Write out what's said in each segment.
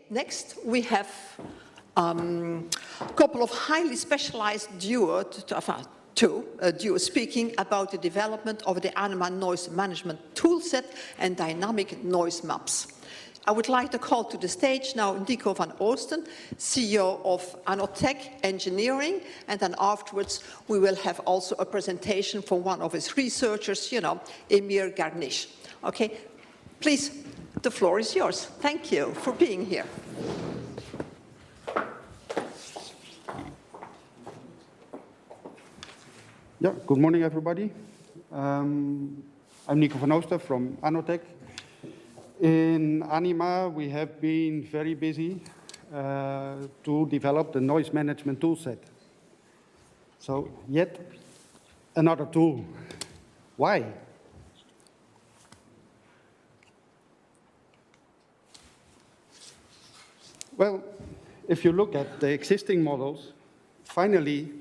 next we have a couple of highly specialized duos speaking about the development of the ANIMA noise management toolset and dynamic noise maps. I would like to call to the stage now Nico Van Oosten, CEO of Nanotech Engineering, and then afterwards we will have also a presentation from one of his researchers, you know, Emir Ganić. Okay, please, the floor is yours. Thank you for being here. Yeah, good morning, everybody. I'm Nico Van Oosten from Nanotech. In ANIMA, we have been very busy to develop the noise management toolset. So, yet another tool. Why? Well, if you look at the existing models, finally,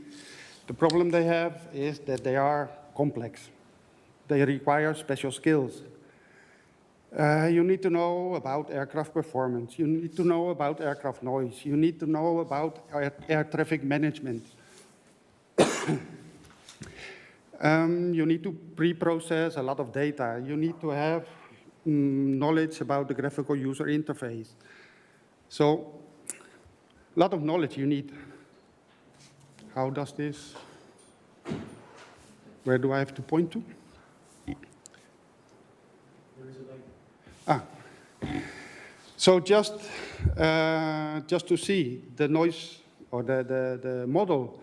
the problem they have is that they are complex. They require special skills. You need to know about aircraft performance. You need to know about aircraft noise. You need to know about air traffic management. You need to pre-process a lot of data. You need to have knowledge about the graphical user interface. So, a lot of knowledge you need. How does this? Where do I have to point to? So just to see the noise or the model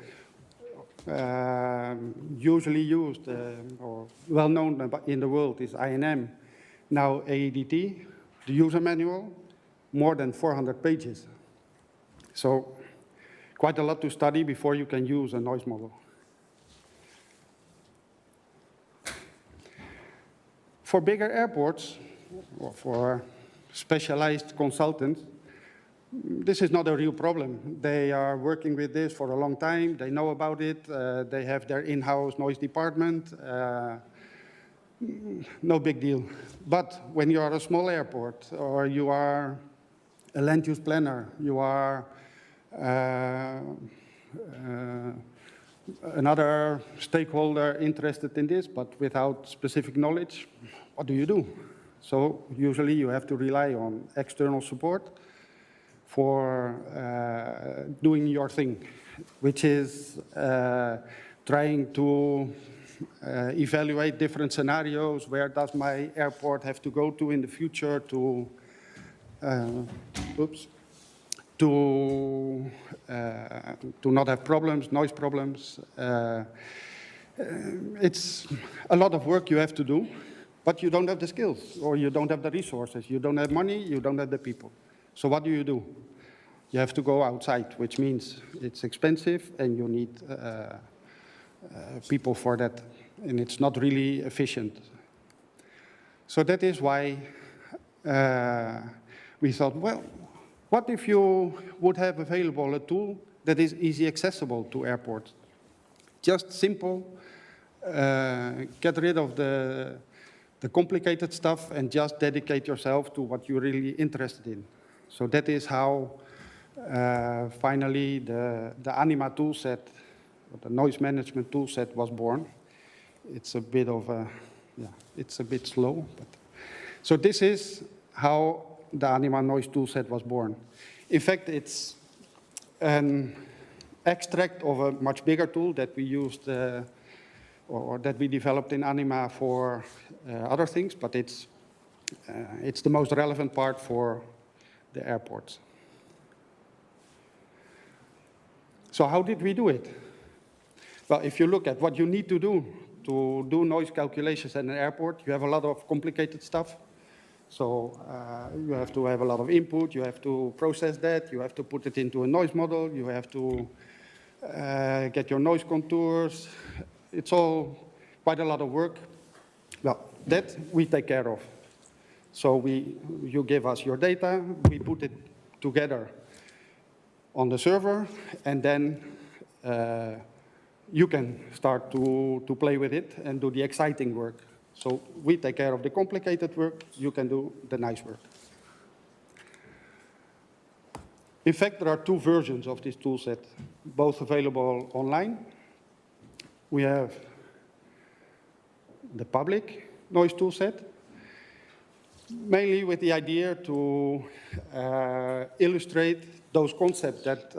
usually used or well known in the world is INM, now AEDT, the user manual, more than 400 pages. So quite a lot to study before you can use a noise model. For bigger airports, or for specialized consultants, this is not a real problem. They are working with this for a long time. They know about it. They have their in-house noise department. No big deal. But when you are a small airport, or you are a land use planner, you are another stakeholder interested in this, but without specific knowledge, what do you do? So usually you have to rely on external support for doing your thing, which is trying to evaluate different scenarios. Where does my airport have to go to in the future to not have problems, noise problems. It's a lot of work you have to do, but you don't have the skills, or you don't have the resources, you don't have money, you don't have the people. So what do? You have to go outside, which means it's expensive and you need people for that, and it's not really efficient. So that is why we thought, well, what if you would have available a tool that is easy accessible to airports? Just simple, get rid of the complicated stuff and just dedicate yourself to what you're really interested in. So that is how finally the ANIMA toolset, the noise management toolset was born. It's a bit of a, yeah, it's a bit slow. But. So this is how the ANIMA noise toolset was born. In fact, it's an extract of a much bigger tool that we used or that we developed in ANIMA for other things, but it's the most relevant part for the airports. So how did we do it? Well, if you look at what you need to do noise calculations at an airport, you have a lot of complicated stuff. So you have to have a lot of input, you have to process that, you have to put it into a noise model, you have to get your noise contours. It's all quite a lot of work. Well, that we take care of. So you give us your data, we put it together on the server, and then you can start to play with it and do the exciting work. So we take care of the complicated work, you can do the nice work. In fact, there are two versions of this toolset, both available online. We have the public noise toolset, mainly with the idea to illustrate those concepts that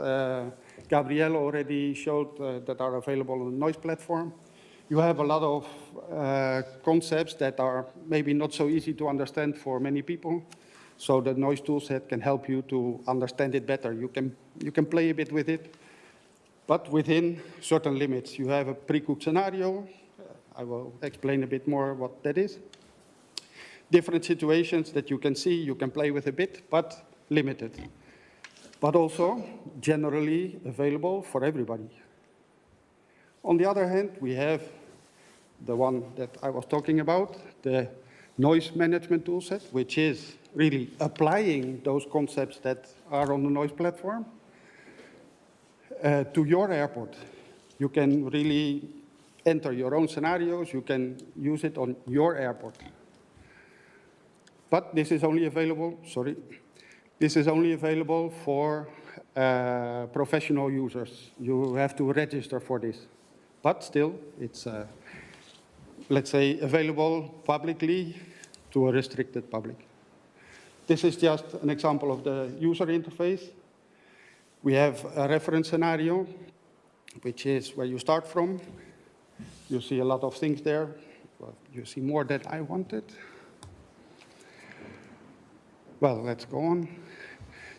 Gabrielle already showed that are available on the noise platform. You have a lot of concepts that are maybe not so easy to understand for many people. So the noise toolset can help you to understand it better. You can play a bit with it, but within certain limits. You have a pre-cooked scenario. I will explain a bit more what that is. Different situations that you can see, you can play with a bit, but limited. But also generally available for everybody. On the other hand, we have the one that I was talking about, the noise management toolset, which is really applying those concepts that are on the noise platform to your airport. You can really enter your own scenarios. You can use it on your airport. But this is only available, this is only available for professional users. You have to register for this. But still, it's, let's say, available publicly to a restricted public. This is just an example of the user interface. We have a reference scenario, which is where you start from. You see a lot of things there. Well, you see more than I wanted. Well, let's go on.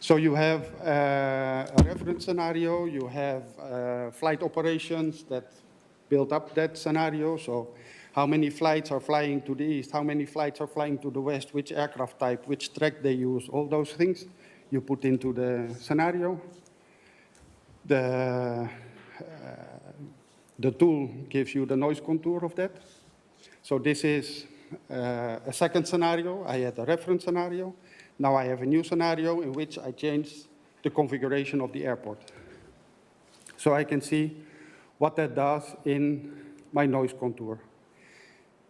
So you have a reference scenario. You have flight operations that build up that scenario. So how many flights are flying to the east, how many flights are flying to the west, which aircraft type, which track they use, all those things you put into the scenario. The tool gives you the noise contour of that. So this is a second scenario. I had a reference scenario. Now I have a new scenario in which I change the configuration of the airport. So I can see what that does in my noise contour.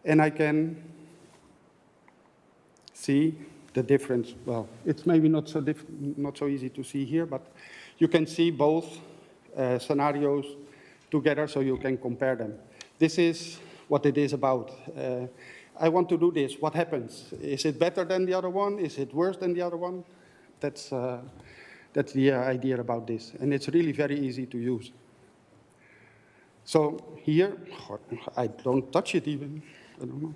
And I can see the difference. Well, it's maybe not so easy to see here, but you can see both scenarios together so you can compare them. This is what it is about. I want to do this. What happens? Is it better than the other one? Is it worse than the other one? That's the idea about this. And it's really very easy to use. So here, I don't touch it even. I don't know.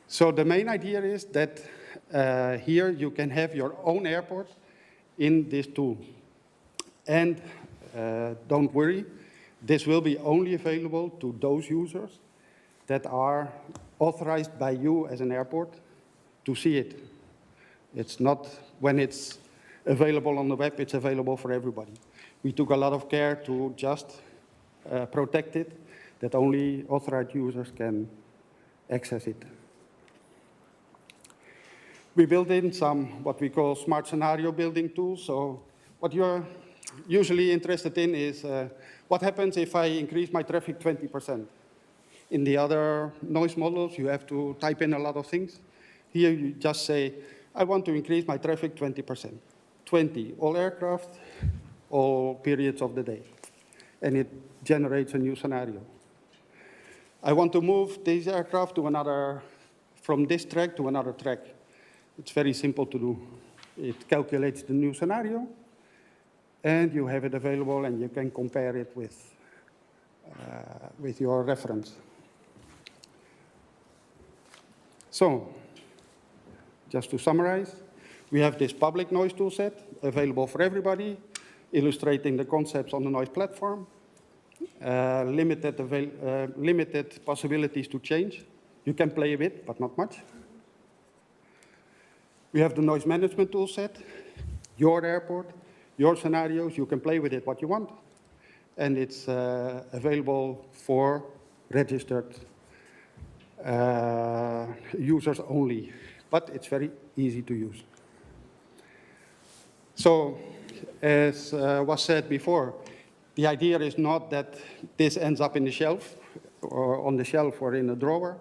So the main idea is that here you can have your own airport in this tool. And don't worry, this will be only available to those users that are authorized by you as an airport to see it. It's not when it's available on the web, it's available for everybody. We took a lot of care to just protect it, that only authorized users can access it. We built in some what we call smart scenario building tools. So what you're usually interested in is what happens if I increase my traffic 20%? In the other noise models, you have to type in a lot of things. Here you just say, I want to increase my traffic 20%. 20, all aircraft, all periods of the day. And it generates a new scenario. I want to move this aircraft to another, from this track to another track. It's very simple to do. It calculates the new scenario, and you have it available, and you can compare it with your reference. So, just to summarize, we have this public noise toolset available for everybody, illustrating the concepts on the noise platform, limited possibilities to change. You can play a bit, but not much. We have the noise management toolset, your airport, your scenarios. You can play with it what you want. And it's available for registered users only. But it's very easy to use. So, as was said before, the idea is not that this ends up in the shelf, or on the shelf or in a drawer.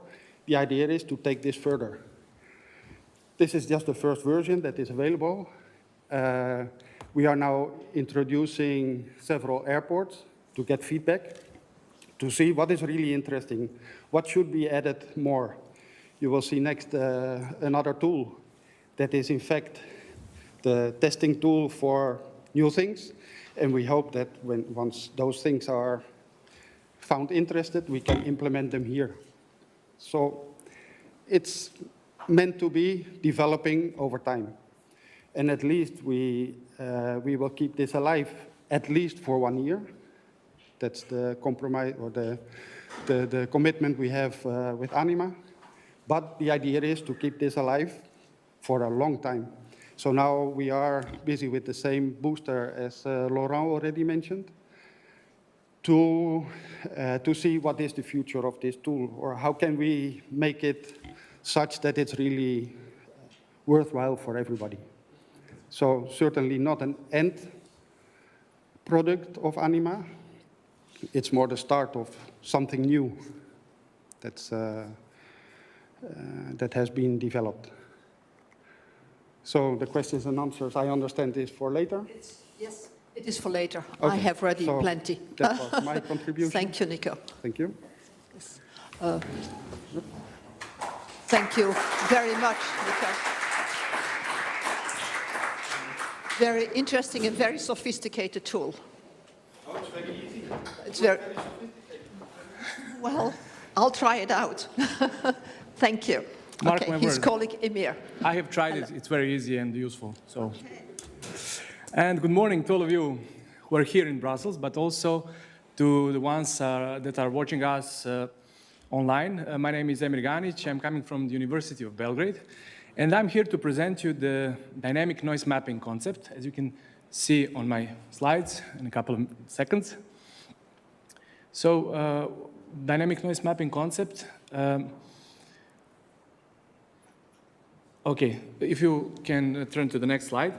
The idea is to take this further. This is just the first version that is available. we are now introducing several airports to get feedback, to see what is really interesting, what should be added more. You will see next another tool that is in fact the testing tool for new things, and we hope that once those things are found interested, we can implement them here. So it's meant to be developing over time. And at least we will keep this alive at least for 1 year. That's the compromise or the commitment we have with ANIMA. But the idea is to keep this alive for a long time. So now we are busy with the same booster as Laurent already mentioned, to see what is the future of this tool, or how can we make it such that it's really worthwhile for everybody. So certainly not an end product of ANIMA. It's more the start of something new that's, that has been developed. So the questions and answers, I understand, is for later? Yes, it is for later. Okay. I have ready So plenty. that was my contribution. Thank you, Nico. Thank you. Yes. Thank you very much, Nico. Very interesting and very sophisticated tool. Oh, it's very easy. It's very, well, I'll try it out. Thank you. Mark okay, my his word. colleague Emir. I have tried it. It's very easy and useful. So, and good morning to all of you who are here in Brussels, but also to the ones that are watching us online. My name is Emir Ganić. I'm coming from the University of Belgrade, and I'm here to present you the dynamic noise mapping concept, as you can see on my slides in a couple of seconds. So, dynamic noise mapping concept. Okay, if you can turn to the next slide,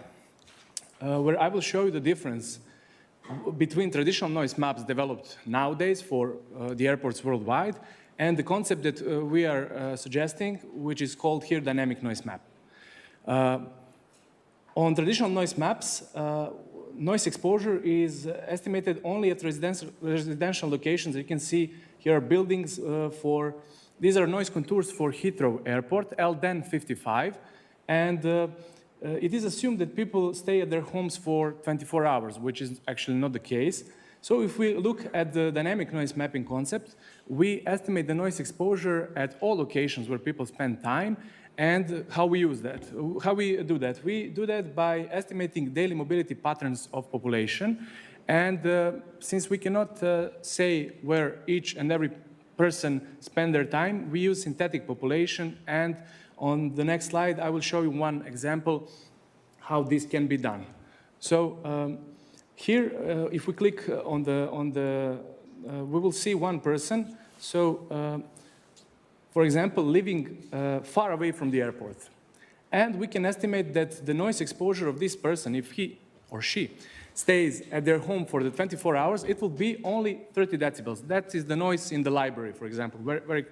where I will show you the difference between traditional noise maps developed nowadays for the airports worldwide and the concept that we are suggesting, which is called here dynamic noise map. On traditional noise maps, noise exposure is estimated only at residential locations. You can see here are buildings these are noise contours for Heathrow Airport, LDEN 55, and it is assumed that people stay at their homes for 24 hours, which is actually not the case. So if we look at the dynamic noise mapping concept, we estimate the noise exposure at all locations where people spend time, and how we use that. How we do that? We do that by estimating daily mobility patterns of population, and since we cannot say where each and every person spend their time, we use synthetic population, and on the next slide I will show you one example how this can be done. So here, if we click on the we will see one person. So for example, living far away from the airport, and we can estimate that the noise exposure of this person, if he or she stays at their home for the 24 hours, it will be only 30 decibels. That is the noise in the library, for example, very, very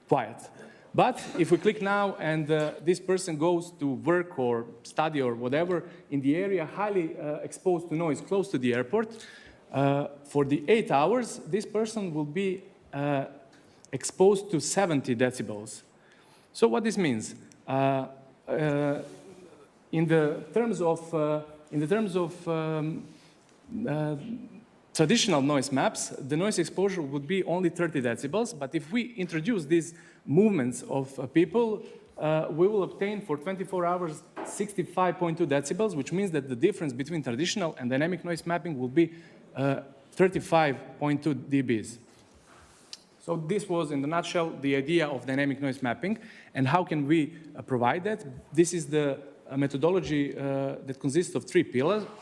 quiet. But if we click now and this person goes to work or study or whatever in the area highly exposed to noise close to the airport, for the 8 hours, this person will be exposed to 70 decibels. So what this means? In the terms of traditional noise maps, the noise exposure would be only 30 decibels, but if we introduce these movements of people, we will obtain for 24 hours 65.2 decibels, which means that the difference between traditional and dynamic noise mapping will be 35.2 dBs. So this was, in a nutshell, the idea of dynamic noise mapping, and how can we provide that? This is the methodology that consists of 3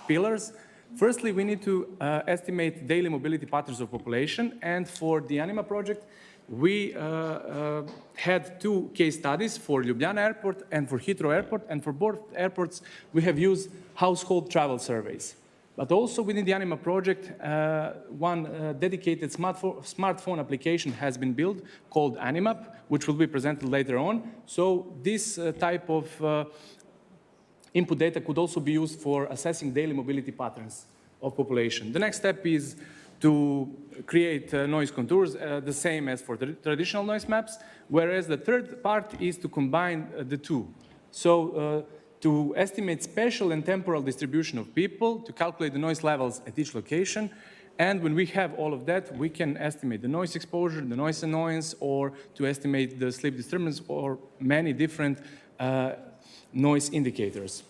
pillars. Firstly, we need to estimate daily mobility patterns of population, and for the ANIMA project, we had 2 case studies for Ljubljana Airport and for Heathrow Airport, and for both airports, we have used household travel surveys. But also within the ANIMA project, one dedicated smartphone application has been built called ANIMAP, which will be presented later on. So this type of input data could also be used for assessing daily mobility patterns of population. The next step is to create noise contours, the same as for the traditional noise maps, whereas the third part is to combine the two. So to estimate spatial and temporal distribution of people, to calculate the noise levels at each location, and when we have all of that, we can estimate the noise exposure, the noise annoyance, or to estimate the sleep disturbance, or many different noise indicators.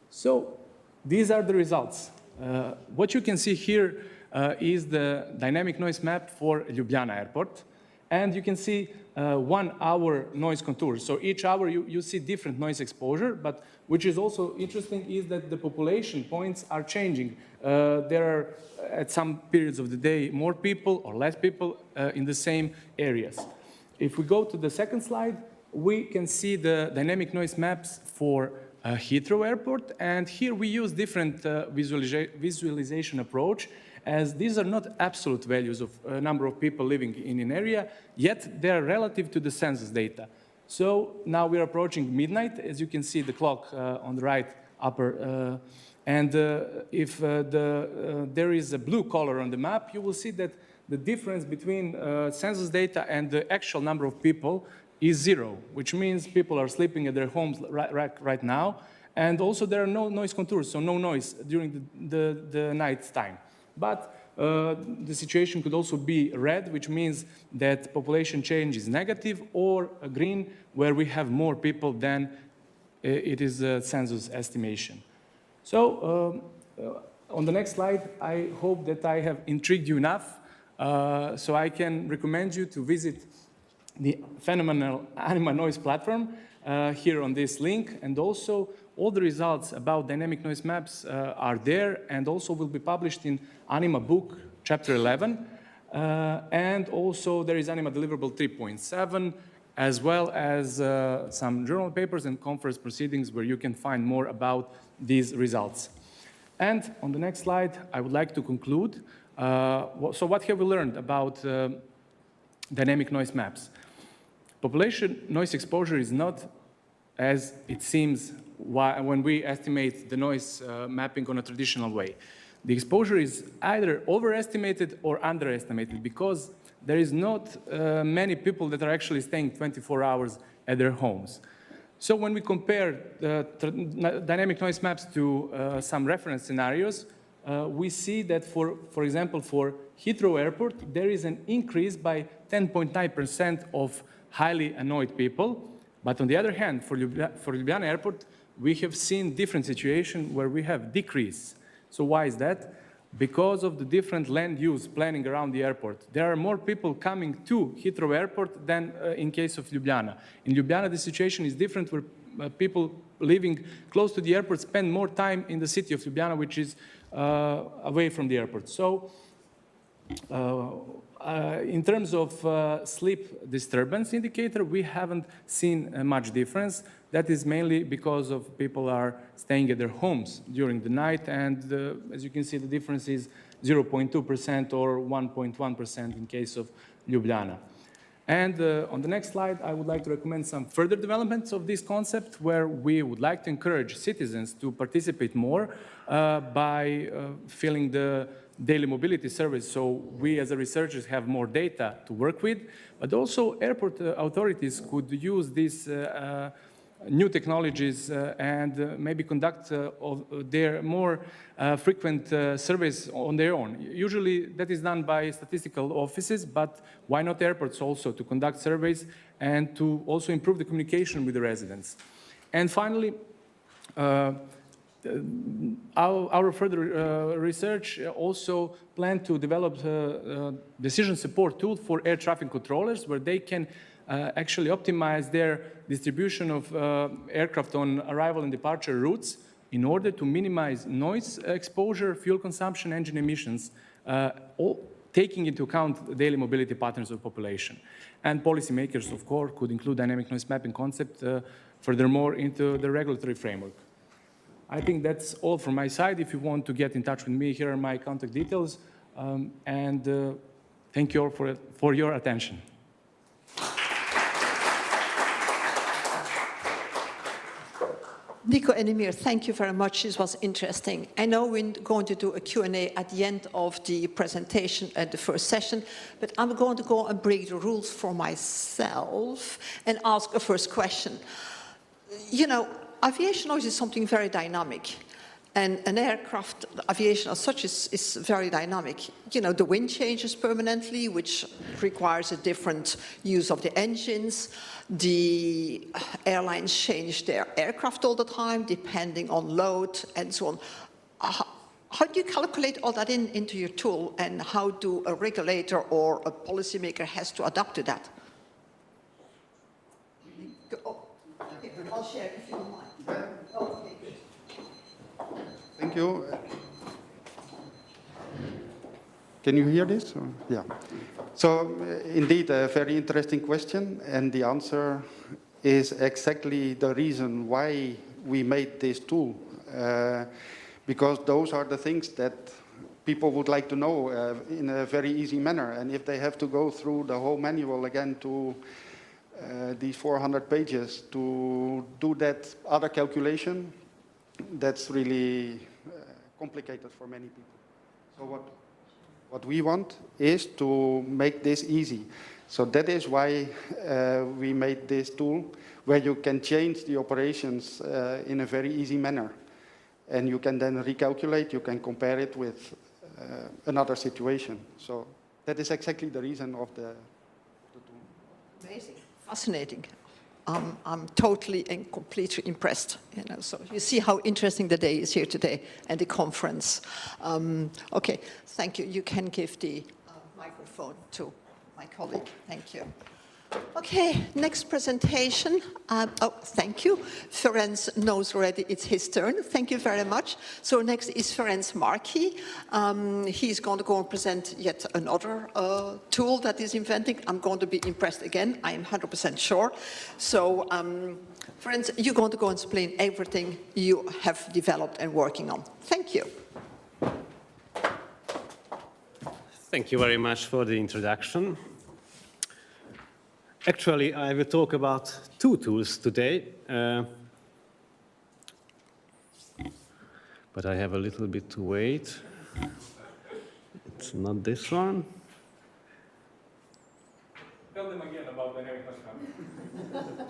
So these are the results. What you can see here is the dynamic noise map for Ljubljana Airport. And you can see 1 hour noise contour. So each hour you see different noise exposure, but which is also interesting is that the population points are changing. There are, at some periods of the day, more people or less people in the same areas. If we go to the second slide, we can see the dynamic noise maps for Heathrow Airport. And here we use different visualization approach, as these are not absolute values of number of people living in an area, yet they are relative to the census data. So now we're approaching midnight, as you can see the clock on the right upper. And if there is a blue color on the map, you will see that the difference between census data and the actual number of people is 0, which means people are sleeping at their homes right now. And also there are no noise contours, so no noise during the night time. But the situation could also be red, which means that population change is negative, or green, where we have more people than it is a census estimation. So on the next slide, I hope that I have intrigued you enough, so I can recommend you to visit the phenomenal ANIMA noise platform here on this link, and also all the results about dynamic noise maps are there, and also will be published in ANIMA book, chapter 11. And also there is ANIMA deliverable 3.7, as well as some journal papers and conference proceedings where you can find more about these results. And on the next slide, I would like to conclude. So what have we learned about dynamic noise maps? Population noise exposure is not as it seems when we estimate the noise mapping on a traditional way. The exposure is either overestimated or underestimated, because there is not many people that are actually staying 24 hours at their homes. So when we compare the dynamic noise maps to some reference scenarios, we see that for example, for Heathrow Airport, there is an increase by 10.9% of highly annoyed people. But on the other hand, for Ljubljana Airport, we have seen different situation where we have decrease. So why is that? Because of the different land use planning around the airport. There are more people coming to Heathrow Airport than in case of Ljubljana. In Ljubljana, the situation is different, where people living close to the airport spend more time in the city of Ljubljana, which is away from the airport. So in terms of sleep disturbance indicator, we haven't seen much difference. That is mainly because of people are staying at their homes during the night, and as you can see, the difference is 0.2% or 1.1% in case of Ljubljana. And on the next slide, I would like to recommend some further developments of this concept, where we would like to encourage citizens to participate more by filling the daily mobility service, so we as researchers have more data to work with, but also airport authorities could use these new technologies and maybe conduct their more frequent surveys on their own. Usually that is done by statistical offices, but why not airports also to conduct surveys and to also improve the communication with the residents. And finally, our further research also plan to develop a decision support tool for air traffic controllers, where they can actually optimize their distribution of aircraft on arrival and departure routes in order to minimize noise exposure, fuel consumption, engine emissions, all taking into account the daily mobility patterns of population. And policymakers, of course, could include dynamic noise mapping concept furthermore into the regulatory framework. I think that's all from my side. If you want to get in touch with me, here are my contact details. And thank you all for your attention. Nico and Emir, thank you very much. This was interesting. I know we're going to do a Q&A at the end of the presentation at the first session, but I'm going to go and break the rules for myself and ask a first question. You know, aviation noise is something very dynamic. And an aircraft, aviation as such, is very dynamic. You know, the wind changes permanently, which requires a different use of the engines. The airlines change their aircraft all the time, depending on load and so on. How do you calculate all that into your tool, and how do a regulator or a policymaker has to adapt to that? Oh, okay, I'll share if you don't mind. Okay, good. Thank you. Can you hear this? Or? Yeah. So indeed, a very interesting question, and the answer is exactly the reason why we made this tool, because those are the things that people would like to know in a very easy manner. And if they have to go through the whole manual again to these 400 pages to do that other calculation, that's really complicated for many people. So what we want is to make this easy. So that is why we made this tool where you can change the operations in a very easy manner. And you can then recalculate, you can compare it with another situation. So that is exactly the reason of the tool. Amazing, fascinating. I'm totally and completely impressed. You know, so you see how interesting the day is here today and the conference. Okay, thank you. You can give the microphone to my colleague. Thank you. Okay, next presentation. Oh, thank you. Ferenc knows already it's his turn. Thank you very much. So next is Ferenc Marki. He's going to go and present yet another tool that he's inventing. I'm going to be impressed again. I am 100% sure. So Ferenc, you're going to go and explain everything you have developed and working on. Thank you. Thank you very much for the introduction. Actually, I will talk about two tools today, but I have a little bit to wait. It's not this one. Tell them again about the Erich Valentin.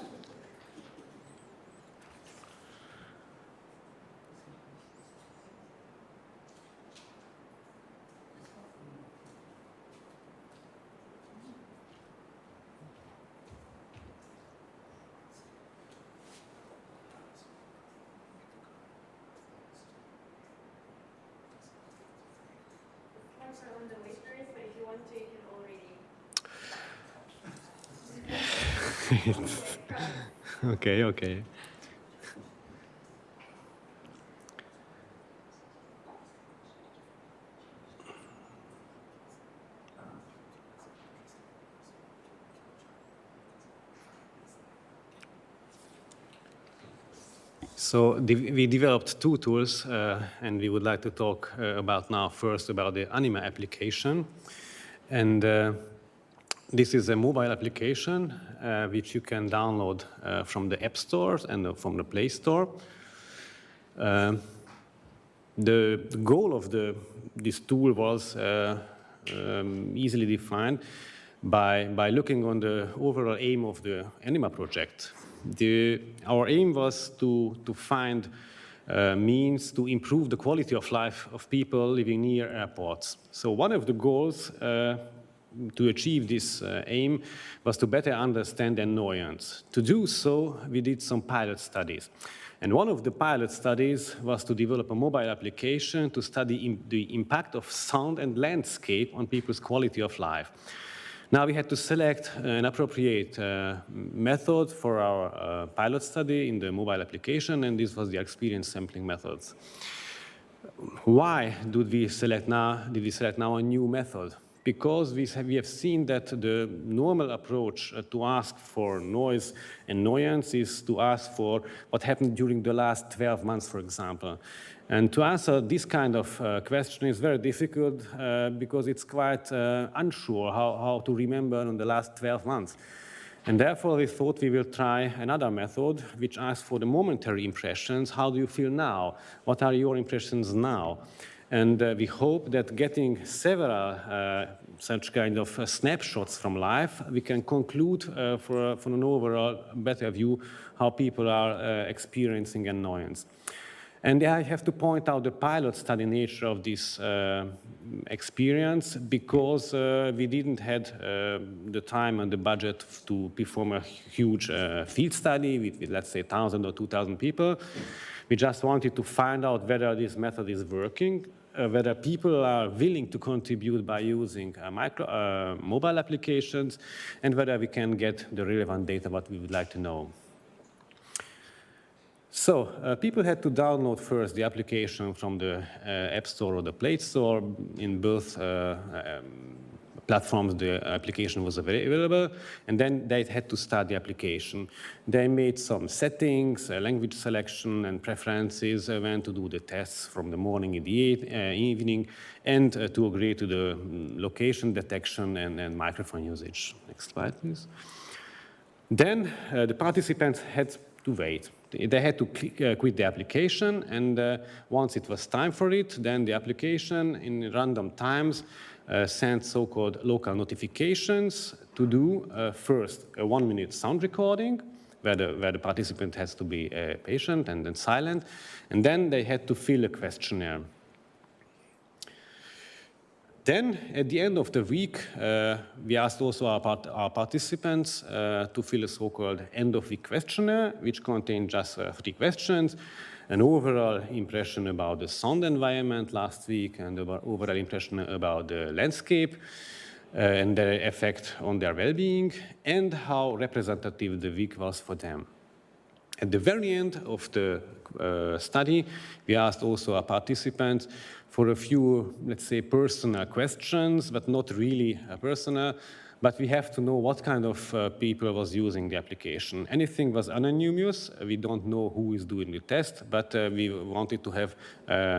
On the listeners, but if you want to, you can already. Okay. So we developed two tools, and we would like to talk about now first about the ANIMA application. And this is a mobile application which you can download from the App Store and from the Play Store. The goal of this tool was easily defined by looking on the overall aim of the ANIMA project. Our aim was to find means to improve the quality of life of people living near airports. So one of the goals to achieve this aim was to better understand annoyance. To do so, we did some pilot studies. And one of the pilot studies was to develop a mobile application to study the impact of sound and landscape on people's quality of life. Now we had to select an appropriate method for our pilot study in the mobile application, and this was the experience sampling methods. Why did we select now a new method? Because we have seen that the normal approach to ask for noise annoyance is to ask for what happened during the last 12 months, for example. And to answer this kind of question is very difficult because it's quite unsure how to remember in the last 12 months. And therefore, we thought we will try another method, which asks for the momentary impressions. How do you feel now? What are your impressions now? And we hope that getting several such kind of snapshots from life, we can conclude from an overall better view how people are experiencing annoyance. And I have to point out the pilot study nature of this experience, because we didn't have the time and the budget to perform a huge field study with, let's say, 1,000 or 2,000 people. We just wanted to find out whether this method is working, whether people are willing to contribute by using mobile applications, and whether we can get the relevant data what we would like to know. So people had to download first the application from the App Store or the Play Store. In both platforms, the application was available, and then they had to start the application. They made some settings, language selection and preferences, when to do the tests from the morning in the evening, and to agree to the location detection and microphone usage. Next slide, please. Then the participants had to wait. They had to quit the application, and once it was time for it, then the application in random times sent so-called local notifications to do first a 1-minute sound recording, where the participant has to be patient and then silent, and then they had to fill a questionnaire. Then, at the end of the week, we asked also our participants to fill a so-called end-of-week questionnaire, which contained just 3 questions: an overall impression about the sound environment last week, and an overall impression about the landscape and their effect on their well-being, and how representative the week was for them. At the very end of the study, we asked also our participants for a few, let's say, personal questions, but not really personal. But we have to know what kind of people was using the application. Anything was anonymous. We don't know who is doing the test, but we wanted to have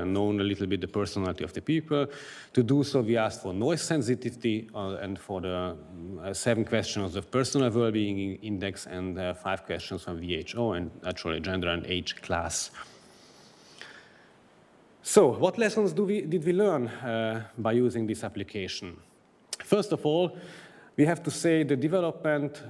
known a little bit the personality of the people. To do so, we asked for noise sensitivity and for the 7 questions of personal well-being index and 5 questions from WHO and actually gender and age class. So, what lessons did we learn by using this application? First of all, we have to say the development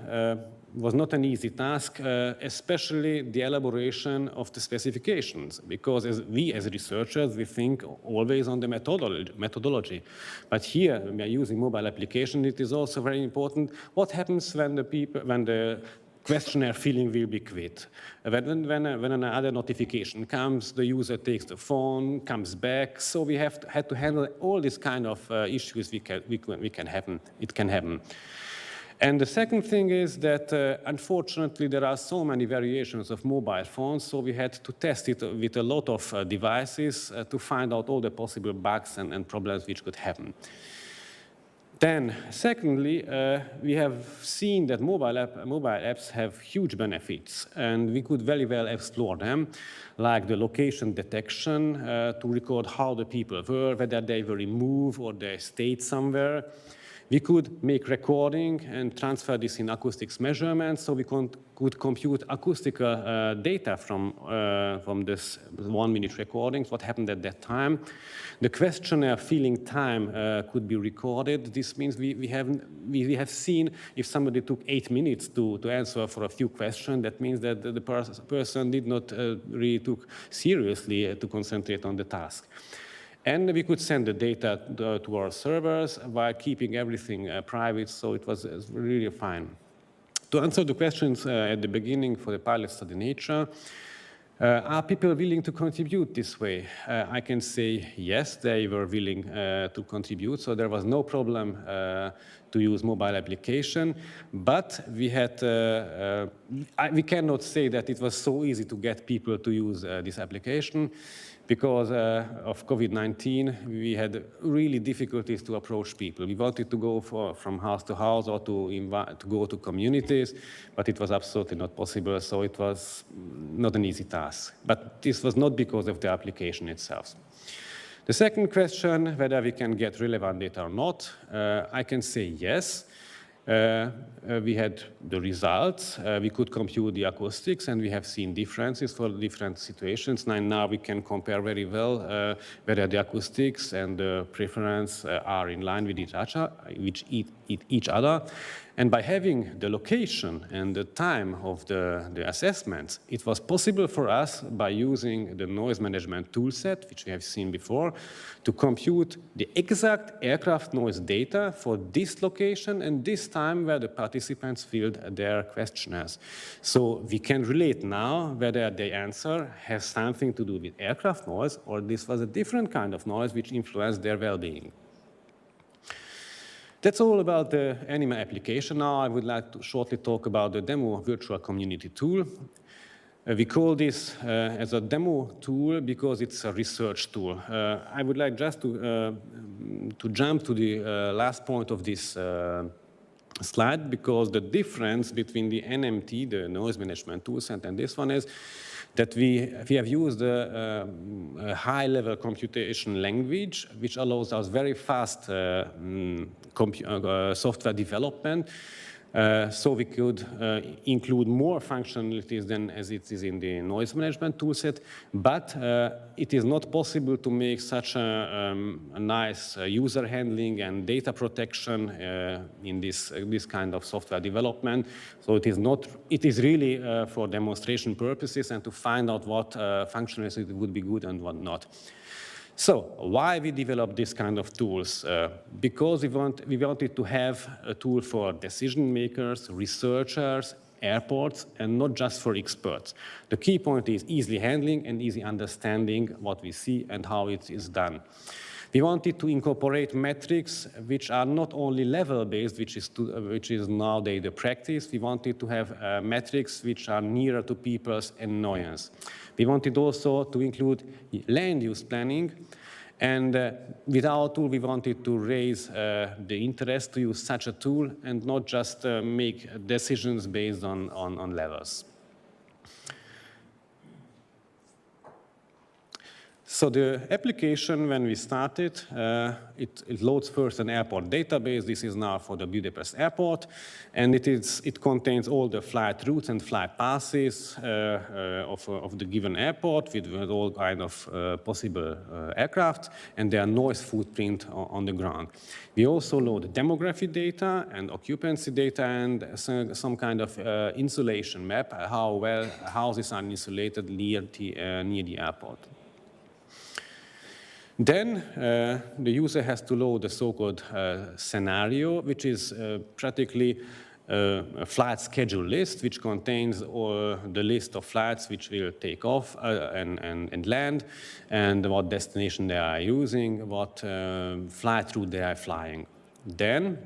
was not an easy task, especially the elaboration of the specifications, because as researchers, we think always on the methodology. But here, when we are using mobile application, it is also very important what happens when the questionnaire filling will be quit. When another notification comes, the user takes the phone, comes back. So we had to handle all these kind of issues it can happen. And the second thing is that, unfortunately, there are so many variations of mobile phones, so we had to test it with a lot of devices to find out all the possible bugs and problems which could happen. Then, secondly, we have seen that mobile apps have huge benefits, and we could very well explore them, like the location detection to record how the people were, whether they were removed or they stayed somewhere. We could make recording and transfer this in acoustics measurements, so we could compute acoustical data from this 1-minute recordings, what happened at that time. The questionnaire filling time could be recorded. This means we have seen if somebody took 8 minutes to answer for a few questions, that means that the person did not really took seriously to concentrate on the task. And we could send the data to our servers while keeping everything private, so it was really fine. To answer the questions at the beginning for the pilot study nature, are people willing to contribute this way? I can say yes, they were willing to contribute, so there was no problem to use mobile application, but we cannot say that it was so easy to get people to use this application. Because of COVID-19, we had really difficulties to approach people. We wanted to go from house to house or to go to communities, but it was absolutely not possible, so it was not an easy task. But this was not because of the application itself. The second question, whether we can get relevant data or not, I can say yes. we had the results, we could compute the acoustics, and we have seen differences for different situations. Now we can compare very well whether the acoustics and the preference are in line with each other. And by having the location and the time of the assessments, it was possible for us, by using the noise management toolset, which we have seen before, to compute the exact aircraft noise data for this location and this time where the participants filled their questionnaires. So we can relate now whether the answer has something to do with aircraft noise or this was a different kind of noise which influenced their well-being. That's all about the ANIMA application. Now I would like to shortly talk about the demo virtual community tool. We call this as a demo tool because it's a research tool. I would like just to jump to the last point of this slide, because the difference between the NMT, the noise management toolset, and this one is that we have used a high-level computation language, which allows us very fast software development. So we could include more functionalities than as it is in the noise management toolset, but it is not possible to make such a nice user handling and data protection in this kind of software development. So it is really for demonstration purposes and to find out what functionalities would be good and what not. So why we developed this kind of tools? Because we wanted to have a tool for decision makers, researchers, airports, and not just for experts. The key point is easy handling and easy understanding what we see and how it is done. We wanted to incorporate metrics which are not only level-based, which is nowadays the practice. We wanted to have metrics which are nearer to people's annoyance. We wanted also to include land use planning. And with our tool, we wanted to raise the interest to use such a tool and not just make decisions based on levels. So the application, when we started, it loads first an airport database. This is now for the Budapest airport. And it contains all the flight routes and flight passes of the given airport with all kind of possible aircraft and their noise footprint on the ground. We also load demography data and occupancy data and some kind of insulation map, how well houses are insulated near the airport. Then the user has to load a so-called scenario, which is practically a flight schedule list, which contains the list of flights which will take off and land, and what destination they are using, what flight route they are flying. Then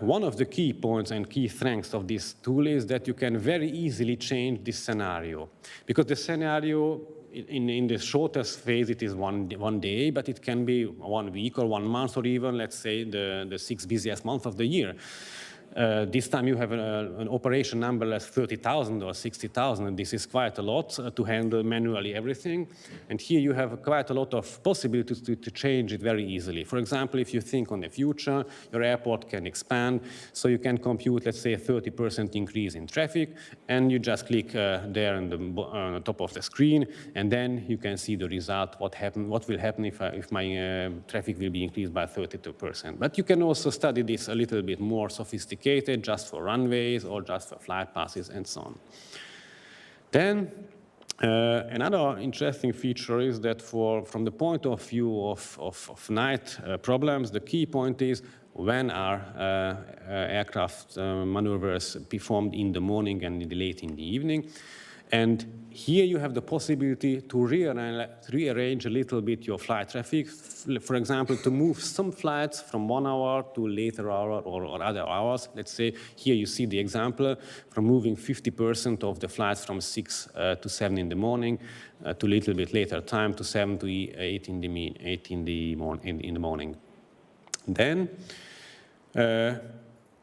one of the key points and key strengths of this tool is that you can very easily change this scenario, because the scenario in the shortest phase, it is one day, but it can be 1 week or 1 month, or even, let's say, the 6 busiest months of the year. This time you have an operation number as 30,000 or 60,000, and this is quite a lot to handle manually everything. And here you have quite a lot of possibilities to change it very easily. For example, if you think on the future, your airport can expand, so you can compute, let's say, a 30% increase in traffic, and you just click there on the top of the screen, and then you can see the result, what will happen if my traffic will be increased by 32%. But you can also study this a little bit more sophisticated, just for runways or just for flight passes and so on. Then another interesting feature is that from the point of view of night problems, the key point is when are aircraft maneuvers performed in the morning and late in the evening. And here you have the possibility to rearrange a little bit your flight traffic. For example, to move some flights from 1 hour to later hour or other hours. Let's say here you see the example from moving 50% of the flights from 6 to 7 in the morning to a little bit later time to 7 to 8 in the morning. Then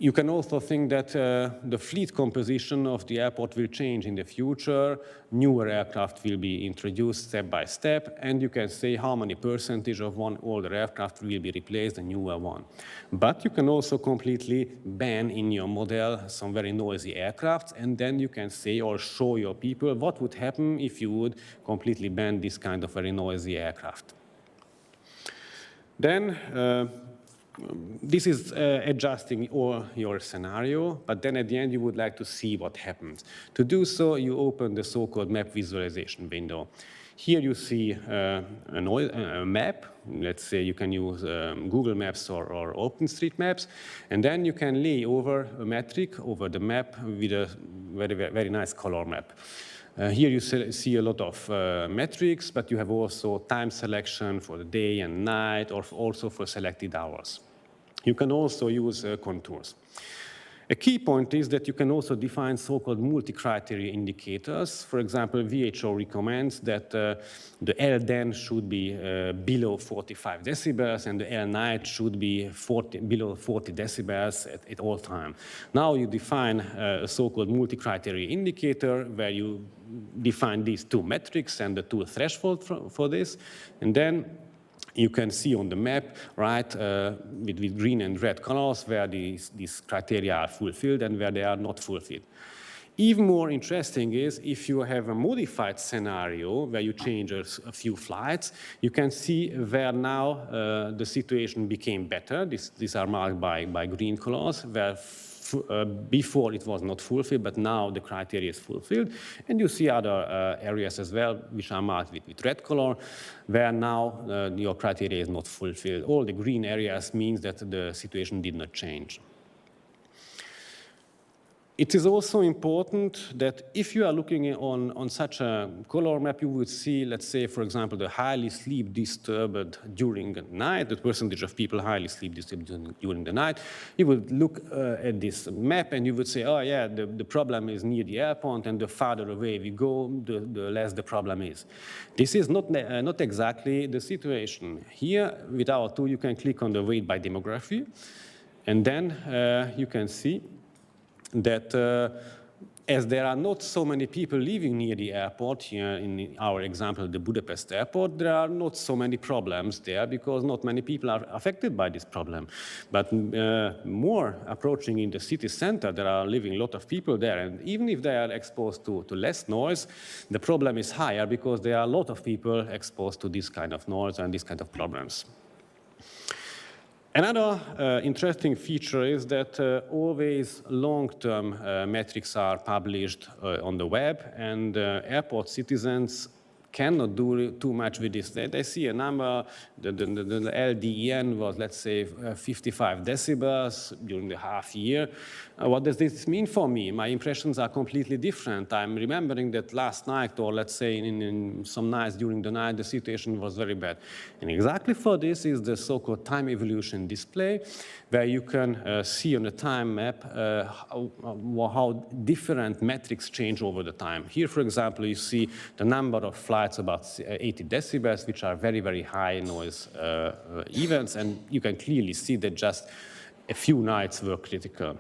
You can also think that the fleet composition of the airport will change in the future. Newer aircraft will be introduced step by step, and you can say how many percentage of one older aircraft will be replaced, a newer one. But you can also completely ban in your model some very noisy aircraft, and then you can say or show your people what would happen if you would completely ban this kind of very noisy aircraft. Then, this is adjusting your scenario, but then at the end you would like to see what happens. To do so, you open the so-called map visualization window. Here you see a map. Let's say you can use Google Maps or OpenStreetMaps, and then you can lay over a metric over the map with a very, very nice color map. Here you see a lot of metrics, but you have also time selection for the day and night, or also for selected hours. You can also use contours. A key point is that you can also define so-called multi-criteria indicators. For example, WHO recommends that the LDEN should be below 45 decibels and the LNIght should be below 40 decibels at all time. Now you define a so-called multi-criteria indicator where you define these two metrics and the two thresholds for this, and then you can see on the map, right, with green and red colors where these criteria are fulfilled and where they are not fulfilled. Even more interesting is if you have a modified scenario where you change a few flights, you can see where now the situation became better. These are marked by green colors, where before it was not fulfilled, but now the criteria is fulfilled. And you see other areas as well, which are marked with red color, where now your criteria is not fulfilled. All the green areas means that the situation did not change. It is also important that if you are looking on such a color map, you would see, let's say, for example, the highly sleep disturbed during the night, the percentage of people highly sleep disturbed during the night. You would look at this map and you would say, oh yeah, the problem is near the airport, and the farther away we go, the less the problem is. This is not exactly the situation. Here, with our tool, you can click on the weight by demography, and then you can see that as there are not so many people living near the airport, here in our example, the Budapest airport, there are not so many problems there because not many people are affected by this problem. But more approaching in the city center, there are living a lot of people there. And even if they are exposed to less noise, the problem is higher because there are a lot of people exposed to this kind of noise and this kind of problems. Another interesting feature is that always long-term metrics are published on the web, and airport citizens cannot do too much with this. They see a number, the LDEN was, let's say, 55 decibels during the half year. What does this mean for me? My impressions are completely different. I'm remembering that last night, or let's say in some nights during the night, the situation was very bad. And exactly for this is the so-called time evolution display, where you can see on the time map how different metrics change over the time. Here, for example, you see the number of flights about 80 decibels, which are very, very high noise events, and you can clearly see that just a few nights were critical.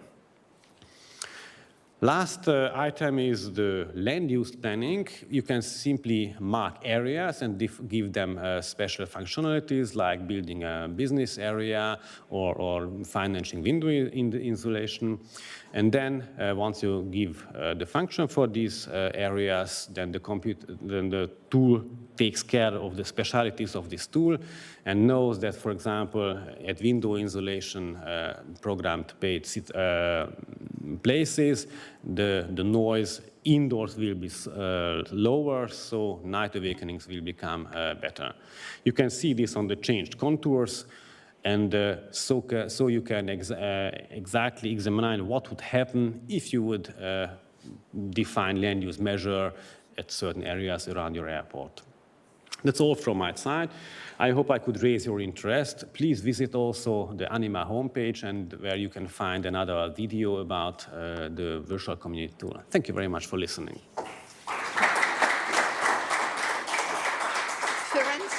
Last item is the land use planning. You can simply mark areas and give them special functionalities like building a business area or financing window insulation. And then once you give the function for these areas, then the tool takes care of the specialities of this tool and knows that, for example, at window insulation programmed places, the noise indoors will be lower, so night awakenings will become better. You can see this on the changed contours, and so you can exactly examine what would happen if you would define land use measure at certain areas around your airport. That's all from my side. I hope I could raise your interest. Please visit also the ANIMA homepage, and where you can find another video about the virtual community tool. Thank you very much for listening. Ferenc,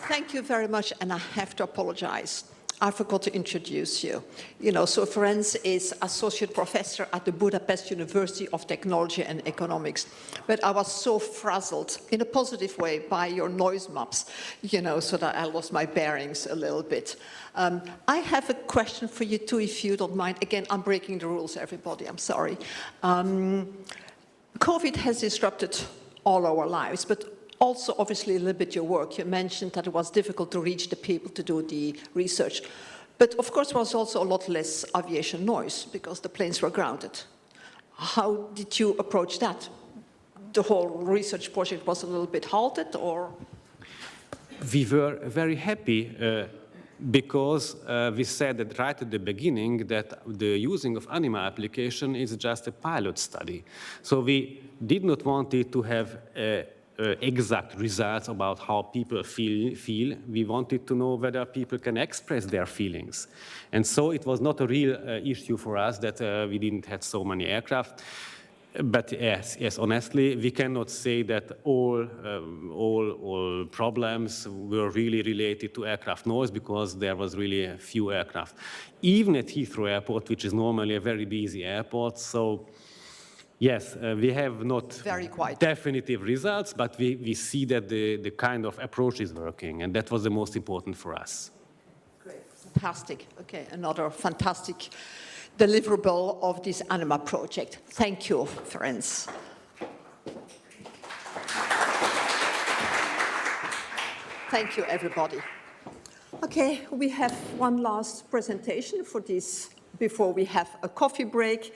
thank you very much, and I have to apologize. I forgot to introduce you. You know, so Ferenc is associate professor at the Budapest University of Technology and Economics. But I was so frazzled, in a positive way, by your noise maps, you know, so that I lost my bearings a little bit. I have a question for you too, if you don't mind. Again, I'm breaking the rules, everybody, I'm sorry. COVID has disrupted all our lives, but also, obviously, a little bit your work. You mentioned that it was difficult to reach the people to do the research. But of course, there was also a lot less aviation noise because the planes were grounded. How did you approach that? The whole research project was a little bit halted, or? We were very happy because we said that right at the beginning that the using of ANIMA application is just a pilot study. So we did not want it to have exact results about how people feel. We wanted to know whether people can express their feelings. And so it was not a real issue for us that we didn't have so many aircraft. But yes, honestly, we cannot say that all problems were really related to aircraft noise because there was really a few aircraft. Even at Heathrow Airport, which is normally a very busy airport, so yes, we have not definitive results, but we see that the kind of approach is working, and that was the most important for us. Great, fantastic. Okay, another fantastic deliverable of this ANIMA project. Thank you, Ferenc. Thank you, everybody. Okay, we have one last presentation for this before we have a coffee break.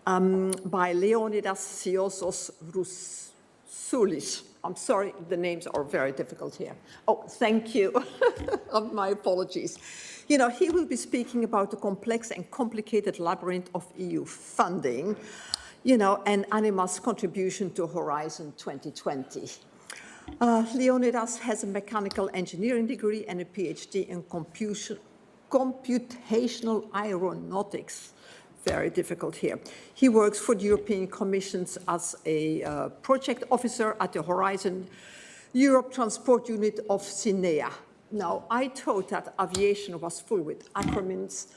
By Leonidas Siozos-Rousoulis. I'm sorry, the names are very difficult here. Oh, thank you. My apologies. You know, he will be speaking about the complex and complicated labyrinth of EU funding, you know, and ANIMA's contribution to Horizon 2020. Leonidas has a mechanical engineering degree and a PhD in computational aeronautics. Very difficult here. He works for the European Commission as a project officer at the Horizon Europe Transport Unit of SINEA. Now, I thought that aviation was full with acronyms.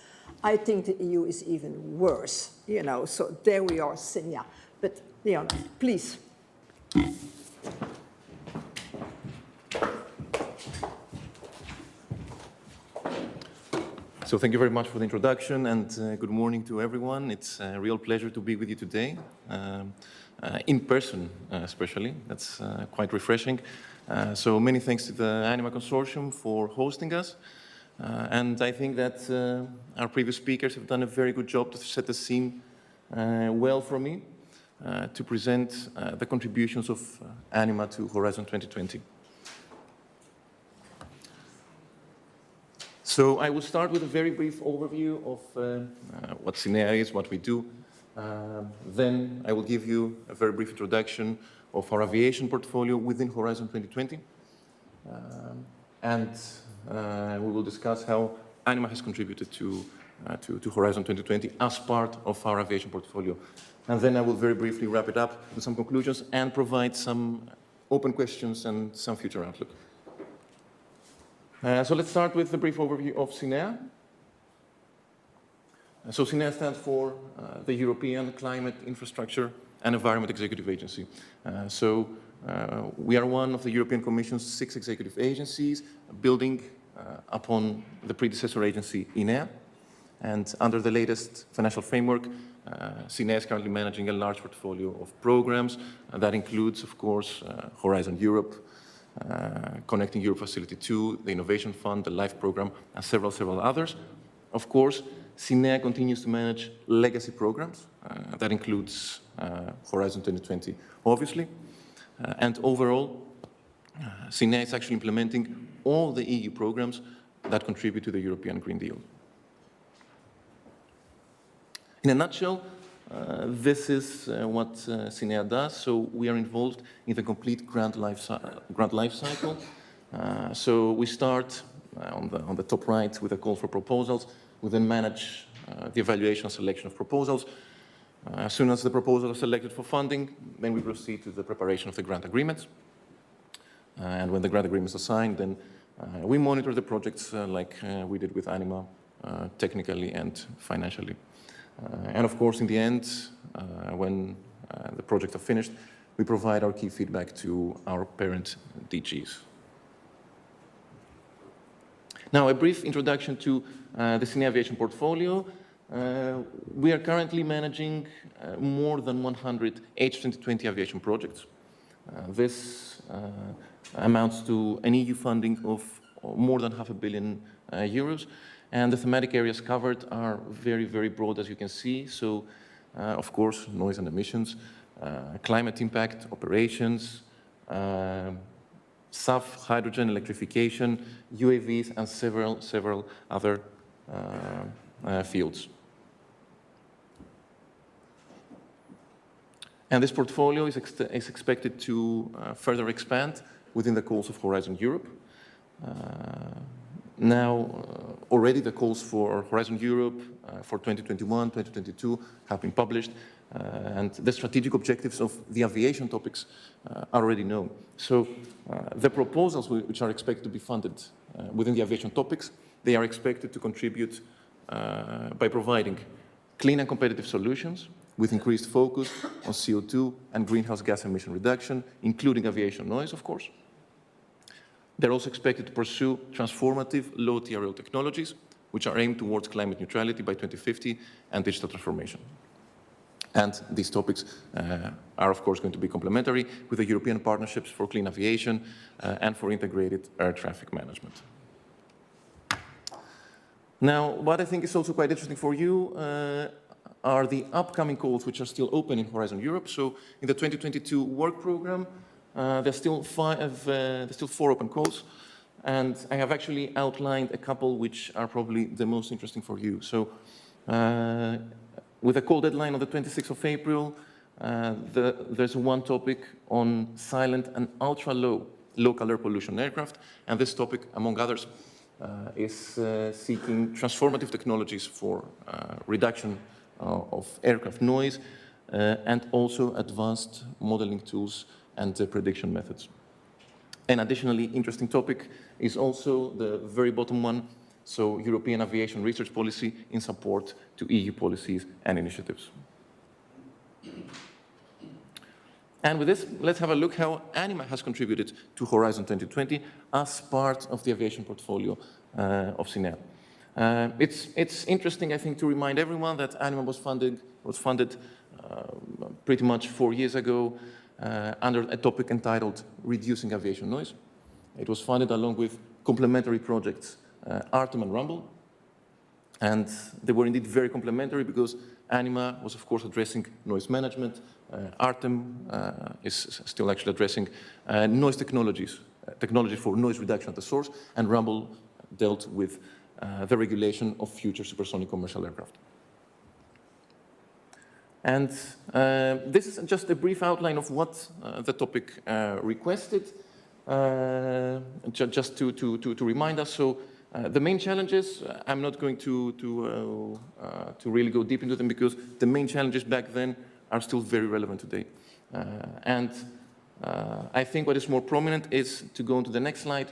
I think the EU is even worse, you know, so there we are, SINEA. But, Leon, please. So thank you very much for the introduction, and good morning to everyone. It's a real pleasure to be with you today, in person especially. That's quite refreshing. So many thanks to the ANIMA Consortium for hosting us. And I think that our previous speakers have done a very good job to set the scene well for me to present the contributions of ANIMA to Horizon 2020. So I will start with a very brief overview of what SINEA is, what we do. Then I will give you a very brief introduction of our aviation portfolio within Horizon 2020. And we will discuss how ANIMA has contributed to Horizon 2020 as part of our aviation portfolio. And then I will very briefly wrap it up with some conclusions and provide some open questions and some future outlook. So let's start with a brief overview of SINEA. So SINEA stands for the European Climate, Infrastructure and Environment Executive Agency. We are one of the European Commission's 6 executive agencies, building upon the predecessor agency, INEA. And under the latest financial framework, SINEA is currently managing a large portfolio of programs. That includes, of course, Horizon Europe, Connecting Europe Facility 2, the Innovation Fund, the LIFE program, and several others. Of course, SINEA continues to manage legacy programs. That includes Horizon 2020, obviously. And overall, SINEA is actually implementing all the EU programs that contribute to the European Green Deal. In a nutshell, this is what SINEA does. So we are involved in the complete grant life cycle. So we start on the top right with a call for proposals. We then manage the evaluation and selection of proposals. As soon as the proposal is selected for funding, then we proceed to the preparation of the grant agreements. And when the grant agreements are signed, then We monitor the projects like we did with ANIMA, technically and financially. And of course, in the end, when the projects are finished, we provide our key feedback to our parent DGs. Now, a brief introduction to the SME aviation portfolio. We are currently managing more than 100 H2020 aviation projects. This amounts to an EU funding of more than €500 million, and the thematic areas covered are very, very broad, as you can see. So, of course, noise and emissions, climate impact, operations, SAF, hydrogen, electrification, UAVs, and several other fields. And this portfolio is expected to further expand within the calls of Horizon Europe. Already the calls for Horizon Europe for 2021, 2022 have been published, and the strategic objectives of the aviation topics are already known. So the proposals which are expected to be funded within the aviation topics, they are expected to contribute by providing clean and competitive solutions with increased focus on CO2 and greenhouse gas emission reduction, including aviation noise, of course. They're also expected to pursue transformative low TRL technologies, which are aimed towards climate neutrality by 2050 and digital transformation. And these topics are, of course, going to be complementary with the European partnerships for clean aviation and for integrated air traffic management. Now, what I think is also quite interesting for you are the upcoming calls which are still open in Horizon Europe. So in the 2022 work program, there's still 4 open calls, and I have actually outlined a couple which are probably the most interesting for you. So with a call deadline on the 26th of April, there's one topic on silent and ultra-low local air pollution aircraft, and this topic, among others, is seeking transformative technologies for reduction of aircraft noise and also advanced modeling tools and prediction methods. An additionally interesting topic is also the very bottom one, so European aviation research policy in support to EU policies and initiatives. And with this, let's have a look how ANIMA has contributed to Horizon 2020 as part of the aviation portfolio of SINEA. It's interesting, I think, to remind everyone that ANIMA was funded pretty much 4 years ago under a topic entitled Reducing Aviation Noise. It was funded along with complementary projects, Artem and Rumble, and they were indeed very complementary because ANIMA was, of course, addressing noise management. Artem is still actually addressing noise technologies, technology for noise reduction at the source, and Rumble dealt with the regulation of future supersonic commercial aircraft. And this is just a brief outline of what the topic requested, just to remind us. So the main challenges, I'm not going to really go deep into them because the main challenges back then are still very relevant today. And I think what is more prominent is to go into the next slide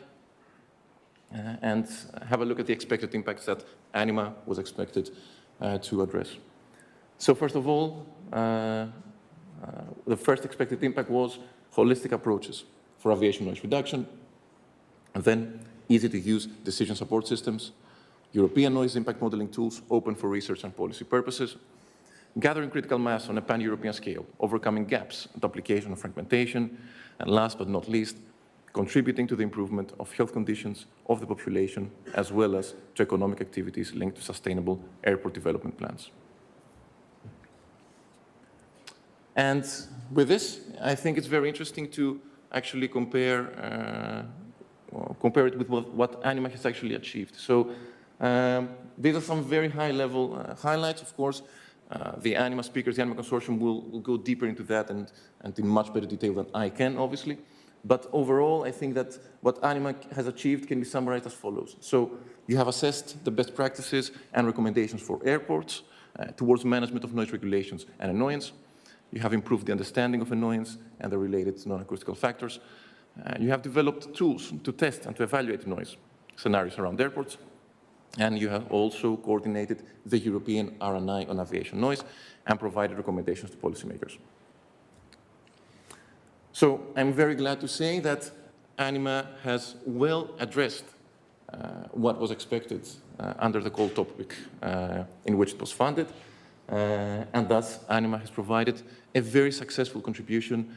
and have a look at the expected impacts that ANIMA was expected to address. So first of all, the first expected impact was holistic approaches for aviation noise reduction, and then easy-to-use decision support systems, European noise impact modeling tools open for research and policy purposes, gathering critical mass on a pan-European scale, overcoming gaps, duplication and fragmentation, and last but not least, contributing to the improvement of health conditions of the population, as well as to economic activities linked to sustainable airport development plans. And with this, I think it's very interesting to actually compare it with what ANIMA has actually achieved. So these are some very high-level highlights. Of course, the ANIMA speakers, the ANIMA consortium will go deeper into that and in much better detail than I can, obviously. But overall, I think that what ANIMA has achieved can be summarized as follows. So you have assessed the best practices and recommendations for airports towards management of noise regulations and annoyance. You have improved the understanding of annoyance and the related non-acoustical factors. You have developed tools to test and to evaluate noise scenarios around airports, and you have also coordinated the European RNI on aviation noise and provided recommendations to policymakers. So I'm very glad to say that ANIMA has well addressed what was expected under the call topic in which it was funded, and thus ANIMA has provided a very successful contribution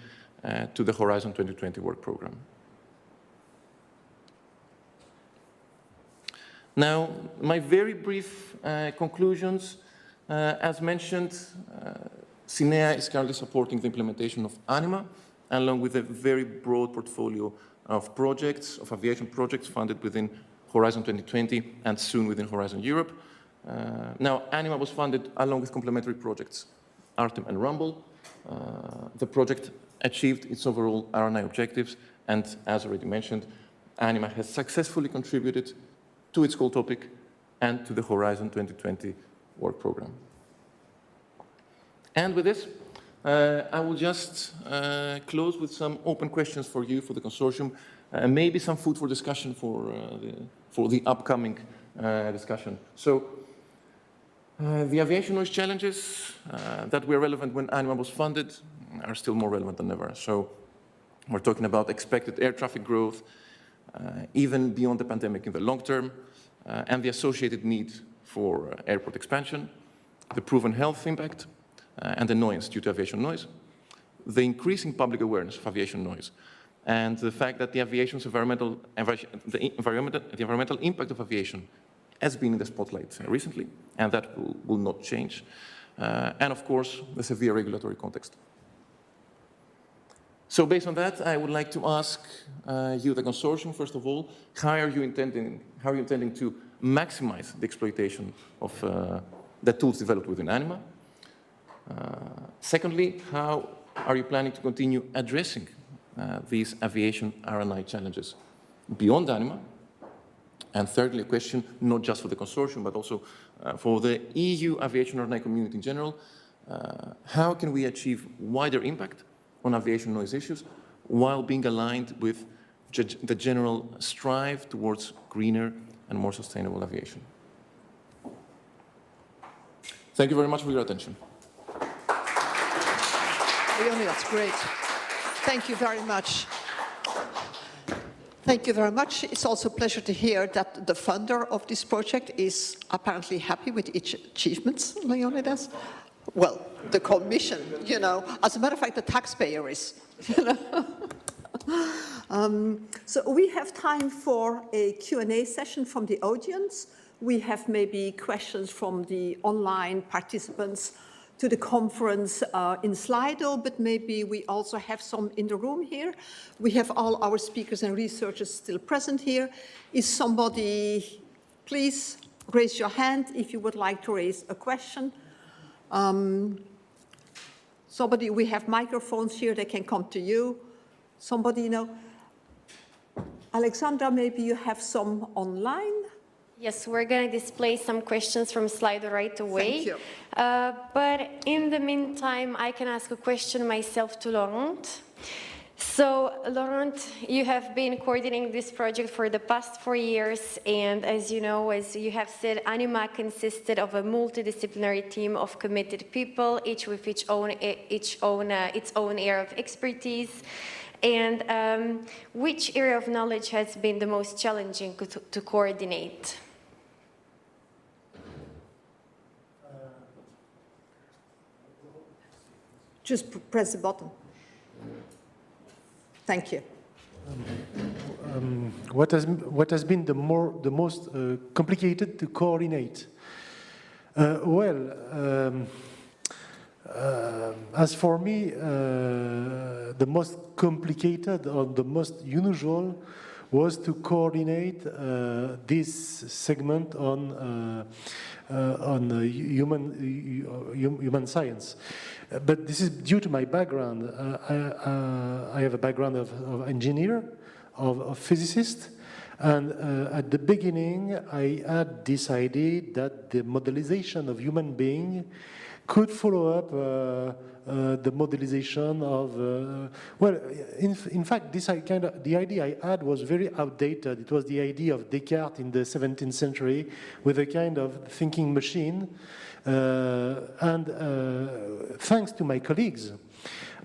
to the Horizon 2020 work program. Now, my very brief conclusions. As mentioned, SINEA is currently supporting the implementation of ANIMA, along with a very broad portfolio of projects, of aviation projects funded within Horizon 2020 and soon within Horizon Europe. Now, ANIMA was funded along with complementary projects, ARTEM and Rumble. The project achieved its overall RNI objectives, and as already mentioned, ANIMA has successfully contributed to its call topic and to the Horizon 2020 work program. And with this, I will just close with some open questions for you, for the consortium, and maybe some food for discussion for the upcoming discussion. So, the aviation noise challenges that were relevant when ANIMA was funded are still more relevant than ever. So, we're talking about expected air traffic growth, even beyond the pandemic in the long term, and the associated need for airport expansion, the proven health impact, and annoyance due to aviation noise, the increasing public awareness of aviation noise, and the fact that the environmental impact of aviation has been in the spotlight recently, and that will not change. And of course, the severe regulatory context. So based on that, I would like to ask you, the consortium, first of all, how are you intending to maximize the exploitation of the tools developed within ANIMA? Secondly, how are you planning to continue addressing these aviation RNI challenges beyond ANIMA? And thirdly, a question not just for the consortium, but also for the EU aviation RNI community in general. How can we achieve wider impact on aviation noise issues while being aligned with the general strive towards greener and more sustainable aviation? Thank you very much for your attention. Leonie, that's great. Thank you very much. Thank you very much. It's also a pleasure to hear that the funder of this project is apparently happy with its achievements, Leonidas. Well, the Commission, you know. As a matter of fact, the taxpayer is. So we have time for a Q&A session from the audience. We have maybe questions from the online participants to the conference in Slido, but maybe we also have some in the room here. We have all our speakers and researchers still present here. Is somebody, please raise your hand if you would like to raise a question. Somebody, we have microphones here, they can come to you. Somebody, you know. Alexandra, maybe you have some online? Yes, we're going to display some questions from Slido right away. Thank you. But in the meantime, I can ask a question myself to Laurent. So, Laurent, you have been coordinating this project for the past 4 years, and as you know, as you have said, ANIMA consisted of a multidisciplinary team of committed people, each with its own area of expertise. And which area of knowledge has been the most challenging to coordinate? Just press the button. Thank you. What has been the most complicated to coordinate? As for me, the most complicated or the most unusual was to coordinate this segment on human science. But this is due to my background. I have a background of engineer, of physicist, and at the beginning I had this idea that the modelization of human being could follow up the modelization of, well, in fact, the idea I had was very outdated. It was the idea of Descartes in the 17th century with a kind of thinking machine. And thanks to my colleagues,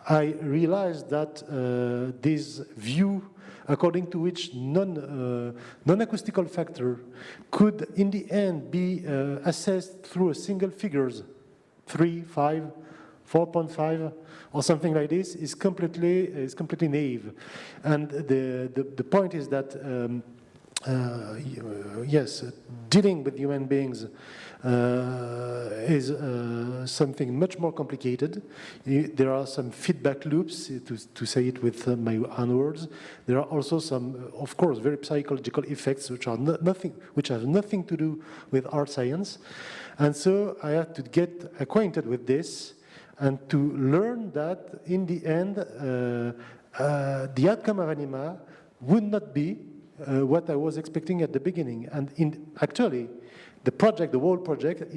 I realized that this view according to which non-acoustical factor could in the end be assessed through a single figures, 3, 5, 4.5 or something like this, is completely naive. And the point is that yes, dealing with human beings is something much more complicated. There are some feedback loops, to say it with my own words. There are also some, of course, very psychological effects which have nothing to do with art science. And so I had to get acquainted with this and to learn that in the end, the outcome of ANIMA would not be what I was expecting at the beginning. And actually, the project, the whole project,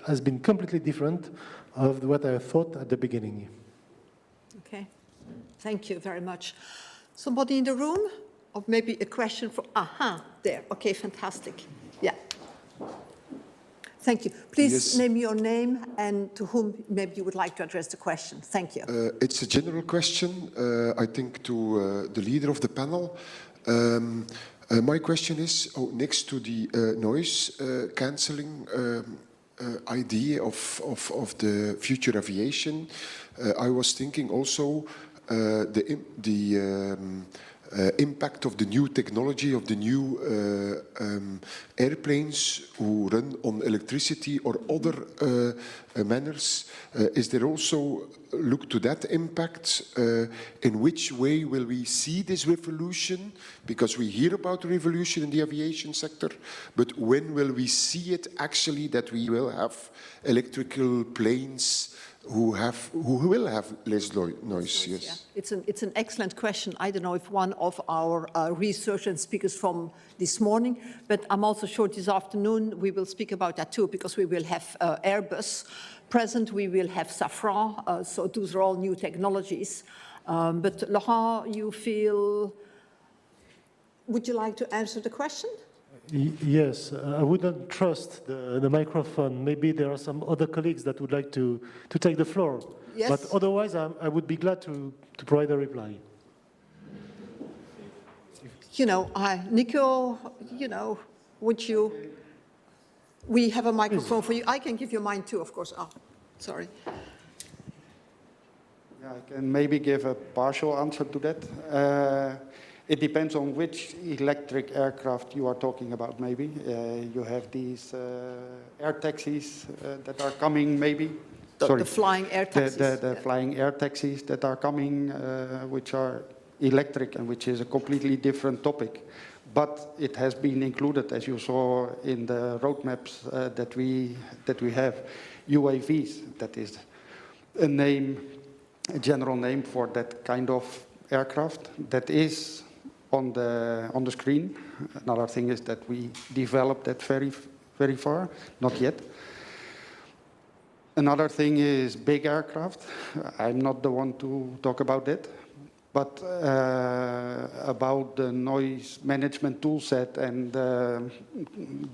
has been completely different of what I thought at the beginning. Okay, thank you very much. Somebody in the room? Or maybe a question for, there, okay, fantastic. Yeah. Thank you. Please name your name and to whom maybe you would like to address the question. Thank you. It's a general question, I think, to the leader of the panel. My question is, next to the noise cancelling idea of the future aviation, I was thinking also the impact of the new technology, of the new airplanes who run on electricity or other manners. Is there also look to that impact? In which way will we see this revolution? Because we hear about the revolution in the aviation sector, but when will we see it actually, that we will have electrical planes who will have less noise? Yes. Yeah. It's an excellent question. I don't know if one of our researchers and speakers from this morning, but I'm also sure this afternoon we will speak about that too, because we will have Airbus present, we will have Safran, so those are all new technologies. But Laurent, you feel, would you like to answer the question? Yes, I wouldn't trust the microphone. Maybe there are some other colleagues that would like to take the floor. Yes. But otherwise, I would be glad to provide a reply. You know, Nico, you know, would you? We have a microphone for you. I can give you mine too, of course. Oh, sorry. Yeah, I can maybe give a partial answer to that. It depends on which electric aircraft you are talking about, maybe. You have these air taxis that are coming, maybe. The flying air taxis. The flying air taxis that are coming, which are electric and which is a completely different topic. But it has been included, as you saw in the roadmaps that we have, UAVs. That is a general name for that kind of aircraft that is on the screen. Another thing is that we developed that very, very far, not yet. Another thing is big aircraft. I'm not the one to talk about that, but about the noise management toolset and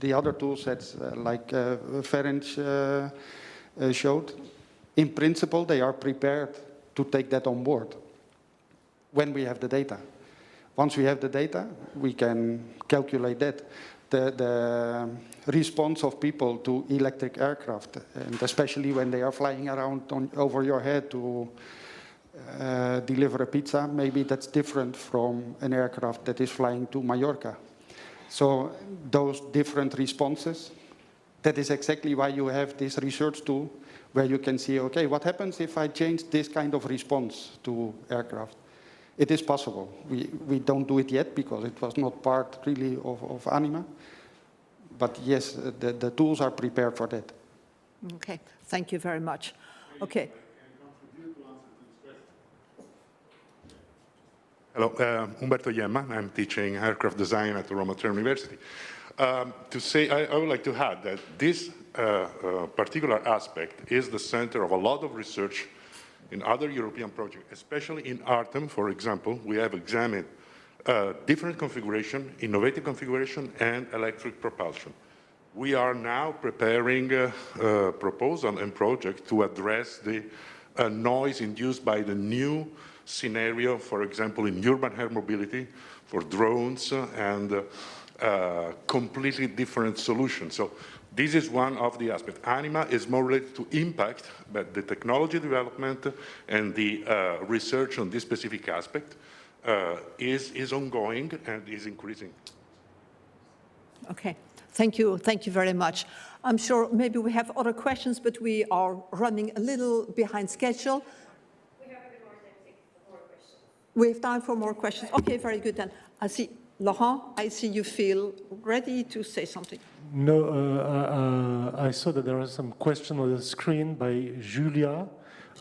the other toolsets like Ferenc showed. In principle, they are prepared to take that on board when we have the data. Once we have the data, we can calculate that. The response of people to electric aircraft, and especially when they are flying around over your head to deliver a pizza, maybe that's different from an aircraft that is flying to Mallorca. So those different responses, that is exactly why you have this research tool where you can see, okay, what happens if I change this kind of response to aircraft? It is possible. We don't do it yet because it was not part really of ANIMA. But yes, the tools are prepared for that. Okay, thank you very much. Okay. Hello, Umberto Gemma. I'm teaching aircraft design at the Roma University. To say, I would like to add that this particular aspect is the center of a lot of research in other European projects, especially in Artem, for example. We have examined different configuration, innovative configuration, and electric propulsion. We are now preparing a proposal and project to address the noise induced by the new scenario, for example, in urban air mobility, for drones, and completely different solutions. So this is one of the aspects. ANIMA is more related to impact, but the technology development and the research on this specific aspect is ongoing and is increasing. Okay, thank you very much. I'm sure maybe we have other questions, but we are running a little behind schedule. We have a bit more time for more questions. We have time for more questions. Okay, very good then. I see, Laurent, I see you feel ready to say something. No, I saw that there was some question on the screen by Julia,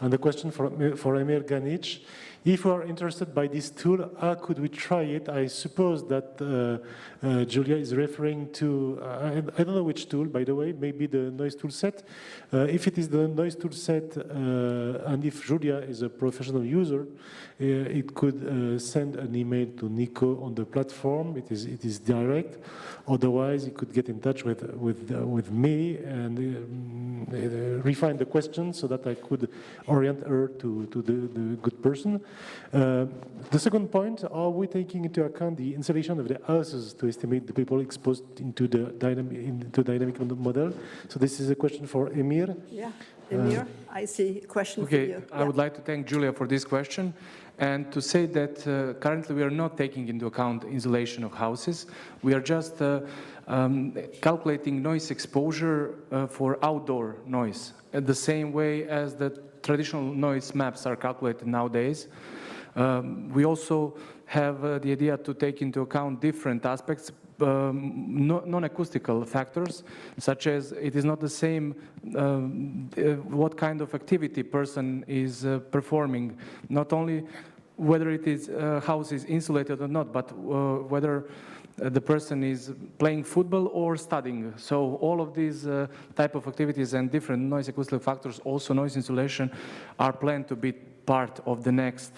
and the question for Emir Ganić. If we are interested by this tool, how could we try it? I suppose that Julia is referring to, I don't know which tool, by the way, maybe the noise tool set. If it is the noise tool set, and if Julia is a professional user, it could send an email to Nico on the platform. It is direct. Otherwise, you could get in touch with me and refine the question so that I could orient her to the good person. The second point, are we taking into account the installation of the houses to estimate the people exposed into the dynamic model? So this is a question for Emir. Yeah, Emir, I see a question for you. I would like to thank Julia for this question and to say that currently we are not taking into account insulation of houses. We are just calculating noise exposure for outdoor noise, the same way as the traditional noise maps are calculated nowadays. We also have the idea to take into account different aspects, non-acoustical factors, such as it is not the same what kind of activity person is performing, not only whether it is house is insulated or not, but whether the person is playing football or studying. So all of these type of activities and different noise acoustical factors, also noise insulation, are planned to be part of the next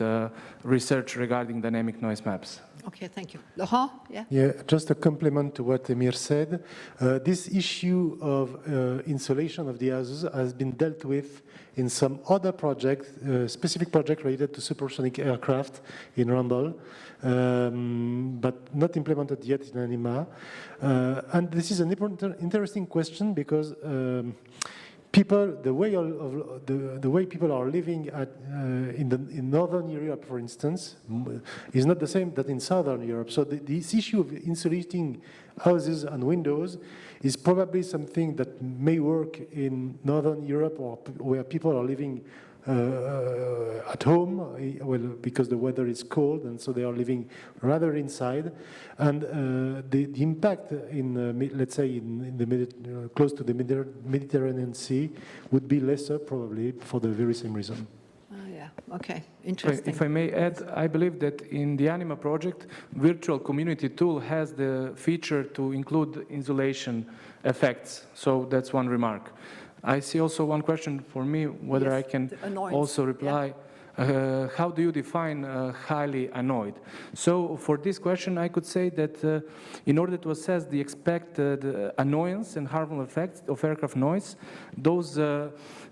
research regarding dynamic noise maps. Okay, thank you. Laurent, yeah? Yeah, just a compliment to what Emir said. This issue of insulation of the houses has been dealt with in some other project, specific project related to supersonic aircraft in Rambol, but not implemented yet in ANIMA. And this is an interesting question because people, the way people are living in Northern Europe, for instance, is not the same that in Southern Europe. So this issue of insulating houses and windows is probably something that may work in Northern Europe, or where people are living at home, well, because the weather is cold, and so they are living rather inside. And the impact in, let's say, close to the Mediterranean Sea would be lesser, probably, for the very same reason. Yeah, okay, interesting. If I may add, I believe that in the ANIMA project, virtual community tool has the feature to include insulation effects. So that's one remark. I see also one question for me, whether I can also reply. Yeah. How do you define highly annoyed? So for this question, I could say that in order to assess the expected annoyance and harmful effects of aircraft noise, those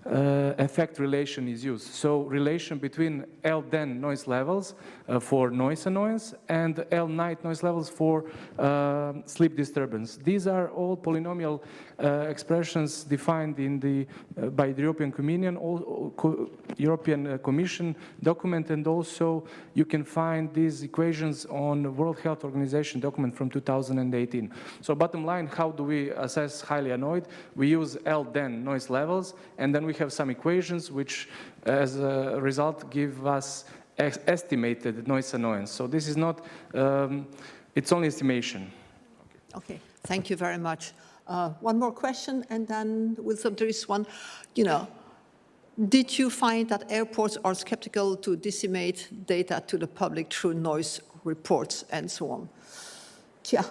effect relation is used. So relation between L10 noise levels for noise annoyance and L night noise levels for sleep disturbance. These are all polynomial expressions defined in by the European Commission document, and also you can find these equations on the World Health Organization document from 2018. So bottom line, how do we assess highly annoyed? We use L10 noise levels, and then we have some equations which, as a result, give us estimated noise annoyance. So this is not, it's only estimation. Okay, thank you very much. One more question, and then there is one, did you find that airports are skeptical to disseminate data to the public through noise reports and so on? Yeah.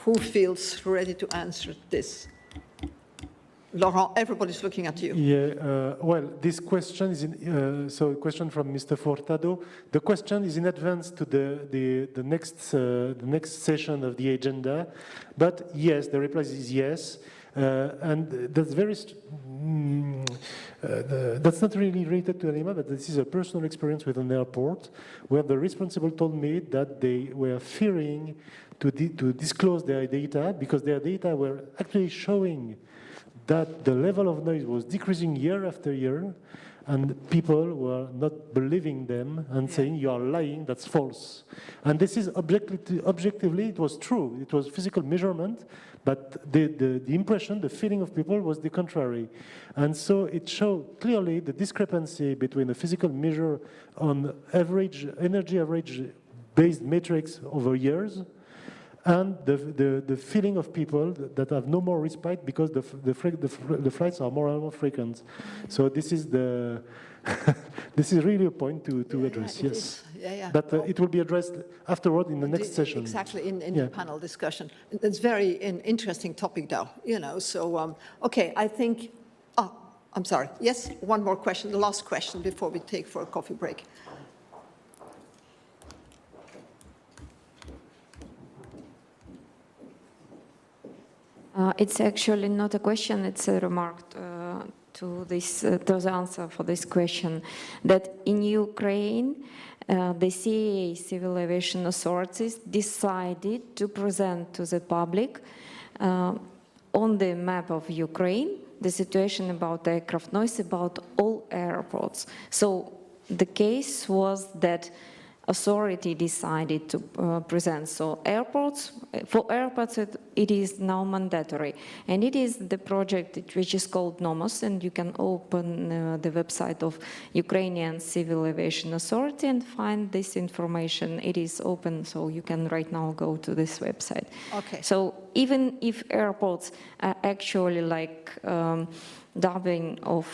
Who feels ready to answer this? Laurent, everybody's looking at you. Yeah, well, this question is so a question from Mr. Furtado. The question is in advance to the next session of the agenda, but yes, the reply is yes, and that's that's not really related to ANIMA, but this is a personal experience with an airport where the responsible told me that they were fearing to disclose their data because their data were actually showing that the level of noise was decreasing year after year, and people were not believing them and saying, you are lying, that's false. And this is objectively, it was true. It was physical measurement, but the impression, the feeling of people was the contrary. And so it showed clearly the discrepancy between the physical measure on average, energy average-based metrics over years, and the feeling of people that have no more respite because the flights are more and more frequent. So this is this is really a point to address. Yes. But it will be addressed afterward in the next session. Exactly, in the panel discussion. It's very an interesting topic, though. So okay, I think. Oh, I'm sorry. Yes, one more question. The last question before we take for a coffee break. It's actually not a question, it's a remark to the answer for this question, that in Ukraine, the CAA, Civil Aviation Authorities, decided to present to the public on the map of Ukraine the situation about aircraft noise about all airports. So the case was that authority decided to present. So for airports, it is now mandatory. And it is the project which is called NOMOS, and you can open the website of Ukrainian Civil Aviation Authority and find this information. It is open, so you can right now go to this website. Okay. So even if airports are actually like dubbing of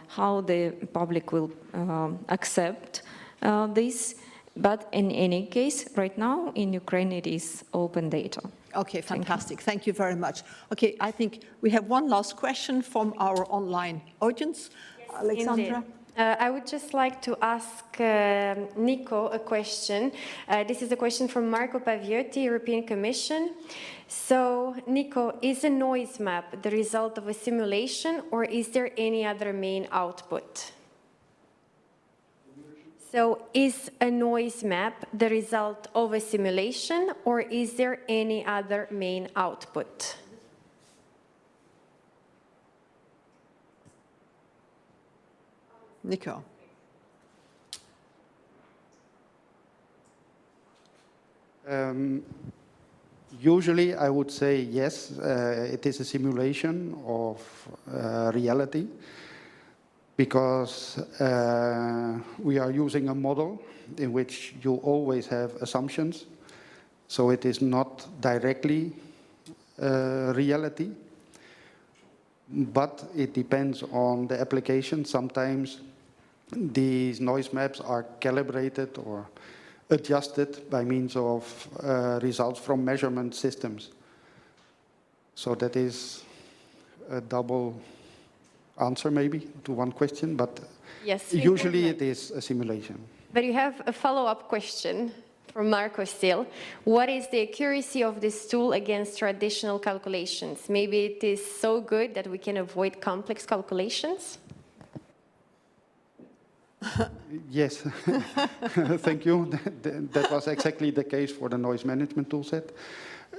how the public will accept this, but in any case, right now in Ukraine, it is open data. Okay, fantastic. Thank you very much. Okay, I think we have one last question from our online audience. Yes, Alexandra? I would just like to ask Nico a question. This is a question from Marco Paviotti, European Commission. So, Nico, is a noise map the result of a simulation, or is there any other main output? So is a noise map the result of a simulation, or is there any other main output? Nico. Usually I would say yes, it is a simulation of reality, because we are using a model in which you always have assumptions. So it is not directly reality, but it depends on the application. Sometimes these noise maps are calibrated or adjusted by means of results from measurement systems. So that is a double answer maybe to one question, but yes, usually it is a simulation. But you have a follow-up question from Marco still. What is the accuracy of this tool against traditional calculations? Maybe it is so good that we can avoid complex calculations? Yes, thank you. That was exactly the case for the noise management toolset.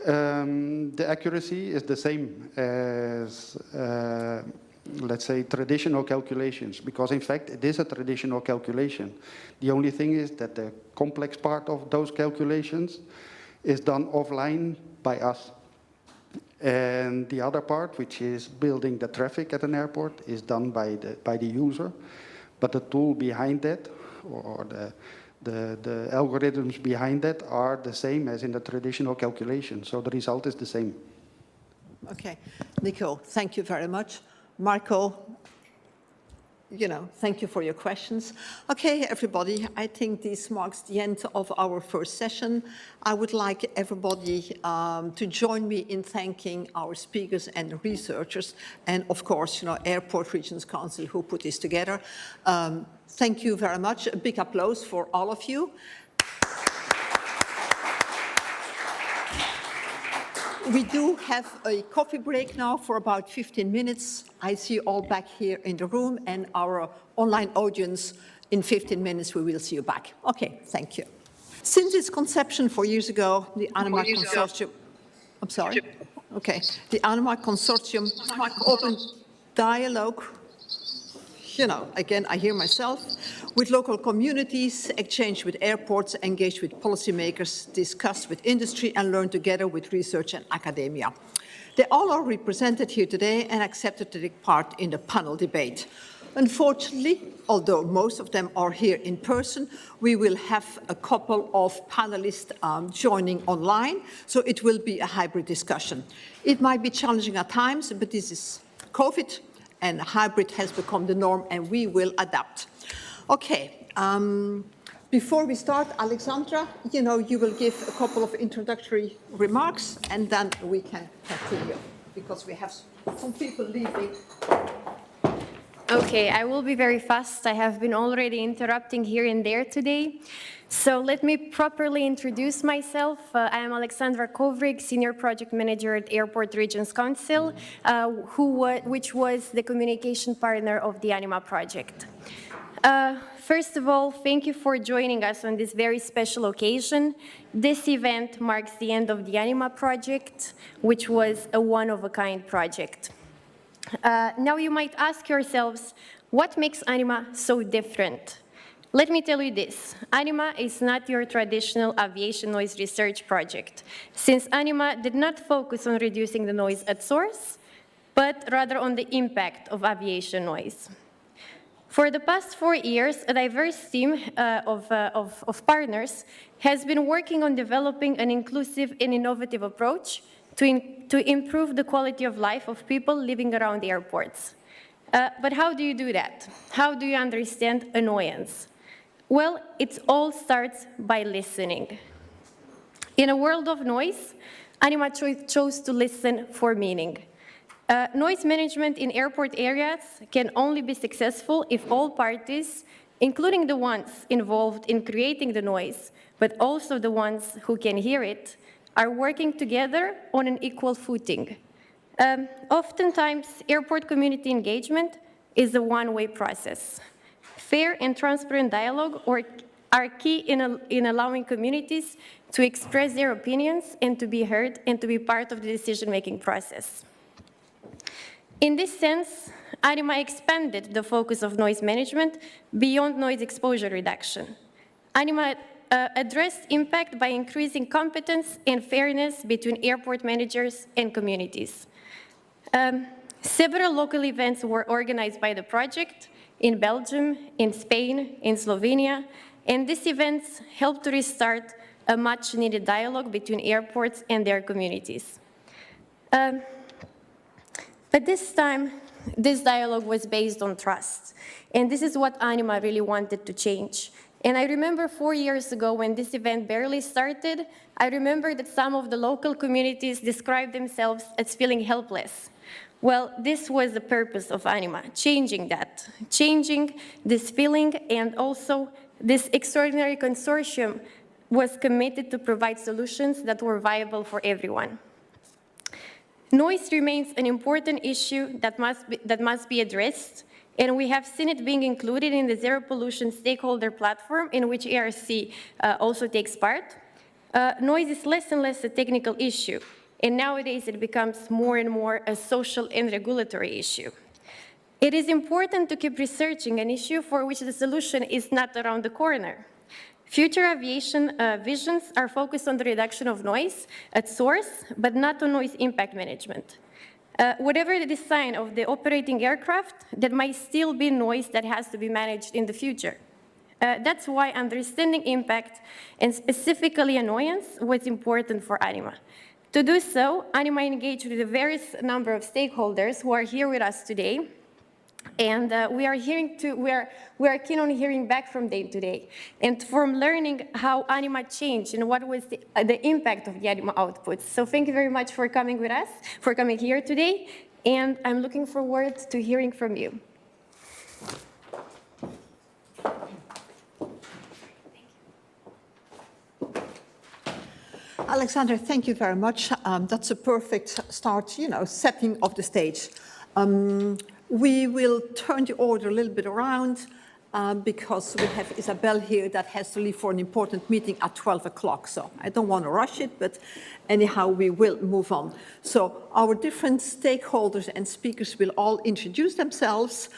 The accuracy is the same as let's say, traditional calculations, because in fact it is a traditional calculation. The only thing is that the complex part of those calculations is done offline by us. And the other part, which is building the traffic at an airport, is done by the user. But the tool behind that, or the algorithms behind that, are the same as in the traditional calculation. So the result is the same. Okay, Nico, thank you very much. Marco, thank you for your questions. Okay, everybody, I think this marks the end of our first session. I would like everybody to join me in thanking our speakers and researchers, and of course, Airport Regions Council who put this together. Thank you very much. A big applause for all of you. We do have a coffee break now for about 15 minutes. I see you all back here in the room, and our online audience, in 15 minutes, we will see you back. Okay, thank you. Since its conception 4 years ago, the ANIMA Consortium, I'm sorry? Okay, the ANIMA Consortium opened dialogue, again, I hear myself, with local communities, exchanged with airports, engaged with policymakers, discussed with industry, and learned together with research and academia. They all are represented here today and accepted to take part in the panel debate. Unfortunately, although most of them are here in person, we will have a couple of panelists joining online, so it will be a hybrid discussion. It might be challenging at times, but this is COVID, and hybrid has become the norm, and we will adapt. Okay, before we start, Alexandra, you will give a couple of introductory remarks, and then we can continue, because we have some people leaving. Okay, I will be very fast. I have been already interrupting here and there today. So let me properly introduce myself. I am Alexandra Covrig, Senior Project Manager at Airport Regions Council, which was the communication partner of the ANIMA project. First of all, thank you for joining us on this very special occasion. This event marks the end of the ANIMA project, which was a one-of-a-kind project. Now you might ask yourselves, what makes ANIMA so different? Let me tell you this, ANIMA is not your traditional aviation noise research project, since ANIMA did not focus on reducing the noise at source, but rather on the impact of aviation noise. For the past 4 years, a diverse team of partners has been working on developing an inclusive and innovative approach to improve the quality of life of people living around airports. But how do you do that? How do you understand annoyance? Well, it all starts by listening. In a world of noise, ANIMA chose to listen for meaning. Noise management in airport areas can only be successful if all parties, including the ones involved in creating the noise, but also the ones who can hear it, are working together on an equal footing. Oftentimes, airport community engagement is a one-way process. Fair and transparent dialogue are key in allowing communities to express their opinions and to be heard and to be part of the decision-making process. In this sense, ANIMA expanded the focus of noise management beyond noise exposure reduction. ANIMA addressed impact by increasing competence and fairness between airport managers and communities. Several local events were organized by the project in Belgium, in Spain, in Slovenia, and these events helped to restart a much-needed dialogue between airports and their communities. But this time, this dialogue was based on trust, and this is what ANIMA really wanted to change. And I remember 4 years ago when this event barely started, I remember that some of the local communities described themselves as feeling helpless. Well, this was the purpose of ANIMA, changing that, changing this feeling, and also this extraordinary consortium was committed to provide solutions that were viable for everyone. Noise remains an important issue that must be addressed, and we have seen it being included in the Zero Pollution Stakeholder Platform, in which ARC also takes part. Noise is less and less a technical issue, and nowadays it becomes more and more a social and regulatory issue. It is important to keep researching an issue for which the solution is not around the corner. Future aviation visions are focused on the reduction of noise at source, but not on noise impact management. Whatever the design of the operating aircraft, there might still be noise that has to be managed in the future. That's why understanding impact, and specifically annoyance, was important for ANIMA. To do so, ANIMA engaged with a various number of stakeholders who are here with us today. And we are keen on hearing back from them today, and from learning how ANIMA changed and what was the impact of the ANIMA outputs. So thank you very much for coming with us, for coming here today, and I'm looking forward to hearing from you. Alexandra, thank you very much. That's a perfect start, setting of the stage. We will turn the order a little bit around because we have Isabel here that has to leave for an important meeting at 12 o'clock. So I don't want to rush it, but anyhow, we will move on. So our different stakeholders and speakers will all introduce themselves,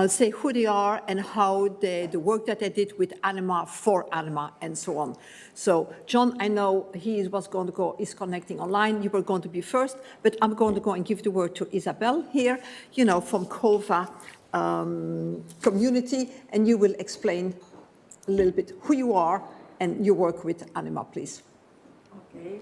say who they are and how the work that they did with ANIMA, for ANIMA, and so on. So John, I know is connecting online. You were going to be first, but I'm going to go and give the word to Isabel here, from COVA community, and you will explain a little bit who you are and your work with ANIMA, please. Okay.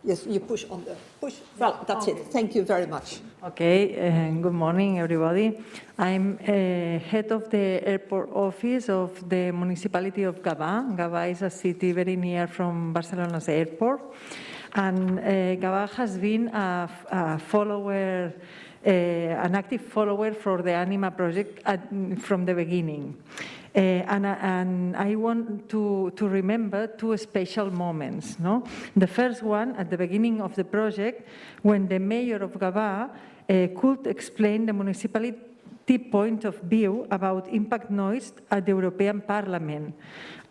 Yes, you push on the push. Well, that's it. Thank you very much. Okay, good morning, everybody. I'm head of the airport office of the municipality of Gavà. Gavà is a city very near from Barcelona's airport. And Gavà has been a follower, an active follower for the ANIMA project from the beginning. And I want to remember two special moments. No? The first one, at the beginning of the project, when the mayor of Gavà could explain the municipality point of view about impact noise at the European Parliament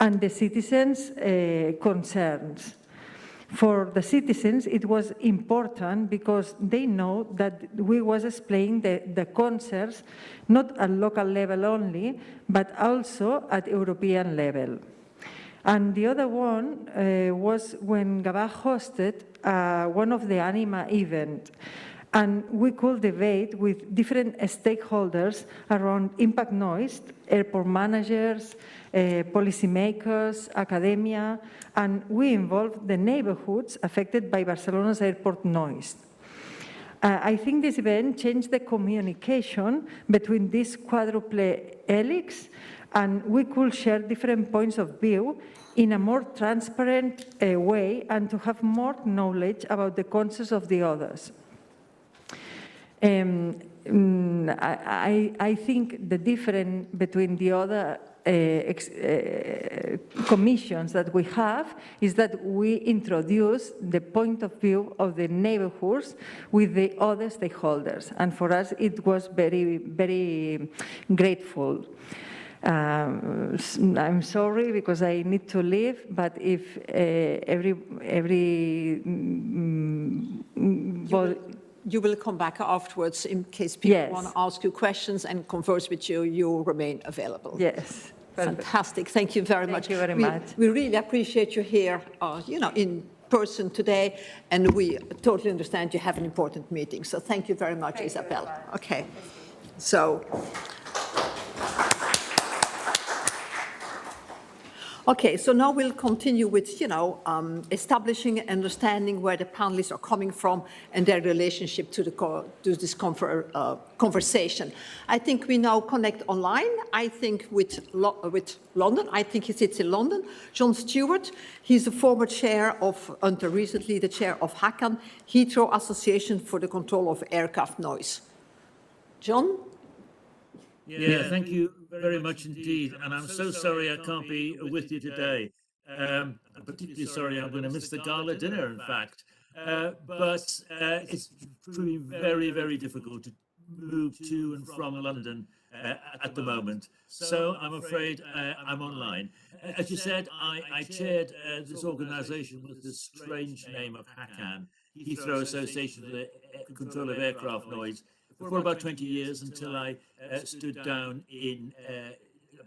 and the citizens' concerns. For the citizens, it was important because they know that we was explaining the concerns not at local level only, but also at European level. And the other one was when Gavà hosted one of the ANIMA events, and we could debate with different stakeholders around impact noise, airport managers, policymakers, academia, and we involved the neighborhoods affected by Barcelona's airport noise. I think this event changed the communication between this quadruple helix, and we could share different points of view in a more transparent way and to have more knowledge about the concerns of the others. I think the difference between the other commissions that we have is that we introduce the point of view of the neighborhoods with the other stakeholders. And for us, it was very, very grateful. I'm sorry because I need to leave, but if you will come back afterwards in case people want to ask you questions and converse with you. You remain available. Yes. Fantastic. Thank you very much. Thank you very much. We really appreciate you here, in person today, and we totally understand you have an important meeting. So thank you very much, Isabel. Okay. So. Okay, so now we'll continue with, establishing and understanding where the panelists are coming from and their relationship to this conversation. I think we now connect online. I think with London. I think he sits in London. John Stewart, he's the former chair of, until recently, the chair of HACAN, Heathrow Association for the Control of Aircraft Noise. John? Yeah, thank you very much indeed. And I'm so sorry I can't be with you today. I'm particularly sorry I'm going to miss the gala dinner, in fact. But it's proving very, very difficult to move to and from London at the moment. So I'm afraid I'm online. As you said, I chaired this organization with this strange name of HACAN, Heathrow Association for the Control of Aircraft Noise, for about 20 years until I stood down in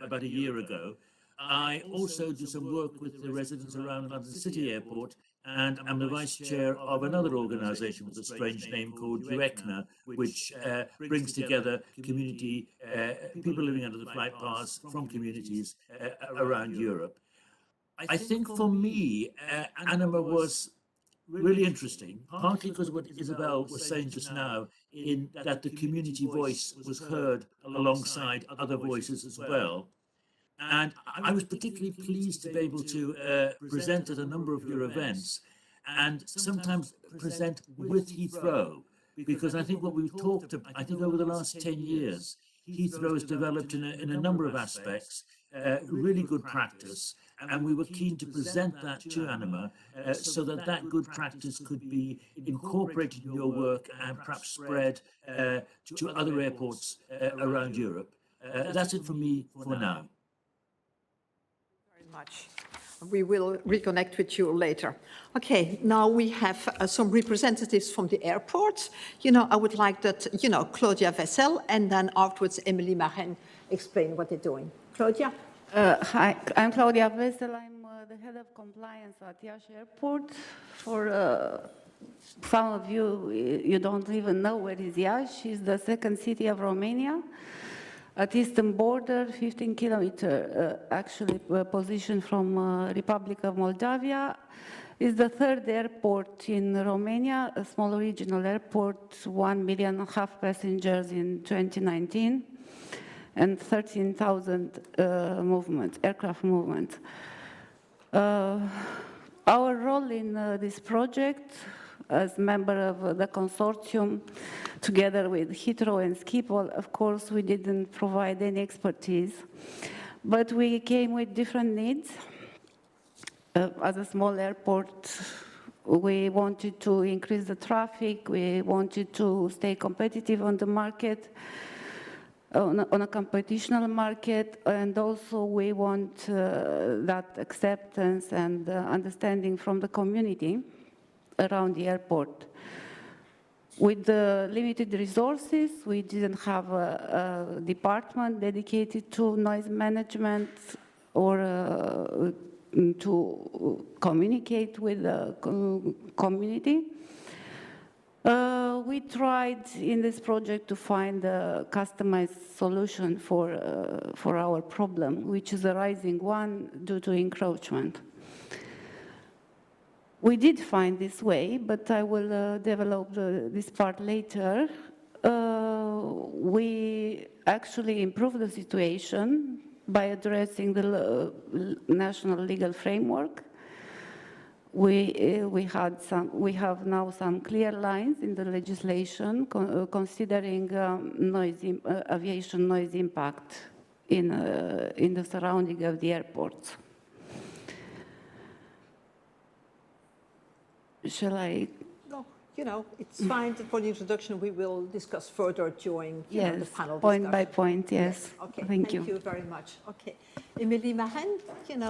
about a year ago. I also do some work with the residents around London City Airport, and I'm the vice chair of another organization with a strange name called UECNA, which brings together community, people living under the flight paths from communities around Europe. I think for me, ANIMA was really interesting, partly because of what Isabel was saying just now, in that the community voice was heard alongside other voices as well. And I was particularly pleased to be able to present at a number of your events and sometimes present with Heathrow, because I think what we've talked about, I think over the last 10 years, Heathrow has developed in a number of aspects, really good practice, and we were keen to present that to ANIMA so that that good practice could be incorporated in your work and perhaps spread to other airports around Europe. That's it for me for now. Much. We will reconnect with you later. Okay, now we have some representatives from the airport. I would like that, Claudia Vessel, and then afterwards, Emilie Marin explain what they're doing. Claudia? Hi, I'm Claudia Vessel. I'm the head of compliance at Iași Airport. For some of you, you don't even know where is Iași. It's the second city of Romania. At eastern border, 15 kilometer, actually positioned from Republic of Moldavia, is the third airport in Romania, a small regional airport, 1.5 million passengers in 2019, and 13,000 aircraft movement. Our role in this project, as member of the consortium, together with Heathrow and Schiphol, of course, we didn't provide any expertise, but we came with different needs. As a small airport, we wanted to increase the traffic, we wanted to stay competitive on the market, on a competitional market, and also we want that acceptance and understanding from the community around the airport. With the limited resources, we didn't have a department dedicated to noise management or to communicate with the community. We tried in this project to find a customized solution for our problem, which is a rising one due to encroachment. We did find this way, but I will develop this part later. We actually improved the situation by addressing the national legal framework. We have now some clear lines in the legislation considering aviation noise impact in the surrounding of the airports. Shall I? No, it's fine for the introduction. We will discuss further during the panel discussion. Point by point, yes. Okay, thank you. Thank you very much. Okay, Emilie Marin,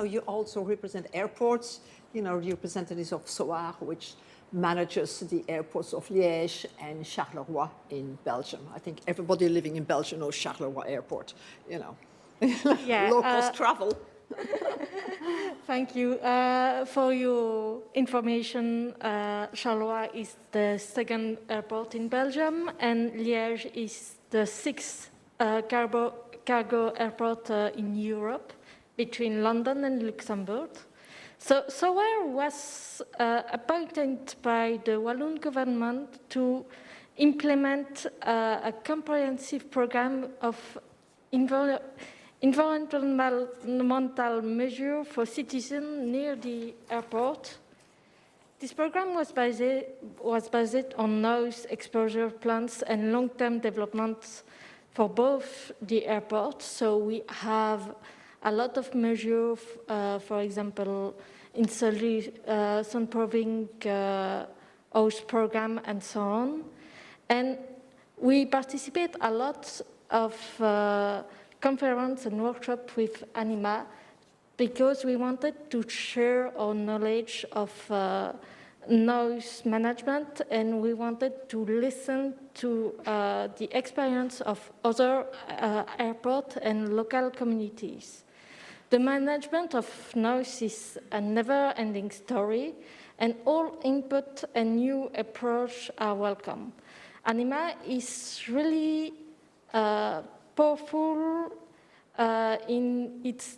you also represent airports. You representatives of SOAR, which manages the airports of Liège and Charleroi in Belgium. I think everybody living in Belgium knows Charleroi Airport. Yeah, low-cost travel. Thank you for your information. Charleroi is the second airport in Belgium, and Liège is the sixth cargo airport in Europe, between London and Luxembourg. So SOAR was appointed by the Walloon government to implement a comprehensive program of environmental measures for citizens near the airport. This program was based on noise exposure plans and long-term developments for both the airports. So we have a lot of measures, for example, soundproofing house program and so on. And we participate a lot of conference and workshop with ANIMA because we wanted to share our knowledge of noise management, and we wanted to listen to the experience of other airports and local communities. The management of noise is a never-ending story, and all input and new approach are welcome. ANIMA is really powerful in its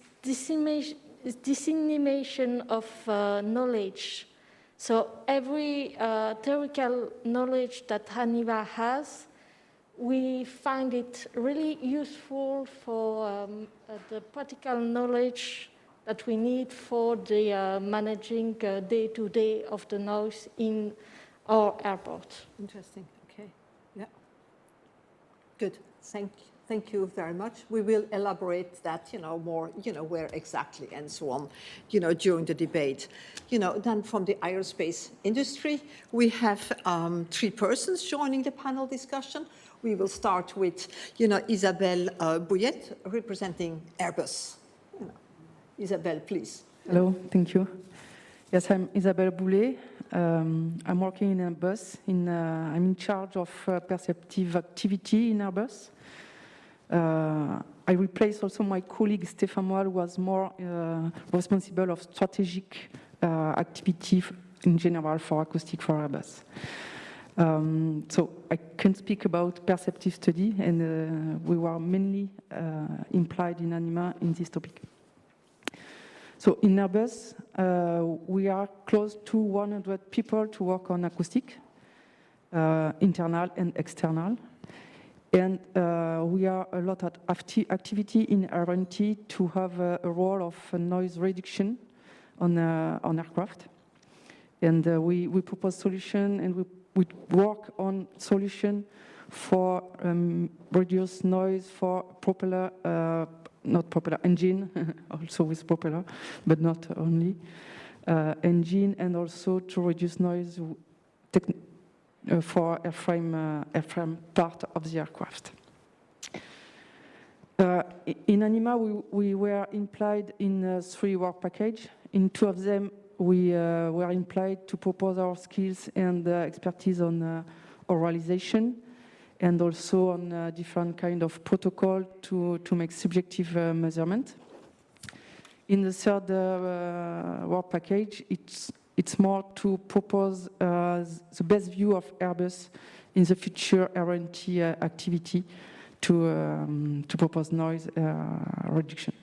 dissemination of knowledge. So every theoretical knowledge that ANIMA has, we find it really useful for the practical knowledge that we need for the managing day-to-day of the noise in our airport. Interesting. Okay. Yeah. Good. Thank you very much. We will elaborate that, more, where exactly and so on, during the debate. Then from the aerospace industry, we have 3 persons joining the panel discussion. We will start with, Isabelle Bouillet, representing Airbus. Isabelle, please. Hello, thank you. Yes, I'm Isabelle Bouillet. I'm working in Airbus. I'm in charge of perceptive activity in Airbus. I replace also my colleague Stéphane Moal, who was more responsible of strategic activity in general for acoustic for Airbus. So I can speak about perceptive study, and we were mainly implied in ANIMA in this topic. So in Airbus, we are close to 100 people to work on acoustic, internal and external. And we are a lot of activity in R&D to have a role of noise reduction on aircraft. And we propose solution, and we work on solution for reduce noise for propeller, not propeller, engine, also with propeller, but not only engine, and also to reduce noise for airframe part of the aircraft. In ANIMA, we were implied in 3 work packages. In 2 of them, we were implied to propose our skills and expertise on oralization, and also on different kind of protocol to make subjective measurement. In the 3rd work package, it's more to propose the best view of Airbus in the future R&D activity to propose noise reduction.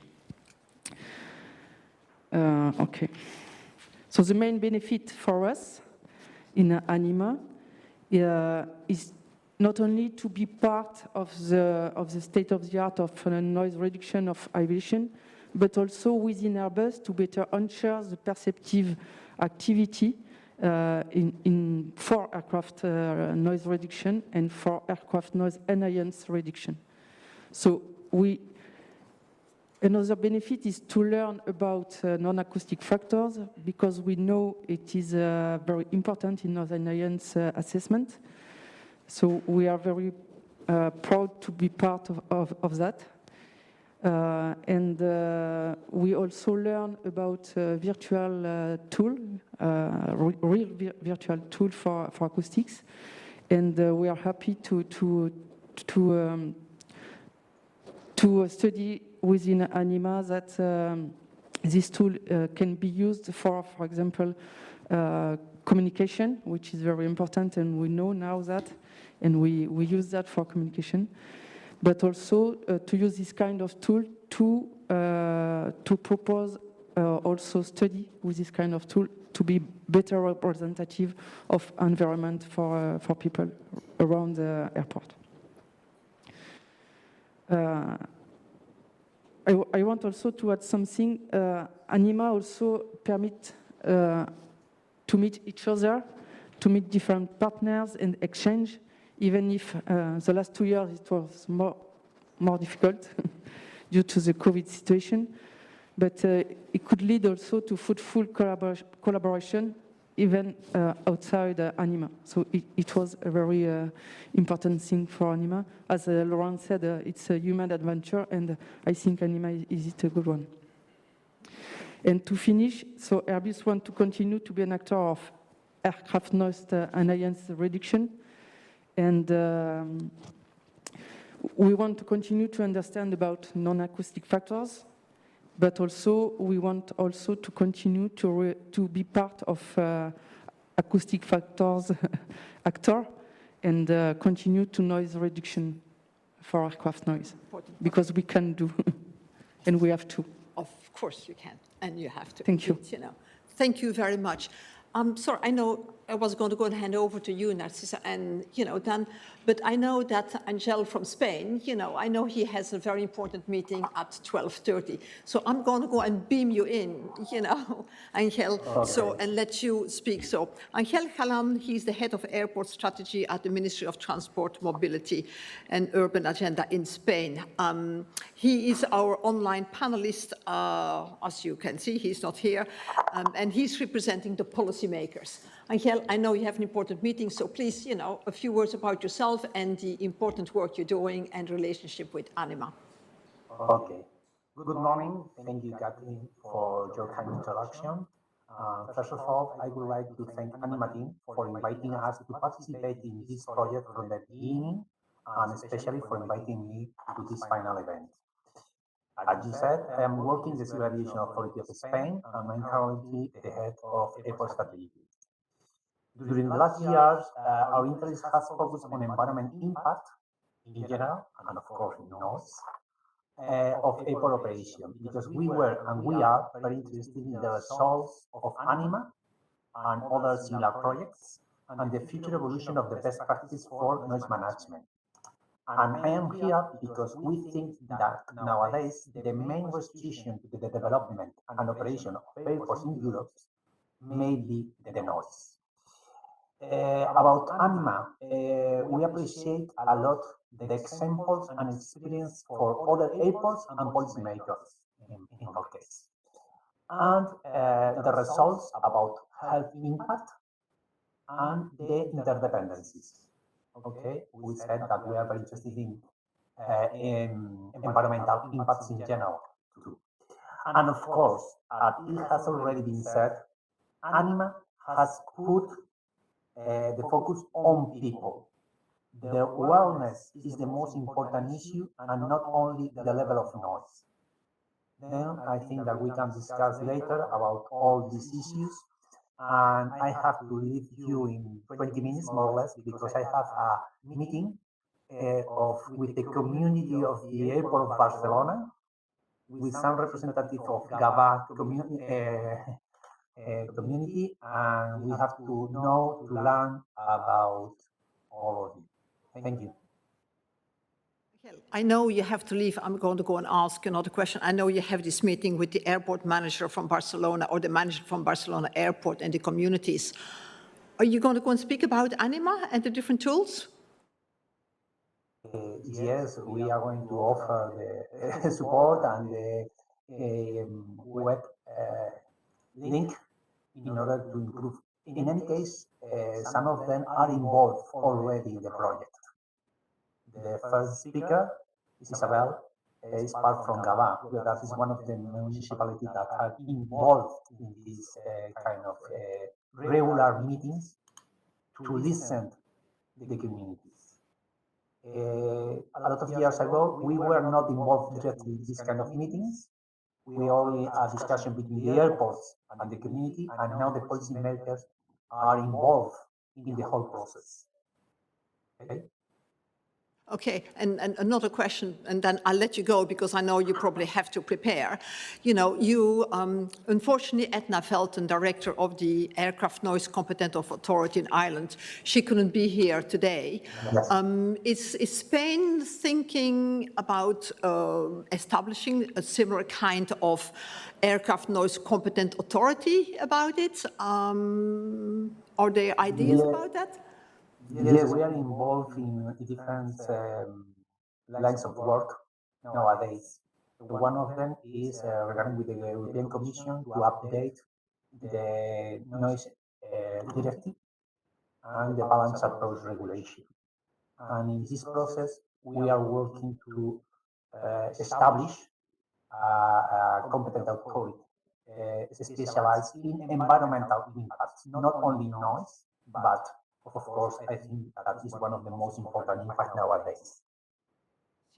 Okay. So the main benefit for us in ANIMA is not only to be part of the state-of-the-art of noise reduction of aviation, but also within Airbus to better ensure the perceptive activity for aircraft noise reduction and for aircraft noise annoyance reduction. So another benefit is to learn about non-acoustic factors, because we know it is very important in noise annoyance assessment. So we are very proud to be part of that. And we also learn about virtual tool, real virtual tool for acoustics, and we are happy to study within ANIMA that this tool can be used for example, communication, which is very important, and we know now that, and we use that for communication. But also to use this kind of tool to propose also study with this kind of tool to be better representative of environment for people around the airport. I want also to add something. ANIMA also permit to meet each other, to meet different partners and exchange, even if the last 2 years it was more difficult due to the COVID situation. But it could lead also to fruitful collaboration, even outside ANIMA. So it was a very important thing for ANIMA. As Laurent said, it's a human adventure, and I think ANIMA is a good one. And to finish, so Airbus wants to continue to be an actor of aircraft noise annoyance reduction. And we want to continue to understand about non-acoustic factors, but also we want also to continue to be part of acoustic factors actor, and continue to noise reduction for aircraft noise, because we can do, and we have to. Of course you can, and you have to. Thank you. Thank you very much. I'm sorry, I know I was going to go and hand over to you, Narcisa, and, then, but I know that Angel from Spain, I know he has a very important meeting at 12:30. So I'm going to go and beam you in, Angel, Okay. and let you speak. So Angel Jalan, he's the head of airport strategy at the Ministry of Transport, Mobility and Urban Agenda in Spain. He is our online panelist, as you can see, he's not here, and he's representing the policymakers. Angel, I know you have an important meeting, so please, a few words about yourself and the important work you're doing and relationship with ANIMA. Okay. Good morning. Thank you, Kathleen, for your kind introduction. First of all, I would like to thank ANIMA team for inviting us to participate in this project from the beginning, and especially for inviting me to this final event. As you said, I am working in the Civil Aviation Authority of Spain, and I'm currently the head of airport strategy. During the last years, our interest has focused on environment impact in general, and of course in noise, of airport operation, because we were and we are very interested in the results of ANIMA and other similar projects, and the future evolution of the best practice for noise management. And I am here because we think that nowadays the main restriction to the development and operation of airports in Europe may be the noise. About ANIMA, we appreciate a lot the examples and experience for other airports and policymakers in our case. And the results about health impact and the interdependencies. Okay, we said that we are very interested in environmental impacts in general too. And of course, as it has already been said, ANIMA has put the focus on people. The wellness is the most important issue and not only the level of noise. Then I think that we can discuss later about all these issues. And I have to leave you in 20 minutes more or less because I have a meeting with the community of the airport of Barcelona with some representative of GABA community, and we have to learn about all of it. Thank you. I know you have to leave. I'm going to go and ask another question. I know you have this meeting with the airport manager from Barcelona or the manager from Barcelona Airport and the communities. Are you going to go and speak about ANIMA and the different tools? Yes, we are going to offer the support and the web link in order to improve. In any case, some of them are involved already in the project. The first speaker, Isabel, is part from Gabá. That is one of the municipalities that are involved in this kind of regular meetings to listen to the communities. A lot of years ago, we were not involved directly in this kind of meetings. We only a discussion between the airports and the community, and now the policymakers are involved in the whole process. Okay. Okay, and another question, and then I'll let you go because I know you probably have to prepare. You, unfortunately, Edna Velten, director of the Aircraft Noise Competent Authority in Ireland, she couldn't be here today. Yes. Is Spain thinking about establishing a similar kind of aircraft noise competent authority about it? Are there ideas about that? Yes, we are involved in different lines of work nowadays. One of them is regarding with the European Commission to update the noise directive and the balanced approach regulation. And in this process, we are working to establish a competent authority specialized in environmental impacts, not only noise, but of course, I think that is one of the most important impacts nowadays.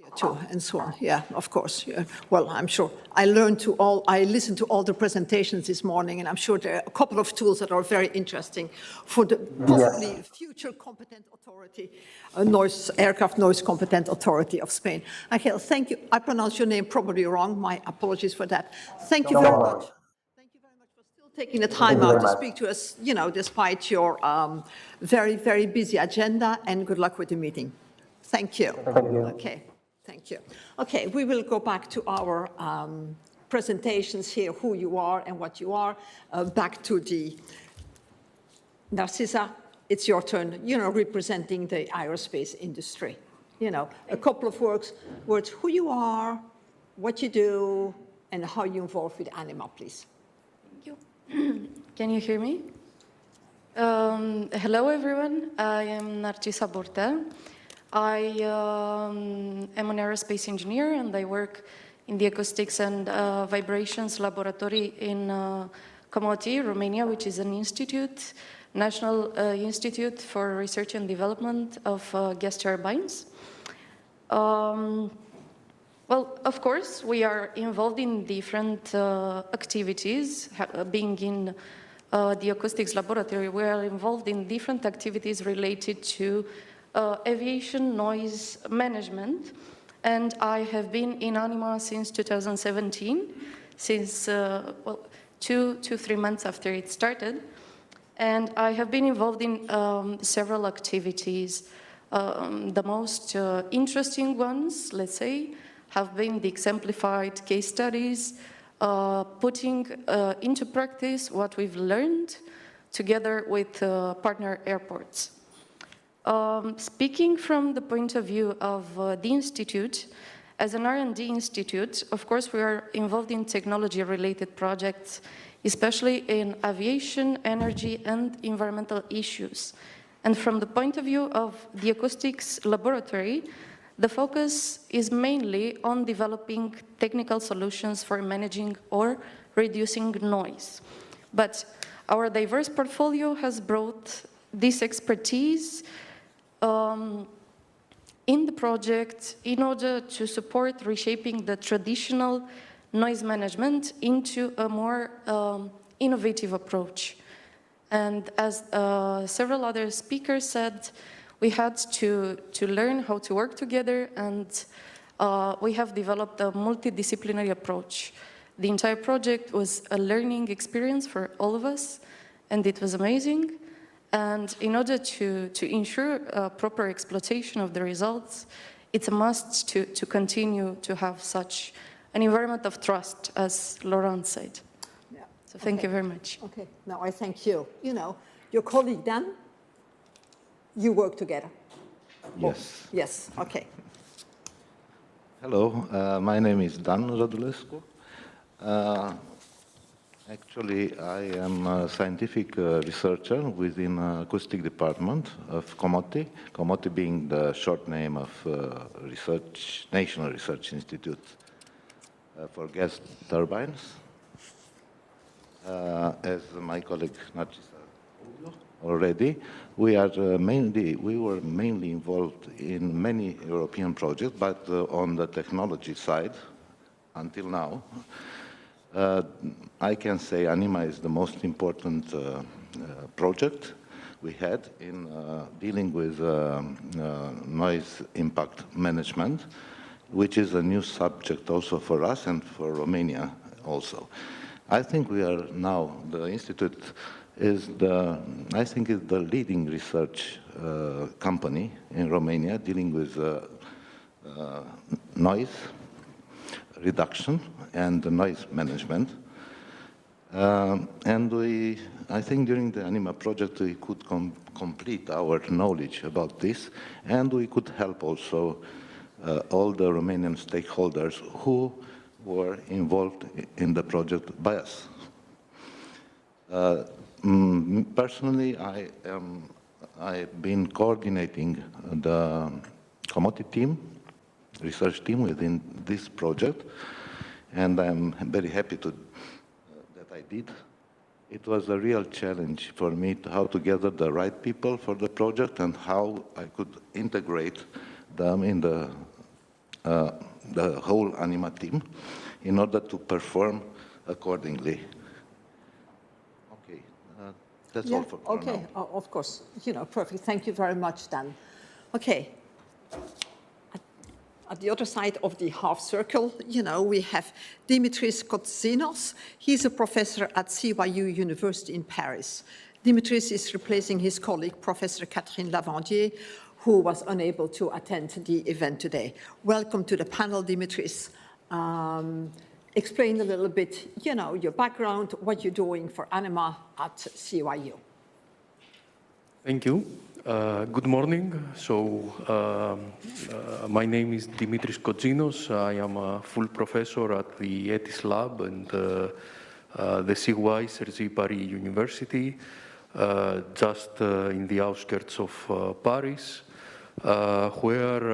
CO2 and so on. Yeah, of course. Yeah. Well, I'm sure I listened to all the presentations this morning, and I'm sure there are a couple of tools that are very interesting for the possibly future competent authority, aircraft noise competent authority of Spain. Angel, thank you. I pronounced your name probably wrong. My apologies for that. Thank you very much. Thank you very much for still Taking the time out to speak to us, you know, despite your very, very busy agenda, and good luck with the meeting. Thank you. Thank you. Okay, thank you. Okay, we will go back to our presentations here, who you are and what you are. Back to the Narcissa, it's your turn, you know, representing the aerospace industry. You know, a couple of words, who you are, what you do, and how you involve with ANIMA, please. Can you hear me? Hello, everyone. I am Narcissa Burtea. I am an aerospace engineer, and I work in the acoustics and vibrations laboratory in Paviotti, Romania, which is an institute, National Institute for Research and Development of Gas Turbines. Well, of course, we are involved in different activities. Being in the acoustics laboratory, we are involved in different activities related to aviation noise management. And I have been in ANIMA since 2017, since, well, 2 to 3 months after it started. And I have been involved in several activities. The most interesting ones, let's say, have been the exemplified case studies, putting into practice what we've learned together with partner airports. Speaking from the point of view of the Institute, as an R&D institute, of course, we are involved in technology-related projects, especially in aviation, energy, and environmental issues. And from the point of view of the acoustics laboratory, the focus is mainly on developing technical solutions for managing or reducing noise. But our diverse portfolio has brought this expertise in the project in order to support reshaping the traditional noise management into a more innovative approach. And as several other speakers said, we had to learn how to work together, and we have developed a multidisciplinary approach. The entire project was a learning experience for all of us, and it was amazing. And in order to ensure proper exploitation of the results, it's a must to continue to have such an environment of trust, as Laurent said. Yeah. So thank you very much. Okay, now I thank you. You know, your colleague Dan, you work together? Yes. Oh, yes, okay. Hello, my name is Dan Radulescu. Actually, I am a scientific researcher within acoustic department of COMOTI, COMOTI being the short name of National Research Institute for Gas Turbines. As my colleague Narcissa already, we were mainly involved in many European projects, but on the technology side, until now, I can say ANIMA is the most important project we had in dealing with noise impact management, which is a new subject also for us and for Romania also. I think we are now, the Institute is I think is the leading research company in Romania dealing with noise reduction and noise management. And I think during the ANIMA project we could complete our knowledge about this, and we could help also all the Romanian stakeholders who were involved in the project by us. Personally, I've been coordinating the COMOTI team, research team within this project, and I'm very happy that I did. It was a real challenge for me how to gather the right people for the project and how I could integrate them in the whole ANIMA team in order to perform accordingly. Okay, that's all for now. Okay, of course, you know, perfect. Thank you very much, Dan. Okay. at the other side of the half circle, you know, we have Dimitris Kotsinos. He's a professor at CYU University in Paris. Dimitris is replacing his colleague, Professor Catherine Lavandier, who was unable to attend the event today. Welcome to the panel, Dimitris. Explain a little bit, you know, your background, what you're doing for ANIMA at CYU. Thank you. Good morning. My name is Dimitris Kotsinos. I am a full professor at the ETIS lab and the CY Cergy Paris University, just in the outskirts of Paris, where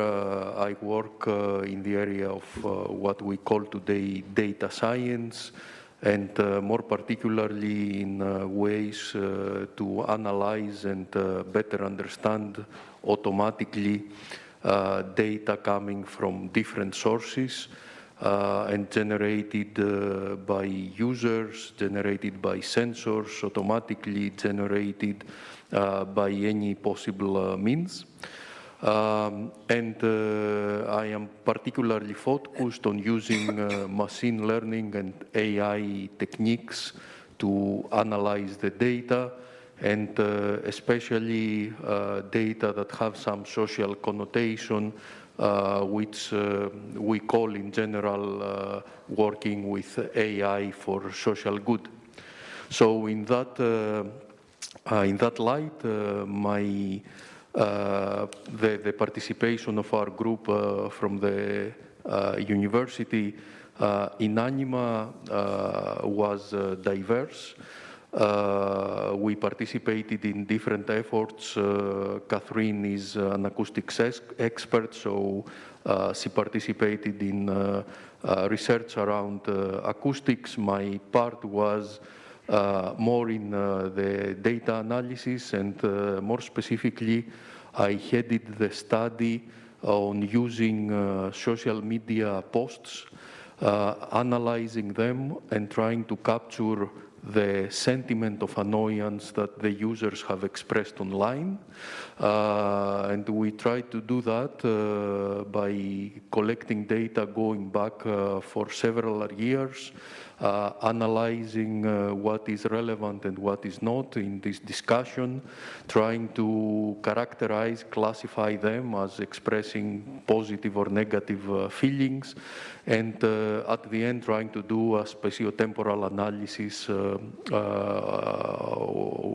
I work in the area of what we call today data science, and more particularly in ways to analyze and better understand automatically data coming from different sources and generated by users, generated by sensors, automatically generated by any possible means. I am particularly focused on using machine learning and AI techniques to analyze the data, and especially data that have some social connotation, which we call in general working with AI for social good. So in that light, the participation of our group from the university in ANIMA was diverse. We participated in different efforts. Catherine is an acoustics expert, so she participated in research around acoustics. My part was more in the data analysis, and more specifically, I headed the study on using social media posts, analyzing them and trying to capture the sentiment of annoyance that the users have expressed online. And we tried to do that by collecting data going back for several years, analyzing what is relevant and what is not in this discussion, trying to characterize, classify them as expressing positive or negative feelings, and at the end trying to do a spatiotemporal analysis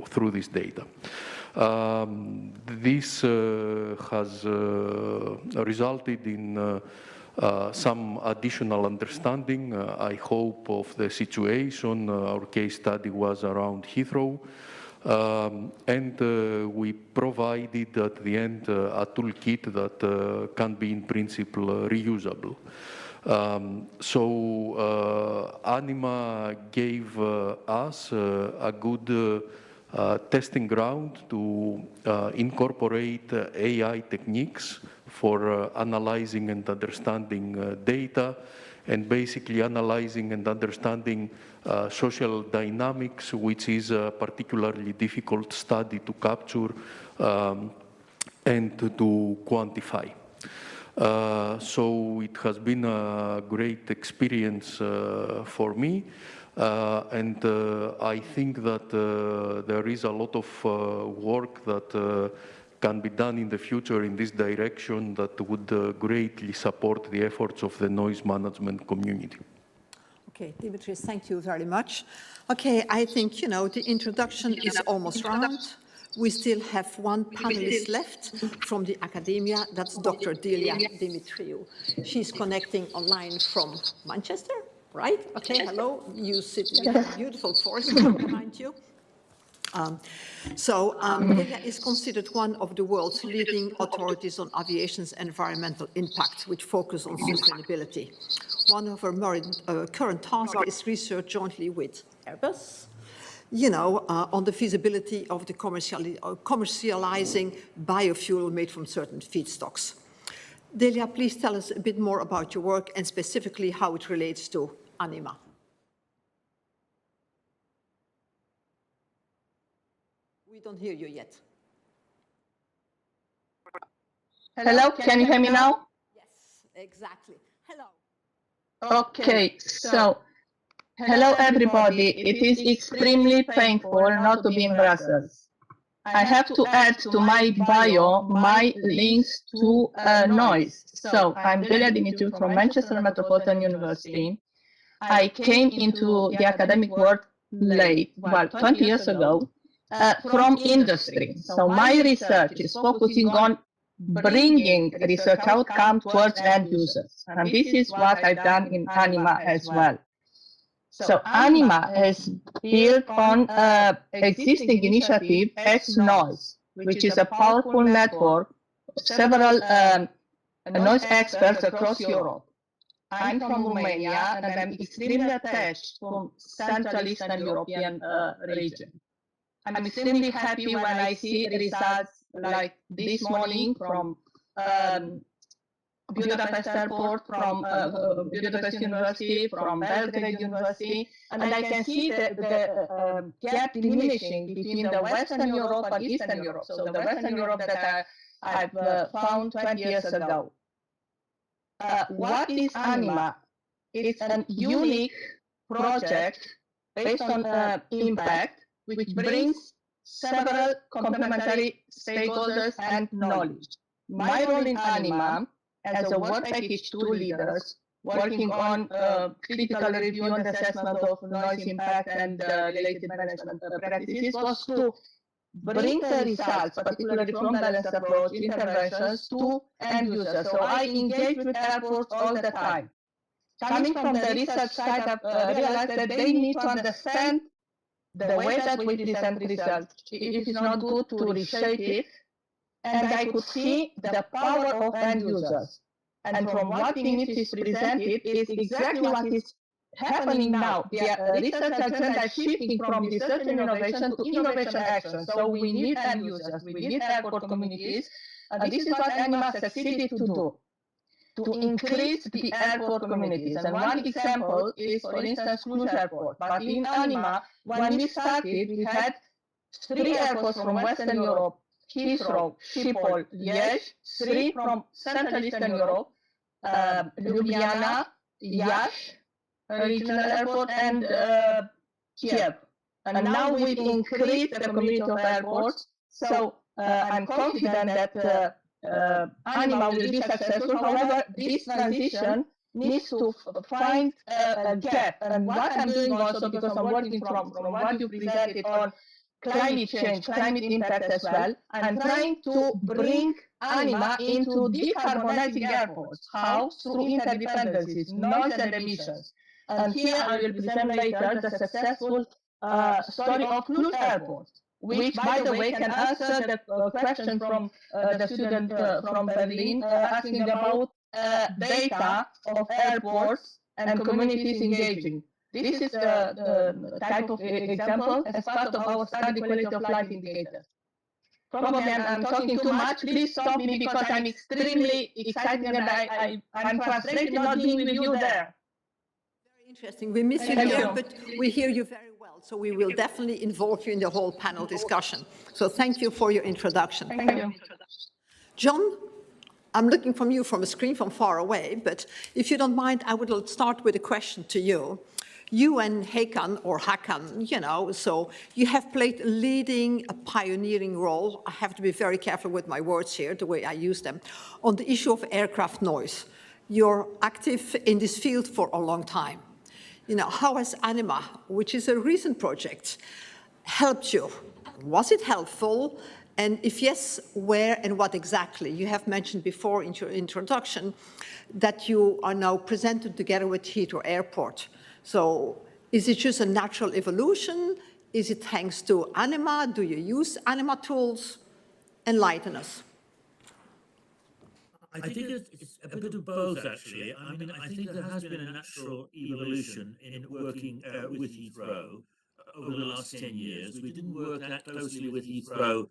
through this data. This has resulted in some additional understanding, I hope, of the situation. Our case study was around Heathrow, and we provided at the end a toolkit that can be in principle reusable. ANIMA gave us a good testing ground to incorporate AI techniques for analyzing and understanding data, and basically analyzing and understanding social dynamics, which is a particularly difficult study to capture and to quantify. So it has been a great experience for me, and I think that there is a lot of work that can be done in the future in this direction that would greatly support the efforts of the noise management community. Okay, Dimitris, thank you very much. Okay, I think, you know, the introduction is almost round. We still have one panelist left from the academia. That's Dr. Delia Dimitriou. She's connecting online from Manchester, right? Okay, hello. You sit in a beautiful forest behind you. Delia is considered one of the world's leading authorities on aviation's environmental impact, which focus on sustainability. One of her current tasks is research jointly with Airbus, you know, on the feasibility of the commercializing biofuel made from certain feedstocks. Delia, please tell us a bit more about your work and specifically how it relates to ANIMA. We don't hear you yet. Hello, can you hear me now? Yes, Exactly. Hello. Okay, so hello everybody. It is extremely painful not to be in Brussels. I have to add to my bio my links to noise. So I'm Delia Dimitriou from Manchester Metropolitan University. I came into the academic world late, well, 20 years ago, from industry. So my research is focusing on bringing research outcome towards end users. And this is what I've done in ANIMA as well. So ANIMA is built on existing initiative X-Noise, which is a powerful network of several noise experts across Europe. I'm from Romania and I'm extremely attached to Central Eastern European region. I'm extremely happy when I see results like this morning from Budapest Airport, from Budapest University, from Belgrade University, and I can see the gap diminishing between the Western Europe and Eastern Europe. So the Western Europe that I've found 20 years ago. What is ANIMA? It's a unique project based on impact, which brings several complementary stakeholders and knowledge. My role in ANIMA as a work package 2 leaders working on critical review and assessment of noise impact and related management practices was to bring the results, particularly from balanced approach interventions, to end users. So I engage with airports all the time. Coming from the research side, I've realized that they need to understand the way that we present results. It is not good to reshape it. And I could see the power of end users. And from what Dimitris presented is exactly what is happening now. The research agenda is shifting from research and innovation to innovation action. So we need end users, we need airport communities, and this is what ANIMA succeeded to do, to increase the airport communities. And one example is, for instance, Cluj Airport. But in ANIMA, when we started, we had 3 airports from Western Europe, Heathrow, Schiphol, Liège, 3 from Central Eastern Europe, Ljubljana, Iași, regional airport, and Kiev. And now we've increased the community of airports. So I'm confident that ANIMA will be successful. However, this transition needs to find a gap. And what I'm doing also, because I'm working from what you presented on climate change, climate impact as well, I'm trying to bring ANIMA into decarbonizing airports. How? Through interdependencies, noise and emissions. And here I will present later the successful story of Cluj Airport, which, by the way, can answer the question from the student from Berlin asking about data of airports and communities engaging. This is the type of example as part of our study quality of life indicator. Probably I'm talking too much. Please stop me because I'm extremely excited and I'm frustrated not being with you there. Very interesting. We miss you here, but we hear you very well. So we will definitely involve you in the whole panel discussion. So thank you for your introduction. Thank you. John, I'm looking from you from a screen from far away, but if you don't mind, I would start with a question to you. You and Hakan, you know, so you have played a leading, a pioneering role. I have to be very careful with my words here, the way I use them, on the issue of aircraft noise. You're active in this field for a long time. You know, how has ANIMA, which is a recent project, helped you? Was it helpful? And if yes, where and what exactly? You have mentioned before in your introduction that you are now presented together with Heathrow Airport. So is it just a natural evolution? Is it thanks to ANIMA? Do you use ANIMA tools? Enlighten us. I think it's a bit of both, actually. I mean, I think there has been a natural evolution in working with Heathrow over the last 10 years. We didn't work that closely with Heathrow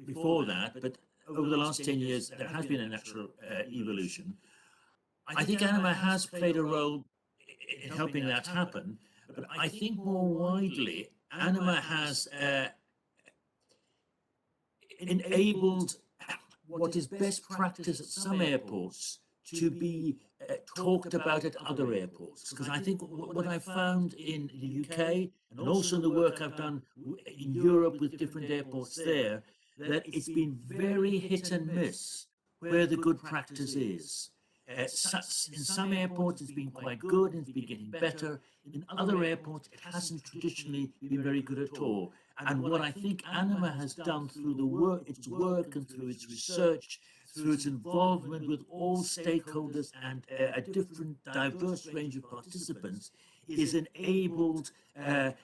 before that, but over the last 10 years, there has been a natural evolution. I think ANIMA has played a role in helping that happen, but I think more widely, ANIMA has enabled what is best practice at some airports to be talked about at other airports. Because I think what I found in the UK and also in the work I've done in Europe with different airports there, that it's been very hit and miss where the good practice is. In some airports it's been quite good and it's been getting better. In other airports it hasn't traditionally been very good at all. And what I think ANIMA has done through its work and through its research, through its involvement with all stakeholders and a different diverse range of participants, is enabled a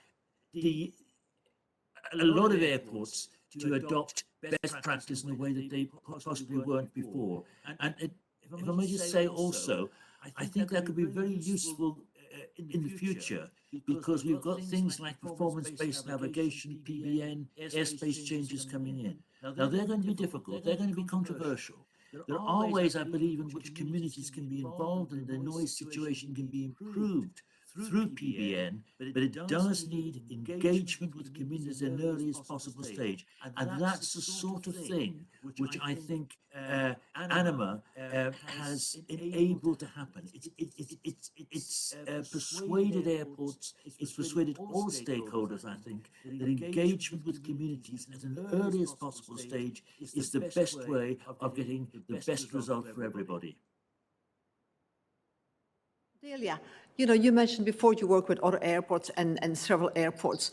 lot of airports to adopt best practice in a way that they possibly weren't before. And if I may just say also, I think that could be very useful in the future, because we've got things like performance-based navigation, PBN, airspace changes coming in. Now, they're going to be difficult, they're going to be controversial. There are ways, I believe, in which communities can be involved and the noise situation can be improved through PBN, but it does need engagement with communities at an earliest possible stage. And that's the sort of thing which I think ANIMA has enabled to happen. It's persuaded airports, it's persuaded all stakeholders, I think, that engagement with communities at an earliest possible stage is the best way of getting the best result for everybody. Delia, you know, you mentioned before you work with other airports and several airports.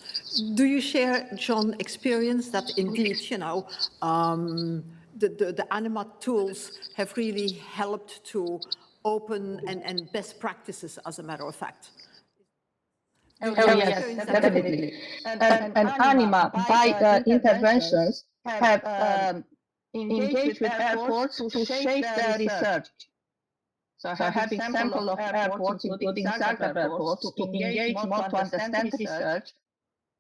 Do you share John's experience that indeed, you know, the ANIMA tools have really helped to open and best practices, as a matter of fact? Oh, yes, definitely. And ANIMA, by interventions, have engaged with airports to shape their research. So having sample of airports, including Zagreb Airport, to engage more to understand research,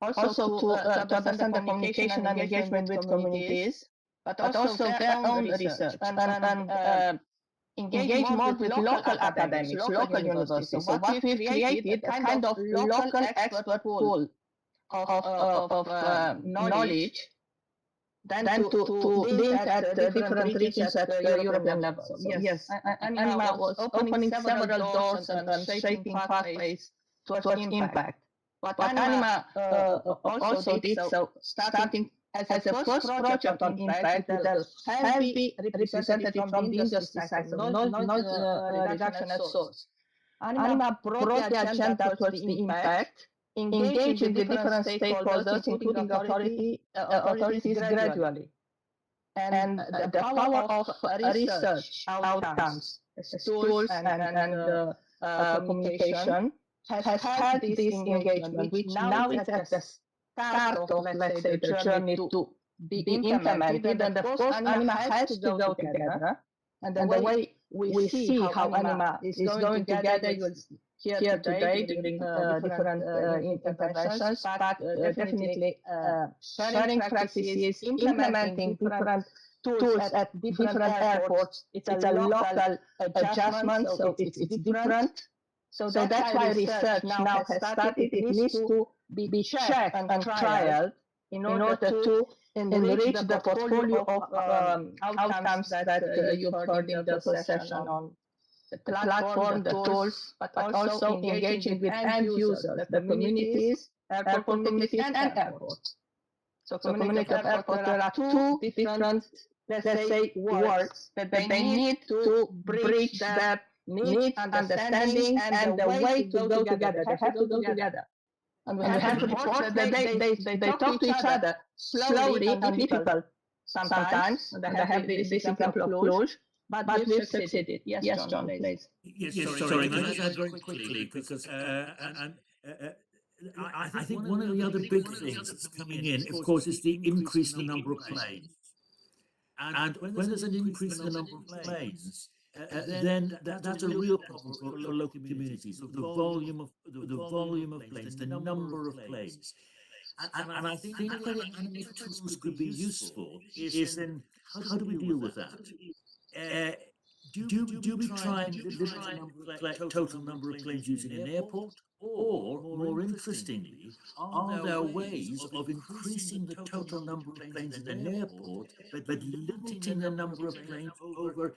also to understand the communication and engagement with communities, but also their own research, and engage more with local academics, local universities. So what we've created, a kind of local expert pool of knowledge, then to link at different regions at the European level. So yes, ANIMA was opening several doors and shaping pathways towards impact. But ANIMA also did so, starting as a first project on impact with a heavy representative from the industry sector, noise reduction at source. ANIMA brought the agenda towards the impact, engaging with different stakeholders, including authorities gradually. And the power of research outcomes, tools and communication has had this engagement, which now is at the start of, let's say, the journey to be implemented. And of course, ANIMA has to go together. And the way we see how ANIMA is going together, you'll here today during different interventions, but definitely sharing practices, implementing different tools at different airports. It's a local adjustment, so it's different. So that's why research now has started. It needs to be checked and trialed in order to enrich the portfolio of outcomes that you've heard in the session on the platform, the tools, but also engaging with end users, the communities, airport communities, and airports. So community of airports, there are two different, let's say, works that they need to bridge the needs, understanding, and the way to go together. They have to go together. And we have reports that they talk to each other slowly and difficult sometimes. They have this example of Cluj. But we've succeeded. Yes, John, please. Yes, sorry, can I just add very quickly, because I think one of the other big things that's coming in, of course, is the increase in the number of planes. And when there's an increase in the number of planes, then that's a real problem for local communities. The volume of planes, the number of planes. And I think where the ANIMA tools could be useful is then how do we deal with that? do we try and limit the total number of planes using an airport? Or, more interestingly, are there ways of increasing the total number of planes in an airport, but limiting the number of planes over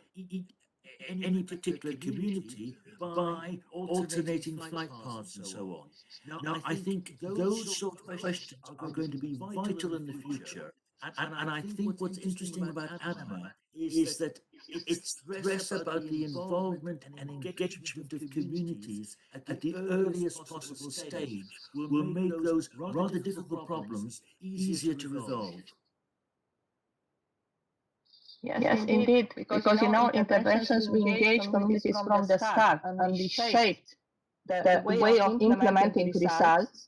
any particular community by alternating flight paths and so on? Now, I think those sort of questions are going to be vital in the future. And I think what's interesting about ANIMA is that its stress about the involvement and engagement of communities at the earliest possible stage will make those rather difficult problems easier to resolve. Yes, indeed, because in our interventions we engage communities from the start and we shaped the way of implementing results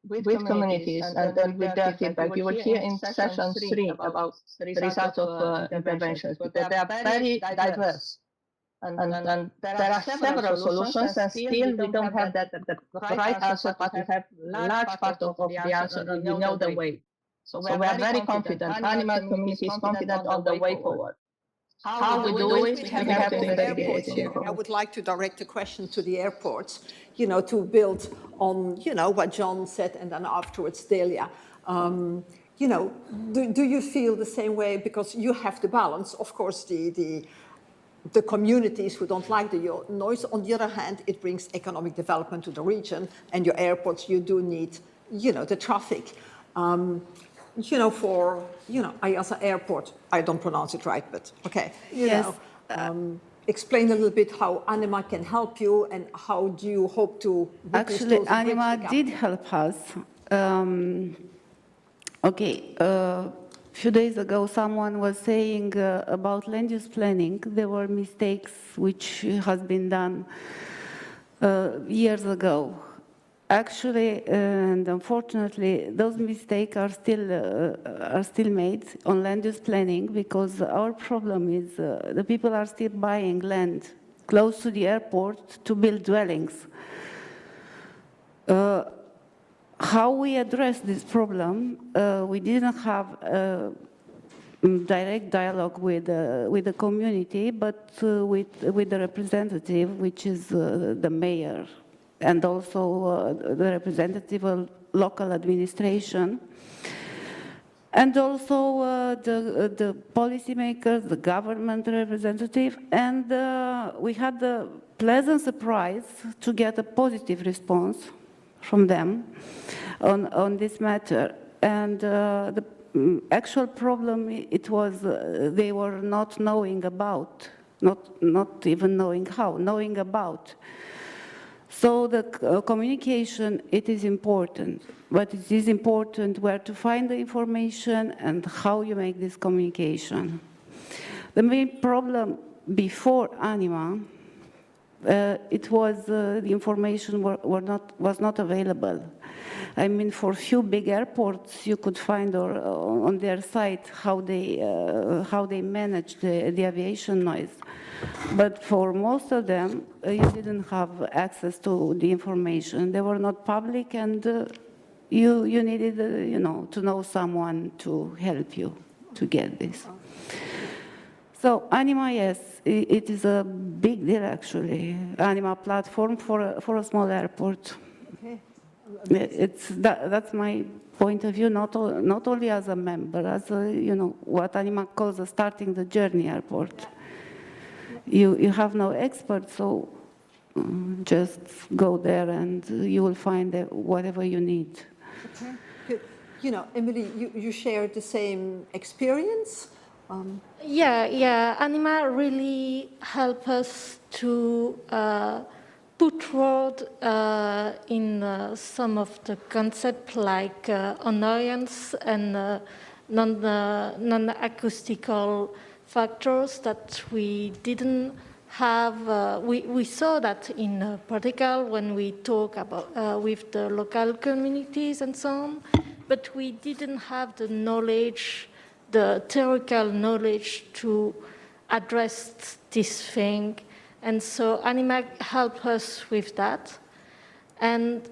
with communities and with their feedback. You will hear in session 3 about the results of interventions, because they are very diverse. And there are several solutions, and still we don't have the right answer, but we have large part of the answer, and we know the way. So we are very confident. ANIMA community is confident on the way forward. How we do it, we have to investigate it. I would like to direct a question to the airports, to build on, what John said, and then afterwards, Delia. Do you feel the same way? Because you have to balance, of course, the communities who don't like the noise. On the other hand, it brings economic development to the region, and your airports, you do need, the traffic. IASA Airport, I don't pronounce it right, but okay. Explain a little bit how ANIMA can help you, and how do you hope to... Actually, ANIMA did help us. A few days ago, someone was saying about land use planning. There were mistakes which has been done years ago. Actually, and unfortunately, those mistakes are still made on land use planning, because our problem is the people are still buying land close to the airport to build dwellings. How we address this problem, we didn't have direct dialogue with the community, but with the representative, which is the mayor, and also the representative of local administration, and also the policymakers, the government representative, and we had the pleasant surprise to get a positive response from them on this matter. And the actual problem, it was they were not knowing about, not even knowing how, knowing about. So the communication, it is important, but it is important where to find the information and how you make this communication. The main problem before ANIMA, it was the information was not available. I mean, for few big airports, you could find on their site how they manage the aviation noise. But for most of them, you didn't have access to the information. They were not public, and you needed, to know someone to help you to get this. So ANIMA, yes, it is a big deal, actually. ANIMA platform for a small airport. Okay. That's my point of view, not only as a member, as what ANIMA calls a starting the journey airport. You have no expert, so just go there and you will find whatever you need. Okay, good. Emily, you shared the same experience? Yeah, ANIMA really helped us to put word in some of the concepts like annoyance and non-acoustical factors that we didn't have. We saw that in particular when we talk about with the local communities and so on, but we didn't have the knowledge, the theoretical knowledge to address this thing. And so ANIMA helped us with that. And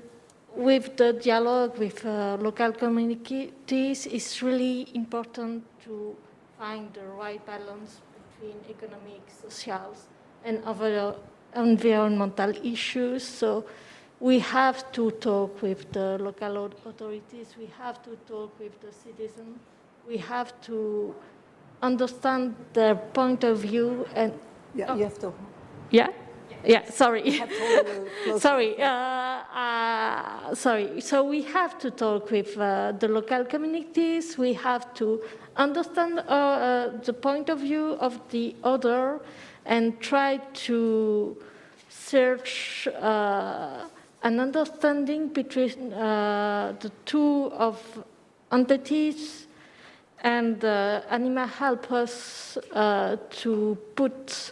with the dialogue with local communities, it's really important to find the right balance between economic, social, and other environmental issues. So we have to talk with the local authorities, we have to talk with the citizens, we have to understand their point of view and... Yeah, you have to... Yeah? Yeah, sorry. Sorry. Sorry. So we have to talk with the local communities. We have to understand the point of view of the other and try to search an understanding between the two of entities. And ANIMA help us to put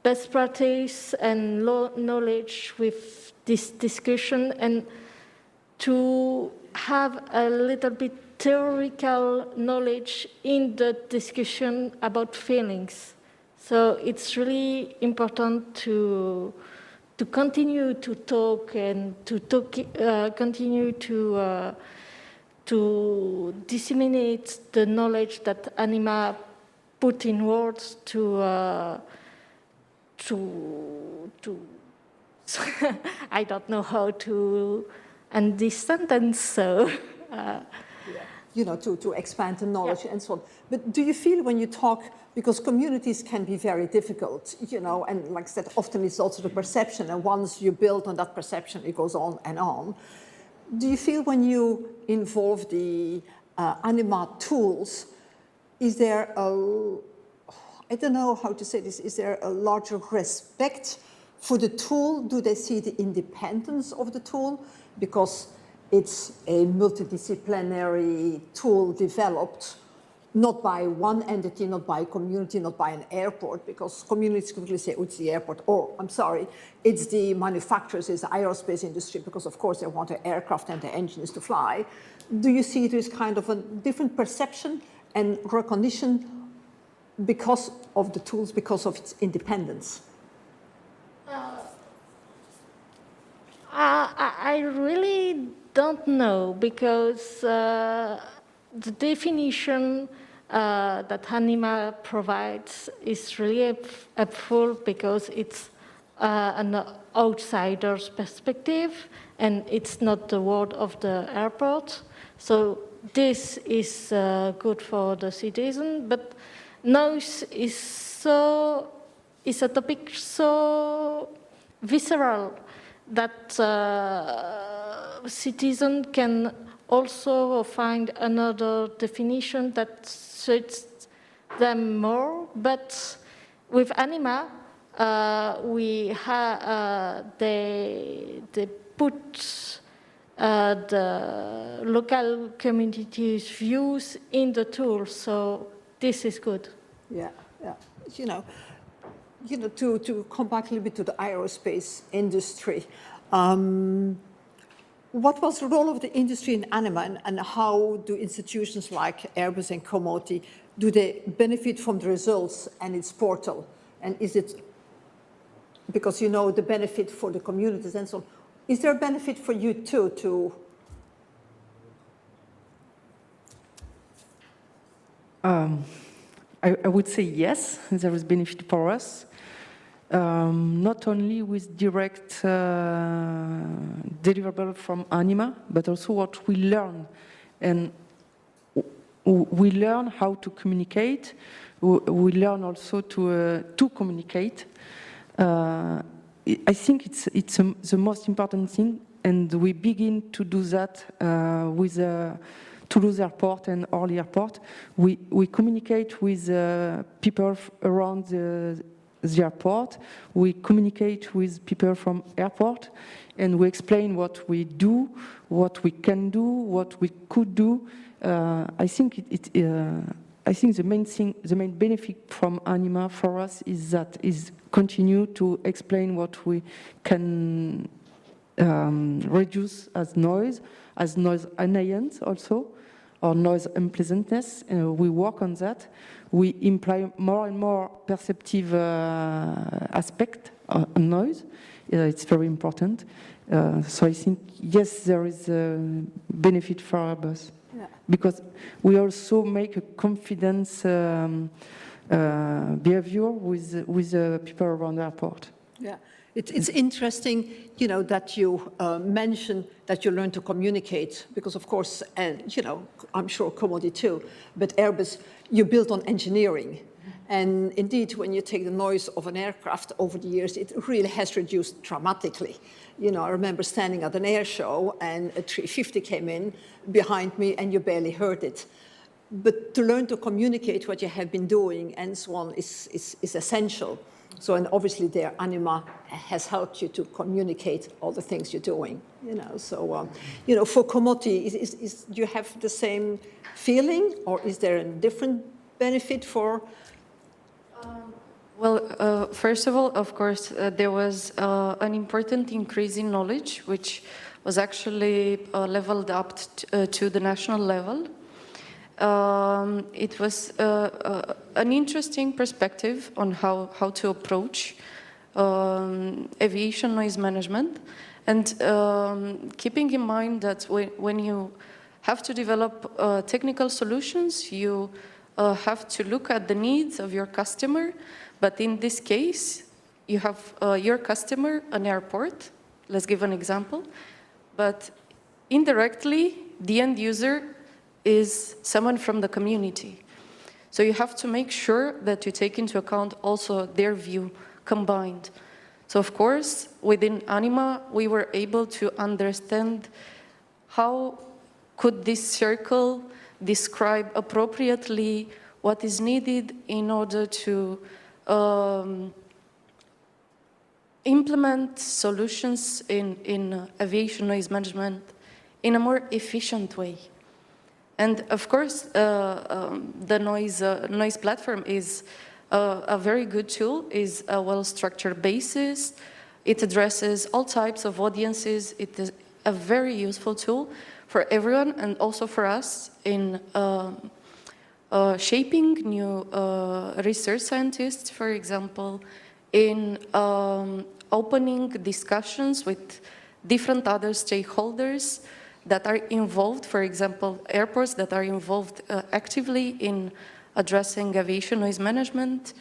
best practice and knowledge with this discussion and to have a little bit theoretical knowledge in the discussion about feelings. So it's really important to continue to talk and to continue to disseminate the knowledge that ANIMA put in words to I don't know how to end this sentence, so... You know, to expand the knowledge and so on. But do you feel when you talk, because communities can be very difficult, you know, and like I said, often it's also the perception, and once you build on that perception, it goes on and on. Do you feel when you involve the ANIMA tools, is there a, I don't know how to say this, is there a larger respect for the tool? Do they see the independence of the tool? Because it's a multidisciplinary tool developed not by one entity, not by a community, not by an airport, because communities quickly say, oh, it's the airport, or I'm sorry, it's the manufacturers, it's the aerospace industry, because of course they want the aircraft and the engines to fly. Do you see there is kind of a different perception and recognition because of the tools, because of its independence? I really don't know, because the definition that ANIMA provides is really helpful because it's an outsider's perspective and it's not the word of the airport. So this is good for the citizen, but noise is a topic so visceral that citizens can also find another definition that suits them more. But with ANIMA, they put the local community's views in the tool, so this is good. Yeah, yeah. You know, to come back a little bit to the aerospace industry, what was the role of the industry in ANIMA, and how do institutions like Airbus and Comotti, do they benefit from the results and its portal? And is it, because you know the benefit for the communities and so on, is there a benefit for you too to? I would say yes, there is benefit for us. Not only with direct deliverable from ANIMA, but also what we learn. And we learn how to communicate. We learn also to communicate. I think it's the most important thing, and we begin to do that with Toulouse Airport and Orly Airport. We communicate with people around the airport, we communicate with people from airport, and we explain what we do, what we can do, what we could do. I think the main benefit from ANIMA for us is continue to explain what we can reduce as noise annoyance also, or noise unpleasantness. We work on that. We imply more and more perceptive aspect on noise. It's very important. So I think, yes, there is a benefit for us. Yeah. Because we also make a confidence behavior with people around the airport. Yeah, it's interesting, you know, that you mention that you learn to communicate, because of course, and you know, I'm sure Commodity too, but Airbus, you build on engineering. And indeed, when you take the noise of an aircraft over the years, it really has reduced dramatically. You know, I remember standing at an air show and a 350 came in behind me and you barely heard it. But to learn to communicate what you have been doing and so on is essential. So, and obviously there, ANIMA has helped you to communicate all the things you're doing, you know. So, you know, for Commodity, do you have the same feeling, or is there a different benefit for? Well, first of all, of course, there was an important increase in knowledge, which was actually leveled up to the national level. It was an interesting perspective on how to approach aviation noise management, and keeping in mind that when you have to develop technical solutions, you have to look at the needs of your customer. But in this case, you have your customer, an airport. Let's give an example. But indirectly, the end user is someone from the community. So you have to make sure that you take into account also their view combined. So of course, within ANIMA, we were able to understand how could this circle describe appropriately what is needed in order to implement solutions in aviation noise management in a more efficient way. And of course, the noise platform is a very good tool, is a well-structured basis. It addresses all types of audiences. It is a very useful tool for everyone and also for us in shaping new research scientists, for example, in opening discussions with different other stakeholders that are involved, for example, airports that are involved actively in addressing aviation noise management,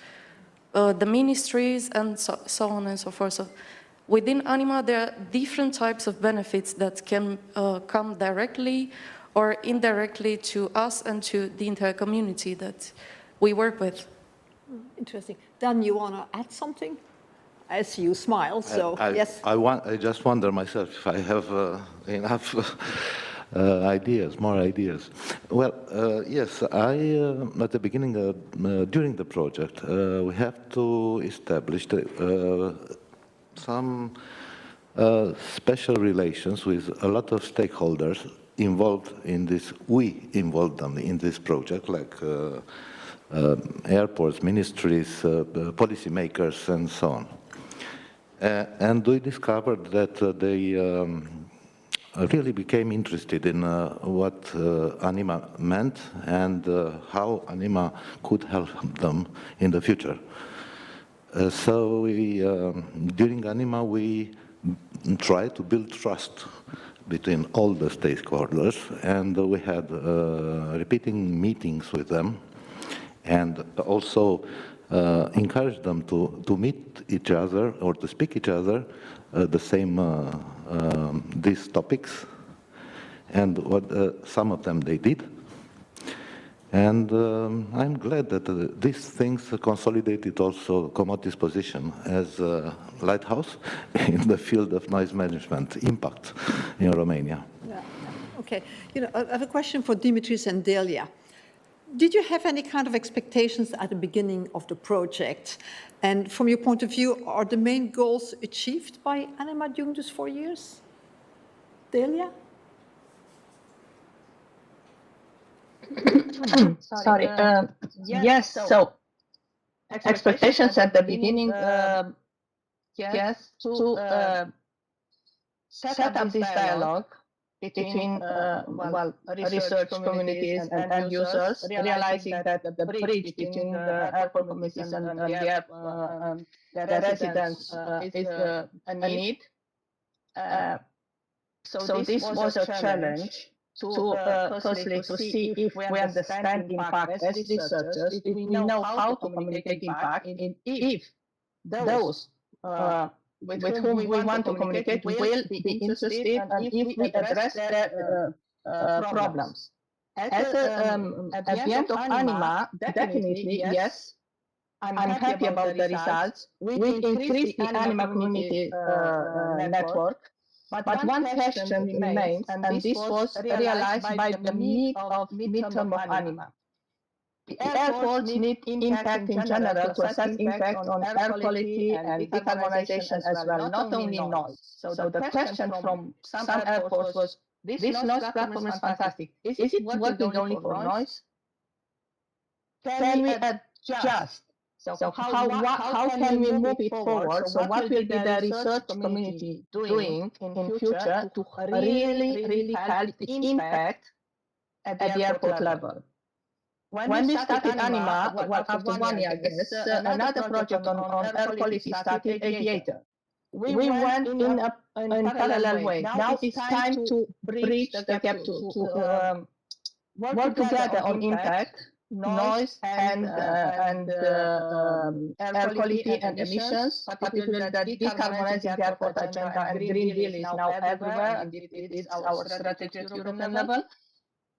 the ministries, and so on and so forth. So within ANIMA, there are different types of benefits that can come directly or indirectly to us and to the entire community that we work with. Interesting. Dan, you want to add something? I see you smile, so yes. I just wonder myself if I have enough more ideas. Well, yes, at the beginning, during the project, we have to establish some special relations with a lot of stakeholders involved in this. We involved them in this project, like airports, ministries, policymakers, and so on. And we discovered that they really became interested in what ANIMA meant and how ANIMA could help them in the future. So during ANIMA, we tried to build trust between all the stakeholders, and we had repeating meetings with them, and also encourage them to meet each other or to speak each other the same these topics, and what some of them they did, and I'm glad that these things consolidated also Commodity's position as a lighthouse in the field of noise management impact in Romania. Yeah. Okay, you know, I have a question for Dimitris and Delia. Did you have any kind of expectations at the beginning of the project? And from your point of view, are the main goals achieved by ANIMA during these 4 years? Delia? Sorry. Yes, so expectations at the beginning, yes, to set up this dialogue between research communities and end users, realizing that the bridge between the airport communities and the residents is a need. So this was a challenge firstly to see if we understand impact as researchers, if we know how to communicate impact, and if those with whom we want to communicate will be interested, and if we address their problems. At the end of ANIMA, definitely, yes, I'm happy about the results. We've increased the ANIMA community network, but one question remains, and this was realized by the mid of midterm of ANIMA. The airports need impact in general to assess impact on air quality and decarbonization as well, not only noise. So the question from some airports was, this noise platform is fantastic. Is it working only for noise? Can we adjust? So how can we move it forward? So what will be the research community doing in future to really help the impact at the airport level? When we started ANIMA, well, after 1 year, I guess, another project on air quality started, Aviator. We went in a parallel way. Now it's time to bridge the gap, to work together on impact, noise, and air quality and emissions, particularly the decarbonizing the airport agenda and Green Deal is now everywhere, and it is our strategy at European level.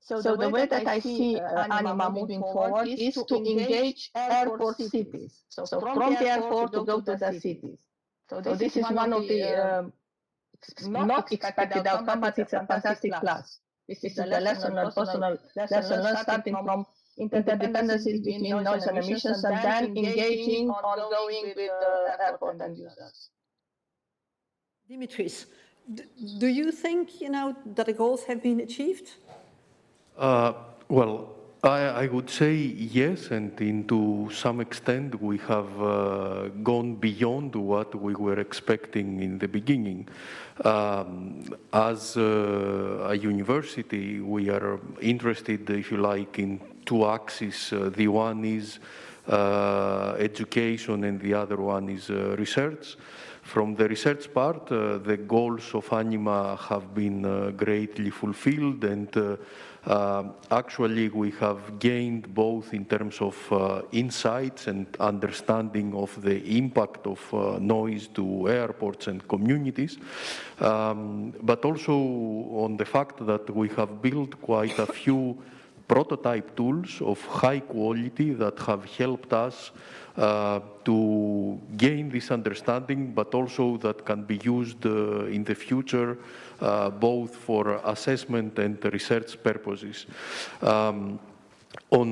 So the way that I see ANIMA moving forward is to engage airport cities. So from the airport to go to the cities. So this is one of the not expected outcome, but it's a fantastic class. This is a lesson learned, personal lesson learned, starting from interdependencies between noise and emissions, and then engaging ongoing with the airport end users. Dimitris, do you think, that the goals have been achieved? Well, I would say yes, and to some extent we have gone beyond what we were expecting in the beginning. As a university, we are interested, if you like, in two axes. The one is education and the other one is research. From the research part, the goals of ANIMA have been greatly fulfilled, and actually we have gained both in terms of insights and understanding of the impact of noise to airports and communities, but also on the fact that we have built quite a few prototype tools of high quality that have helped us to gain this understanding, but also that can be used in the future, both for assessment and research purposes. On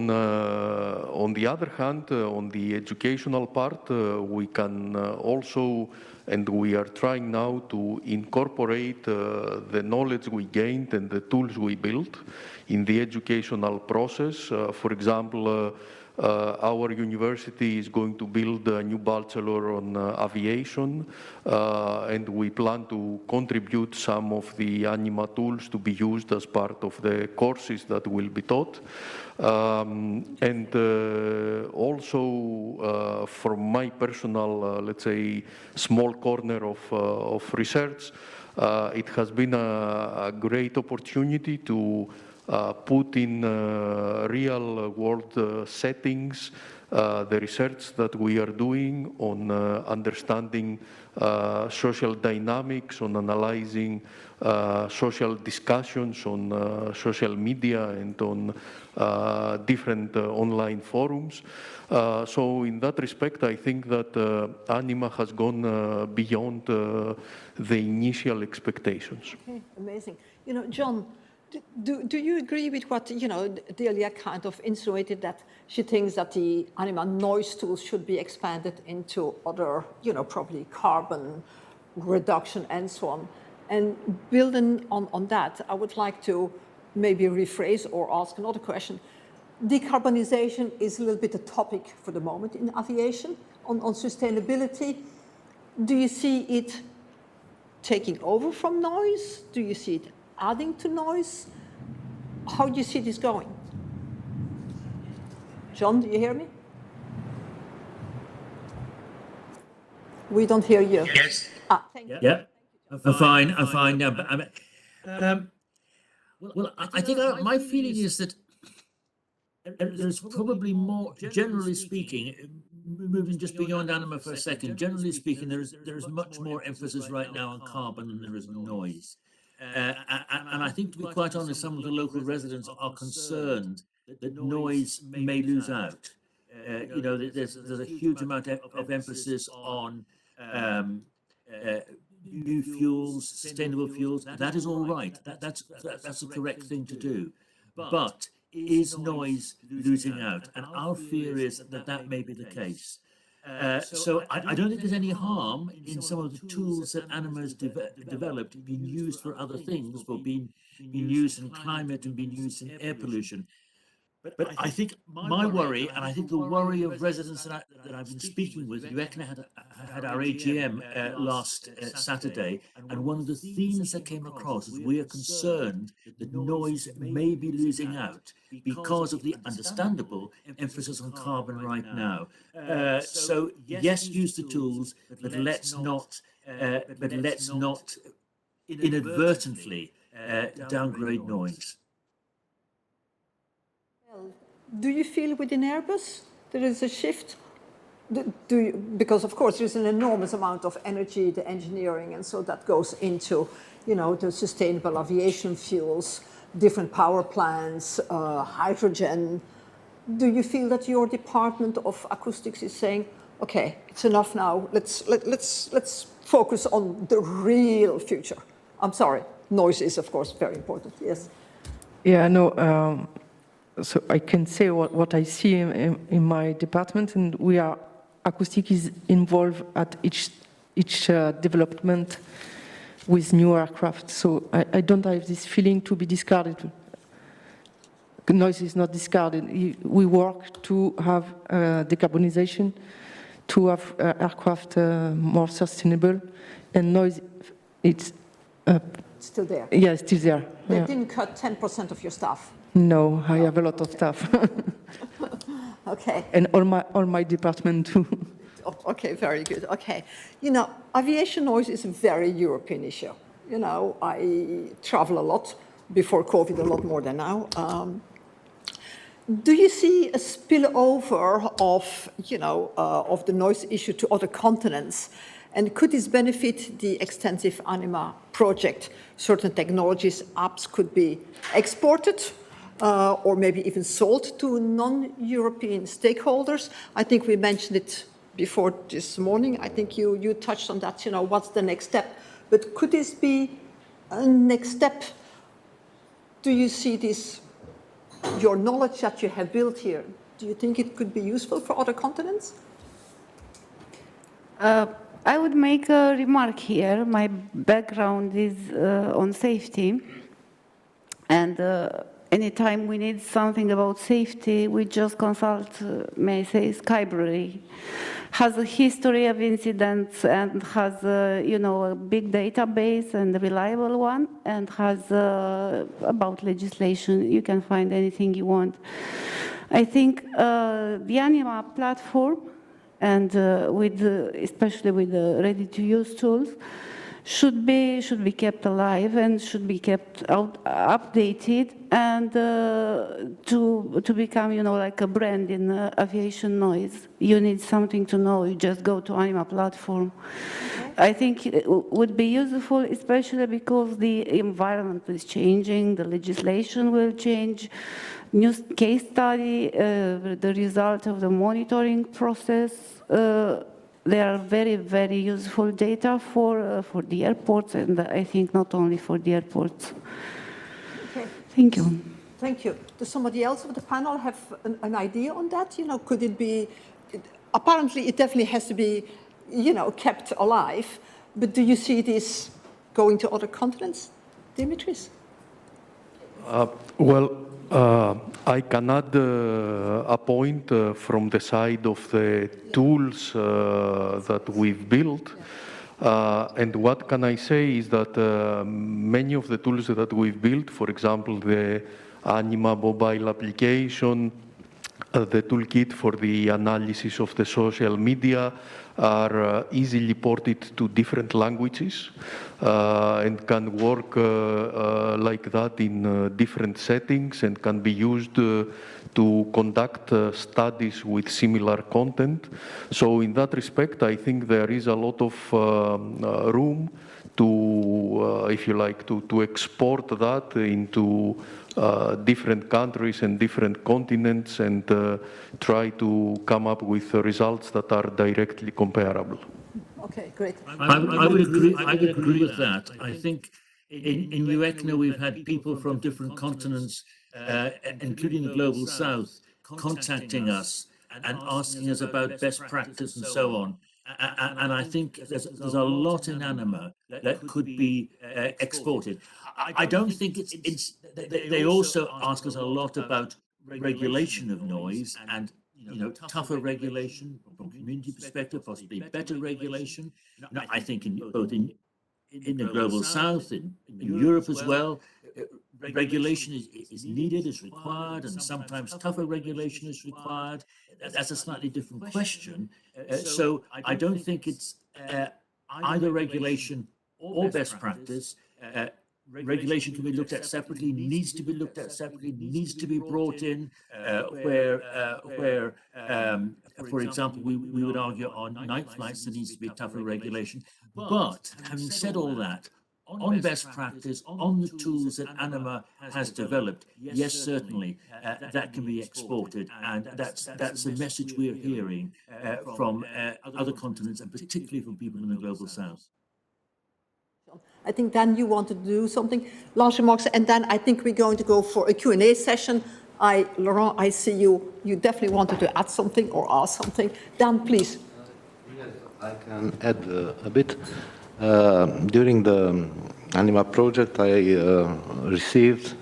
the other hand, on the educational part, we can also, and we are trying now to incorporate the knowledge we gained and the tools we built in the educational process. For example, our university is going to build a new bachelor on aviation, and we plan to contribute some of the ANIMA tools to be used as part of the courses that will be taught. And also from my personal, let's say, small corner of research, it has been a great opportunity to put in real world settings the research that we are doing on understanding social dynamics, on analyzing social discussions on social media and on different online forums. So in that respect, I think that ANIMA has gone beyond the initial expectations. Okay, amazing. John, do you agree with what, Delia kind of insinuated, that she thinks that the ANIMA noise tools should be expanded into other, probably carbon reduction and so on? And building on that, I would like to maybe rephrase or ask another question. Decarbonization is a little bit a topic for the moment in aviation, on sustainability. Do you see it taking over from noise? Do you see it adding to noise? How do you see this going? John, do you hear me? We don't hear you. Yes. Thank you. Yeah, I'm fine. Well, I think my feeling is that there's probably more, generally speaking, moving just beyond ANIMA for a second, generally speaking, there is much more emphasis right now on carbon than there is noise. And I think, to be quite honest, some of the local residents are concerned that noise may lose out. You know, there's a huge amount of emphasis on new fuels, sustainable fuels. That is all right. That's the correct thing to do. But is noise losing out? And our fear is that that may be the case. So I don't think there's any harm in some of the tools that ANIMA has developed being used for other things, or being used in climate and being used in air pollution. But I think my worry, and I think the worry of residents that I've been speaking with, UECNA had our AGM last Saturday, and one of the themes that came across is we are concerned that noise may be losing out because of the understandable emphasis on carbon right now. So yes, use the tools, but let's not inadvertently downgrade noise. Do you feel within Airbus there is a shift? Because of course there's an enormous amount of energy, the engineering, and so that goes into, you know, the sustainable aviation fuels, different power plants, hydrogen. Do you feel that your department of acoustics is saying, okay, it's enough now, let's focus on the real future? I'm sorry, noise is of course very important, yes. Yeah, no. So I can say what I see in my department, and acoustic is involved at each development with new aircraft. So I don't have this feeling to be discarded. Noise is not discarded. We work to have decarbonization, to have aircraft more sustainable, and noise, it's still there. Yeah, it's still there. They didn't cut 10% of your staff. No, I have a lot of staff. Okay. And all my department too. Okay, very good. Okay. You know, aviation noise is a very European issue. You know, I travel a lot, before COVID a lot more than now. Do you see a spillover of, you know, of the noise issue to other continents? And could this benefit the extensive ANIMA project? Certain technologies, apps could be exported or maybe even sold to non-European stakeholders. I think we mentioned it before this morning. I think you touched on that, you know, what's the next step? But could this be a next step? Do you see this, your knowledge that you have built here, do you think it could be useful for other continents? I would make a remark here. My background is on safety, and anytime we need something about safety, we just consult, may I say, Skybrary. Has a history of incidents and has, you know, a big database and a reliable one, and has about legislation. You can find anything you want. I think the ANIMA platform, and especially with the ready-to-use tools, should be kept alive and should be kept updated, and to become, you know, like a brand in aviation noise. You need something to know. You just go to ANIMA platform. I think it would be useful, especially because the environment is changing, the legislation will change. New case study, the result of the monitoring process. They are very, very useful data for the airports, and I think not only for the airports. Okay. Thank you. Thank you. Does somebody else of the panel have an idea on that? You know, could it be, apparently it definitely has to be, you know, kept alive, but do you see this going to other continents? Dimitris? I can add a point from the side of the tools that we've built. And what can I say is that many of the tools that we've built, for example, the ANIMA mobile application, the toolkit for the analysis of the social media are easily ported to different languages and can work like that in different settings and can be used to conduct studies with similar content. So in that respect, I think there is a lot of room to, if you like, to export that into different countries and different continents and try to come up with results that are directly comparable. Okay, great. I would agree with that. I think in UECNA we've had people from different continents, including the Global South, contacting us and asking us about best practice and so on. And I think there's a lot in ANIMA that could be exported. I don't think they also ask us a lot about regulation of noise and tougher regulation from a community perspective, possibly better regulation. I think both in the Global South, in Europe as well, regulation is needed, is required, and sometimes tougher regulation is required. That's a slightly different question. So I don't think it's either regulation or best practice. Regulation can be looked at separately, needs to be looked at separately, needs to be brought in where for example, we would argue on night flights there needs to be tougher regulation. But having said all that, on best practice, on the tools that ANIMA has developed, yes, certainly, that can be exported, and that's a message we're hearing from other continents, and particularly from people in the Global South. I think then you want to do something, last remarks, and then I think we're going to go for a Q&A session. Laurent, I see you definitely wanted to add something or ask something. Dan, please. Yes, I can add a bit. During the ANIMA project, I received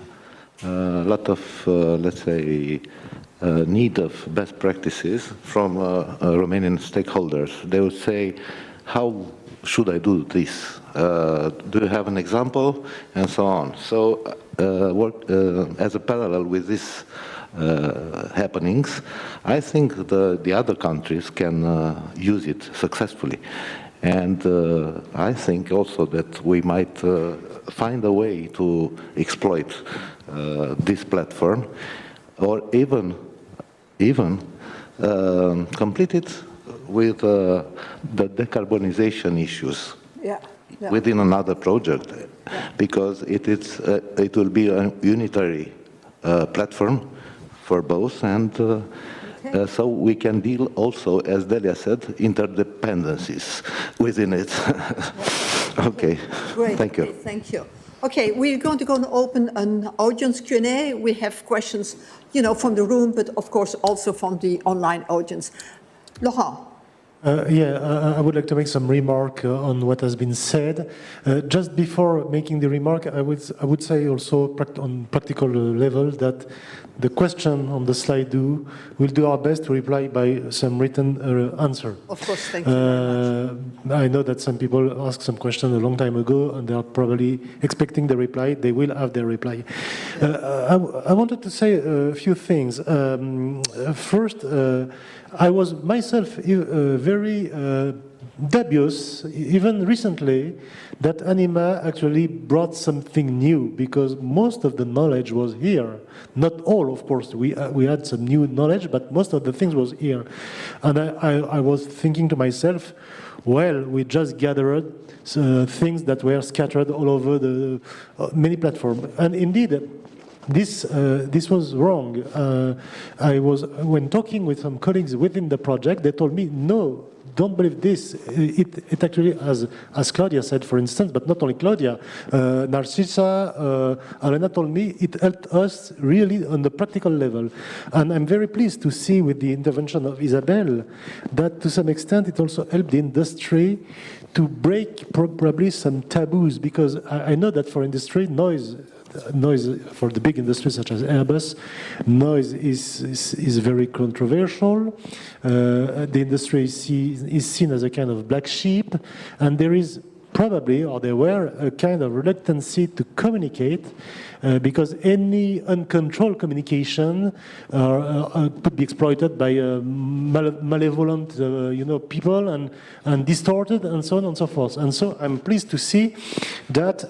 a lot of, let's say, need of best practices from Romanian stakeholders. They would say, how should I do this? Do you have an example? And so on. So as a parallel with these happenings, I think the other countries can use it successfully. And I think also that we might find a way to exploit this platform, or even complete it with the decarbonization issues within another project, because it will be a unitary platform for both, and so we can deal also, as Delia said, interdependencies within it. Okay, great. Thank you. Okay, thank you. Okay, we're going to go and open an audience Q&A. We have questions, from the room, but of course also from the online audience. Laurent. I would like to make some remark on what has been said. Just before making the remark, I would say also on practical level that the question on the slide we'll do our best to reply by some written answer. Of course, thank you very much. I know that some people asked some questions a long time ago, and they are probably expecting the reply. They will have their reply. I wanted to say a few things. First, I was myself very dubious, even recently, that ANIMA actually brought something new, because most of the knowledge was here. Not all, of course. We had some new knowledge, but most of the things was here. And I was thinking to myself, well, we just gathered things that were scattered all over the many platforms. And indeed, this was wrong. When talking with some colleagues within the project, they told me, no, don't believe this. It actually, as Claudia said, for instance, but not only Claudia, Narcissa, Elena told me it helped us really on the practical level. And I'm very pleased to see with the intervention of Isabel that to some extent it also helped the industry to break probably some taboos, because I know that for industry, noise for the big industries such as Airbus, noise is very controversial. The industry is seen as a kind of black sheep, and there is probably, or there were, a kind of reluctancy to communicate because any uncontrolled communication could be exploited by malevolent, people and distorted and so on and so forth. And so I'm pleased to see that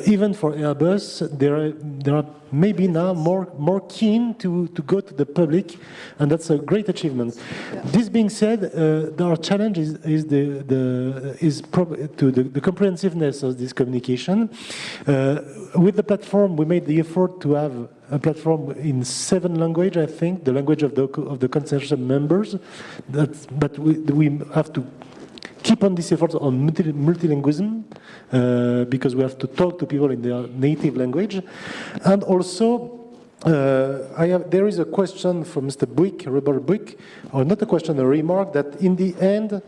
even for Airbus, there are maybe now more keen to go to the public, and that's a great achievement. Yeah. This being said, our challenge is the comprehensiveness of this communication. With the platform, we made the effort to have a platform in 7 languages, I think, the language of the consortium members. But we have to keep on this effort on multilingualism, because we have to talk to people in their native language. And also, there is a question from Mr. Buick, Robert Buick, or not a question, a remark, that in the end,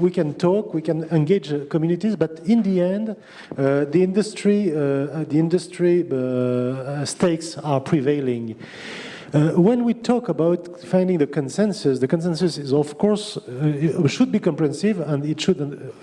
we can talk, we can engage communities, but in the end, the industry stakes are prevailing. When we talk about finding the consensus is, of course, it should be comprehensive, and it should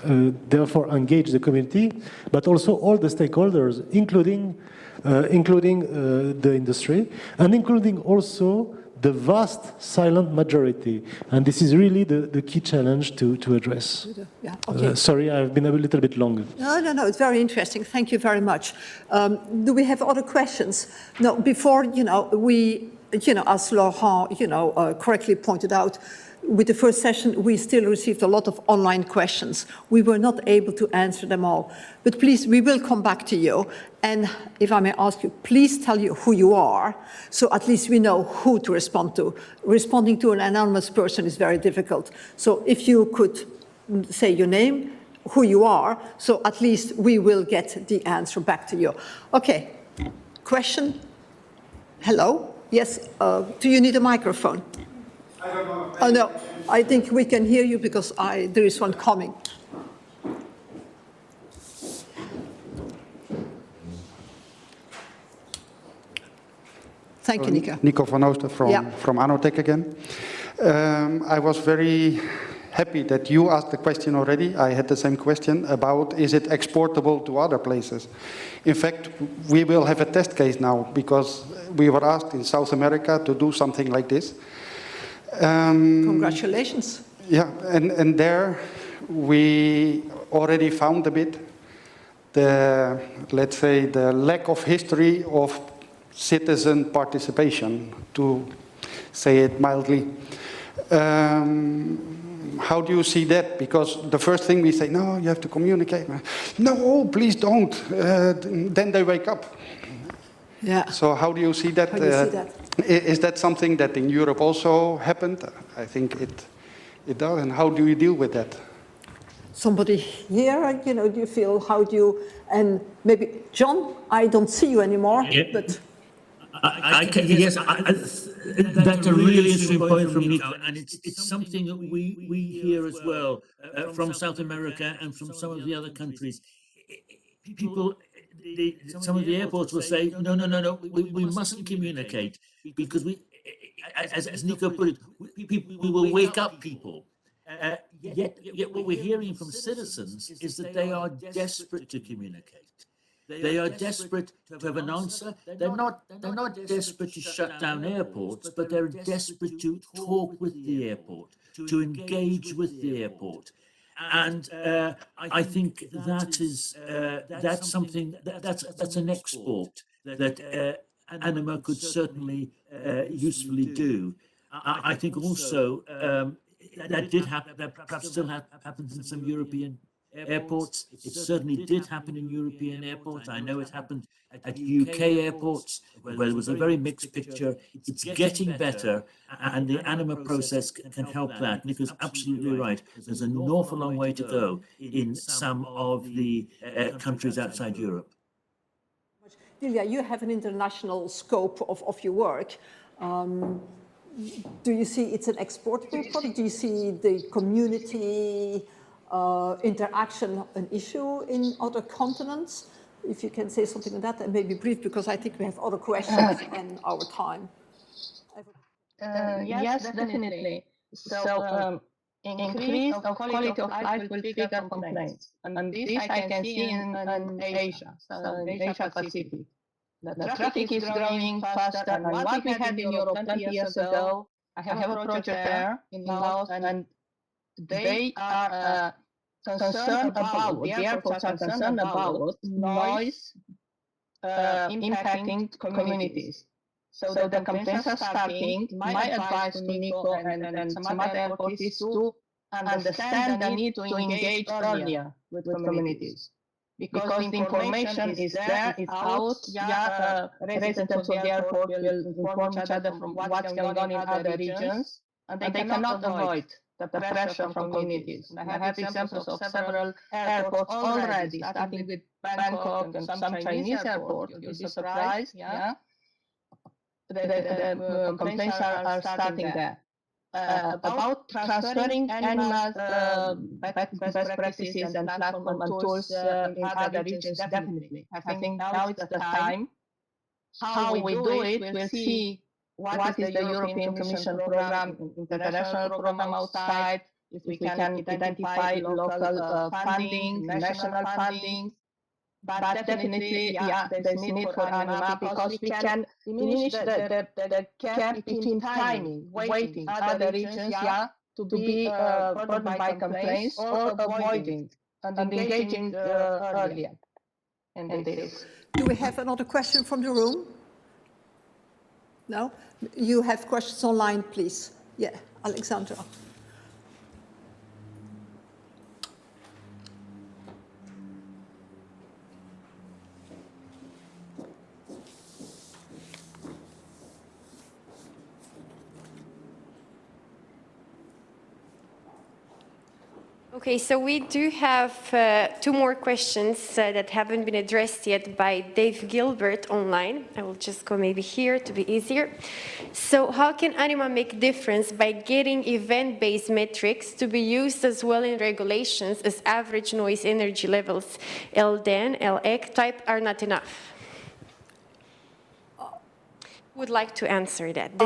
therefore engage the community, but also all the stakeholders, including the industry, and including also the vast silent majority. And this is really the key challenge to address. Yeah, okay. Sorry, I've been a little bit long. No, it's very interesting. Thank you very much. Do we have other questions? No, before, as Laurent, correctly pointed out, with the first session, we still received a lot of online questions. We were not able to answer them all. But please, we will come back to you. And if I may ask you, please tell you who you are, so at least we know who to respond to. Responding to an anonymous person is very difficult. So if you could say your name, who you are, so at least we will get the answer back to you. Okay, question? Hello? Yes, do you need a microphone? I don't know. Oh, no, I think we can hear you because there is one coming. Thank you, Nico. Nico Van Oosten from Anotech again. I was very happy that you asked the question already. I had the same question about, is it exportable to other places? In fact, we will have a test case now because we were asked in South America to do something like this. Congratulations. Yeah, and there we already found a bit let's say, the lack of history of citizen participation, to say it mildly. How do you see that? Because the first thing we say, no, you have to communicate. No, please don't. Then they wake up. Yeah. So how do you see that? How do you see that? Is that something that in Europe also happened? I think it does. And how do you deal with that? Somebody here, do you feel, how do you, and maybe, John, I don't see you anymore, but... Yes, that's a really interesting point from Nico, and it's something that we hear as well from South America and from some of the other countries. People, some of the airports will say, no, we mustn't communicate because as Nico put it, we will wake up people. Yet what we're hearing from citizens is that they are desperate to communicate. They are desperate to have an answer. They're not desperate to shut down airports, but they're desperate to talk with the airport, to engage with the airport. And I think that's something that's an export that ANIMA could certainly usefully do. I think also that did happen. That perhaps still happens in some European airports. It certainly did happen in European airports. I know it happened at UK airports where there was a very mixed picture. It's getting better, and the ANIMA process can help that. Nico's absolutely right. There's an awful long way to go in some of the countries outside Europe. Delia, you have an international scope of your work. Do you see it's an exportable product? Do you see the community interaction an issue in other continents? If you can say something on that, and maybe brief, because I think we have other questions and our time. Yes, definitely. So increase of quality of life will trigger complaints. And this I can see in Asia, so in Asia Pacific. The traffic is growing faster than what we had in Europe 20 years ago. I have a project there in Laos, and they are concerned about, the airports are concerned about noise impacting communities. So the campaigns are starting. My advice to Nico and some other airports is to understand the need to engage earlier with communities. Because the information is there, it's out. Residents of the airport will inform each other from what's going on in other regions, and they cannot avoid the pressure from communities. And I have examples of several airports already, starting with Bangkok and some Chinese airports. You'll be surprised, the complaints are starting there. About transferring animals, best practices and platform and tools in other regions, definitely. I think now it's the time. How we do it, we'll see what is the European Commission program, international program outside, if we can identify local funding, national funding. But definitely, there's need for ANIMA because we can diminish the gap between timing, waiting other regions, to be burdened by complaints or avoiding and engaging earlier in this. Do we have another question from the room? No? You have questions online, please. Yeah, Alexandra. Okay, so we do have 2 more questions that haven't been addressed yet by Dave Gilbert online. I will just go maybe here to be easier. So how can ANIMA make difference by getting event-based metrics to be used as well in regulations as average noise energy levels, LDEN, LEC type are not enough? Would like to answer that.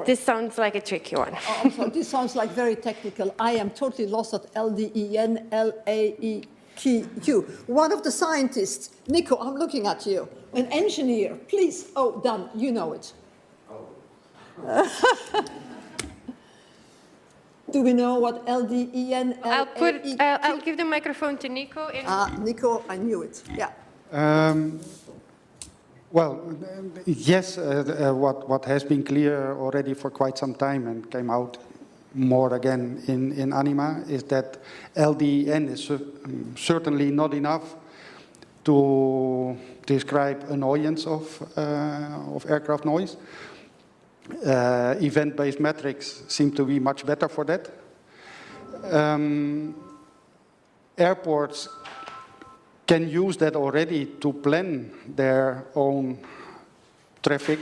This sounds like a tricky one. I'm sorry, this sounds like very technical. I am totally lost at LDEN, LAEQ. One of the scientists, Nico, I'm looking at you. An engineer, please. Oh, done, you know it. Do we know what LDEN, LAEQ? I'll give the microphone to Nico. Nico, I knew it, yeah. Well, yes, what has been clear already for quite some time and came out more again in ANIMA is that LDEN is certainly not enough to describe annoyance of aircraft noise. Event-based metrics seem to be much better for that. Airports can use that already to plan their own traffic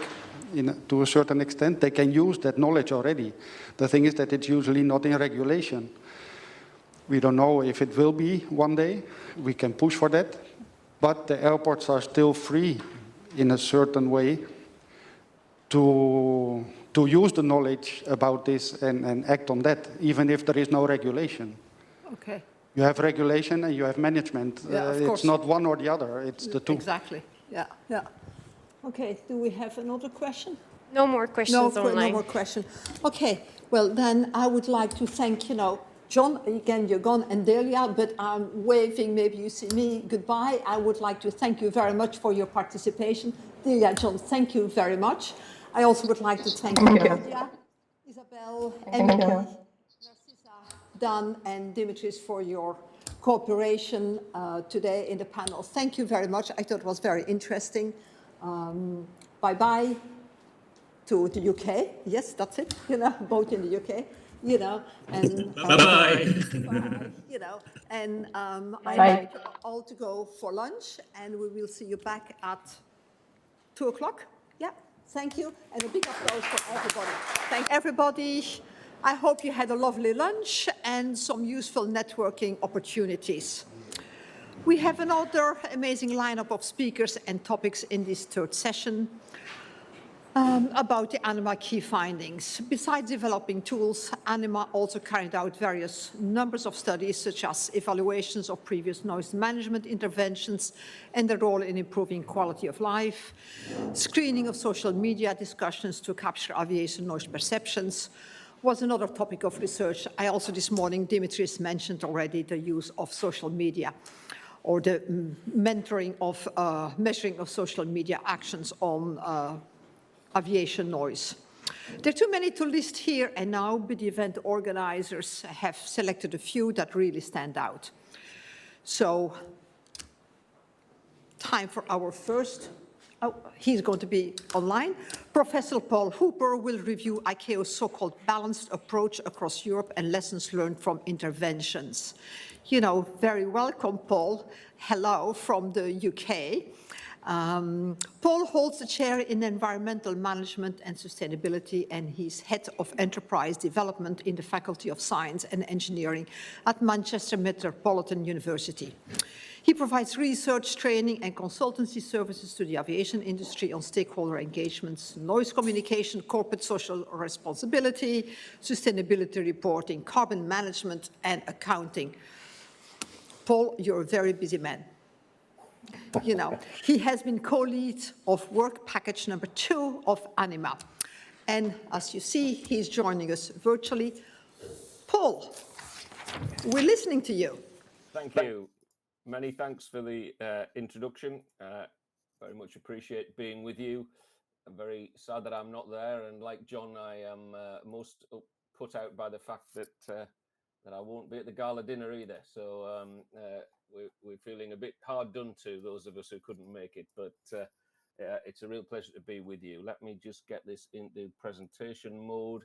to a certain extent. They can use that knowledge already. The thing is that it's usually not in regulation. We don't know if it will be one day. We can push for that. But the airports are still free in a certain way to use the knowledge about this and act on that, even if there is no regulation. Okay. You have regulation and you have management. It's not one or the other, it's the two. Exactly, yeah. Okay, do we have another question? No more questions online. No more question. Okay, well then I would like to thank, John, again, you're gone, and Delia, but I'm waving, maybe you see me, goodbye. I would like to thank you very much for your participation. Delia, John, thank you very much. I also would like to thank Nadia, Isabel, Emily, Dan and Dimitris for your cooperation today in the panel. Thank you very much. I thought it was very interesting. Bye-bye to the UK. Yes, that's it, both in the UK, and bye-bye. And I invite you all to go for lunch, and we will see you back at 2 o'clock. Yeah, thank you, and a big applause for everybody. Thank everybody. I hope you had a lovely lunch and some useful networking opportunities. We have another amazing lineup of speakers and topics in this 3rd session. About the ANIMA key findings. Besides developing tools, ANIMA also carried out various numbers of studies, such as evaluations of previous noise management interventions and their role in improving quality of life, screening of social media discussions to capture aviation noise perceptions was another topic of research. I also this morning, Dimitris mentioned already the use of social media or the mentoring of measuring of social media actions on aviation noise. There are too many to list here and now, but the event organizers have selected a few that really stand out. So, time for our first, he's going to be online. Professor Paul Hooper will review ICAO's so-called balanced approach across Europe and lessons learned from interventions. You know, very welcome, Paul. Hello from the UK. Paul holds a chair in environmental management and sustainability, and he's head of enterprise development in the Faculty of Science and Engineering at Manchester Metropolitan University. He provides research, training, and consultancy services to the aviation industry on stakeholder engagements, noise communication, corporate social responsibility, sustainability reporting, carbon management, and accounting. Paul, you're a very busy man. You know, he has been co-lead of work package number 2 of ANIMA. And as you see, he's joining us virtually. Paul, we're listening to you. Thank you. Many thanks for the introduction. Very much appreciate being with you. I'm very sad that I'm not there. And like John, I am most put out by the fact that that I won't be at the gala dinner either. So we're feeling a bit hard done to, those of us who couldn't make it, but it's a real pleasure to be with you. Let me just get this into presentation mode.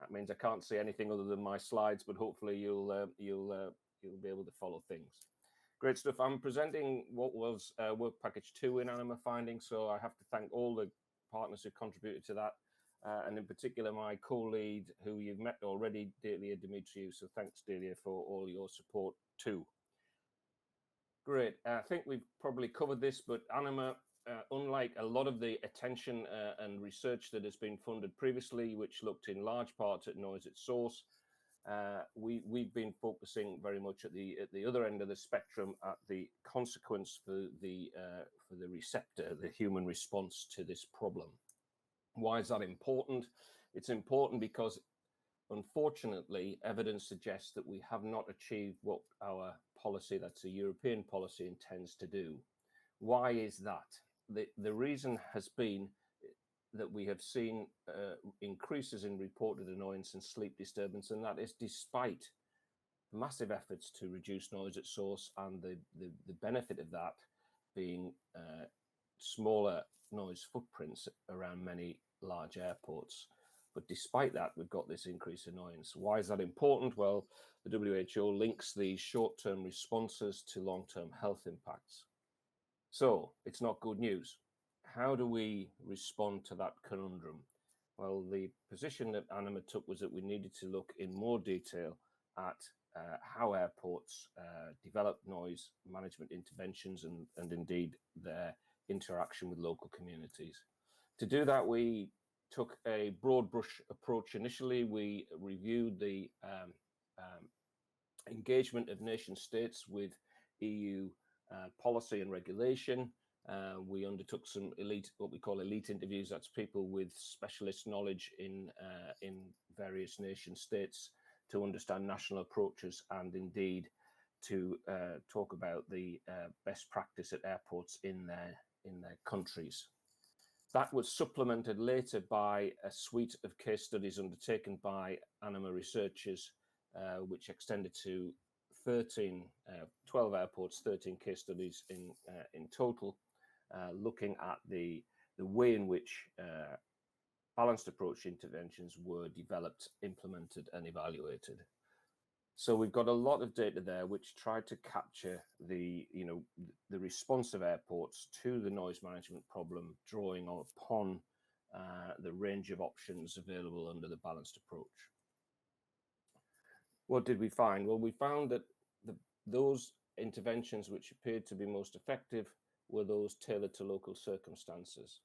That means I can't see anything other than my slides, but hopefully you'll be able to follow things. Great stuff. I'm presenting what was work package 2 in ANIMA findings, so I have to thank all the partners who contributed to that. And in particular, my co-lead, who you've met already, Delia Dimitriou. So thanks, Delia, for all your support too. Great. I think we've probably covered this, but ANIMA, unlike a lot of the attention and research that has been funded previously, which looked in large part at noise at source, we've been focusing very much at the other end of the spectrum at the consequence for the receptor, the human response to this problem. Why is that important? It's important because, unfortunately, evidence suggests that we have not achieved what our policy, that's a European policy, intends to do. Why is that? The reason has been that we have seen increases in reported annoyance and sleep disturbance, and that is despite massive efforts to reduce noise at source, and the benefit of that being smaller noise footprints around many large airports. But despite that, we've got this increased annoyance. Why is that important? Well, the WHO links these short-term responses to long-term health impacts. So it's not good news. How do we respond to that conundrum? Well, the position that ANIMA took was that we needed to look in more detail at how airports develop noise management interventions and indeed their interaction with local communities. To do that, we took a broad brush approach initially. We reviewed the engagement of nation states with EU policy and regulation. We undertook some what we call elite interviews. That's people with specialist knowledge in various nation states to understand national approaches and indeed to talk about the best practice at airports in their countries. That was supplemented later by a suite of case studies undertaken by ANIMA researchers, which extended to 12 airports, 13 case studies in total, looking at the way in which balanced approach interventions were developed, implemented, and evaluated. So we've got a lot of data there which tried to capture the response of airports to the noise management problem, drawing upon the range of options available under the balanced approach. What did we find? Well, we found that those interventions which appeared to be most effective were those tailored to local circumstances.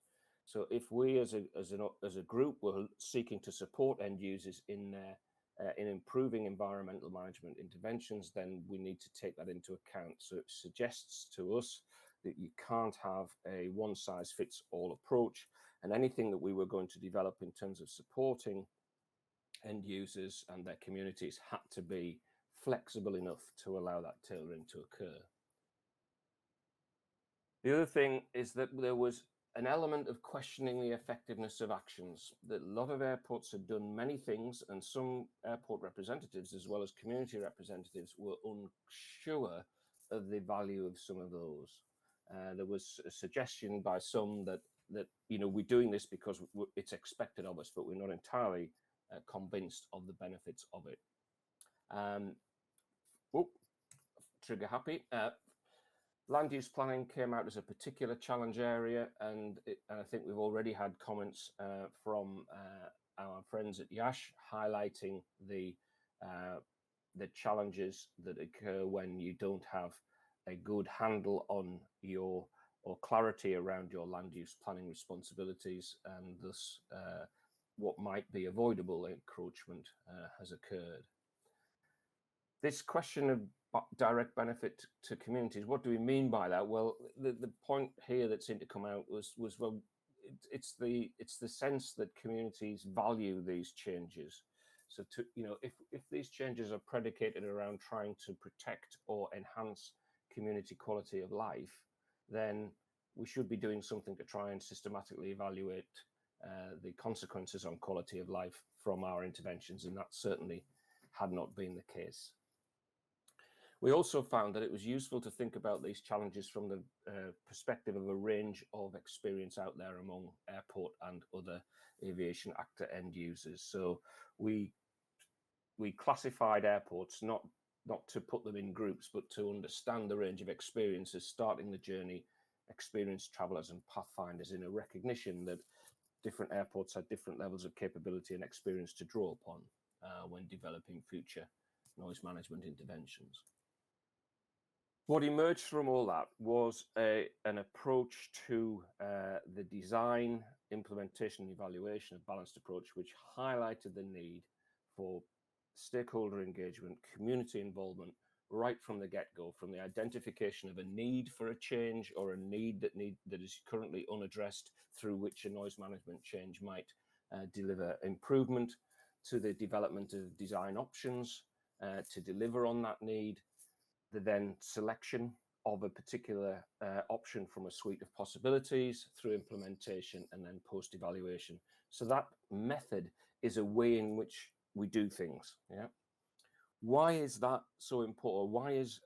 So if we as a group were seeking to support end users in improving environmental management interventions, then we need to take that into account. So it suggests to us that you can't have a one-size-fits-all approach, and anything that we were going to develop in terms of supporting end users and their communities had to be flexible enough to allow that tailoring to occur. The other thing is that there was an element of questioning the effectiveness of actions. That a lot of airports had done many things, and some airport representatives as well as community representatives were unsure of the value of some of those. There was a suggestion by some that we're doing this because it's expected of us, but we're not entirely convinced of the benefits of it. Trigger happy. Land use planning came out as a particular challenge area, and I think we've already had comments from our friends at Yash highlighting the challenges that occur when you don't have a good handle on or clarity around your land use planning responsibilities, and thus what might be avoidable encroachment has occurred. This question of direct benefit to communities, what do we mean by that? Well, the point here that seemed to come out was well, it's the sense that communities value these changes. So if these changes are predicated around trying to protect or enhance community quality of life, then we should be doing something to try and systematically evaluate the consequences on quality of life from our interventions, and that certainly had not been the case. We also found that it was useful to think about these challenges from the perspective of a range of experience out there among airport and other aviation actor end users. So we classified airports not to put them in groups, but to understand the range of experiences starting the journey, experienced travelers and pathfinders, in a recognition that different airports had different levels of capability and experience to draw upon when developing future noise management interventions. What emerged from all that was an approach to the design, implementation and evaluation of balanced approach, which highlighted the need for stakeholder engagement, community involvement, right from the get-go, from the identification of a need for a change or a need that is currently unaddressed, through which a noise management change might deliver improvement, to the development of design options to deliver on that need, the then selection of a particular option from a suite of possibilities, through implementation and then post-evaluation. So that method is a way in which we do things. Yeah. Why is that so important? Why is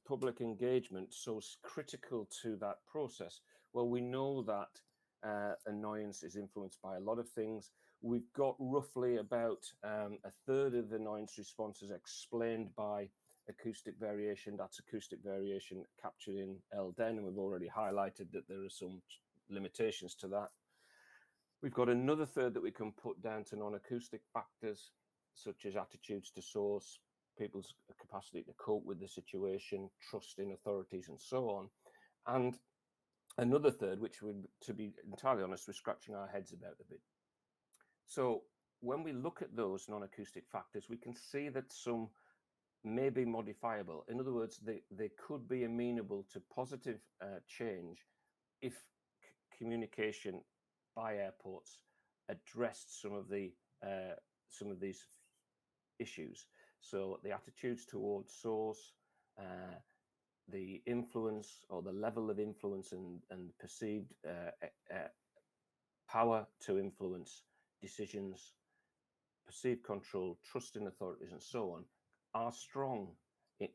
public engagement so critical to that process? Well, we know that annoyance is influenced by a lot of things. We've got roughly about a third of annoyance responses explained by acoustic variation. That's acoustic variation captured in LDEN, and we've already highlighted that there are some limitations to that. We've got another third that we can put down to non-acoustic factors, such as attitudes to source, people's capacity to cope with the situation, trust in authorities, and so on. And another third, which would, to be entirely honest, we're scratching our heads about a bit. So when we look at those non-acoustic factors, we can see that some may be modifiable. In other words, they could be amenable to positive change if communication by airports addressed some of these issues. So the attitudes towards source, the influence or the level of influence and perceived power to influence decisions, perceived control, trust in authorities, and so on, are strong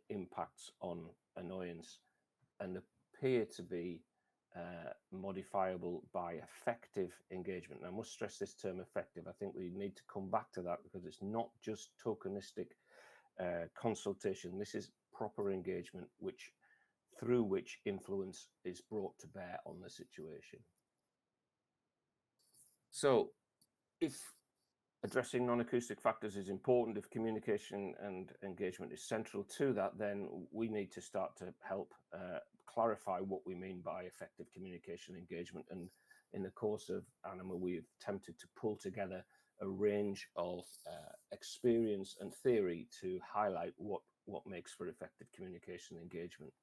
impacts on annoyance and appear to be modifiable by effective engagement. And I must stress this term effective. I think we need to come back to that, because it's not just tokenistic consultation. This is proper engagement through which influence is brought to bear on the situation. So if addressing non-acoustic factors is important, if communication and engagement is central to that, then we need to start to help clarify what we mean by effective communication engagement, and in the course of ANIMA, we've attempted to pull together a range of experience and theory to highlight what makes for effective communication and engagement.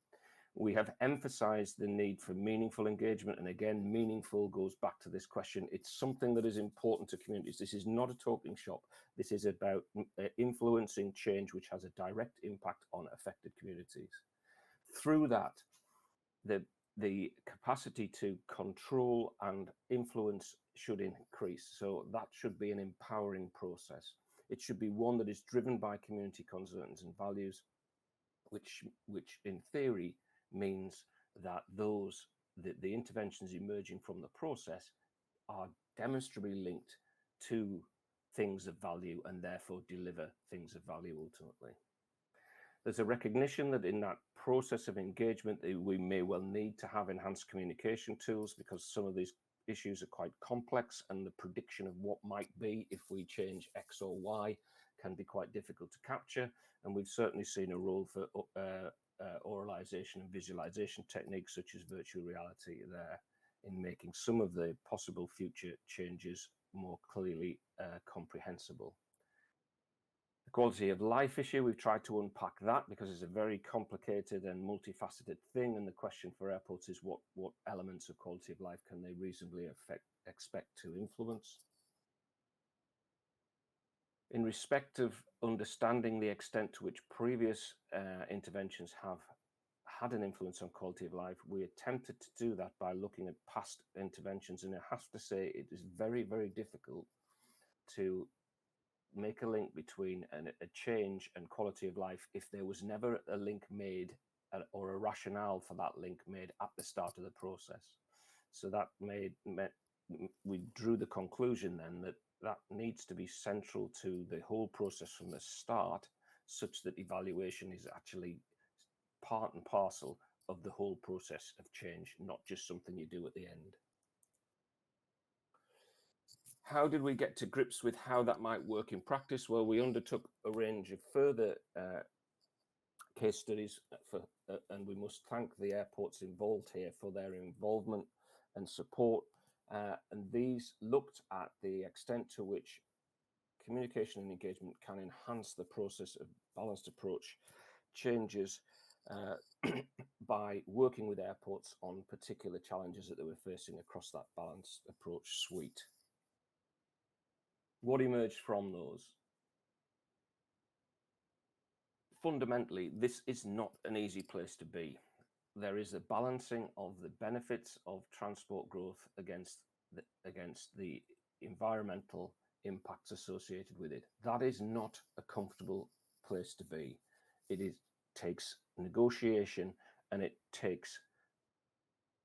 We have emphasized the need for meaningful engagement, and again, meaningful goes back to this question. It's something that is important to communities. This is not a talking shop. This is about influencing change which has a direct impact on affected communities. Through that, the capacity to control and influence should increase. So that should be an empowering process. It should be one that is driven by community concerns and values, which in theory means that the interventions emerging from the process are demonstrably linked to things of value and therefore deliver things of value ultimately. There's a recognition that in that process of engagement, we may well need to have enhanced communication tools because some of these issues are quite complex and the prediction of what might be if we change X or Y can be quite difficult to capture. And we've certainly seen a role for oralization and visualization techniques such as virtual reality there in making some of the possible future changes more clearly comprehensible. The quality of life issue, we've tried to unpack that because it's a very complicated and multifaceted thing, and the question for airports is what elements of quality of life can they reasonably expect to influence. In respect of understanding the extent to which previous interventions have had an influence on quality of life, we attempted to do that by looking at past interventions, and I have to say it is very, very difficult to make a link between a change and quality of life if there was never a link made or a rationale for that link made at the start of the process. So that we drew the conclusion then that that needs to be central to the whole process from the start, such that evaluation is actually part and parcel of the whole process of change, not just something you do at the end. How did we get to grips with how that might work in practice? Well, we undertook a range of further case studies and we must thank the airports involved here for their involvement and support. And these looked at the extent to which communication and engagement can enhance the process of balanced approach changes by working with airports on particular challenges that they were facing across that balanced approach suite. What emerged from those? Fundamentally, this is not an easy place to be. There is a balancing of the benefits of transport growth against the environmental impacts associated with it. That is not a comfortable place to be. It takes negotiation and it takes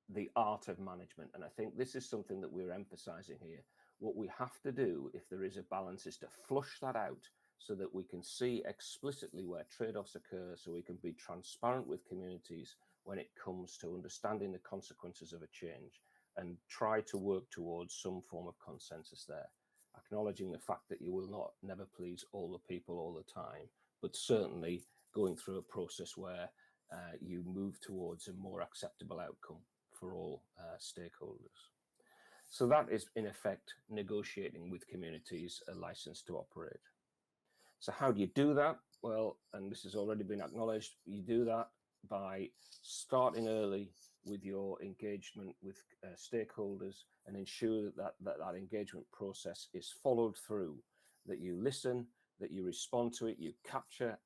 the art of management. And I think this is something that we're emphasizing here. What we have to do, if there is a balance, is to flush that out so that we can see explicitly where trade-offs occur, so we can be transparent with communities when it comes to understanding the consequences of a change and try to work towards some form of consensus there, acknowledging the fact that you will never please all the people all the time, but certainly going through a process where you move towards a more acceptable outcome for all stakeholders. So that is, in effect, negotiating with communities a license to operate. So how do you do that? Well, and this has already been acknowledged, you do that by starting early with your engagement with stakeholders and ensure that engagement process is followed through, that you listen, that you respond to it, you capture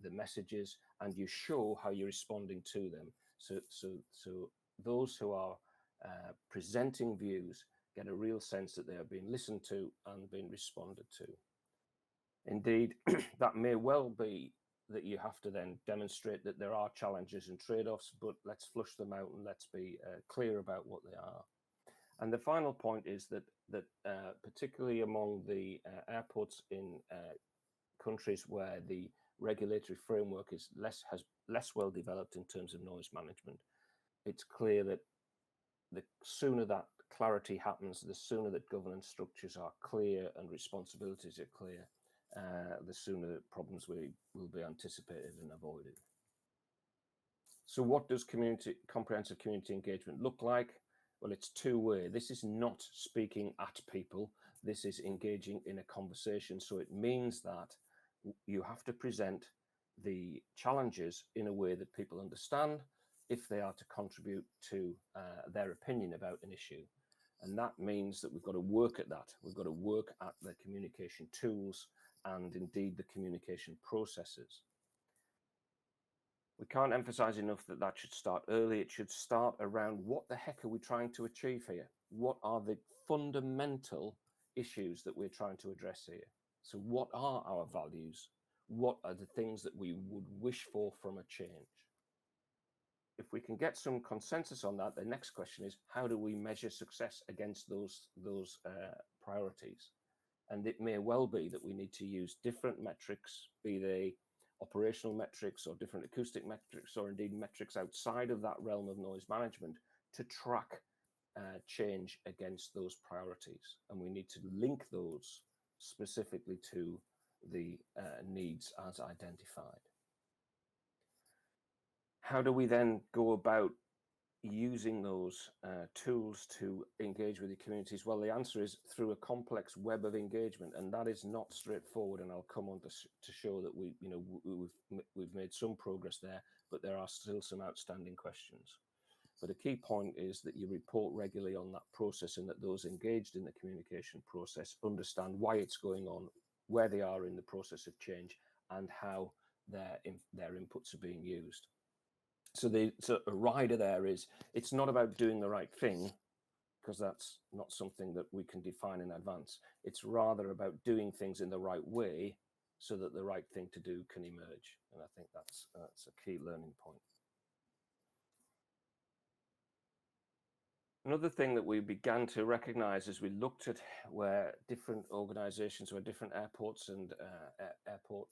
the messages, and you show how you're responding to them. So those who are presenting views get a real sense that they are being listened to and being responded to. Indeed, that may well be that you have to then demonstrate that there are challenges and trade-offs, but let's flush them out and let's be clear about what they are. And the final point is that particularly among the airports in countries where the regulatory framework is less well developed in terms of noise management, it's clear that the sooner that clarity happens, the sooner that governance structures are clear and responsibilities are clear, the sooner problems will be anticipated and avoided. So what does comprehensive community engagement look like? Well, it's two-way. This is not speaking at people. This is engaging in a conversation. So it means that you have to present the challenges in a way that people understand if they are to contribute to their opinion about an issue. And that means that we've got to work at that. We've got to work at the communication tools and indeed the communication processes. We can't emphasize enough that that should start early. It should start around what the heck are we trying to achieve here? What are the fundamental issues that we're trying to address here? So what are our values? What are the things that we would wish for from a change? If we can get some consensus on that, the next question is, how do we measure success against those priorities? And it may well be that we need to use different metrics, be they operational metrics or different acoustic metrics, or indeed metrics outside of that realm of noise management, to track change against those priorities. And we need to link those specifically to the needs as identified. How do we then go about using those tools to engage with the communities? Well, the answer is through a complex web of engagement, and that is not straightforward. And I'll come on to show that we've made some progress there, but there are still some outstanding questions. But a key point is that you report regularly on that process, and that those engaged in the communication process understand why it's going on, where they are in the process of change, and how their inputs are being used. So a rider there is, it's not about doing the right thing, because that's not something that we can define in advance. It's rather about doing things in the right way so that the right thing to do can emerge. And I think that's a key learning point. Another thing that we began to recognize as we looked at where different organizations, where different airports and airport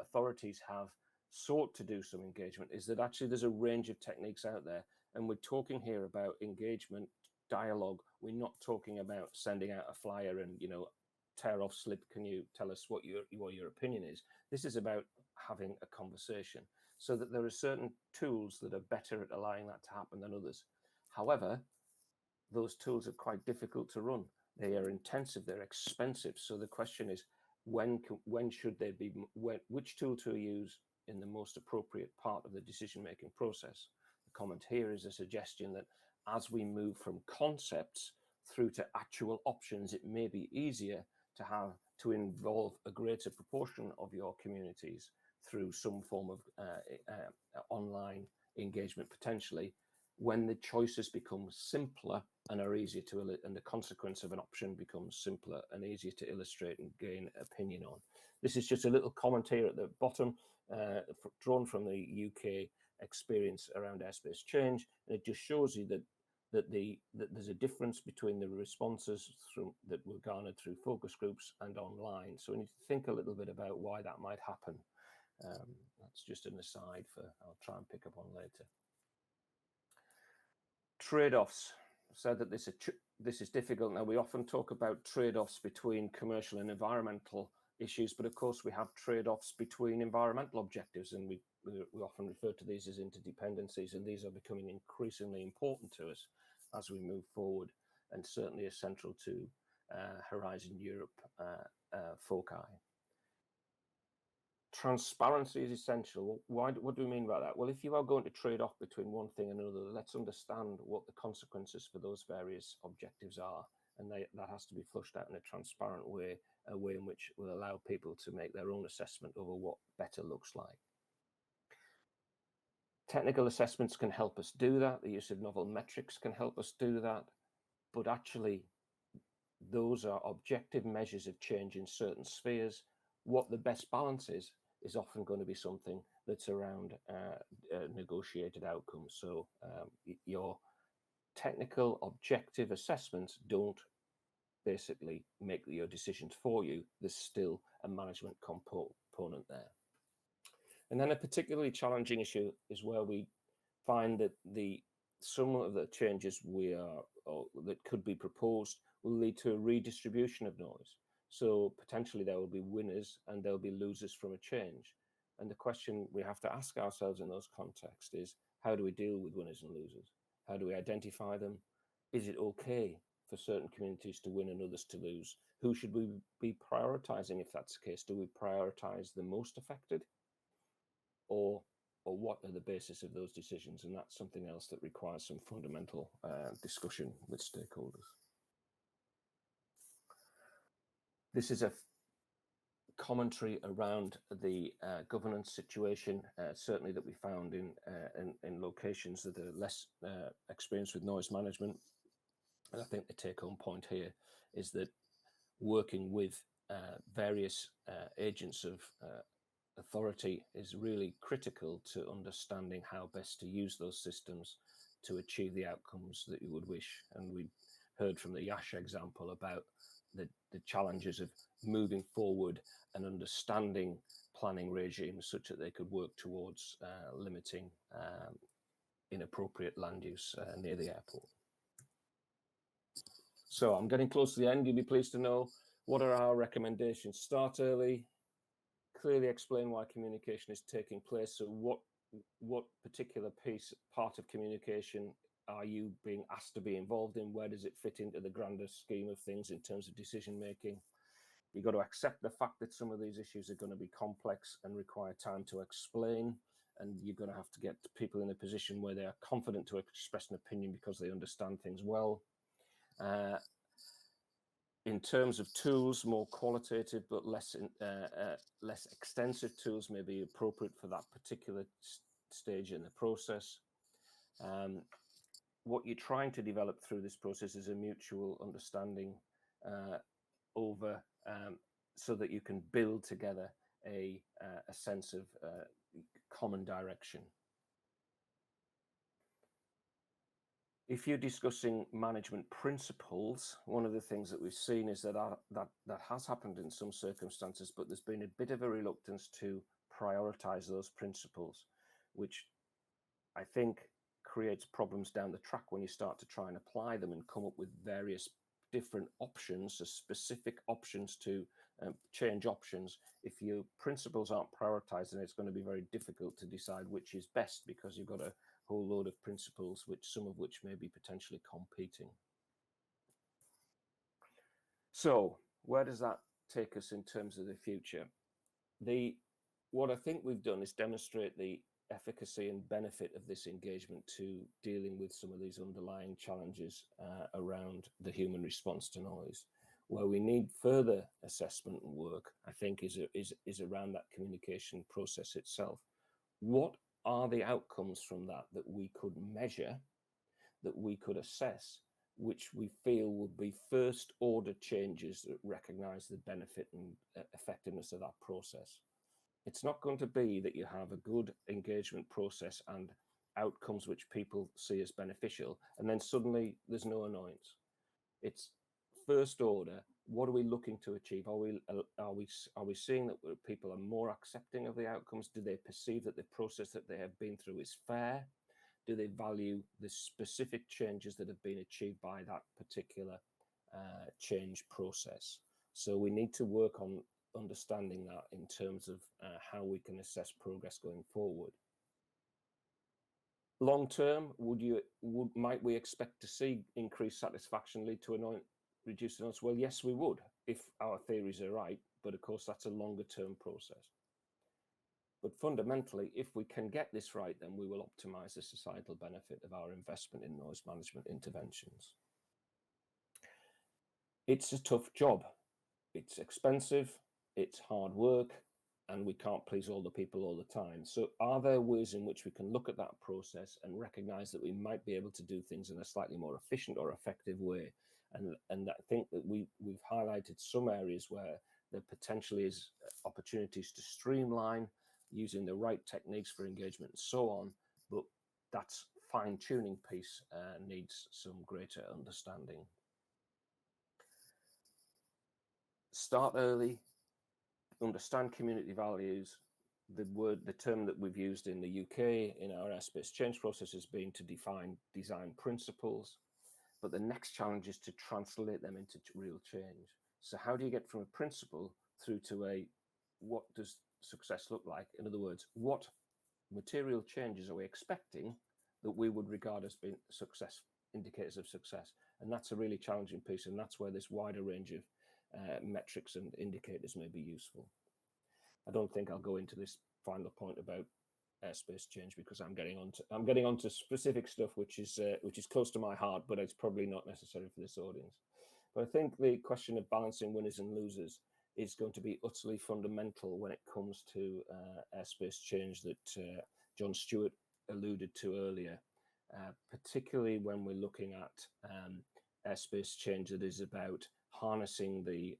authorities have sought to do some engagement, is that actually there's a range of techniques out there. And we're talking here about engagement, dialogue. We're not talking about sending out a flyer and, tear off slip, can you tell us what your opinion is? This is about having a conversation, so that there are certain tools that are better at allowing that to happen than others. However, those tools are quite difficult to run. They are intensive, they're expensive. So the question is, when should they be, which tool to use in the most appropriate part of the decision-making process? The comment here is a suggestion that as we move from concepts through to actual options, it may be easier to involve a greater proportion of your communities through some form of online engagement potentially, when the choices become simpler and are easier to, and the consequence of an option becomes simpler and easier to illustrate and gain opinion on. This is just a little comment here at the bottom, drawn from the UK experience around airspace change, and it just shows you that there's a difference between the responses that were garnered through focus groups and online. So we need to think a little bit about why that might happen. That's just an aside I'll try and pick up on later. Trade-offs. Said that this is difficult. Now, we often talk about trade-offs between commercial and environmental issues, but of course we have trade-offs between environmental objectives, and we often refer to these as interdependencies, and these are becoming increasingly important to us as we move forward, and certainly essential to Horizon Europe foci. Transparency is essential. What do we mean by that? Well, if you are going to trade off between one thing and another, let's understand what the consequences for those various objectives are. And that has to be flushed out in a transparent way, a way in which will allow people to make their own assessment over what better looks like. Technical assessments can help us do that. The use of novel metrics can help us do that. But actually, those are objective measures of change in certain spheres. What the best balance is often going to be something that's around negotiated outcomes. So your technical objective assessments don't basically make your decisions for you. There's still a management component there. And then a particularly challenging issue is where we find that some of the changes that could be proposed will lead to a redistribution of noise. So potentially there will be winners and there'll be losers from a change. And the question we have to ask ourselves in those contexts is, how do we deal with winners and losers? How do we identify them? Is it okay for certain communities to win and others to lose? Who should we be prioritizing if that's the case? Do we prioritize the most affected? Or what are the basis of those decisions? And that's something else that requires some fundamental discussion with stakeholders. This is a commentary around the governance situation, certainly that we found in locations that are less experienced with noise management. And I think the take-home point here is that working with various agents of authority is really critical to understanding how best to use those systems to achieve the outcomes that you would wish. And we heard from the Yash example about the challenges of moving forward and understanding planning regimes such that they could work towards limiting inappropriate land use near the airport. So I'm getting close to the end. You'll be pleased to know what are our recommendations. Start early, clearly explain why communication is taking place. So what particular part of communication are you being asked to be involved in? Where does it fit into the grander scheme of things in terms of decision making? You've got to accept the fact that some of these issues are going to be complex and require time to explain. And you're going to have to get people in a position where they are confident to express an opinion because they understand things well. In terms of tools, more qualitative but less extensive tools may be appropriate for that particular stage in the process. What you're trying to develop through this process is a mutual understanding so that you can build together a sense of common direction. If you're discussing management principles, one of the things that we've seen is that that has happened in some circumstances, but there's been a bit of a reluctance to prioritize those principles, which I think creates problems down the track when you start to try and apply them and come up with various different options, so specific options to change options. If your principles aren't prioritized, then it's going to be very difficult to decide which is best, because you've got a whole load of principles, some of which may be potentially competing. So where does that take us in terms of the future? What I think we've done is demonstrate the efficacy and benefit of this engagement to dealing with some of these underlying challenges around the human response to noise. Where we need further assessment and work, I think, is around that communication process itself. What are the outcomes from that we could measure, that we could assess, which we feel would be first order changes that recognize the benefit and effectiveness of that process? It's not going to be that you have a good engagement process and outcomes which people see as beneficial, and then suddenly there's no annoyance. It's first order. What are we looking to achieve? Are we seeing that people are more accepting of the outcomes? Do they perceive that the process that they have been through is fair? Do they value the specific changes that have been achieved by that particular change process? So we need to work on understanding that in terms of how we can assess progress going forward. Long term, might we expect to see increased satisfaction lead to reduced annoyance? Well, yes, we would, if our theories are right, but of course that's a longer term process. But fundamentally, if we can get this right, then we will optimize the societal benefit of our investment in noise management interventions. It's a tough job. It's expensive, it's hard work, and we can't please all the people all the time. So are there ways in which we can look at that process and recognize that we might be able to do things in a slightly more efficient or effective way? And I think that we've highlighted some areas where there potentially is opportunities to streamline using the right techniques for engagement and so on, but that fine-tuning piece needs some greater understanding. Start early, understand community values. The term that we've used in the UK in our airspace change process has been to define design principles, but the next challenge is to translate them into real change. So how do you get from a principle through to what does success look like? In other words, what material changes are we expecting that we would regard as being success indicators of success. And that's a really challenging piece, and that's where this wider range of metrics and indicators may be useful. I don't think I'll go into this final point about airspace change because I'm getting onto specific stuff which is close to my heart, but it's probably not necessary for this audience. But I think the question of balancing winners and losers is going to be utterly fundamental when it comes to airspace change that John Stewart alluded to earlier, particularly when we're looking at airspace change that is about harnessing the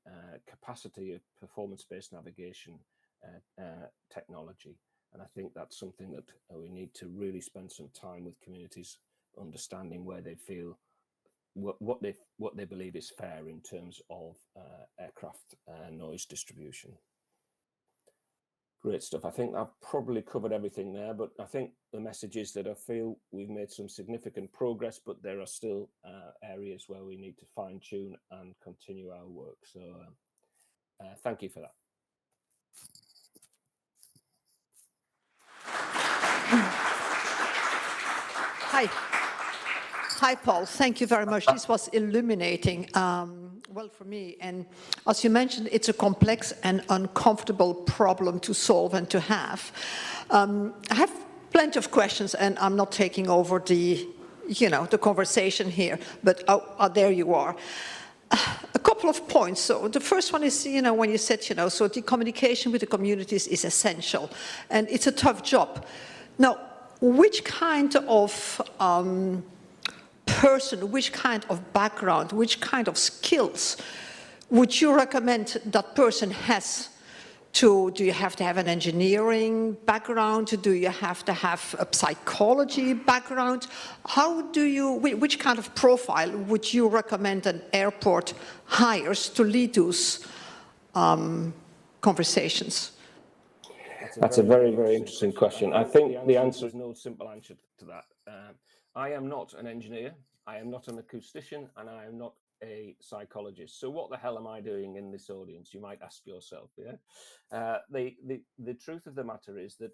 capacity of performance-based navigation technology. And I think that's something that we need to really spend some time with communities understanding where they feel what they believe is fair in terms of aircraft noise distribution. Great stuff. I think I've probably covered everything there, but I think the message is that I feel we've made some significant progress, but there are still areas where we need to fine tune and continue our work. So thank you for that. Hi, Paul. Thank you very much. This was illuminating, well, for me. And as you mentioned, it's a complex and uncomfortable problem to solve and to have. I have plenty of questions, and I'm not taking over the conversation here, but there you are. A couple of points. So the first one is, when you said, so the communication with the communities is essential, and it's a tough job. Now, which kind of person, which kind of background, which kind of skills would you recommend that person has to, do you have to have an engineering background? Do you have to have a psychology background? How do you, which kind of profile would you recommend an airport hires to lead those conversations? That's a very, very interesting question. I think the answer is no simple answer to that. I am not an engineer, I am not an acoustician, and I am not a psychologist. So what the hell am I doing in this audience? You might ask yourself. Yeah. The truth of the matter is that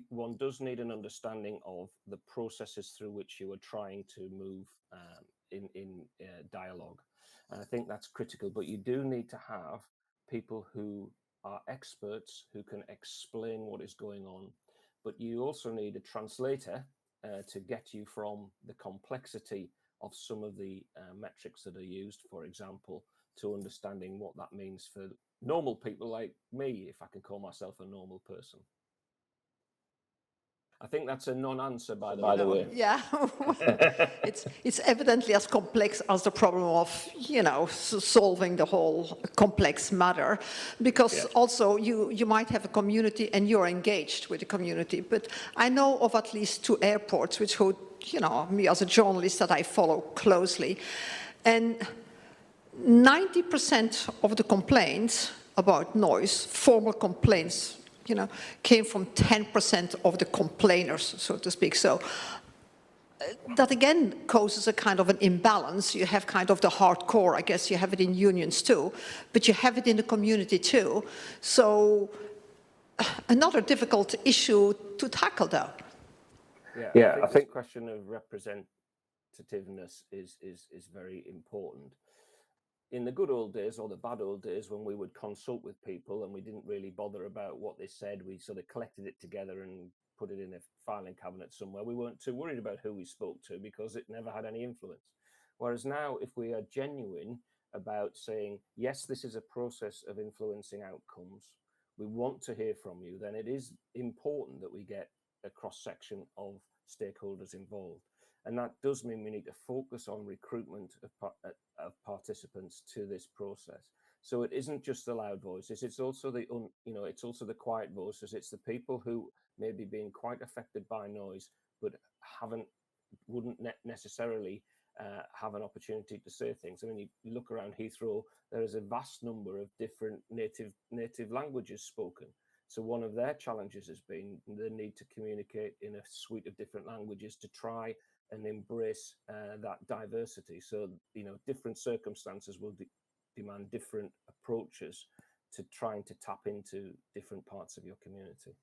one does need an understanding of the processes through which you are trying to move in dialogue, and I think that's critical. But you do need to have people who are experts who can explain what is going on, but you also need a translator to get you from the complexity of some of the metrics that are used, for example, to understanding what that means for normal people like me, if I can call myself a normal person. I think that's a non-answer, by the way. Yeah, it's evidently as complex as the problem of, solving the whole complex matter, because also you might have a community and you're engaged with the community. But I know of at least 2 airports which would, me as a journalist that I follow closely, and 90% of the complaints about noise, formal complaints, came from 10% of the complainers, so to speak. So that again causes a kind of an imbalance. You have kind of the hardcore, I guess you have it in unions too, but you have it in the community too. So another difficult issue to tackle though. Yeah, I think the question of representativeness is very important. In the good old days or the bad old days when we would consult with people and we didn't really bother about what they said, we sort of collected it together and put it in a filing cabinet somewhere. We weren't too worried about who we spoke to because it never had any influence. Whereas now, if we are genuine about saying, yes, this is a process of influencing outcomes, we want to hear from you, then it is important that we get a cross-section of stakeholders involved. And that does mean we need to focus on recruitment of participants to this process. So it isn't just the loud voices; it's also the it's also the quiet voices. It's the people who may be being quite affected by noise, but wouldn't necessarily have an opportunity to say things. I mean, you look around Heathrow; there is a vast number of different native languages spoken. So one of their challenges has been the need to communicate in a suite of different languages to try and embrace that diversity. So, different circumstances will demand different approaches to trying to tap into different parts of your community.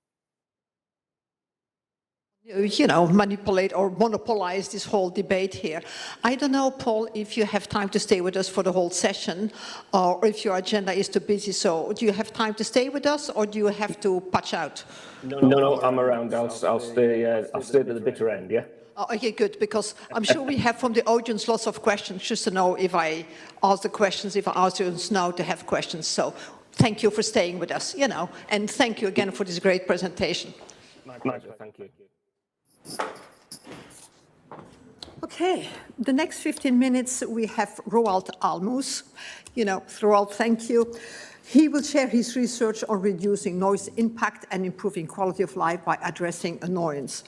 you know, manipulate or monopolize this whole debate here. I don't know, Paul, if you have time to stay with us for the whole session, or if your agenda is too busy. So do you have time to stay with us, or do you have to patch out? No, I'm around. I'll stay to the bitter end, yeah? Oh, okay, good, because I'm sure we have from the audience lots of questions, just to know if I ask the questions, if I ask you now to have questions. So thank you for staying with us, you know, and thank you again for this great presentation. My pleasure, thank you. Okay, the next 15 minutes we have Roalt Aalmoes. You know, Roalt, thank you. He will share his research on reducing noise impact and improving quality of life by addressing annoyance.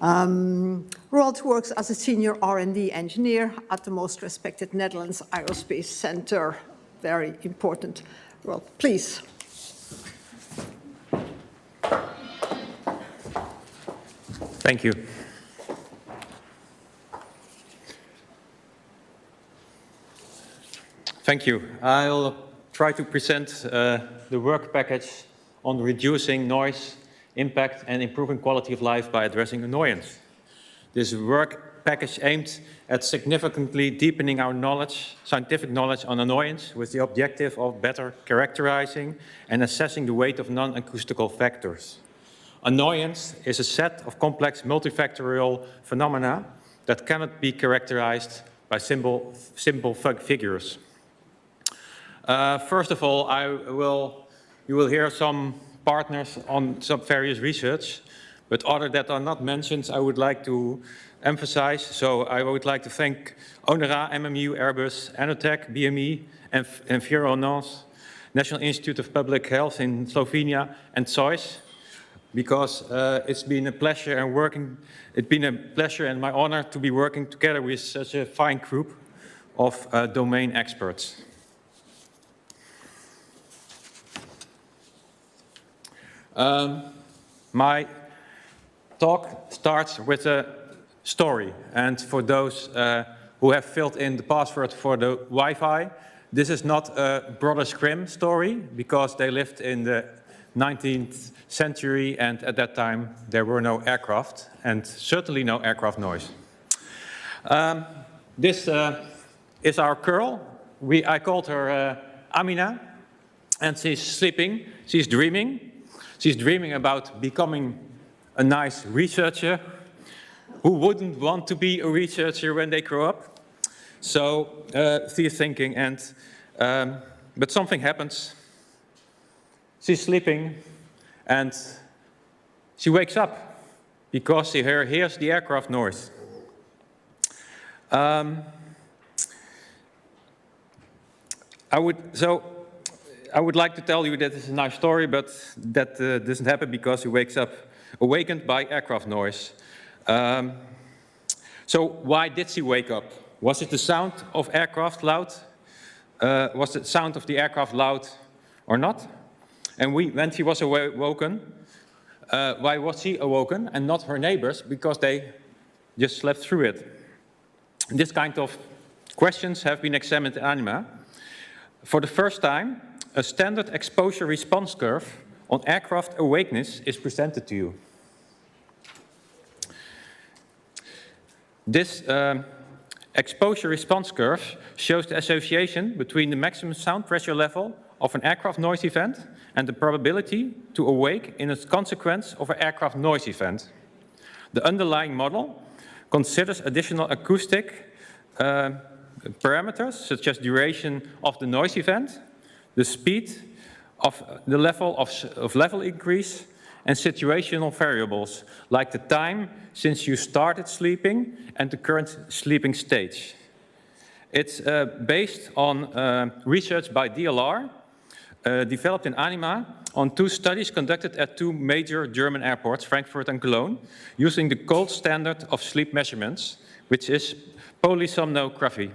Roalt works as a senior R&D engineer at the most respected Netherlands Aerospace Center. Very important. Roalt, please. Thank you. Thank you. I'll try to present the work package on reducing noise impact and improving quality of life by addressing annoyance. This work package aimed at significantly deepening our knowledge, scientific knowledge on annoyance with the objective of better characterizing and assessing the weight of non-acoustical factors. Annoyance is a set of complex multifactorial phenomena that cannot be characterized by simple figures. First of all, you will hear some partners on some various research, but other that are not mentioned, I would like to emphasize. So I would like to thank ONERA, MMU, Airbus, ANOTEC, BME, and Environance, National Institute of Public Health in Slovenia, and SOIS, because it's been a pleasure and my honor to be working together with such a fine group of domain experts. My talk starts with a story, and for those who have filled in the password for the Wi-Fi, this is not a Brothers Grimm story, because they lived in the 19th century, and at that time there were no aircraft, and certainly no aircraft noise. This is our girl. I called her Amina, and she's sleeping, she's dreaming. She's dreaming about becoming a nice researcher. Who wouldn't want to be a researcher when they grow up? So she's thinking, but something happens. She's sleeping, and she wakes up because she hears the aircraft noise. I would like to tell you that it's a nice story, but that doesn't happen because he wakes up awakened by aircraft noise. So why did she wake up? Was it the sound of aircraft loud? Was the sound of the aircraft loud or not? And when she was awoken, why was she awoken and not her neighbors? Because they just slept through it. This kind of questions have been examined in ANIMA. For the first time, a standard exposure response curve on aircraft awakeness is presented to you. This exposure response curve shows the association between the maximum sound pressure level of an aircraft noise event and the probability to awake in a consequence of an aircraft noise event. The underlying model considers additional acoustic parameters, such as duration of the noise event, the speed of the level of level increase, and situational variables, like the time since you started sleeping and the current sleeping stage. It's based on research by DLR, developed in ANIMA on 2 studies conducted at 2 major German airports, Frankfurt and Cologne, using the gold standard of sleep measurements, which is polysomnography.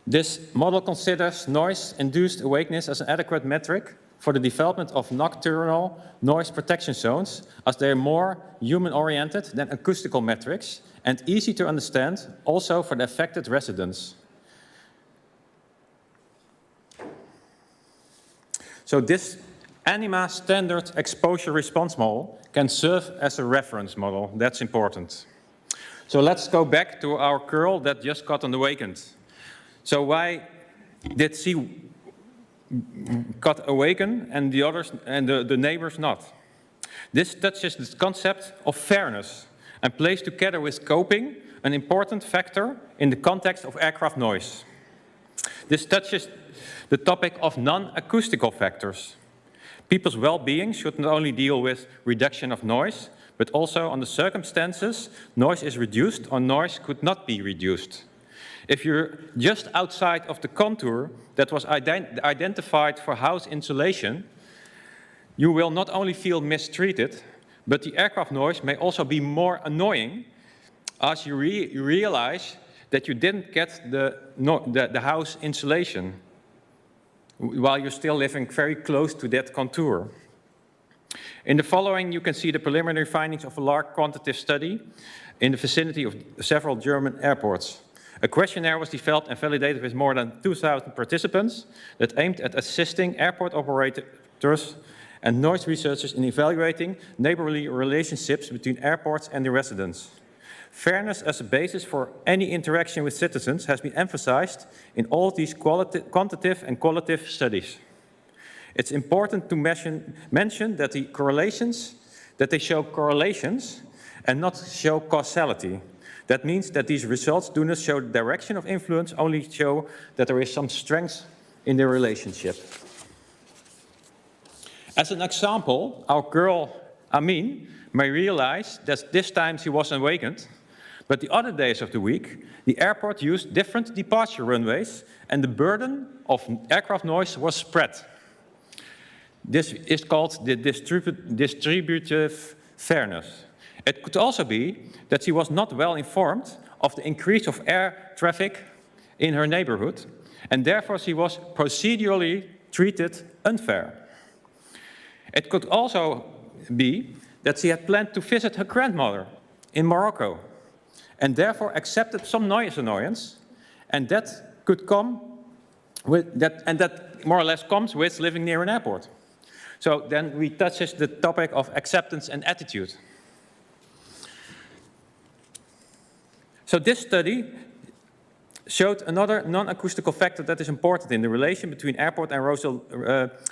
This model considers noise-induced awakeness as an adequate metric for the development of nocturnal noise protection zones, as they are more human-oriented than acoustical metrics and easy to understand also for the affected residents. So this ANIMA standard exposure response model can serve as a reference model. That's important. So let's go back to our girl that just got awakened. So why did she got awakened and the others and the neighbors not? This touches the concept of fairness and plays together with coping, an important factor in the context of aircraft noise. This touches the topic of non-acoustical factors. People's well-being should not only deal with reduction of noise, but also on the circumstances noise is reduced or noise could not be reduced. If you're just outside of the contour that was identified for house insulation, you will not only feel mistreated, but the aircraft noise may also be more annoying as you realize that you didn't get the house insulation while you're still living very close to that contour. In the following, you can see the preliminary findings of a large quantitative study in the vicinity of several German airports. A questionnaire was developed and validated with more than 2,000 participants that aimed at assisting airport operators and noise researchers in evaluating neighborly relationships between airports and the residents. Fairness as a basis for any interaction with citizens has been emphasized in all these quantitative and qualitative studies. It's important to mention that they show correlations and not show causality. That means that these results do not show the direction of influence, only show that there is some strength in the relationship. As an example, our girl Amin may realize that this time she was awakened, but the other days of the week, the airport used different departure runways and the burden of aircraft noise was spread. This is called the distributive fairness. It could also be that she was not well informed of the increase of air traffic in her neighborhood, and therefore she was procedurally treated unfair. It could also be that she had planned to visit her grandmother in Morocco, and therefore accepted some noise annoyance, and that could come with that, and that more or less comes with living near an airport. So then we touches the topic of acceptance and attitude. So this study showed another non-acoustical factor that is important in the relation between airport and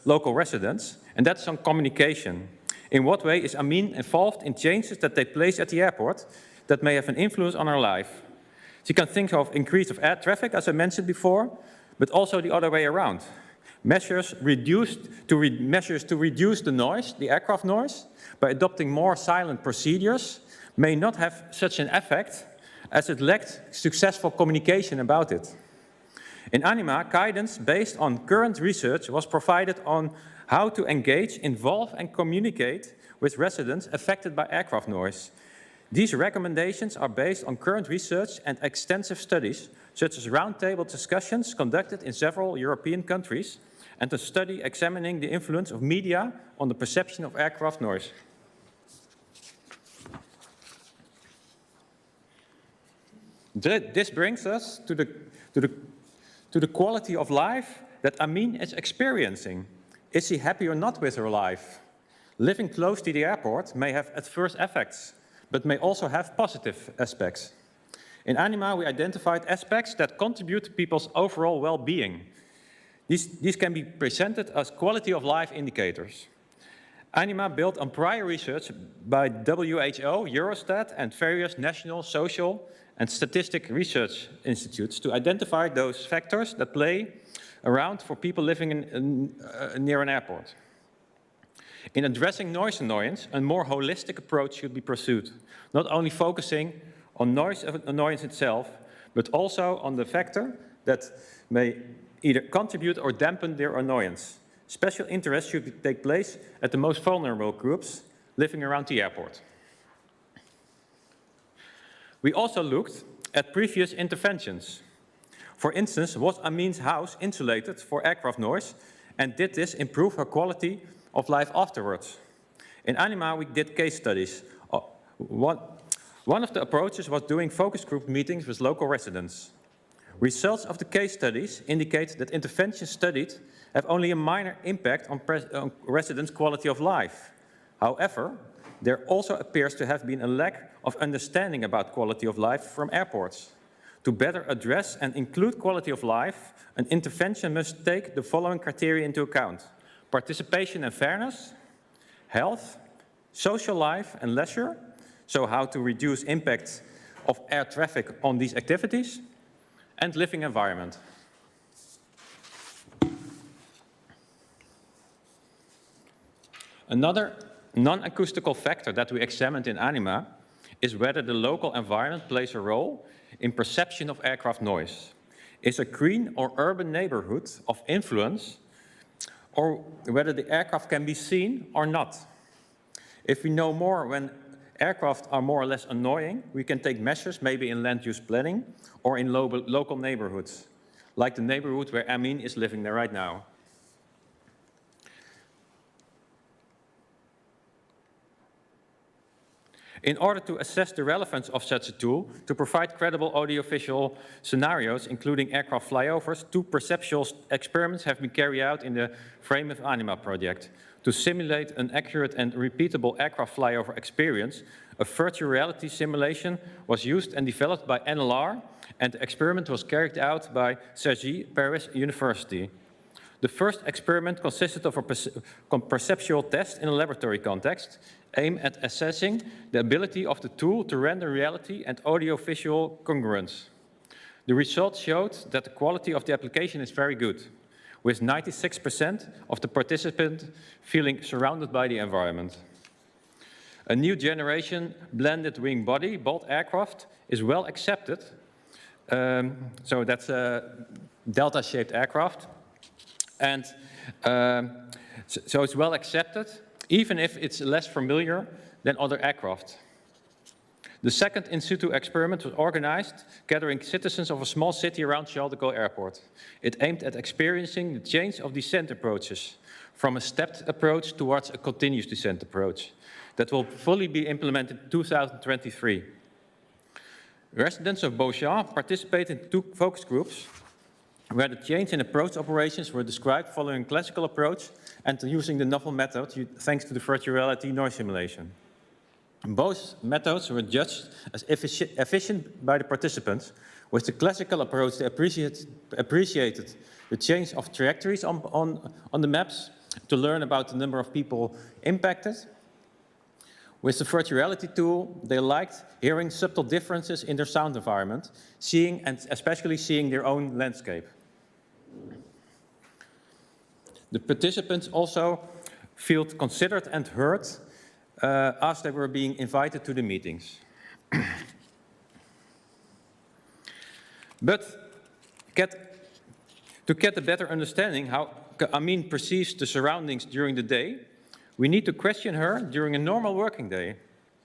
local residents, and that's on communication. In what way is Amin involved in changes that take place at the airport that may have an influence on her life? She can think of increase of air traffic, as I mentioned before, but also the other way around. Measures to reduce the noise, the aircraft noise, by adopting more silent procedures may not have such an effect as it lacked successful communication about it. In ANIMA, guidance based on current research was provided on how to engage, involve and communicate with residents affected by aircraft noise. These recommendations are based on current research and extensive studies, such as roundtable discussions conducted in several European countries, and a study examining the influence of media on the perception of aircraft noise. This brings us to the quality of life that Amin is experiencing. Is she happy or not with her life? Living close to the airport may have adverse effects, but may also have positive aspects. In ANIMA, we identified aspects that contribute to people's overall well-being. These can be presented as quality of life indicators. ANIMA built on prior research by WHO, Eurostat, and various national, social, and statistic research institutes to identify those factors that play around for people living near an airport. In addressing noise annoyance, a more holistic approach should be pursued, not only focusing on noise annoyance itself, but also on the factor that may either contribute or dampen their annoyance. Special interest should take place at the most vulnerable groups living around the airport. We also looked at previous interventions. For instance, was Amin's house insulated for aircraft noise, and did this improve her quality of life afterwards? In ANIMA, we did case studies. One of the approaches was doing focus group meetings with local residents. Results of the case studies indicate that interventions studied have only a minor impact on residents' quality of life. However, there also appears to have been a lack of understanding about quality of life from airports. To better address and include quality of life, an intervention must take the following criteria into account: participation and fairness, health, social life and leisure, so how to reduce impact of air traffic on these activities, and living environment. Another non-acoustical factor that we examined in ANIMA is whether the local environment plays a role in perception of aircraft noise. Is a green or urban neighborhood of influence, or whether the aircraft can be seen or not? If we know more when aircraft are more or less annoying, we can take measures maybe in land use planning or in local neighborhoods, like the neighborhood where Amin is living there right now. In order to assess the relevance of such a tool, to provide credible audiovisual scenarios, including aircraft flyovers, 2 perceptual experiments have been carried out in the frame of ANIMA project. To simulate an accurate and repeatable aircraft flyover experience, a virtual reality simulation was used and developed by NLR, and the experiment was carried out by Cergy, Paris University. The first experiment consisted of a perceptual test in a laboratory context, aimed at assessing the ability of the tool to render reality and audio-visual congruence. The results showed that the quality of the application is very good, with 96% of the participants feeling surrounded by the environment. A new generation blended wing body, BOLT aircraft, is well accepted. So that's a delta-shaped aircraft. And so it's well accepted, even if it's less familiar than other aircraft. The second in situ experiment was organized, gathering citizens of a small city around Charles de Gaulle Airport. It aimed at experiencing the change of descent approaches, from a stepped approach towards a continuous descent approach, that will fully be implemented in 2023. Residents of Beauchamp participated in 2 focus groups, where the change in approach operations were described following a classical approach and using the novel method thanks to the virtual reality noise simulation. Both methods were judged as efficient by the participants. With the classical approach, they appreciated the change of trajectories on the maps to learn about the number of people impacted. With the virtual reality tool, they liked hearing subtle differences in their sound environment, seeing and especially seeing their own landscape. The participants also felt considered and heard as they were being invited to the meetings. But to get a better understanding how Amin perceives the surroundings during the day, we need to question her during a normal working day,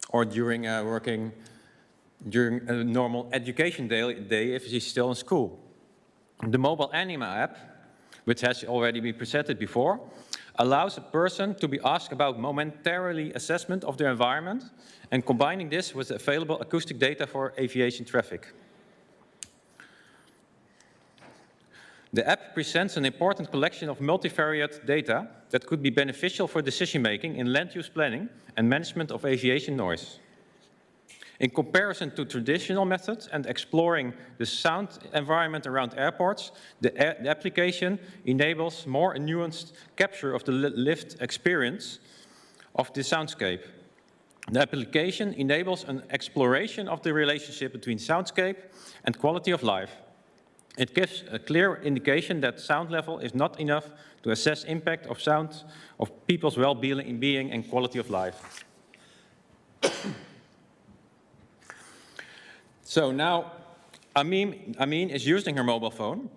or during a normal education day if she's still in school. The mobile ANIMA app, which has already been presented before, allows a person to be asked about momentarily assessment of their environment and combining this with available acoustic data for aviation traffic. The app presents an important collection of multivariate data that could be beneficial for decision-making in land use planning and management of aviation noise. In comparison to traditional methods and exploring the sound environment around airports, the application enables more nuanced capture of the lived experience of the soundscape. The application enables an exploration of the relationship between soundscape and quality of life. It gives a clear indication that sound level is not enough to assess impact of sound of people's well-being and quality of life. So now Amin is using her mobile phone,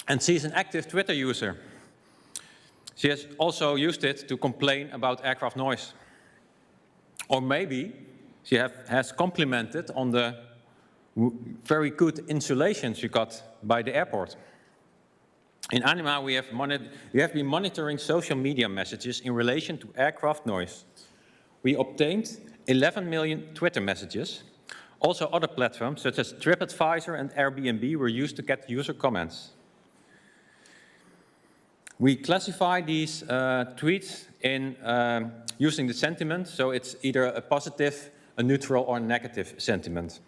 and she's an active Twitter user. She has also used it to complain about aircraft noise. Or maybe she has complimented on the very good insulation she got by the airport. In ANIMA, we have been monitoring social media messages in relation to aircraft noise. We obtained 11 million Twitter messages. Also, other platforms such as TripAdvisor and Airbnb were used to get user comments. We classify these tweets in using the sentiment, so it's either a positive, a neutral, or a negative sentiment.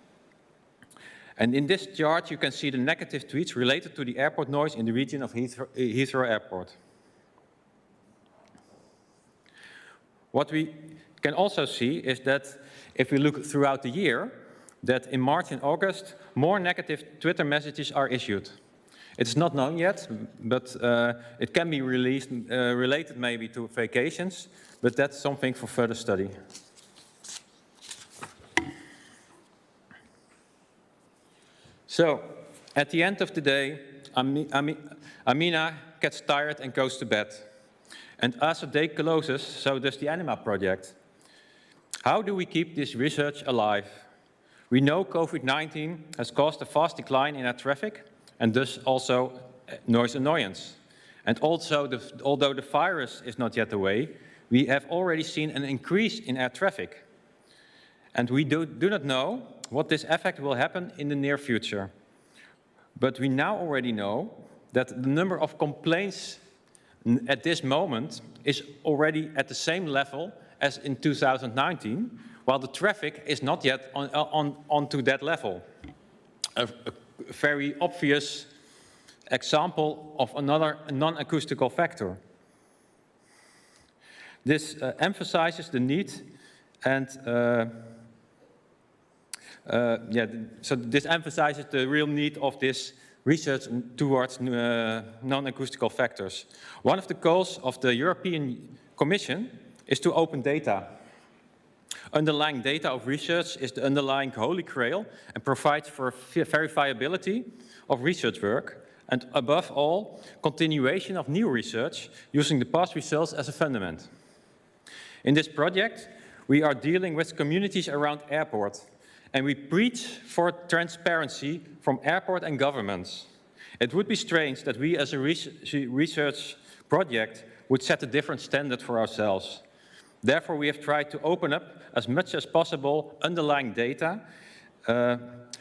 And in this chart, you can see the negative tweets related to the airport noise in the region of Heathrow Airport. What we can also see is that if we look throughout the year, that in March and August, more negative Twitter messages are issued. It's not known yet, but it can be related maybe to vacations, but that's something for further study. So, at the end of the day, Amina gets tired and goes to bed. And as the day closes, so does the ANIMA project. How do we keep this research alive? We know COVID-19 has caused a fast decline in air traffic, and thus also noise annoyance. And also, although the virus is not yet away, we have already seen an increase in air traffic. And we do not know what this effect will happen in the near future. But we now already know that the number of complaints at this moment is already at the same level as in 2019, while the traffic is not yet onto that level. A very obvious example of another non-acoustical factor. This emphasizes the need and so this emphasizes the real need of this research towards non-acoustical factors. One of the goals of the European Commission is to open data. Underlying data of research is the underlying holy grail and provides for verifiability of research work and, above all, continuation of new research using the past results as a fundament. In this project, we are dealing with communities around airports, and we preach for transparency from airport and governments. It would be strange that we as a research project would set a different standard for ourselves. Therefore, we have tried to open up as much as possible underlying data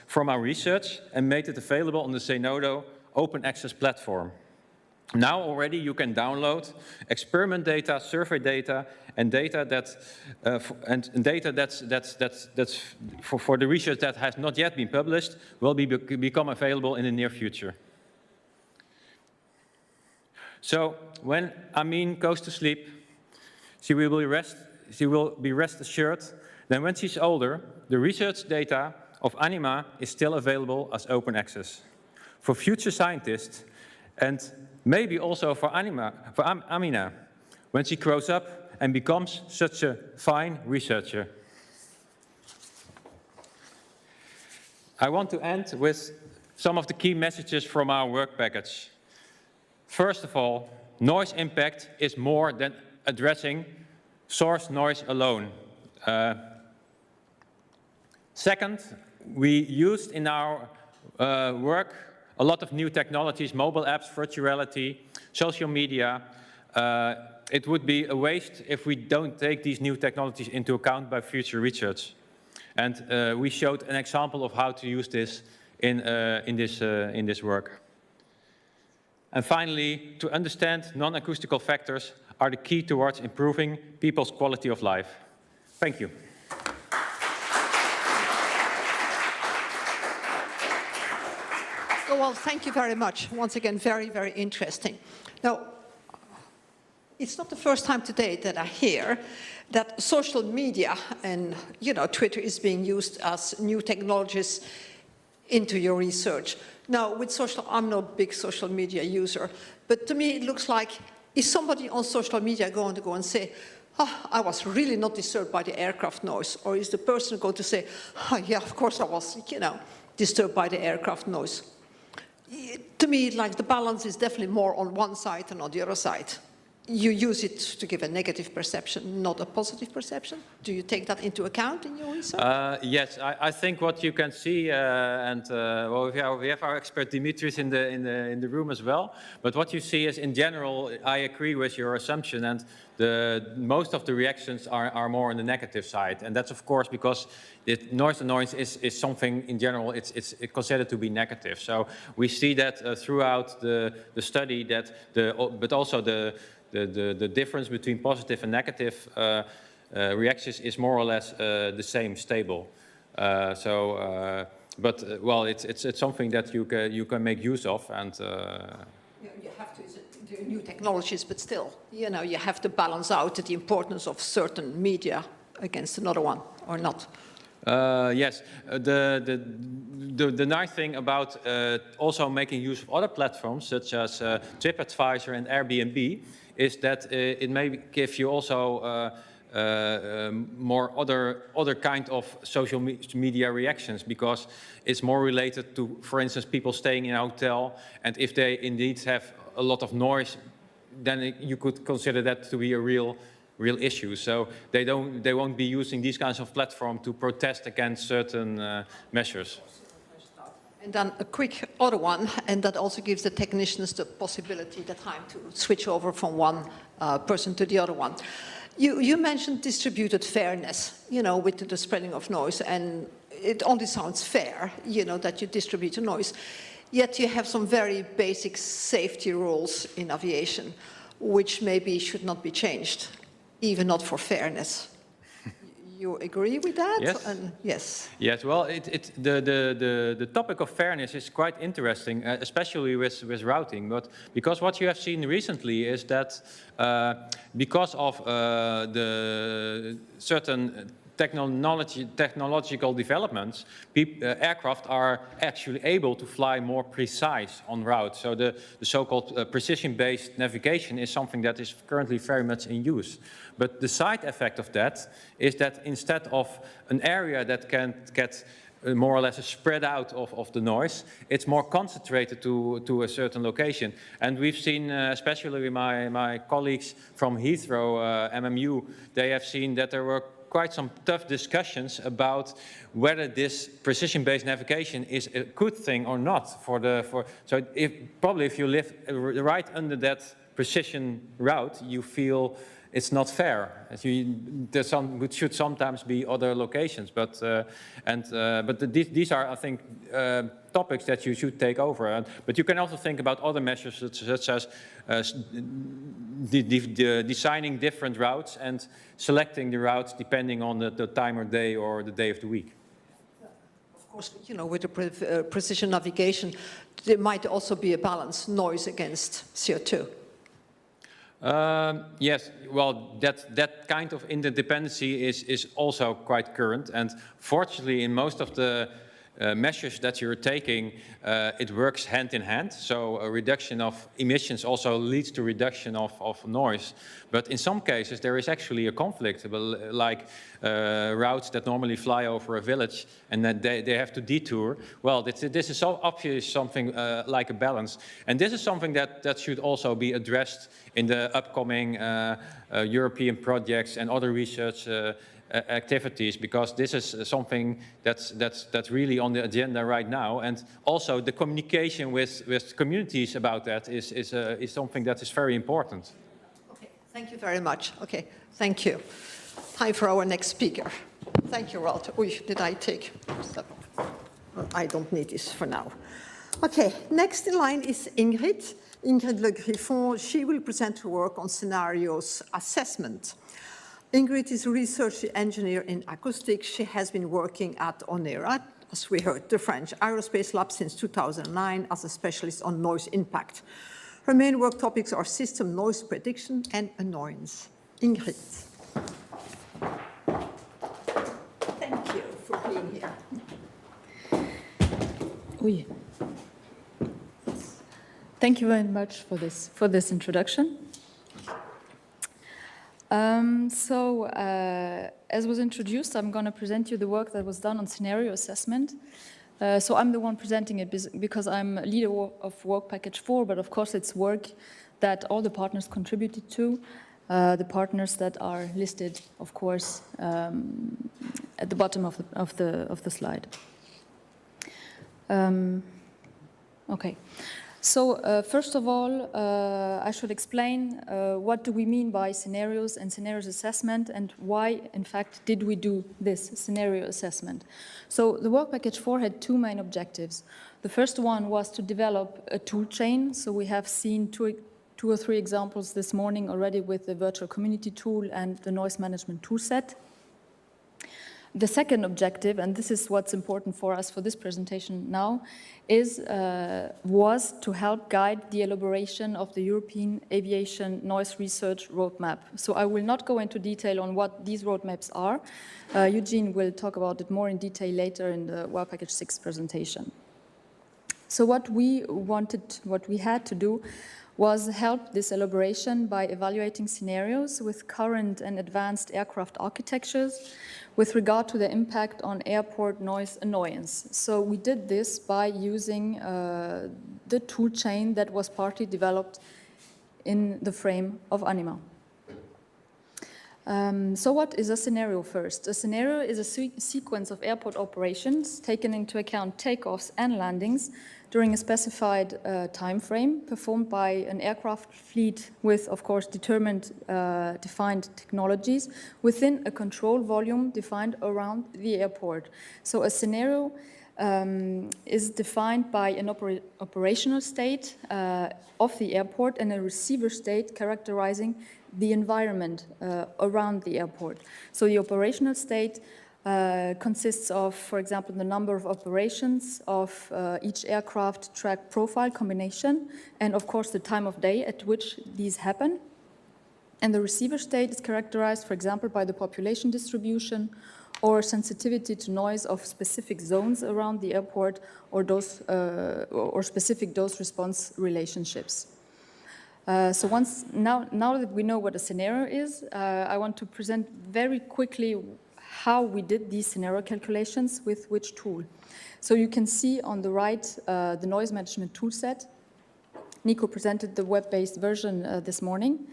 from our research and made it available on the Zenodo open access platform. Now already you can download experiment data, survey data, and data that's for the research that has not yet been published will become available in the near future. So when Amin goes to sleep, she will be rest assured that when she's older, the research data of ANIMA is still available as open access. For future scientists, and maybe also for Amina, when she grows up and becomes such a fine researcher. I want to end with some of the key messages from our work package. First of all, noise impact is more than addressing source noise alone. Second, we used in our work a lot of new technologies, mobile apps, virtual reality, social media. It would be a waste if we don't take these new technologies into account by future research. And we showed an example of how to use this in this work. And finally, to understand non-acoustical factors are the key towards improving people's quality of life. Thank you. Well, thank you very much. Once again, very, very interesting. Now, it's not the first time today that I hear that social media and, Twitter is being used as new technologies into your research. Now, I'm no big social media user, but to me it looks like, is somebody on social media going to go and say, I was really not disturbed by the aircraft noise? Or is the person going to say, yeah, of course I was, disturbed by the aircraft noise? To me, like, the balance is definitely more on one side than on the other side. you use it to give a negative perception, not a positive perception. Do you take that into account in your research? Yes, I think what you can see, well, we have our expert Dimitris in the room as well. But what you see is, in general, I agree with your assumption, and most of the reactions are more on the negative side, and that's of course because noise annoyance is something in general it's considered to be negative. So we see that throughout the study that but also the difference between positive and negative reactions is more or less the same, stable. Well, it's something that you can make use of, and you have to do new technologies, but still, you know, you have to balance out the importance of certain media against another one, or not. Yes, the nice thing about also making use of other platforms such as TripAdvisor and Airbnb is that it may give you also more other kind of social media reactions, because it's more related to, for instance, people staying in a hotel, and if they indeed have a lot of noise, then you could consider that to be a real issue. So they won't be using these kinds of platforms to protest against certain measures. And then a quick other one, and that also gives the technicians the possibility, the time to switch over from one person to the other one. You mentioned distributed fairness, you know, with the spreading of noise, and it only sounds fair, you know, that you distribute the noise. Yet you have some very basic safety rules in aviation, which maybe should not be changed, even not for fairness. You agree with that? Yes. Yes. Yes. Well, the topic of fairness is quite interesting, especially with routing. But because what you have seen recently is that because of the certain technological developments, aircraft are actually able to fly more precise on route. So the so-called precision-based navigation is something that is currently very much in use. But the side effect of that is that instead of an area that can get more or less a spread out of the noise, it's more concentrated to a certain location. And we've seen, especially my colleagues from Heathrow, MMU, they have seen that there were quite some tough discussions about whether this precision-based navigation is a good thing or not so if you live right under that precision route, you feel it's not fair. There should sometimes be other locations, but these are, I think, topics that you should take over. But you can also think about other measures such as designing different routes and selecting the routes depending on the time of day or the day of the week. Of course, you know, with the precision navigation, there might also be a balance, noise against CO2. Yes, well, that kind of interdependency is also quite current, and fortunately in most of the measures that you're taking, it works hand in hand. So a reduction of emissions also leads to reduction of noise. But in some cases there is actually a conflict, like routes that normally fly over a village and then they have to detour. Well, this is so obvious something like a balance. And this is something that should also be addressed in the upcoming European projects and other research activities, because this is something that's really on the agenda right now, and also the communication with communities about that is something that is very important. Okay, thank you very much. Okay, thank you. Time for our next speaker. Thank you, Roalt. Did I take? I don't need this for now. Okay, next in line is Ingrid LeGriffon. She will present her work on scenarios assessment. Ingrid is a research engineer in acoustics. She has been working at ONERA, as we heard, the French aerospace lab, since 2009 as a specialist on noise impact. Her main work topics are system noise prediction and annoyance. Ingrid. Thank you for being here. Oui. Thank you very much for this introduction. As was introduced, I'm going to present you the work that was done on scenario assessment. So I'm the one presenting it because I'm leader of work package 4, but of course it's work that all the partners contributed to, the partners that are listed, of course, at the bottom of the slide. Okay. So first of all, I should explain what do we mean by scenarios and scenarios assessment, and why, in fact, did we do this scenario assessment. So the work package 4 had two main objectives. The first one was to develop a tool chain. So we have seen two or three examples this morning already with the virtual community tool and the noise management toolset. The second objective, and this is what's important for us for this presentation now, was to help guide the elaboration of the European Aviation Noise Research Roadmap. So I will not go into detail on what these roadmaps are. Eugene will talk about it more in detail later in the Work Package 6 presentation. So what we had to do was help this elaboration by evaluating scenarios with current and advanced aircraft architectures with regard to the impact on airport noise annoyance. So we did this by using the tool chain that was partly developed in the frame of ANIMA. So what is a scenario first? A scenario is a sequence of airport operations taking into account takeoffs and landings during a specified time frame, performed by an aircraft fleet with, of course, defined technologies within a control volume defined around the airport. So a scenario is defined by an operational state of the airport and a receiver state characterizing the environment around the airport. So the operational state consists of, for example, the number of operations of each aircraft track profile combination, and of course the time of day at which these happen. And the receiver state is characterized, for example, by the population distribution or sensitivity to noise of specific zones around the airport, or specific dose-response relationships. So now that we know what a scenario is, I want to present very quickly how we did these scenario calculations with which tool. So you can see on the right the noise management toolset. Nico presented the web-based version this morning.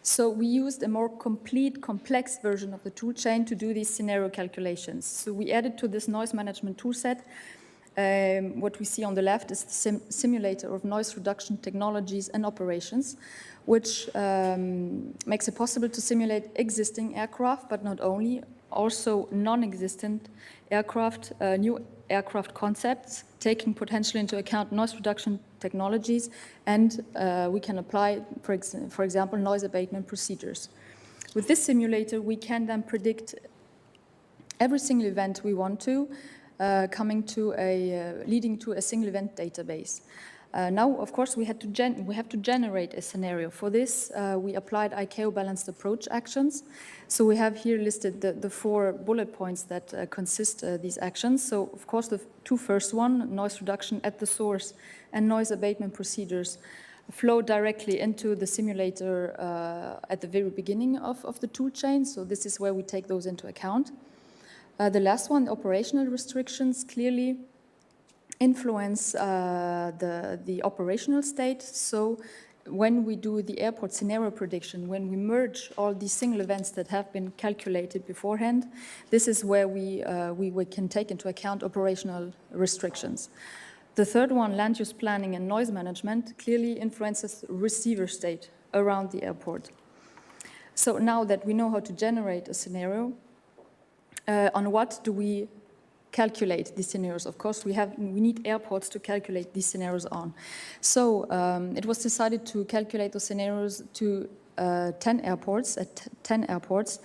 So we used a more complete, complex version of the toolchain to do these scenario calculations. So we added to this noise management toolset what we see on the left is the simulator of noise reduction technologies and operations, which makes it possible to simulate existing aircraft, but not only, also non-existent aircraft, new aircraft concepts, taking potentially into account noise reduction technologies, and we can apply, for example, noise abatement procedures. With this simulator, we can then predict every single event we want to, leading to a single event database. Now, of course, we have to generate a scenario. For this, we applied ICAO balanced approach actions. So we have here listed the 4 bullet points that consist these actions. So, of course, the two first one, noise reduction at the source and noise abatement procedures, flow directly into the simulator at the very beginning of the tool chain. So this is where we take those into account. The last one, operational restrictions, clearly influence the operational state. So when we do the airport scenario prediction, when we merge all these single events that have been calculated beforehand, this is where we can take into account operational restrictions. The third one, land use planning and noise management, clearly influences receiver state around the airport. So now that we know how to generate a scenario, on what do we calculate these scenarios? Of course, we need airports to calculate these scenarios on. So it was decided to calculate those scenarios to 10 airports, at 10 airports.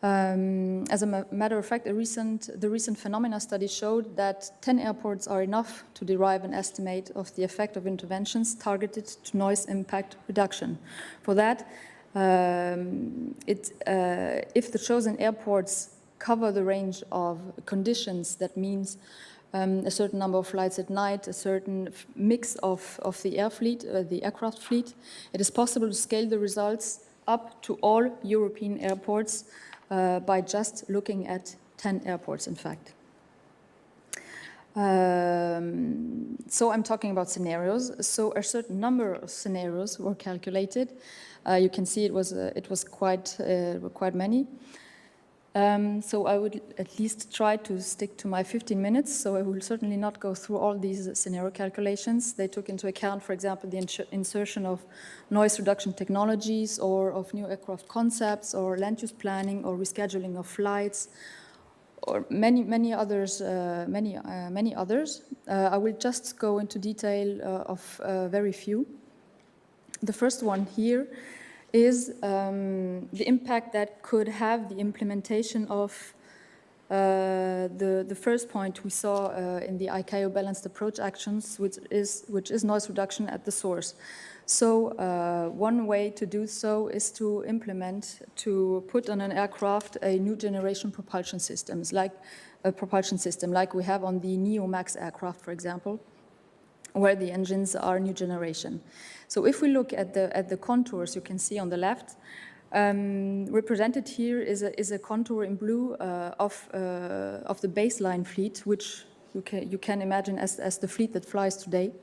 As a matter of fact, the recent phenomena study showed that 10 airports are enough to derive an estimate of the effect of interventions targeted to noise impact reduction. For that, if the chosen airports cover the range of conditions, that means a certain number of flights at night, a certain mix of the aircraft fleet, it is possible to scale the results up to all European airports by just looking at 10 airports, in fact. So I'm talking about scenarios. So a certain number of scenarios were calculated. You can see it was quite many. So I would at least try to stick to my 15 minutes. So I will certainly not go through all these scenario calculations. They took into account, for example, the insertion of noise reduction technologies or of new aircraft concepts or land use planning or rescheduling of flights, or many others. I will just go into detail of very few. The first one here is the impact that could have the implementation of the first point we saw in the ICAO balanced approach actions, which is noise reduction at the source. So one way to do so is to put on an aircraft a new generation propulsion system, like we have on the Neo Max aircraft, for example, where the engines are new generation. So if we look at the contours you can see on the left, represented here is a contour in blue of the baseline fleet, which you can imagine as the fleet that flies today,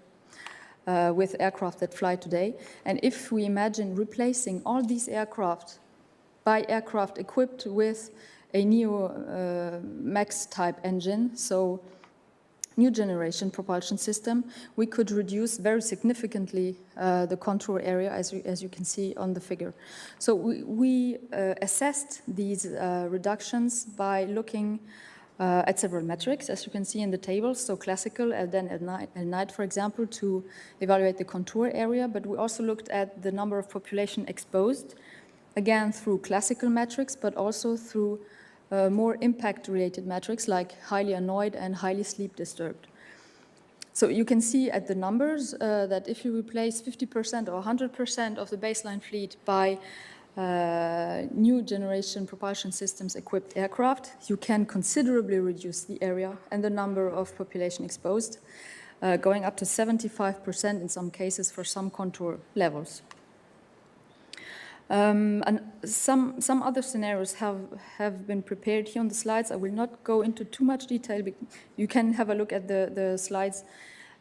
with aircraft that fly today. And if we imagine replacing all these aircraft by aircraft equipped with a Neo Max type engine, so new generation propulsion system, we could reduce very significantly the contour area, as you can see on the figure. So we assessed these reductions by looking at several metrics, as you can see in the table. So classical, and then at night, for example, to evaluate the contour area. But we also looked at the number of population exposed, again through classical metrics, but also through more impact-related metrics like highly annoyed and highly sleep-disturbed. So you can see at the numbers that if you replace 50% or 100% of the baseline fleet by new generation propulsion systems equipped aircraft, you can considerably reduce the area and the number of population exposed, going up to 75% in some cases for some contour levels. And some other scenarios have been prepared here on the slides. I will not go into too much detail. You can have a look at the slides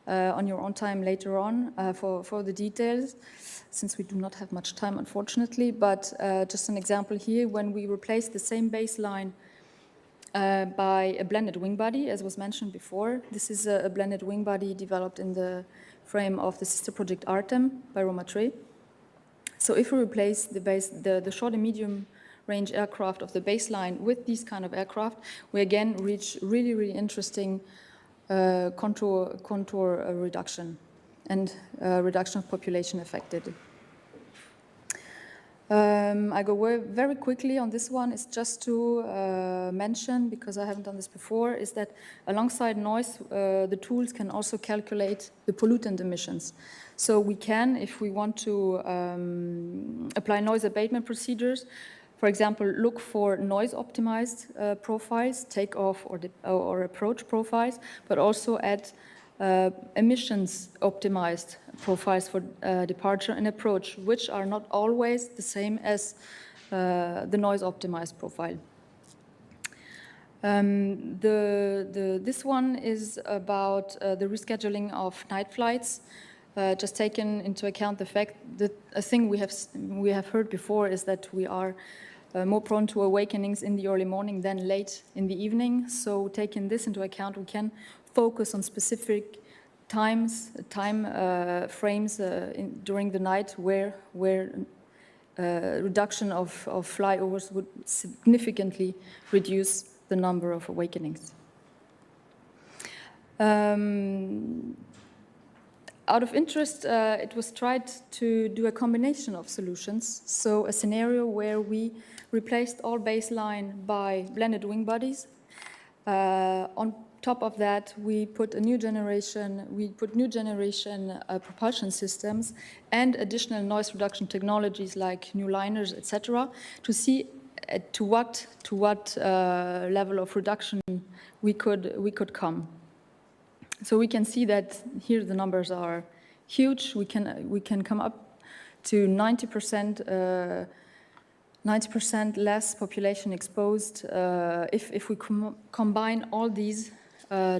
on your own time later on for the details, since we do not have much time, unfortunately. But just an example here, when we replace the same baseline by a blended wing body, as was mentioned before. This is a blended wing body developed in the frame of the sister project Artem by Romatry. So if we replace the short and medium range aircraft of the baseline with these kind of aircraft, we again reach really interesting contour reduction and reduction of population affected. I go very quickly on this one. It's just to mention, because I haven't done this before, is that alongside noise, the tools can also calculate the pollutant emissions. So we can, if we want to apply noise abatement procedures, for example, look for noise-optimized profiles, takeoff or approach profiles, but also at emissions-optimized profiles for departure and approach, which are not always the same as the noise-optimized profile. This one is about the rescheduling of night flights. Just taken into account the fact that a thing we have heard before is that we are more prone to awakenings in the early morning than late in the evening. So taking this into account, we can focus on specific time frames during the night where reduction of flyovers would significantly reduce the number of awakenings. Out of interest, it was tried to do a combination of solutions. So a scenario where we replaced all baseline by blended wing bodies. On top of that, we put new generation propulsion systems and additional noise reduction technologies like new liners, etc., to see to what level of reduction we could come. So we can see that here the numbers are huge. We can come up to 90% less population exposed if we combine all these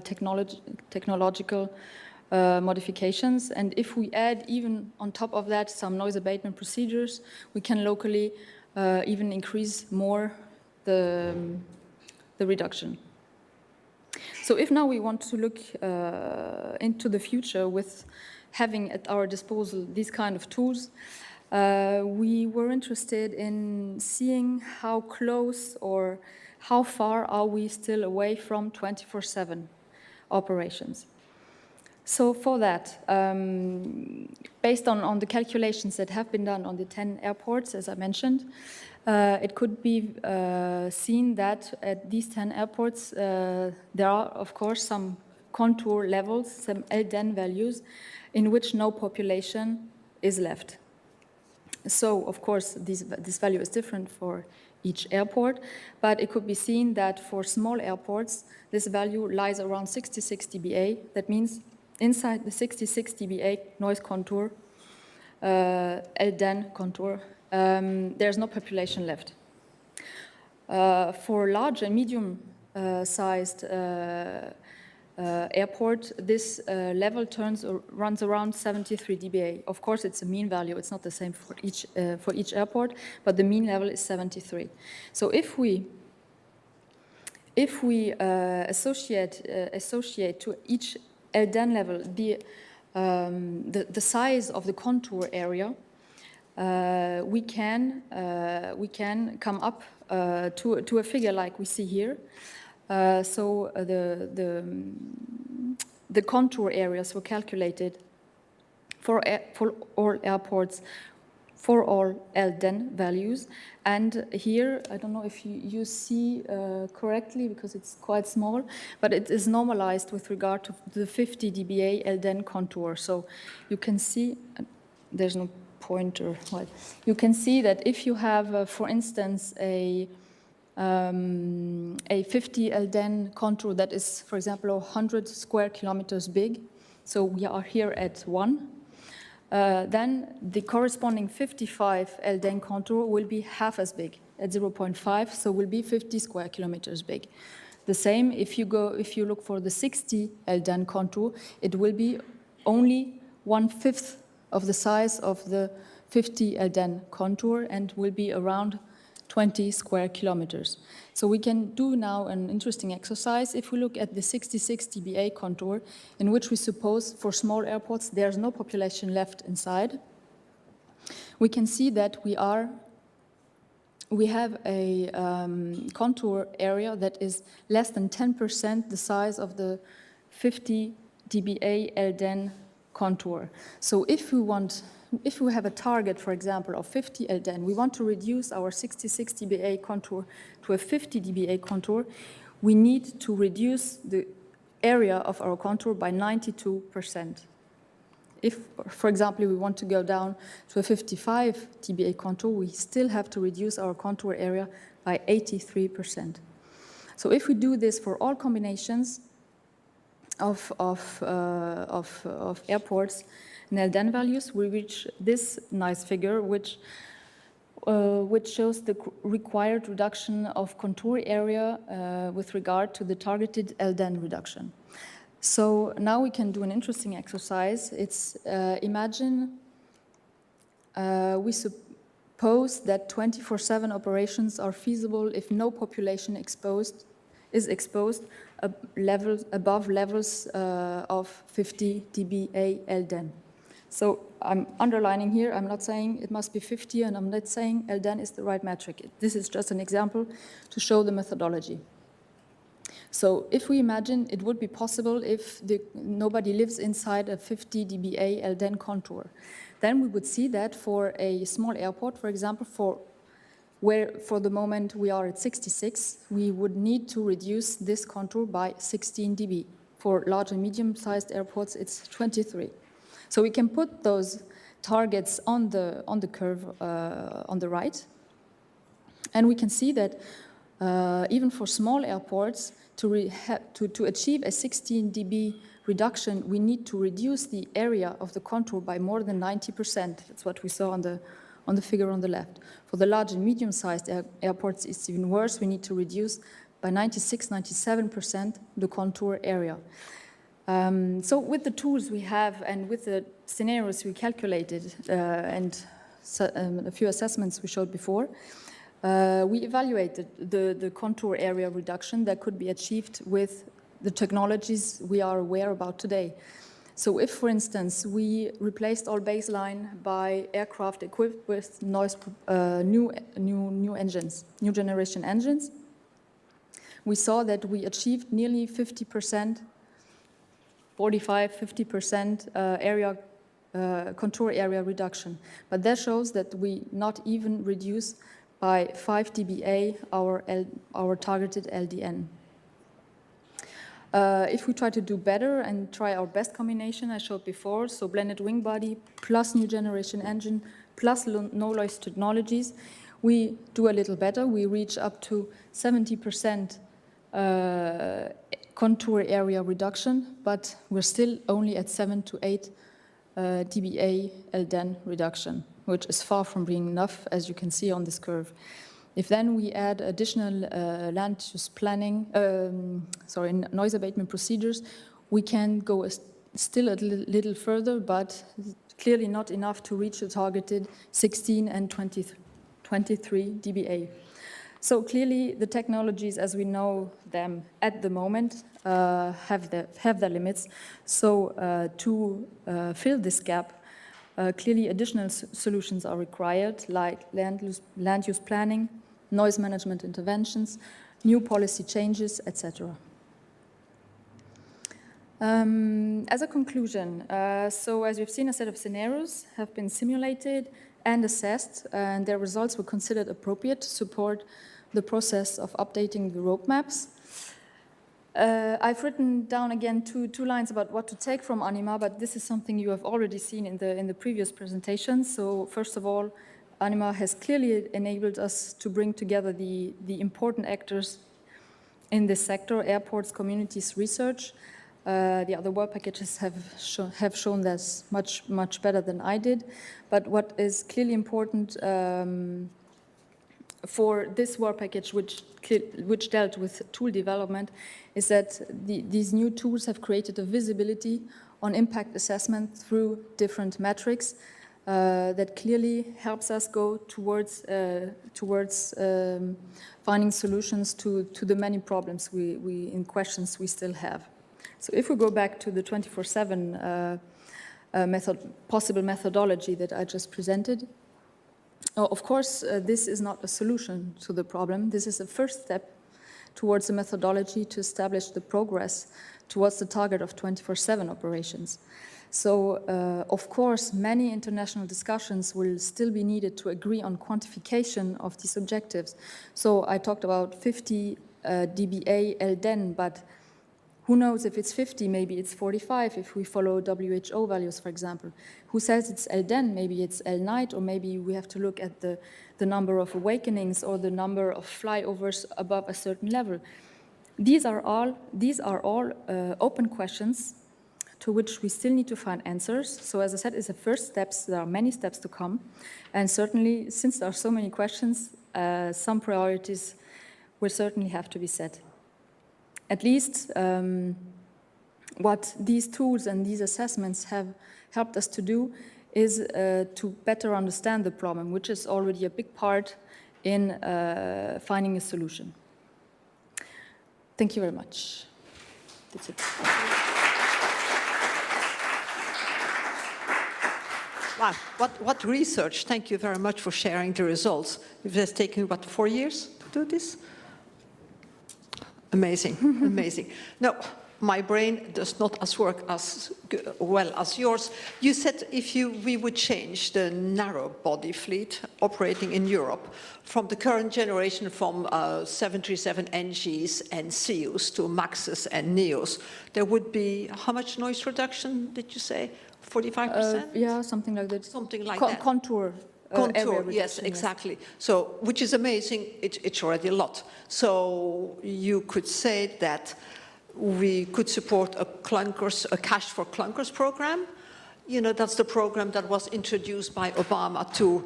technological modifications. And if we add even on top of that some noise abatement procedures, we can locally even increase more the reduction. So if now we want to look into the future with having at our disposal these kind of tools, we were interested in seeing how close or how far are we still away from 24/7 operations. So for that, based on the calculations that have been done on the 10 airports, as I mentioned, it could be seen that at these 10 airports, there are, of course, some contour levels, some LDEN values, in which no population is left. So, of course, this value is different for each airport, but it could be seen that for small airports, this value lies around 66 dBA. That means inside the 66 dBA noise contour, LDEN contour, there's no population left. For large and medium-sized airport, this level runs around 73 dBA. Of course, it's a mean value. It's not the same for each airport, but the mean level is 73. So if we associate to each LDEN level the size of the contour area, we can come up to a figure like we see here. So the contour areas were calculated for all airports, for all LDEN values. And here, I don't know if you see correctly because it's quite small, but it is normalized with regard to the 50 dBA LDEN contour. So you can see, there's no pointer. Well, you can see that if you have, for instance, a 50 LDEN contour that is, for example, 100 square kilometers big, so we are here at 1, then the corresponding 55 LDEN contour will be half as big, at 0.5, so will be 50 square kilometers big. The same if you look for the 60 LDEN contour, it will be only 1/5 of the size of the 50 LDEN contour and will be around 20 square kilometers. So we can do now an interesting exercise. If we look at the 66 dBA contour, in which we suppose for small airports there's no population left inside, we can see that we have a contour area that is less than 10% the size of the 50 dBA LDEN contour. So if we have a target, for example, of 50 LDEN, we want to reduce our 66 dBA contour to a 50 dBA contour, we need to reduce the area of our contour by 92%. If, for example, we want to go down to a 55 dBA contour, we still have to reduce our contour area by 83%. So if we do this for all combinations of airports and LDEN values, we reach this nice figure, which shows the required reduction of contour area with regard to the targeted LDEN reduction. So now we can do an interesting exercise. It's imagine we suppose that 24/7 operations are feasible if no population is exposed above levels of 50 dBA LDEN. So I'm underlining here, I'm not saying it must be 50, and I'm not saying LDEN is the right metric. This is just an example to show the methodology. So if we imagine it would be possible if nobody lives inside a 50 dBA LDEN contour, then we would see that for a small airport, for example, where for the moment we are at 66, we would need to reduce this contour by 16 dB. For large and medium-sized airports, it's 23. So we can put those targets on the curve on the right, and we can see that even for small airports, to achieve a 16 dB reduction, we need to reduce the area of the contour by more than 90%. That's what we saw on the figure on the left. For the large and medium-sized airports, it's even worse. We need to reduce by 96–97% the contour area. So with the tools we have and with the scenarios we calculated and a few assessments we showed before, we evaluated the contour area reduction that could be achieved with the technologies we are aware about today. So if, for instance, we replaced all baseline by aircraft equipped with noise, new engines, new generation engines, we saw that we achieved nearly 50%, 45–50% area contour area reduction. But that shows that we not even reduce by 5 dBA our targeted LDN. If we try to do better and try our best combination I showed before, so blended wing body plus new generation engine plus no noise technologies, we do a little better. We reach up to 70% contour area reduction, but we're still only at 7 to 8 dBA LDN reduction, which is far from being enough, as you can see on this curve. If then we add additional land use planning, noise abatement procedures, we can go still a little further, but clearly not enough to reach the targeted 16 and 23 dBA. So clearly the technologies as we know them at the moment have their limits. So to fill this gap, clearly additional solutions are required, like land use planning, noise management interventions, new policy changes, etc. As a conclusion, so as you've seen, a set of scenarios have been simulated and assessed, and their results were considered appropriate to support the process of updating the roadmaps. I've written down again two lines about what to take from ANIMA, but this is something you have already seen in the previous presentation. So first of all, ANIMA has clearly enabled us to bring together the important actors in this sector, airports, communities, research. The other work packages have shown this much better than I did. But what is clearly important for this work package, which dealt with tool development, is that these new tools have created a visibility on impact assessment through different metrics that clearly helps us go towards finding solutions to the many problems in questions we still have. So if we go back to the 24/7 possible methodology that I just presented, of course, this is not a solution to the problem. This is a first step towards a methodology to establish the progress towards the target of 24/7 operations. So, of course, many international discussions will still be needed to agree on quantification of these objectives. So I talked about 50 dBA LDN, but who knows if it's 50, maybe it's 45 if we follow WHO values, for example. Who says it's LDN? Maybe it's L-night, or maybe we have to look at the number of awakenings or the number of flyovers above a certain level. These are all open questions to which we still need to find answers. So as I said, it's the first steps. There are many steps to come. And certainly, since there are so many questions, some priorities will certainly have to be set. At least what these tools and these assessments have helped us to do is to better understand the problem, which is already a big part in finding a solution. Thank you very much. That's it. Wow, what research. Thank you very much for sharing the results. It has taken, what, 4 years to do this? Amazing, amazing. No, my brain does not work as well as yours. You said we would change the narrow body fleet operating in Europe from the current generation from 737 NGs and CEOs to MAXes and NEOs, there would be how much noise reduction, did you say? 45%? Yeah, something like that. Something like that. Contour. Contour, yes, exactly. Yes. So, which is amazing, it's already a lot. So you could say that we could support a cash for clunkers program. You know, that's the program that was introduced by Obama to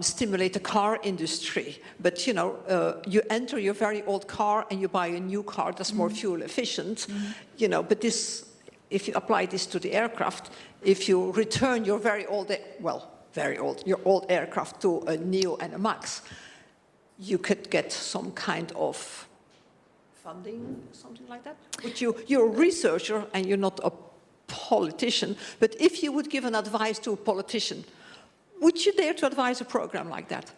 stimulate the car industry. But, you know, you enter your very old car and you buy a new car that's more fuel efficient. You know, but this, if you apply this to the aircraft, if you return your very old, your old aircraft to a Neo and a Max, you could get some kind of funding, something like that. But you're a researcher and you're not a politician. But if you would give an advice to a politician, would you dare to advise a program like that?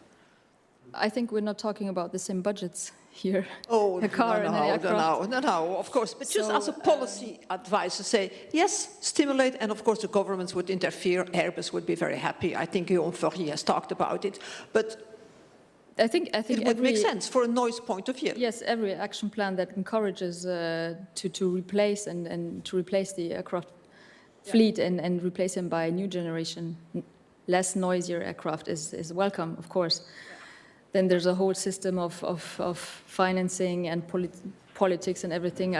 I think we're not talking about the same budgets here. Oh, a car and an aircraft. No, of course. But just as a policy advice to say, yes, stimulate, and of course the governments would interfere. Airbus would be very happy. I think Guillaume Faury has talked about it. But I think it would make sense for a noise point of view. Yes, every action plan that encourages to replace and to replace the aircraft fleet and replace them by a new generation, less noisier aircraft is welcome, of course. Then there's a whole system of financing and politics and everything.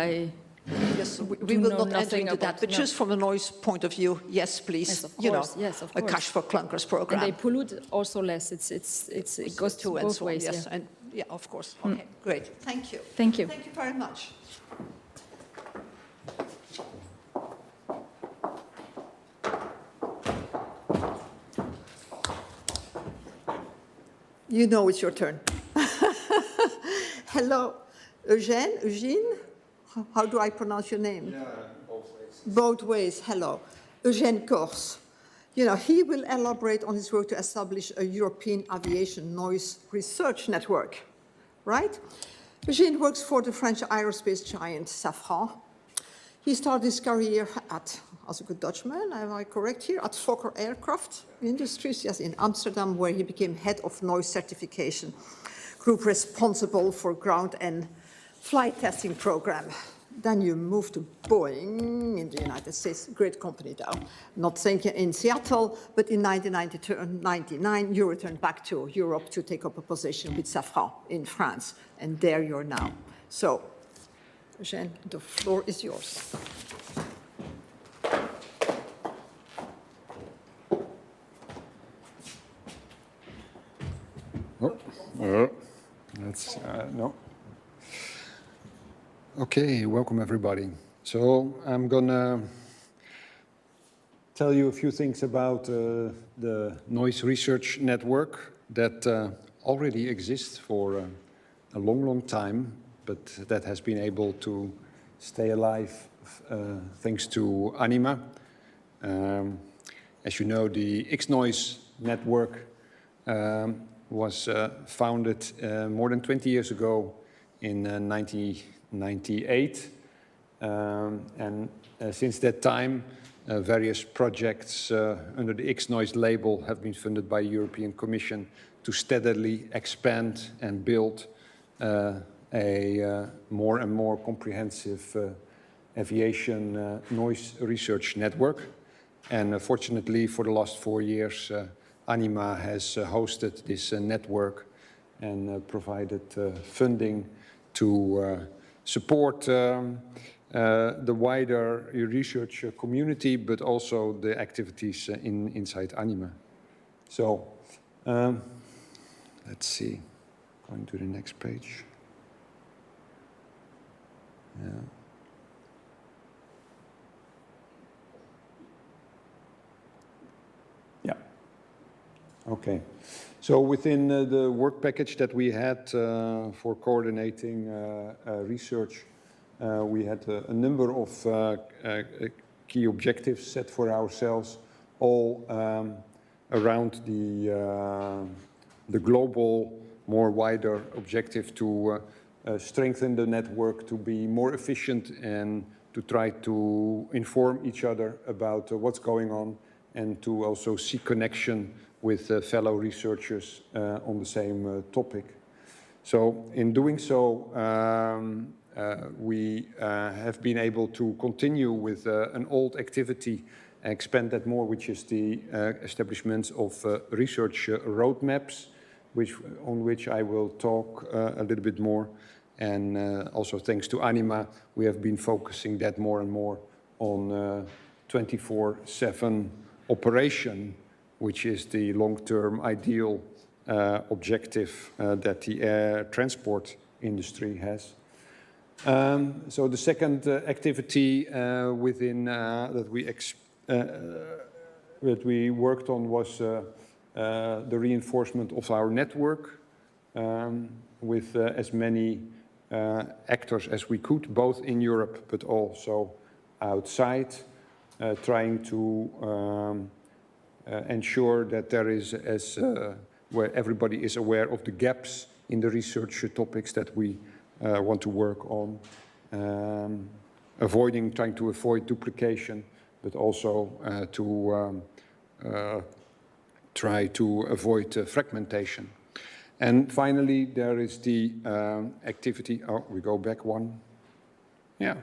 Yes, we will not enter into that, but just from a noise point of view, yes, please. Yes, of course. You know, yes, of a course. cash for clunkers program. And they pollute also less. It goes to both ways. Yes, and yeah, of course. Okay, great. Thank you. Thank you. Thank you very much. You know it's your turn. Hello, Eugene? How do I pronounce your name? Yeah, both ways. Both ways, hello. Eugene Kors. You know, he will elaborate on his work to establish a European aviation noise research network, right? Eugene works for the French aerospace giant Safran. He started his career as a good Dutchman, am I correct here, at Fokker Aircraft Industries, yes, in Amsterdam, where he became head of noise certification, group responsible for ground and flight testing program. Then you moved to Boeing in the United States, great company now. Not thinking in Seattle, but in 1999, you returned back to Europe to take up a position with Safran in France, and there you're now. So, Eugene, the floor is yours. That's, no. Okay, welcome everybody. So I'm gonna tell you a few things about the Noise Research Network that already exists for a long, long time, but that has been able to stay alive thanks to ANIMA. As you know, the X-Noise network was founded more than 20 years ago in 1998. And since that time, various projects under the X-Noise label have been funded by the European Commission to steadily expand and build a more and more comprehensive aviation noise research network. And fortunately, for the last 4 years, ANIMA has hosted this network and provided funding to support the wider research community, but also the activities inside ANIMA. So, let's see, going to the next page. Yeah. Okay, so within the work package that we had for coordinating research, we had a number of key objectives set for ourselves, all around the global, more wider objective to strengthen the network, to be more efficient and to try to inform each other about what's going on and to also seek connection with fellow researchers on the same topic. So in doing so, we have been able to continue with an old activity, expand that more, which is the establishment of research roadmaps, on which I will talk a little bit more. And also thanks to ANIMA, we have been focusing that more and more on 24/7 operation, which is the long-term ideal objective that the air transport industry has. So the second activity within that we worked on was the reinforcement of our network with as many actors as we could, both in Europe but also outside, trying to ensure that there is where everybody is aware of the gaps in the research topics that we want to work on, trying to avoid duplication, but also to try to avoid fragmentation. And finally, there is the activity, oh, we go back one. Yeah.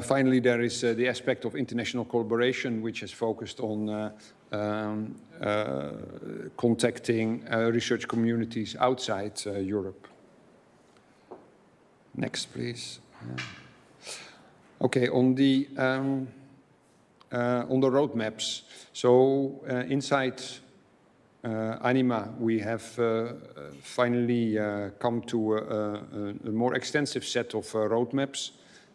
Finally, there is the aspect of international collaboration, which is focused on contacting research communities outside Europe. Next, please. Okay, on the roadmaps. So inside ANIMA, we have finally come to a more extensive set of roadmaps,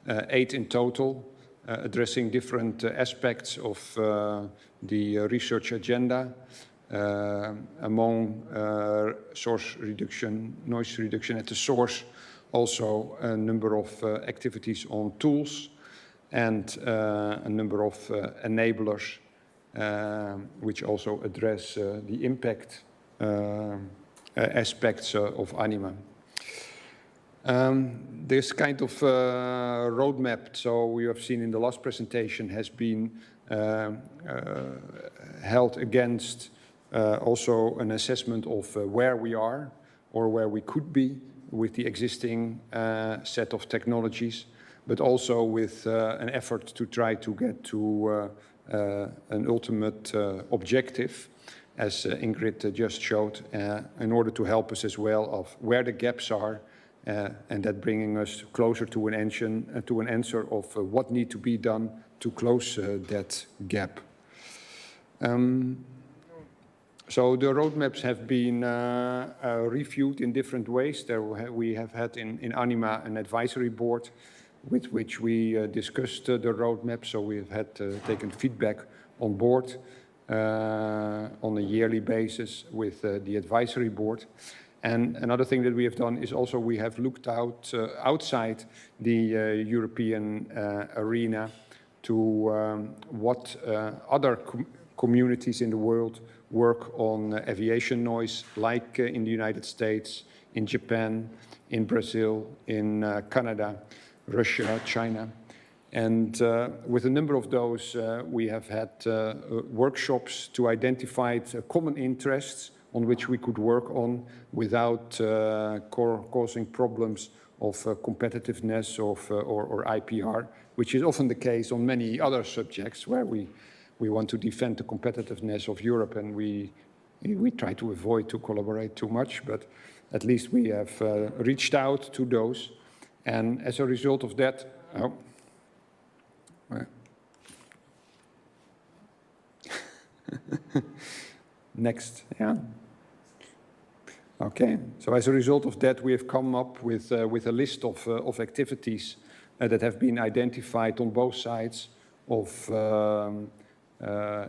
8 in total, addressing different aspects of the research agenda, among source reduction, noise reduction at the source, also a number of activities on tools, and a number of enablers, which also address the impact aspects of ANIMA. This kind of roadmap, so we have seen in the last presentation, has been held against also an assessment of where we are or where we could be with the existing set of technologies, but also with an effort to try to get to an ultimate objective, as Ingrid just showed, in order to help us as well of where the gaps are, and that bringing us closer to an answer of what needs to be done to close that gap. So the roadmaps have been reviewed in different ways. We have had in ANIMA an advisory board with which we discussed the roadmap, so we have had taken feedback on board on a yearly basis with the advisory board. And another thing that we have done is also we have looked outside the European arena to what other communities in the world work on aviation noise, like in the United States, in Japan, in Brazil, in Canada, Russia, China. And with a number of those, we have had workshops to identify common interests on which we could work on without causing problems of competitiveness or IPR, which is often the case on many other subjects where we want to defend the competitiveness of Europe, and we try to avoid to collaborate too much, but at least we have reached out to those. And as a result of that, next, yeah. Okay, so as a result of that, we have come up with a list of activities that have been identified on both sides of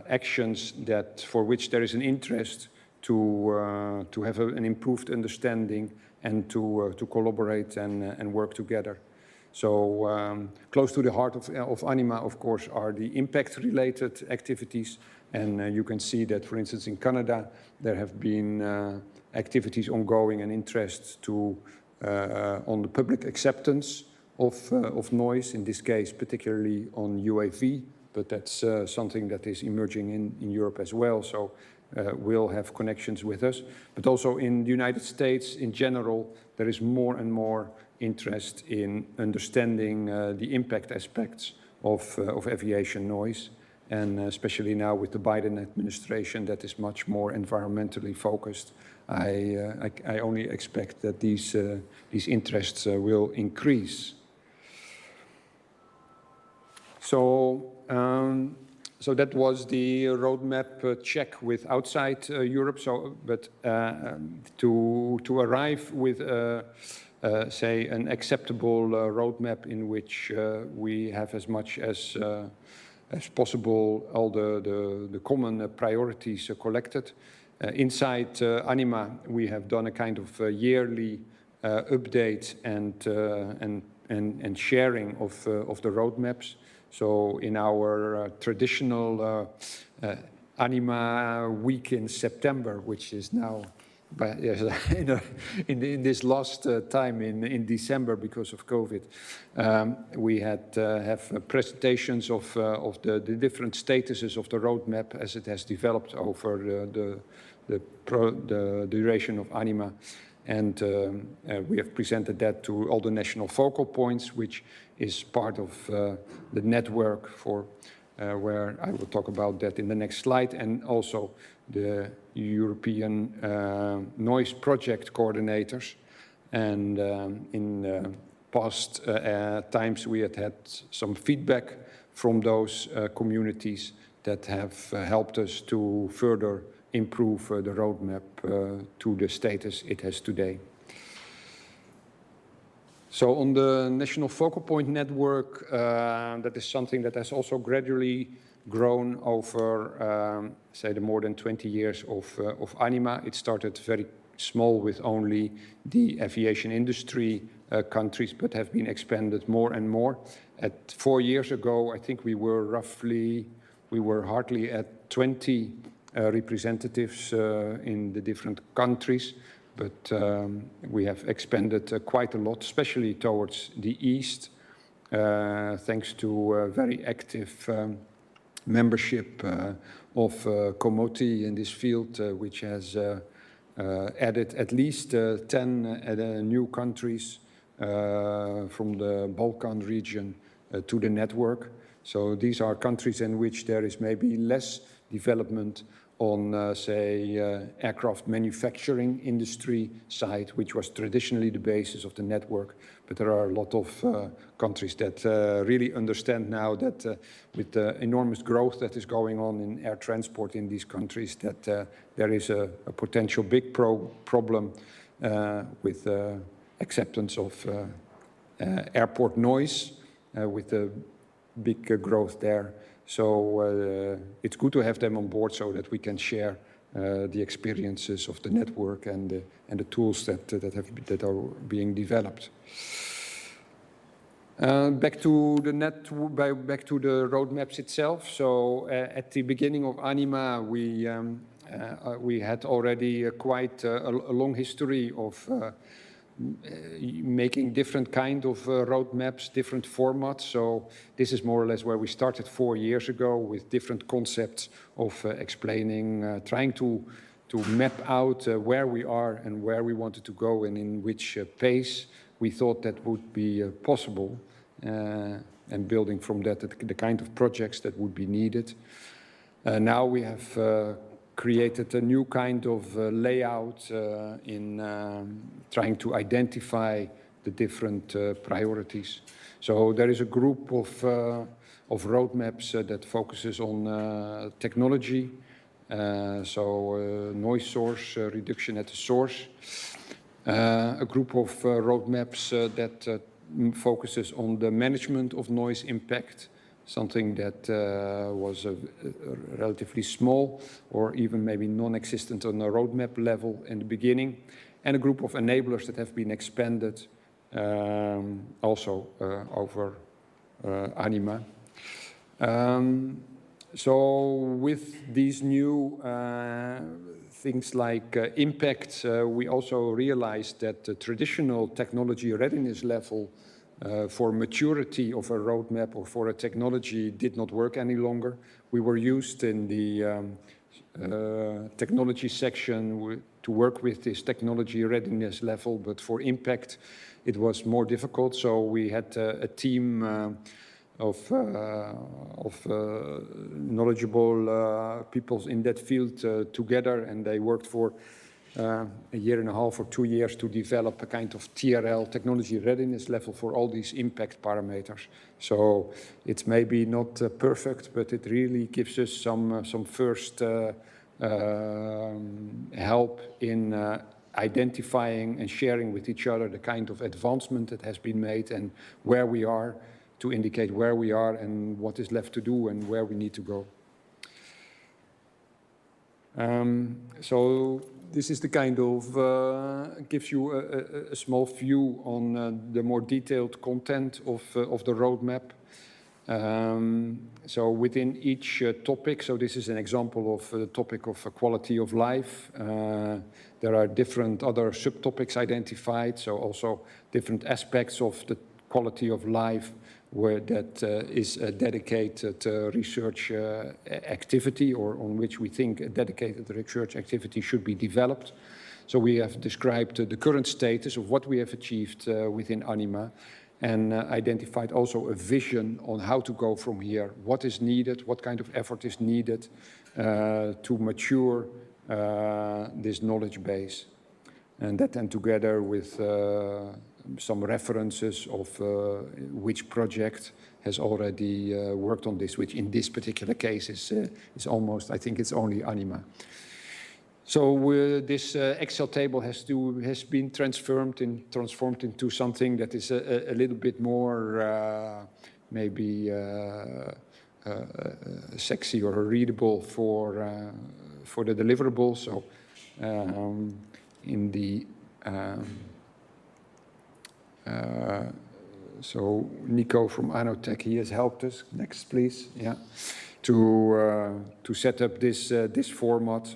actions that for which there is an interest to have an improved understanding and to collaborate and work together. So close to the heart of ANIMA, of course, are the impact-related activities. And you can see that, for instance, in Canada, there have been activities ongoing and interest on the public acceptance of noise, in this case, particularly on UAV, but that's something that is emerging in Europe as well. So will have connections with us. But also in the United States, in general, there is more and more interest in understanding the impact aspects of aviation noise. And especially now with the Biden administration that is much more environmentally focused, I only expect that these interests will increase. So that was the roadmap check with outside Europe. So, but to arrive with, say, an acceptable roadmap in which we have as much as possible all the common priorities collected. Inside ANIMA, we have done a kind of yearly update and sharing of the roadmaps. So in our traditional ANIMA week in September, which is now in this last time in December because of COVID, we have presentations of the different statuses of the roadmap as it has developed over the duration of ANIMA. And we have presented that to all the national focal points, which is part of the network for where I will talk about that in the next slide, and also the European noise project coordinators. And in past times, we had some feedback from those communities that have helped us to further improve the roadmap to the status it has today. So on the National Focal Point Network, that is something that has also gradually grown over, say, the more than 20 years of ANIMA. It started very small with only the aviation industry countries, but have been expanded more and more. 4 years ago, I think we were hardly at 20 representatives in the different countries. But we have expanded quite a lot, especially towards the east, thanks to very active membership of COMOTI in this field, which has added at least 10 new countries from the Balkan region to the network. So these are countries in which there is maybe less development on, say, aircraft manufacturing industry side, which was traditionally the basis of the network. But there are a lot of countries that really understand now that with the enormous growth that is going on in air transport in these countries, that there is a potential big problem with acceptance of airport noise, with the big growth there. So it's good to have them on board so that we can share the experiences of the network and the tools that are being developed. Back to the roadmaps itself. So at the beginning of ANIMA, we had already quite a long history of making different kind of roadmaps, different formats. So this is more or less where we started 4 years ago with different concepts of explaining, trying to map out where we are and where we wanted to go and in which pace we thought that would be possible, and building from that the kind of projects that would be needed. Now we have created a new kind of layout in trying to identify the different priorities. So there is a group of roadmaps that focuses on technology, so noise source reduction at the source. A group of roadmaps that focuses on the management of noise impact, something that was relatively small or even maybe non-existent on a roadmap level in the beginning, and a group of enablers that have been expanded also over ANIMA. So with these new things like impact, we also realized that the traditional technology readiness level for maturity of a roadmap or for a technology did not work any longer. We were used in the technology section to work with this technology readiness level, but for impact it was more difficult. So we had a team of knowledgeable people in that field together, and they worked for a year and a half or 2 years to develop a kind of TRL, technology readiness level, for all these impact parameters. So it's maybe not perfect, but it really gives us some first help in identifying and sharing with each other the kind of advancement that has been made and where we are, to indicate where we are and what is left to do and where we need to go. So this is the kind of, gives you a small view on the more detailed content of the roadmap. So within each topic, so this is an example of the topic of quality of life. There are different other subtopics identified, so also different aspects of the quality of life where that is a dedicated research activity, or on which we think a dedicated research activity should be developed. So we have described the current status of what we have achieved within ANIMA, and identified also a vision on how to go from here, what is needed, what kind of effort is needed to mature this knowledge base. And that then together with some references of which project has already worked on this, which in this particular case is almost, I think it's only ANIMA. So this Excel table has been transformed into something that is a little bit more maybe sexy or readable for the deliverables. So in the so Nico from Anotech, he has helped us. Next, please. Yeah. To set up this format,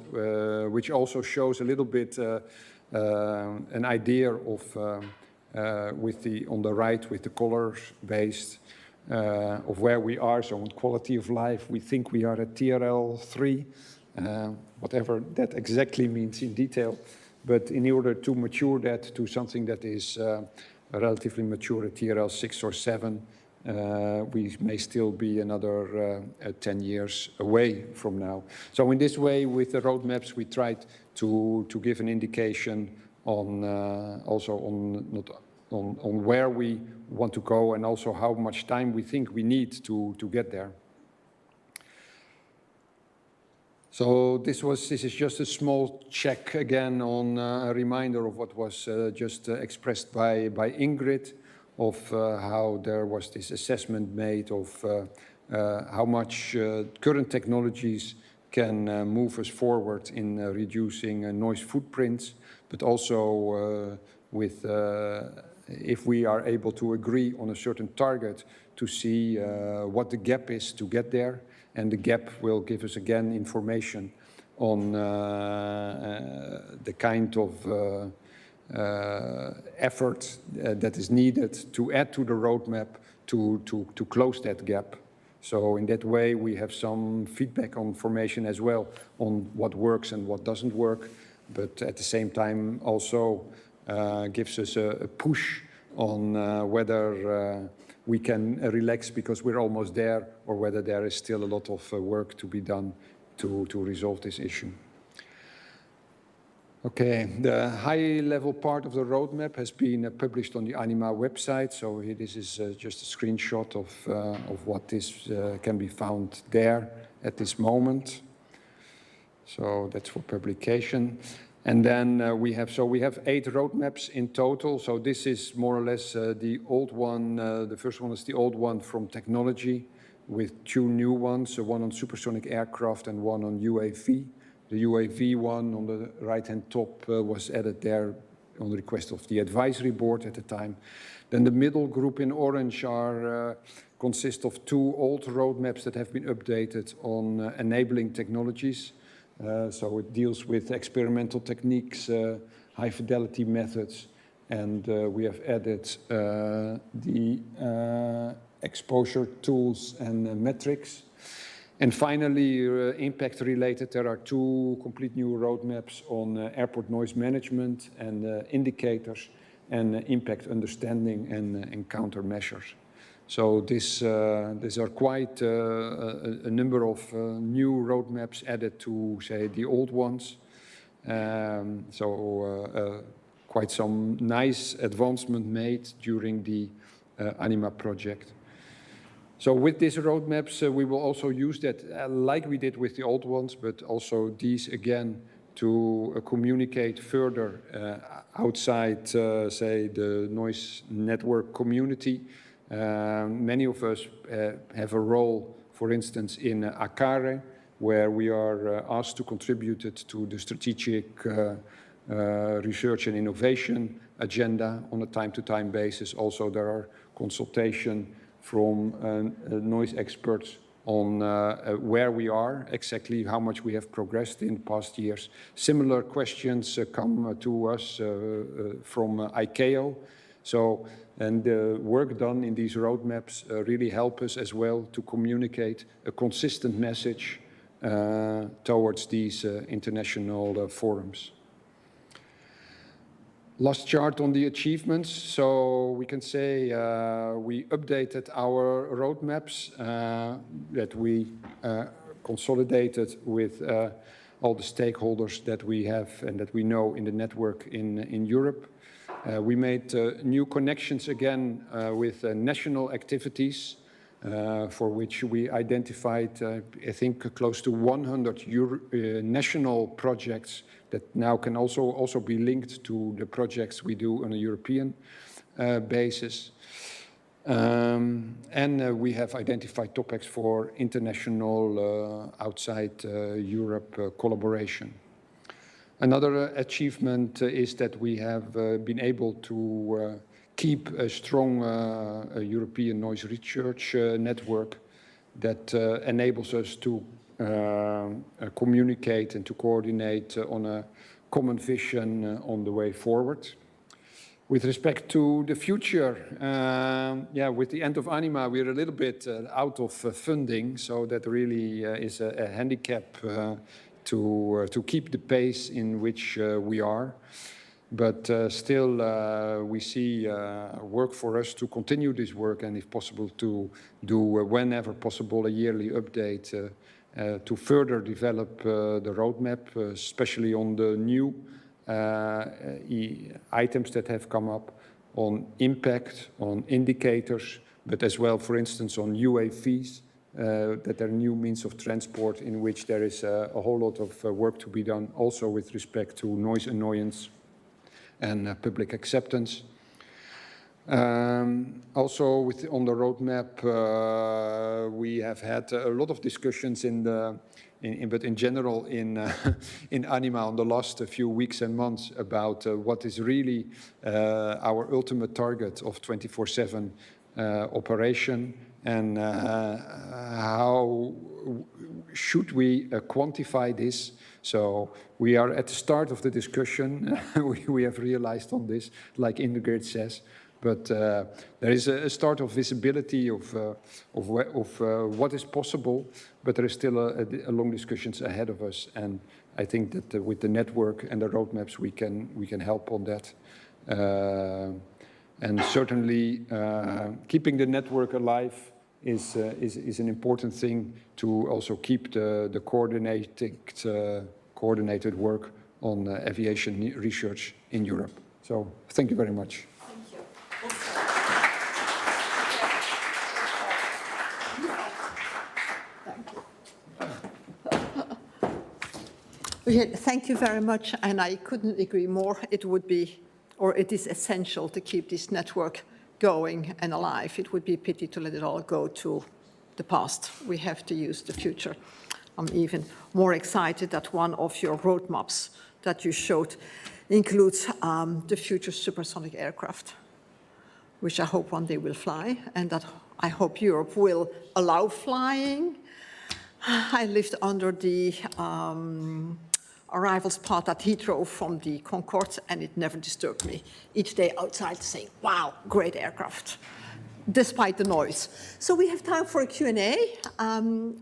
which also shows a little bit an idea of with the on the right with the colors based of where we are. So on quality of life, we think we are at TRL 3, whatever that exactly means in detail. But in order to mature that to something that is relatively mature at TRL 6 or 7. We may still be another 10 years away from now. So in this way, with the roadmaps, we tried to give an indication on also on where we want to go and also how much time we think we need to get there. So this is just a small check again on a reminder of what was just expressed by Ingrid, of how there was this assessment made of how much current technologies can move us forward in reducing noise footprints, but also with if we are able to agree on a certain target to see what the gap is to get there. And the gap will give us again information on the kind of effort that is needed to add to the roadmap to close that gap. So in that way, we have some feedback on formation as well on what works and what doesn't work, but at the same time also gives us a push on whether we can relax because we're almost there, or whether there is still a lot of work to be done to resolve this issue. Okay, the high-level part of the roadmap has been published on the ANIMA website. So here, this is just a screenshot of what this can be found there at this moment. So that's for publication. And then we have 8 roadmaps in total. So this is more or less the old one. The first one is the old one from technology, with 2 new ones, one on supersonic aircraft and one on UAV. The UAV one on the right-hand top was added there on the request of the advisory board at the time. Then the middle group in orange consist of 2 old roadmaps that have been updated on enabling technologies. So it deals with experimental techniques, high-fidelity methods, and we have added the exposure tools and metrics. And finally, impact-related, there are 2 complete new roadmaps on airport noise management and indicators, and impact understanding and countermeasures. So these are quite a number of new roadmaps added to, say, the old ones. Quite some nice advancement made during the ANIMA project. So with these roadmaps, we will also use that like we did with the old ones, but also these again to communicate further outside, say, the noise network community. Many of us have a role, for instance, in ACARE, where we are asked to contribute it to the strategic research and innovation agenda on a time-to-time basis. Also, there are consultation from noise experts on where we are, exactly how much we have progressed in past years. Similar questions come to us from ICAO. So, and the work done in these roadmaps really help us as well to communicate a consistent message towards these international forums. Last chart on the achievements. So we can say we updated our roadmaps that we consolidated with all the stakeholders that we have and that we know in the network in Europe. We made new connections again with national activities for which we identified, I think, close to 100 national projects that now can also be linked to the projects we do on a European basis. And we have identified topics for international outside Europe collaboration. Another achievement is that we have been able to keep a strong European noise research network that enables us to communicate and to coordinate on a common vision on the way forward. With respect to the future, with the end of ANIMA, we're a little bit out of funding, so that really is a handicap to keep the pace in which we are. But still, we see work for us to continue this work, and if possible to do whenever possible a yearly update to further develop the roadmap, especially on the new items that have come up on impact, on indicators, but as well, for instance, on UAVs, that are new means of transport in which there is a whole lot of work to be done, also with respect to noise annoyance and public acceptance. Also, on the roadmap, we have had a lot of discussions but in general in ANIMA on the last few weeks and months about what is really our ultimate target of 24/7 operation, and how should we quantify this. So we are at the start of the discussion. we have realized on this, like Ingrid says. But there is a start of visibility of what is possible, but there is still a long discussions ahead of us. And I think that with the network and the roadmaps, we can help on that. And certainly, keeping the network alive is an important thing to also keep the coordinated work on aviation research in Europe. So thank you very much. Thank you very much, and I couldn't agree more. It would be, or it is essential to keep this network going and alive. It would be a pity to let it all go to the past. We have to use the future. I'm even more excited that one of your roadmaps that you showed includes the future supersonic aircraft, which I hope one day will fly, and that I hope Europe will allow flying. I lived under the arrivals part at Heathrow from the Concorde, and it never disturbed me. Each day outside saying, wow, great aircraft, despite the noise. So we have time for a Q&A.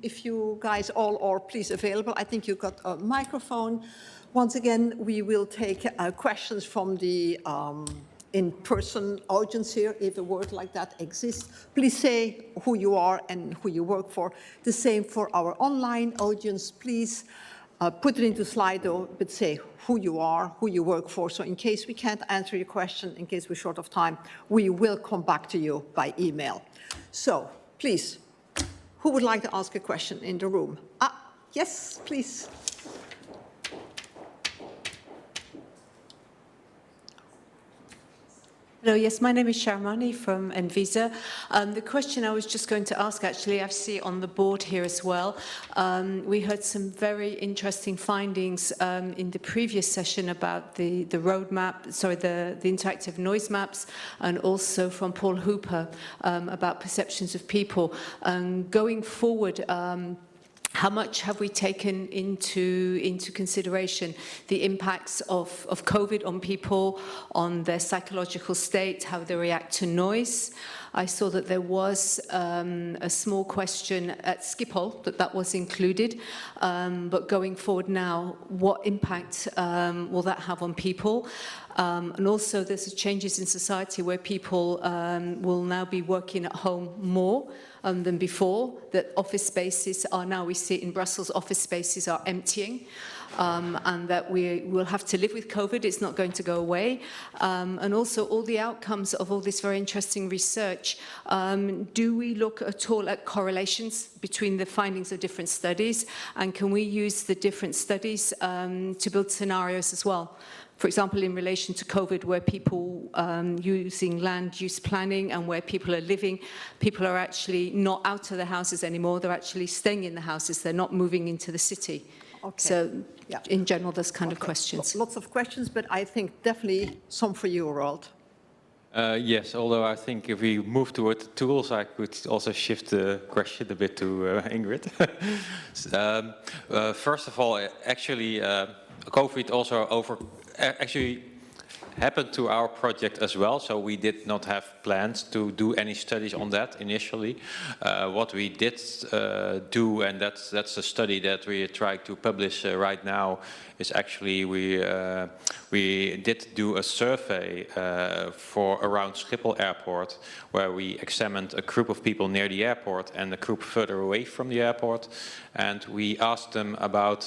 If you guys all are please available, I think you got a microphone. Once again, we will take questions from the in-person audience here, if a word like that exists. Please say who you are and who you work for. The same for our online audience. Please put it into Slido, but say who you are, who you work for. So in case we can't answer your question, in case we're short of time, we will come back to you by email. So please, who would like to ask a question in the room? Yes, please. Hello, yes, my name is Sharmani from Envisa. The question I was just going to ask, actually, I see on the board here as well. We heard some very interesting findings in the previous session about the roadmap, sorry, the interactive noise maps, and also from Paul Hooper about perceptions of people. Going forward, how much have we taken into consideration the impacts of COVID on people, on their psychological state, how they react to noise? I saw that there was a small question at Schiphol that was included, but going forward now, what impact will that have on people? And also there's changes in society where people will now be working at home more than before, that office spaces are now, we see in Brussels, office spaces are emptying, and that we will have to live with COVID, it's not going to go away. And also all the outcomes of all this very interesting research, do we look at all at correlations between the findings of different studies, and can we use the different studies to build scenarios as well? For example, in relation to COVID, where people using land use planning and where people are living, people are actually not out of their houses anymore, they're actually staying in the houses, they're not moving into the city. Okay. So, in general, those kind of questions. Lots of questions, but I think definitely some for you, Roalt. Yes, although I think if we move toward the tools, I could also shift the question a bit to Ingrid. First of all, actually, COVID also actually happened to our project as well, so we did not have plans to do any studies on that initially. What we did do, and that's a study that we try to publish right now, is actually we did do a survey for around Schiphol Airport, where we examined a group of people near the airport and a group further away from the airport, and we asked them about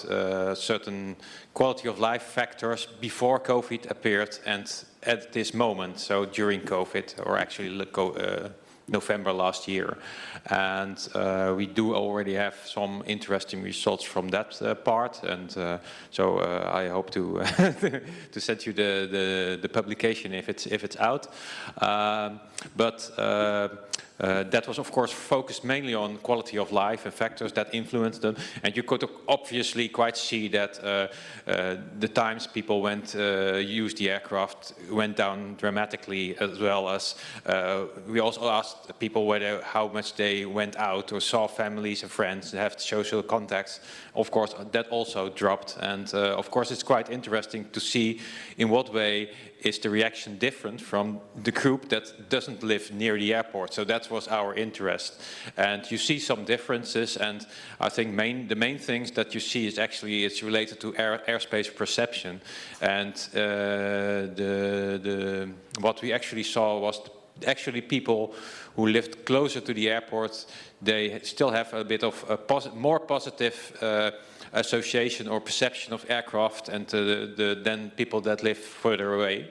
certain quality of life factors before COVID appeared and at this moment, so during COVID, or actually November last year. And we do already have some interesting results from that part, and so I hope to to send you the publication if it's out. That was, of course, focused mainly on quality of life and factors that influenced them. And you could obviously quite see that the times people used the aircraft went down dramatically, as well as we also asked people how much they went out or saw families and friends and have social contacts. Of course, that also dropped. And of course, it's quite interesting to see in what way is the reaction different from the group that doesn't live near the airport. So that was our interest. And you see some differences, and I think the main things that you see is actually it's related to airspace perception. And what we actually saw was actually people who lived closer to the airport, they still have a bit of a more positive association or perception of aircraft and than people that live further away.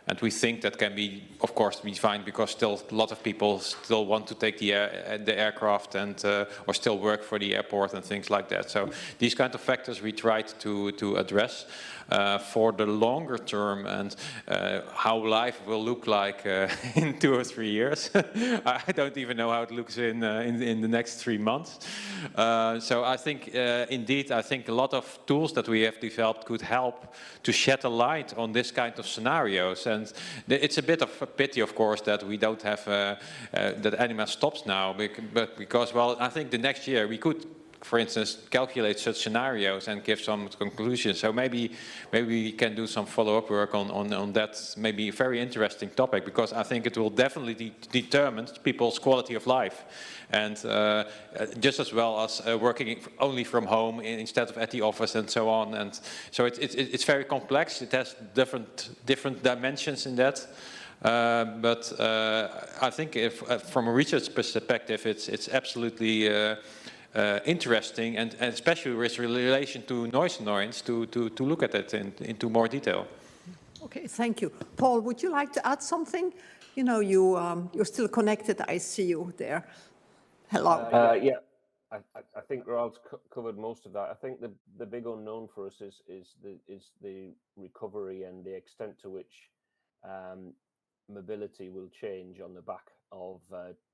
And we think that can be, of course, be fine because still a lot of people still want to take the aircraft and or still work for the airport and things like that. So these kind of factors we tried to address. For the longer term and how life will look like in 2 or 3 years. I don't even know how it looks in the next 3 months. So I think, indeed, I think a lot of tools that we have developed could help to shed a light on this kind of scenarios. And it's a bit of a pity, of course, that we don't have, that ANIMA stops now, but because, well, I think the next year we could, for instance, calculate such scenarios and give some conclusions. So maybe we can do some follow-up work on that, maybe a very interesting topic, because I think it will definitely determine people's quality of life. And just as well as working only from home instead of at the office and so on. And so it's very complex. It has different dimensions in that. But I think if from a research perspective, it's absolutely interesting, and especially with relation to noise annoyance, to look at it into more detail. Okay, thank you. Paul, would you like to add something? You know, you're still connected. I see you there. Hello. Yeah, I think Roalt's covered most of that. I think the big unknown for us is the recovery and the extent to which mobility will change on the back of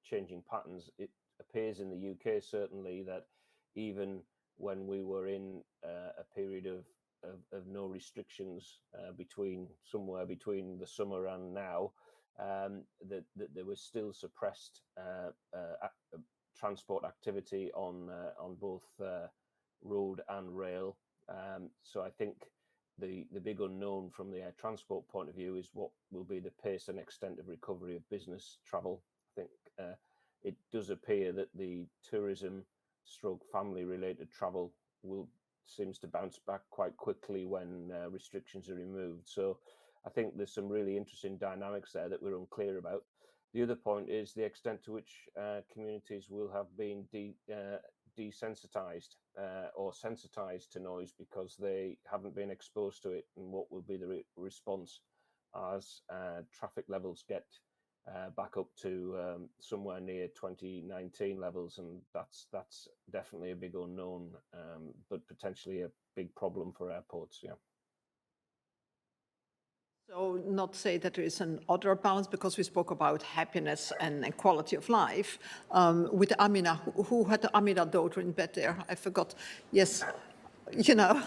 changing patterns. It appears in the UK certainly that even when we were in a period of no restrictions somewhere between the summer and now, that there was still suppressed transport activity on both road and rail. So I think the big unknown from the air transport point of view is what will be the pace and extent of recovery of business travel. I think it does appear that the tourism stroke family related travel seems to bounce back quite quickly when restrictions are removed. So I think there's some really interesting dynamics there that we're unclear about. The other point is the extent to which communities will have been desensitized or sensitized to noise because they haven't been exposed to it, and what will be the response as traffic levels get back up to somewhere near 2019 levels, and that's definitely a big unknown, but potentially a big problem for airports. Yeah. So not say that there is an other balance, because we spoke about happiness and quality of life. With Amina, who had the Amina daughter in bed there? I forgot. Yes, you know.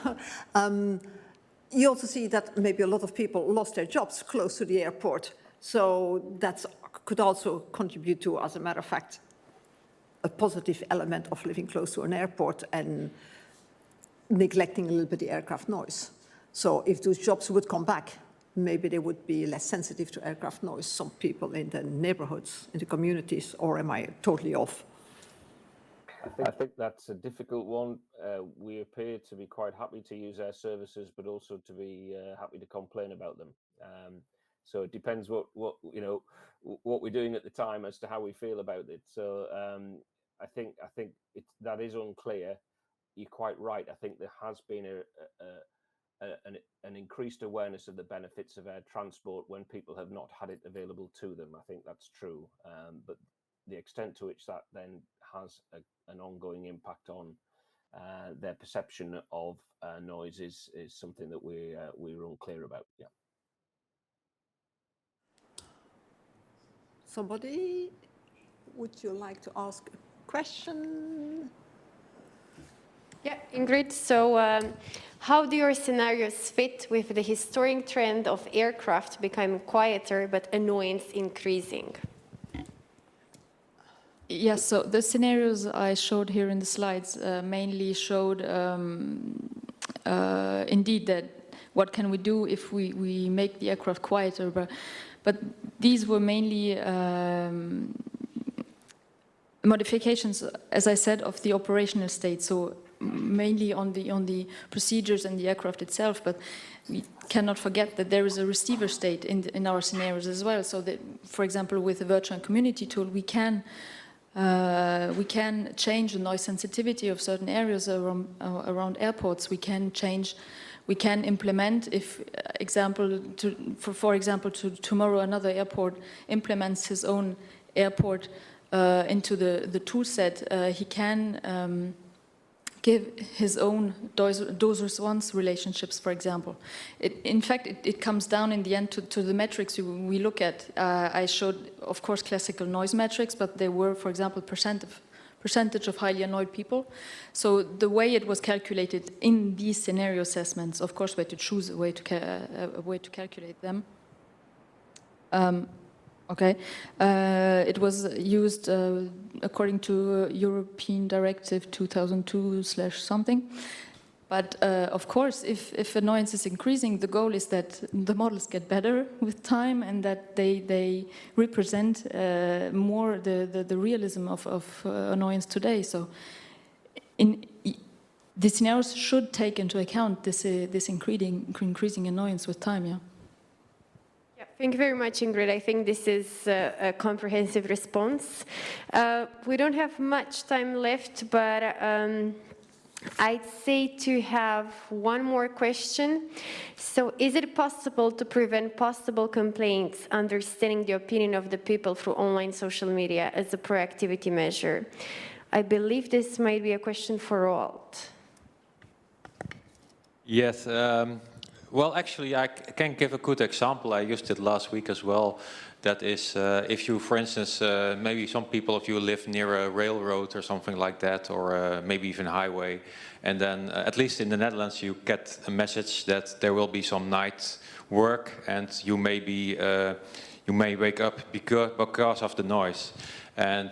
You also see that maybe a lot of people lost their jobs close to the airport. So that could also contribute to, as a matter of fact, a positive element of living close to an airport and neglecting a little bit the aircraft noise. So if those jobs would come back, maybe they would be less sensitive to aircraft noise, some people in the neighborhoods, in the communities, or am I totally off? I think that's a difficult one. We appear to be quite happy to use air services, but also to be happy to complain about them. So it depends what we're doing at the time as to how we feel about it. So I think that is unclear. You're quite right. I think there has been an increased awareness of the benefits of air transport when people have not had it available to them. I think that's true, but the extent to which that then has an ongoing impact on their perception of noise is something that we're unclear about. Yeah. Somebody, would you like to ask a question? Yeah, Ingrid, so how do your scenarios fit with the historic trend of aircraft becoming quieter but annoyance increasing? Yes, so the scenarios I showed here in the slides mainly showed indeed that what can we do if we make the aircraft quieter, but these were mainly modifications, as I said, of the operational state, so mainly on the procedures and the aircraft itself, but we cannot forget that there is a receiver state in our scenarios as well, so that, for example, with the virtual community tool, we can change the noise sensitivity of certain areas around airports. We can implement, if for example, tomorrow another airport implements his own airport into the tool set, he can give his own dose response relationships, for example. In fact, it comes down in the end to the metrics we look at. I showed, of course, classical noise metrics, but they were, for example, percentage of highly annoyed people. So the way it was calculated in these scenario assessments, of course, we had to choose a way to calculate them. Okay, it was used according to European Directive 2002/something. But of course, if annoyance is increasing, the goal is that the models get better with time and that they represent more the realism of annoyance today. So the scenarios should take into account this increasing annoyance with time, yeah. Thank you very much, Ingrid. I think this is a comprehensive response. We don't have much time left, but I'd say to have one more question. So is it possible to prevent possible complaints, understanding the opinion of the people through online social media as a proactivity measure? I believe this might be a question for Roalt. Yes. Well, actually, I can give a good example. I used it last week as well. That is, if you, for instance, maybe some people of you live near a railroad or something like that, or maybe even a highway, and then at least in the Netherlands, you get a message that there will be some night work, and you may be, you may wake up because of the noise. And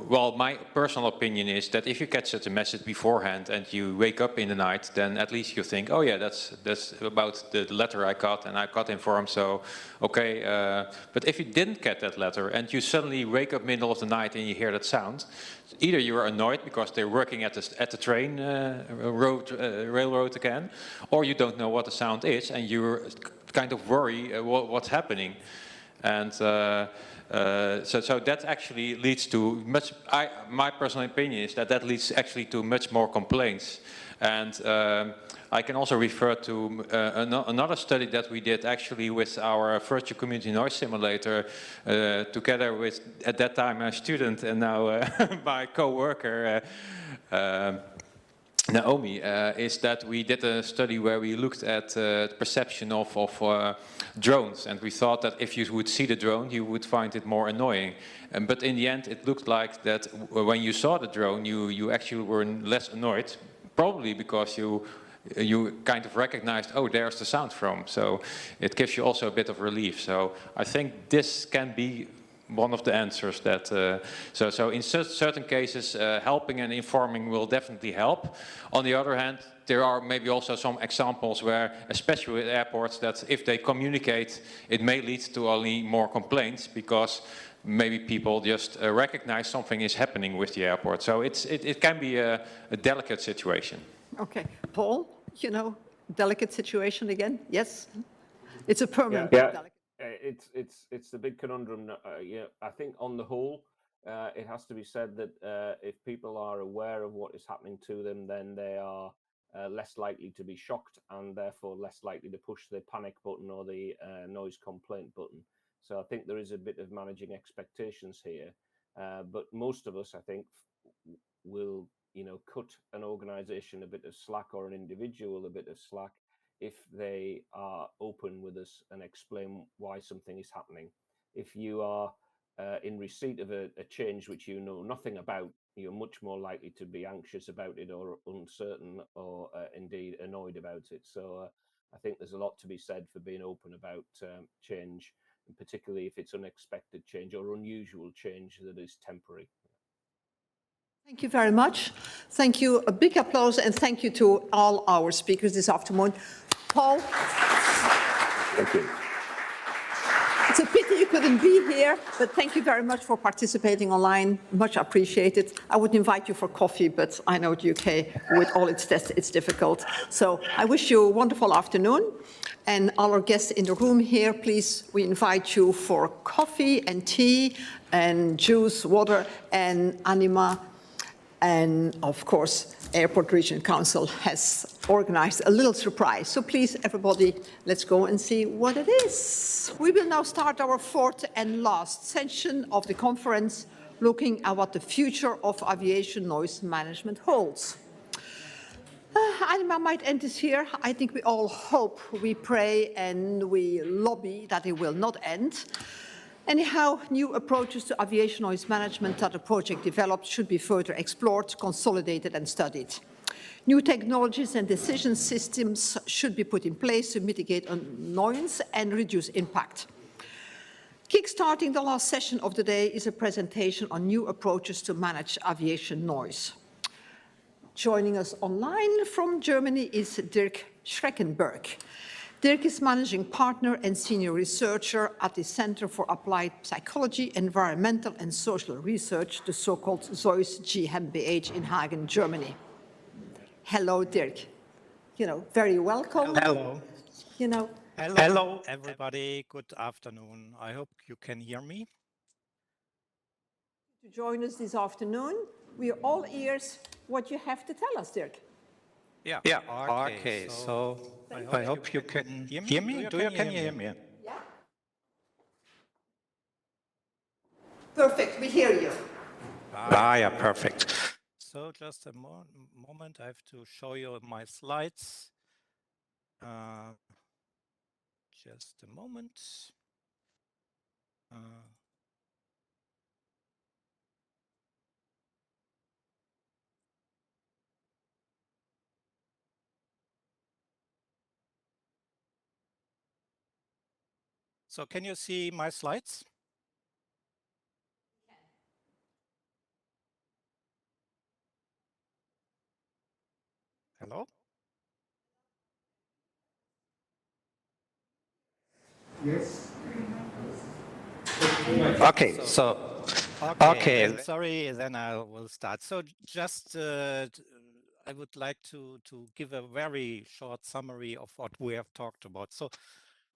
well, my personal opinion is that if you get such a message beforehand and you wake up in the night, then at least you think, oh yeah, that's about the letter I got and I got informed, so okay. But if you didn't get that letter and you suddenly wake up middle of the night and you hear that sound, either you're annoyed because they're working at the train railroad again, or you don't know what the sound is and you're kind of worry what's happening. And so that actually leads to much, my personal opinion is that leads actually to much more complaints. And I can also refer to another study that we did actually with our virtual community noise simulator together with, at that time, a student and now my co-worker, Naomi, is that we did a study where we looked at the perception of drones, and we thought that if you would see the drone, you would find it more annoying. But in the end, it looked like that when you saw the drone, you actually were less annoyed, probably because you kind of recognized, oh, there's the sound from. So it gives you also a bit of relief. So I think this can be one of the answers that, so in certain cases, helping and informing will definitely help. On the other hand, there are maybe also some examples where, especially at airports, that if they communicate, it may lead to only more complaints because maybe people just recognize something is happening with the airport. So it can be a delicate situation. Okay, Paul, you know, delicate situation again, yes? It's a permanent delicate. It's the big conundrum. Yeah, I think on the whole, it has to be said that if people are aware of what is happening to them, then they are less likely to be shocked and therefore less likely to push the panic button or the noise complaint button. So I think there is a bit of managing expectations here. But most of us, I think, will, you know, cut an organization a bit of slack or an individual a bit of slack if they are open with us and explain why something is happening. If you are in receipt of a change which you know nothing about, you're much more likely to be anxious about it or uncertain or indeed annoyed about it. So I think there's a lot to be said for being open about change, and particularly if it's unexpected change or unusual change that is temporary. Thank you very much. Thank you. A big applause and thank you to all our speakers this afternoon. Paul. Thank you. It's a pity you couldn't be here, but thank you very much for participating online. Much appreciated. I would invite you for coffee, but I know the UK, with all its tests, it's difficult. So I wish you a wonderful afternoon. And all our guests in the room here, please, we invite you for coffee and tea and juice, water, and ANIMA. And of course, Airport Region Council has organized a little surprise. So please, everybody, let's go and see what it is. We will now start our fourth and last session of the conference, looking at what the future of aviation noise management holds. ANIMA might end this here. I think we all hope, we pray, and we lobby that it will not end. Anyhow, new approaches to aviation noise management that the project developed should be further explored, consolidated and studied. New technologies and decision systems should be put in place to mitigate annoyance and reduce impact. Kickstarting the last session of the day is a presentation on new approaches to manage aviation noise. Joining us online from Germany is Dirk Schreckenberg. Dirk is managing partner and senior researcher at the Center for Applied Psychology, Environmental and Social Research, the so-called ZEUS GmbH in Hagen, Germany. Hello, Dirk. You know, very welcome. Hello. You know, Hello, everybody. Good afternoon. I hope you can hear me. To join us this afternoon. We are all ears what you have to tell us, Dirk. Yeah. Okay. So I hope you can hear me. Can you hear me? Yeah. Perfect. We hear you. Yeah, perfect. So just a moment. I have to show you my slides. Just a moment. So can you see my slides? Hello? Yes. Okay, okay. Sorry, then I will start. So just I would like to give a very short summary of what we have talked about. So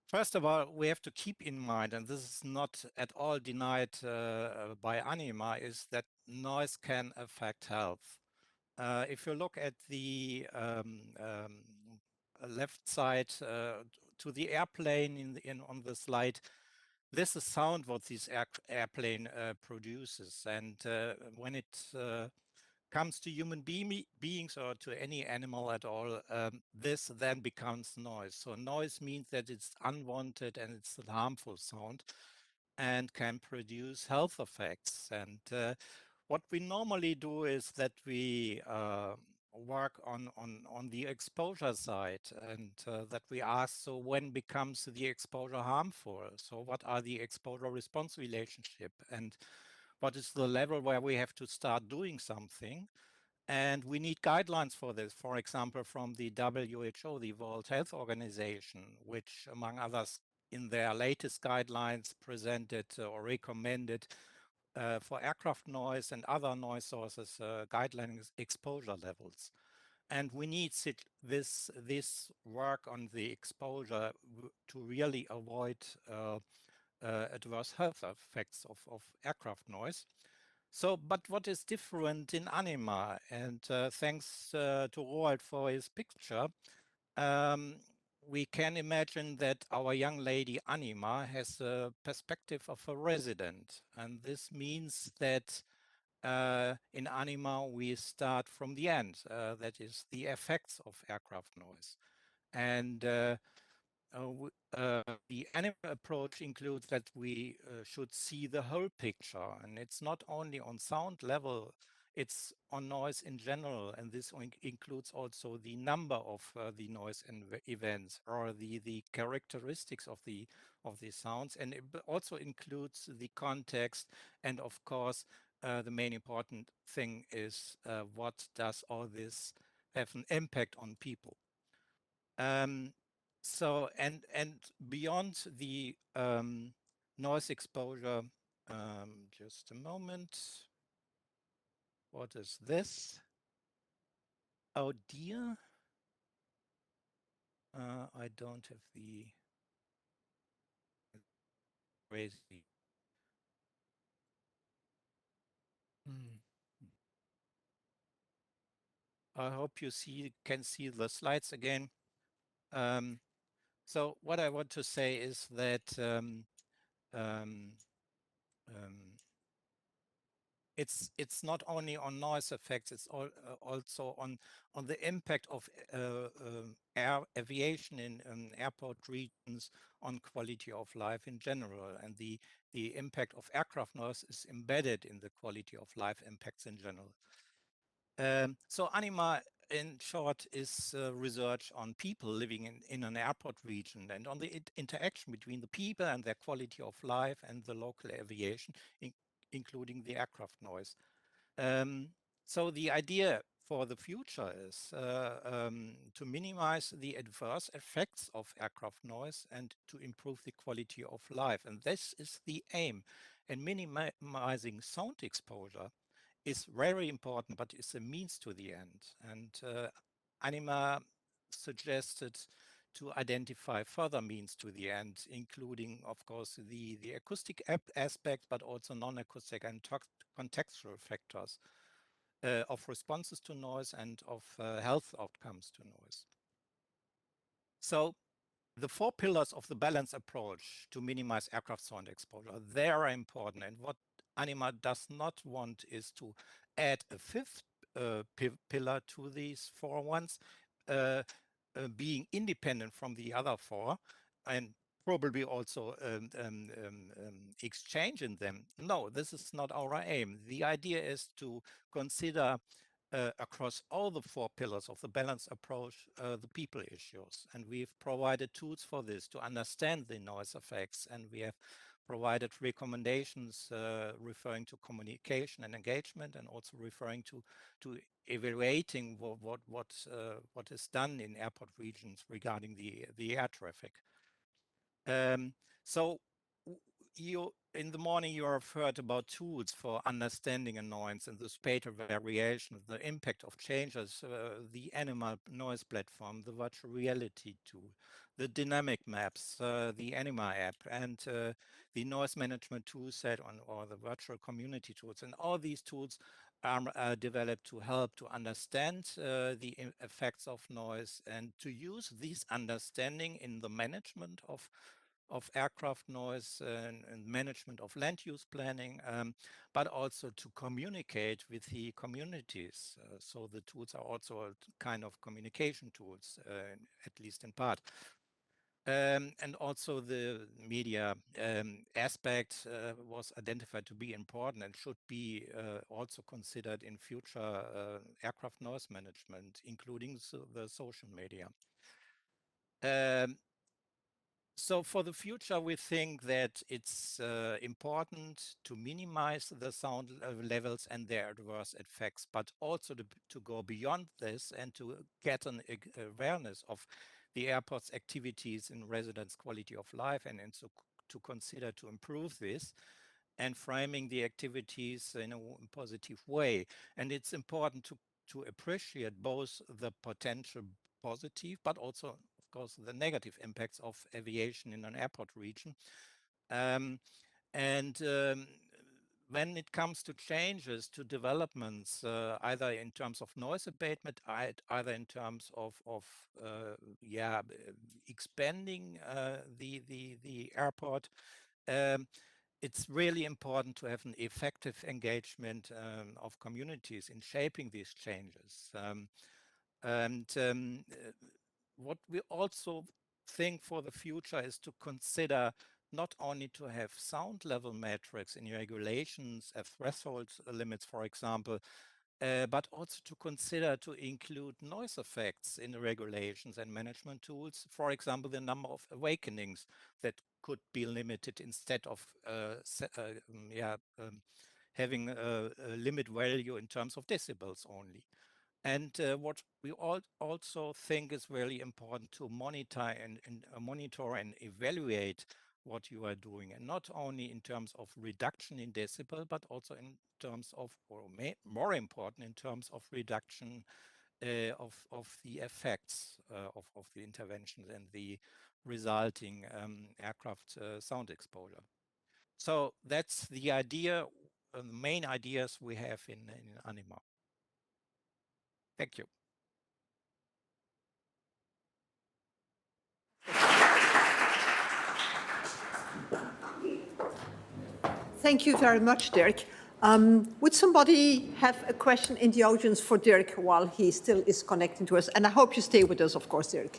first of all, we have to keep in mind, and this is not at all denied by ANIMA, is that noise can affect health. If you look at the left side to the airplane on the slide, this is sound what this airplane produces, and when it comes to human beings or to any animal at all, this then becomes noise. So noise means that it's unwanted and it's a harmful sound and can produce health effects. And what we normally do is that we work on the exposure side, and that we ask, so when becomes the exposure harmful? So what are the exposure response relationship, and what is the level where we have to start doing something? And we need guidelines for this, for example, from the WHO, the World Health Organization, which among others in their latest guidelines presented or recommended for aircraft noise and other noise sources, guidelines exposure levels. And we need this work on the exposure to really avoid adverse health effects of aircraft noise. So, but what is different in ANIMA? And thanks to Roalt for his picture, we can imagine that our young lady ANIMA has a perspective of a resident. And this means that in ANIMA, we start from the end, that is the effects of aircraft noise. And the ANIMA approach includes that we should see the whole picture, and it's not only on sound level, it's on noise in general, and this includes also the number of the noise events or the characteristics of the sounds, and it also includes the context, and of course the main important thing is what does all this have an impact on people. So, and beyond the noise exposure, just a moment. What is this? Oh dear. I don't have the crazy. I hope you can see the slides again. So what I want to say is that it's not only on noise effects, it's also on the impact of aviation in airport regions on quality of life in general, and the impact of aircraft noise is embedded in the quality of life impacts in general. So ANIMA, in short, is research on people living in an airport region and on the interaction between the people and their quality of life and the local aviation, including the aircraft noise. So the idea for the future is to minimize the adverse effects of aircraft noise and to improve the quality of life. And this is the aim. And minimizing sound exposure is very important, but it's a means to the end. And ANIMA suggested to identify further means to the end, including, of course, the acoustic aspect, but also non-acoustic and contextual factors of responses to noise and of health outcomes to noise. So the 4 pillars of the balanced approach to minimize aircraft sound exposure, they are important. And what ANIMA does not want is to add a 5th pillar to these 4 ones, being independent from the other 4, and probably also exchanging them. No, this is not our aim. The idea is to consider across all the 4 pillars of the balanced approach, the people issues. And we've provided tools for this to understand the noise effects. And we have provided recommendations referring to communication and engagement, and also referring to evaluating what is done in airport regions regarding the air traffic. So in the morning, you have heard about tools for understanding annoyance and the spatial variation, the impact of changes, the ANIMA noise platform, the virtual reality tool, the dynamic maps, the ANIMA app, and the noise management tool set or the virtual community tools. And all these tools are developed to help to understand the effects of noise and to use this understanding in the management of aircraft noise and management of land use planning, but also to communicate with the communities. So the tools are also a kind of communication tools, at least in part. And also the media aspect was identified to be important and should be also considered in future aircraft noise management, including the social media. So for the future, we think that it's important to minimize the sound levels and their adverse effects, but also to go beyond this and to get an awareness of the airport's activities in residents' quality of life, and to consider to improve this and framing the activities in a positive way. And it's important to appreciate both the potential positive, but also, of course, the negative impacts of aviation in an airport region. When it comes to changes, to developments, either in terms of noise abatement, either in terms of expanding the airport, it's really important to have an effective engagement of communities in shaping these changes. What we also think for the future is to consider not only to have sound level metrics in regulations, threshold limits, for example, but also to consider to include noise effects in the regulations and management tools. For example, the number of awakenings that could be limited instead of having a limit value in terms of decibels only. And what we also think is really important to monitor and evaluate what you are doing, and not only in terms of reduction in decibel, but also in terms of, or more important, in terms of reduction of the effects of the interventions and the resulting aircraft sound exposure. So that's the idea, the main ideas we have in ANIMA. Thank you. Thank you very much, Dirk. Would somebody have a question in the audience for Dirk while he still is connecting to us? And I hope you stay with us, of course, Dirk.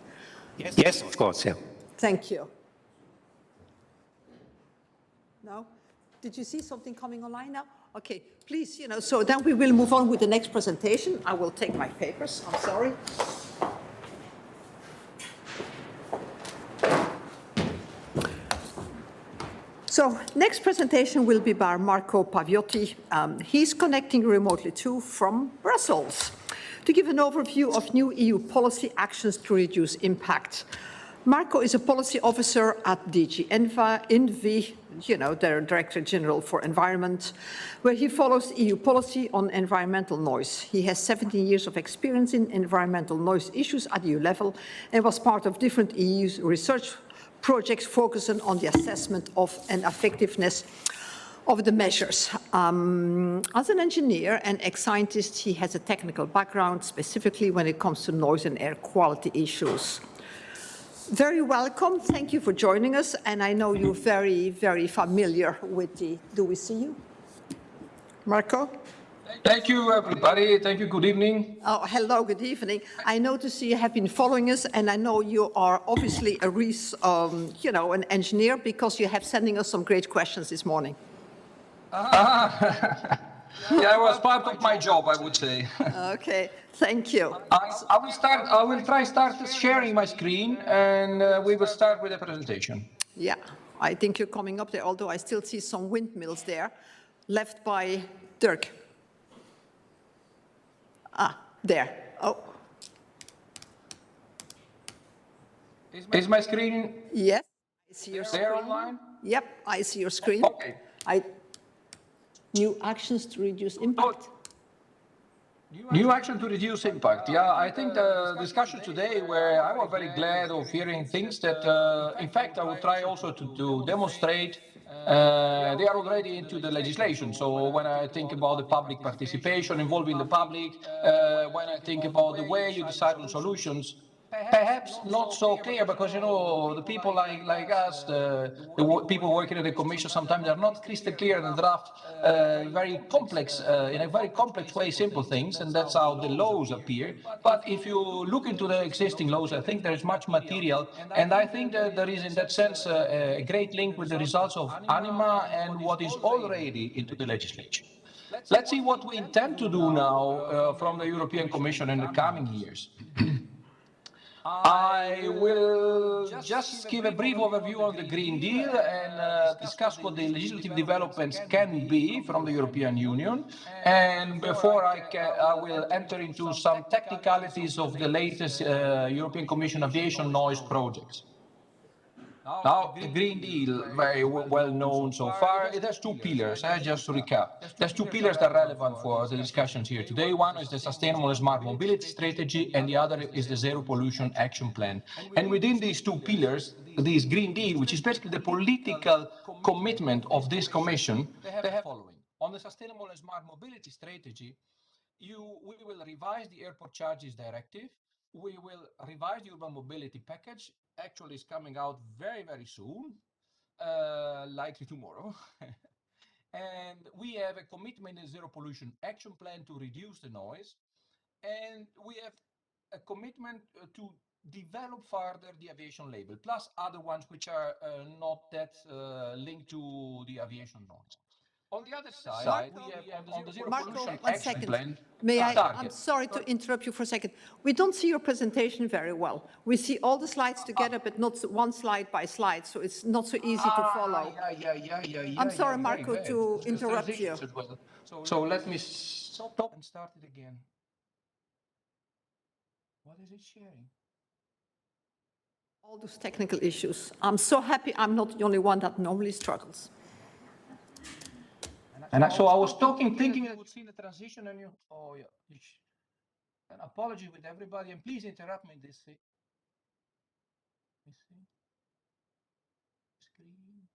Yes, of course, yeah. Thank you. No? Did you see something coming online now? Okay, please, so then we will move on with the next presentation. I will take my papers, I'm sorry. So next presentation will be by Marco Paviotti. He's connecting remotely too from Brussels to give an overview of new EU policy actions to reduce impact. Marco is a policy officer at DG Envi, you know, their Director General for Environment, where he follows EU policy on environmental noise. He has 17 years of experience in environmental noise issues at EU level and was part of different EU research projects focusing on the assessment of and effectiveness of the measures. As an engineer and ex-scientist, he has a technical background, specifically when it comes to noise and air quality issues. Very welcome. Thank you for joining us. And I know you're very, very familiar with the... Do we see you? Marco? Thank you, everybody. Thank you. Good evening. Oh, hello. Good evening. I notice you have been following us, and I know you are obviously a you know, an engineer, because you have sending us some great questions this morning. Yeah, it was part of my job, I would say. Okay, thank you. I will try start sharing my screen, and we will start with the presentation. Yeah, I think you're coming up there, although I still see some windmills there, left by Dirk. Ah, there. Oh. Is my screen? Yes, I see your there screen. online? Yep, I see your screen. Okay. New actions to reduce impact. New action to reduce impact. Yeah, I think the discussion today, where I was very glad of hearing things that, in fact, I will try also to demonstrate they are already into the legislation. So when I think about the public participation, involving the public, when I think about the way you decide on solutions, perhaps not so clear, because, you know, the people like us, the people working at the Commission, sometimes they're not crystal clear in the draft, very complex, in a very complex way, simple things, and that's how the laws appear. But if you look into the existing laws, I think there is much material, and I think that there is, in that sense, a great link with the results of ANIMA and what is already into the legislation. Let's see what we intend to do now from the European Commission in the coming years. I will just give a brief overview of the Green Deal and discuss what the legislative developments can be from the European Union. And before I will enter into some technicalities of the latest European Commission aviation noise projects. Now, the Green Deal, very well known so far, it has two pillars, just to recap. There's two pillars that are relevant for the discussions here today. One is the Sustainable and Smart Mobility Strategy, and the other is the Zero Pollution Action Plan. And within these two pillars, this Green Deal, which is basically the political commitment of this Commission, they have the following. On the Sustainable and Smart Mobility Strategy, we will revise the Airport Charges Directive. We will revise the Urban Mobility Package. Actually, it's coming out very, very soon, likely tomorrow. And we have a commitment in Zero Pollution Action Plan to reduce the noise. And we have a commitment to develop further the aviation label, plus other ones which are not that linked to the aviation noise. On the other side, we have on the Zero Pollution Action Plan. I'm sorry to interrupt you for a second. We don't see your presentation very well. We see all the slides together, but not one slide by slide, so it's not so easy to follow. I'm sorry, Marco, to interrupt you. So let me stop and start it again. What is it sharing? All those technical issues. I'm so happy I'm not the only one that normally struggles. And so I was thinking I would see the transition, and oh yeah. An apology with everybody, and please interrupt me in this. Let me see. Screen.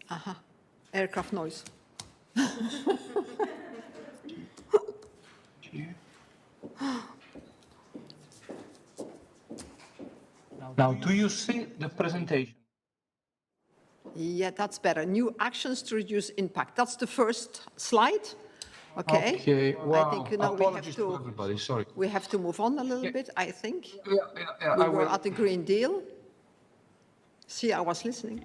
Aha, aircraft noise. Now, do you see the presentation? Yeah, that's better. New actions to reduce impact. That's the first slide. Okay. Okay. Wow. I think, you know, Apologies to everybody. Sorry. We have to move on a little bit, I think. Yeah, we were at the Green Deal. See, I was listening.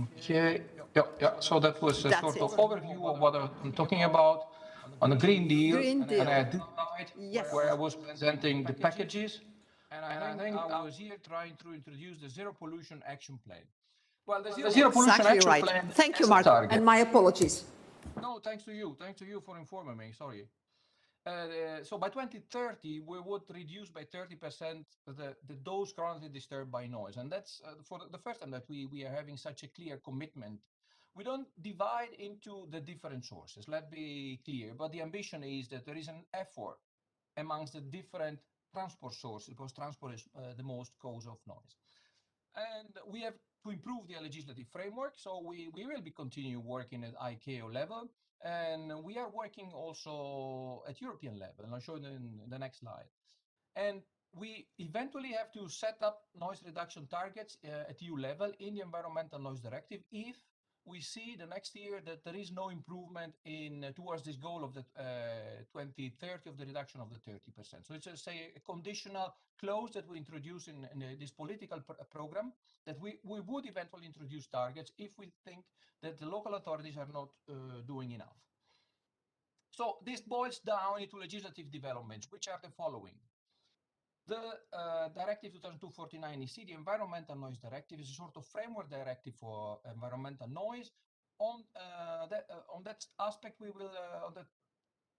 Okay. Yeah. So that was a sort of overview of what I'm talking about on the Green Deal. And I did where I was presenting the packages. And I think I was here trying to introduce the Zero Pollution Action Plan. Well, the Zero Pollution Action Plan. Thank you, Mark, and my apologies. No, thanks to you. Thanks to you for informing me. Sorry. So by 2030, we would reduce by 30% those chronically disturbed by noise. And that's for the first time that we are having such a clear commitment. We don't divide into the different sources, let's be clear, but the ambition is that there is an effort amongst the different transport sources, because transport is the most cause of noise. And we have to improve the legislative framework, so we will be continue working at ICAO level, and we are working also at European level, and I'll show you in the next slide. And we eventually have to set up noise reduction targets at EU level in the Environmental Noise Directive if we see the next year that there is no improvement in towards this goal of the 2030 of the reduction of the 30%. So it's a conditional clause that we introduce in this political program, that we would eventually introduce targets if we think that the local authorities are not doing enough. So this boils down into legislative developments, which are the following. The Directive 2002/49 EC, the Environmental Noise Directive, is a sort of framework directive for environmental noise. On that aspect, we will on that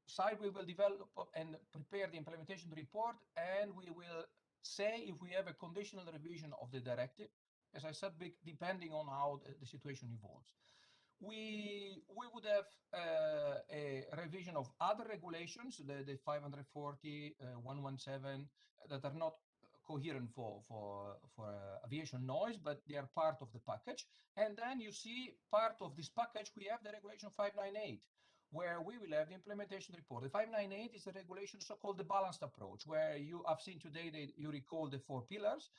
side we will develop and prepare the implementation report, and we will say if we have a conditional revision of the directive, as I said, depending on how the situation evolves. We would have a revision of other regulations, the 540, 117, that are not coherent for aviation noise, but they are part of the package. And then you see part of this package, we have the regulation 598, where we will have the implementation report. The 598 is a regulation so-called the balanced approach, where you have seen today that you recall the 4 pillars.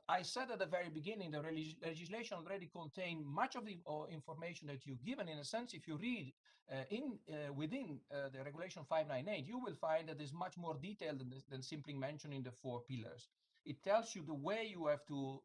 I said at the very beginning, the legislation already contained much of the information that you've given. In a sense, if you read within the regulation 598, you will find that there's much more detail than simply mentioning the 4 pillars. It tells you the way you have to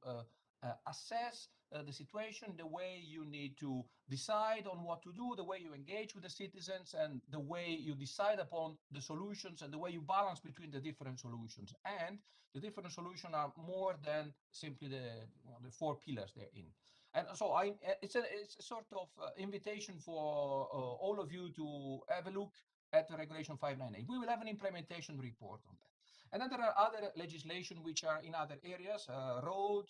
assess the situation, the way you need to decide on what to do, the way you engage with the citizens, and the way you decide upon the solutions, and the way you balance between the different solutions. And the different solutions are more than simply the 4 pillars therein. And so it's a sort of invitation for all of you to have a look at the regulation 598. We will have an implementation report on that. And then there are other legislation which are in other areas, road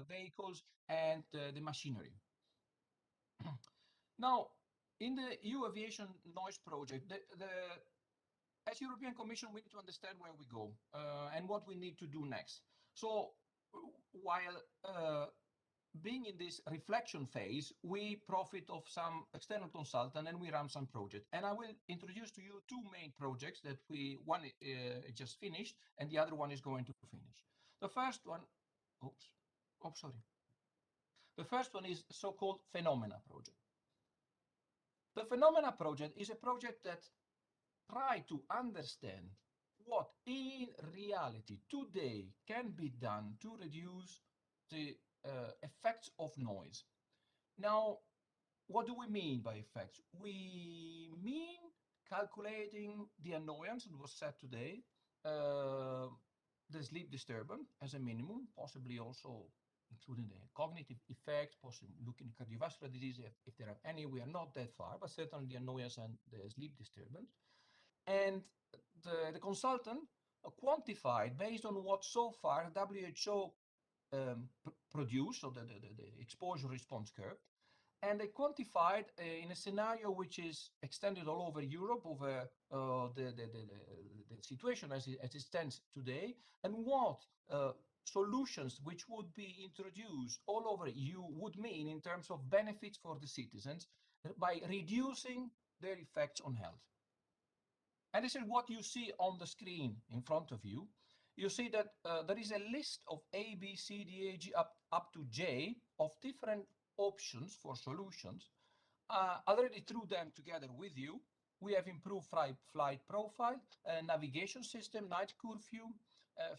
vehicles and the machinery. Now, in the EU Aviation Noise Project, as European Commission, we need to understand where we go and what we need to do next. So while being in this reflection phase, we profit of some external consultant and we run some projects. And I will introduce to you 2 main projects that one just finished and the other one is going to finish. The first one, the first one is so-called Phenomena Project. The Phenomena Project is a project that tries to understand what in reality today can be done to reduce the effects of noise. Now, what do we mean by effects? We mean calculating the annoyance that was said today, the sleep disturbance as a minimum, possibly also including the cognitive effects, possibly looking at cardiovascular disease if there are any. We are not that far, but certainly the annoyance and the sleep disturbance. And the consultant quantified based on what so far WHO produced, so the exposure response curve, and they quantified in a scenario which is extended all over Europe, over the situation as it stands today, and what solutions which would be introduced all over EU would mean in terms of benefits for the citizens by reducing their effects on health. And this is what you see on the screen in front of you. You see that there is a list of A, B, C, D, E, G, up to J of different options for solutions. Already threw them together with you. We have improved flight profile, navigation system, night curfew,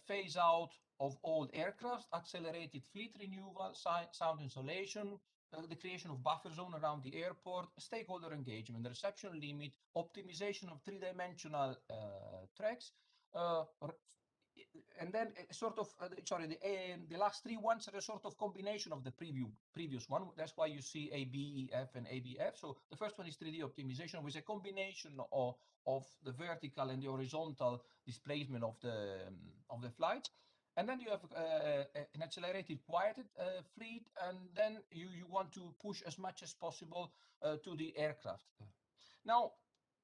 phase out of old aircraft, accelerated fleet renewal, sound insulation, the creation of buffer zone around the airport, stakeholder engagement, reception limit, optimization of 3-dimensional tracks, and then sort of, the last three ones are a sort of combination of the previous one. That's why you see ABEF and ABF. So the first one is 3D optimization, with a combination of the vertical and the horizontal displacement of the flights. And then you have an accelerated quieted fleet, and then you want to push as much as possible to the aircraft. Now,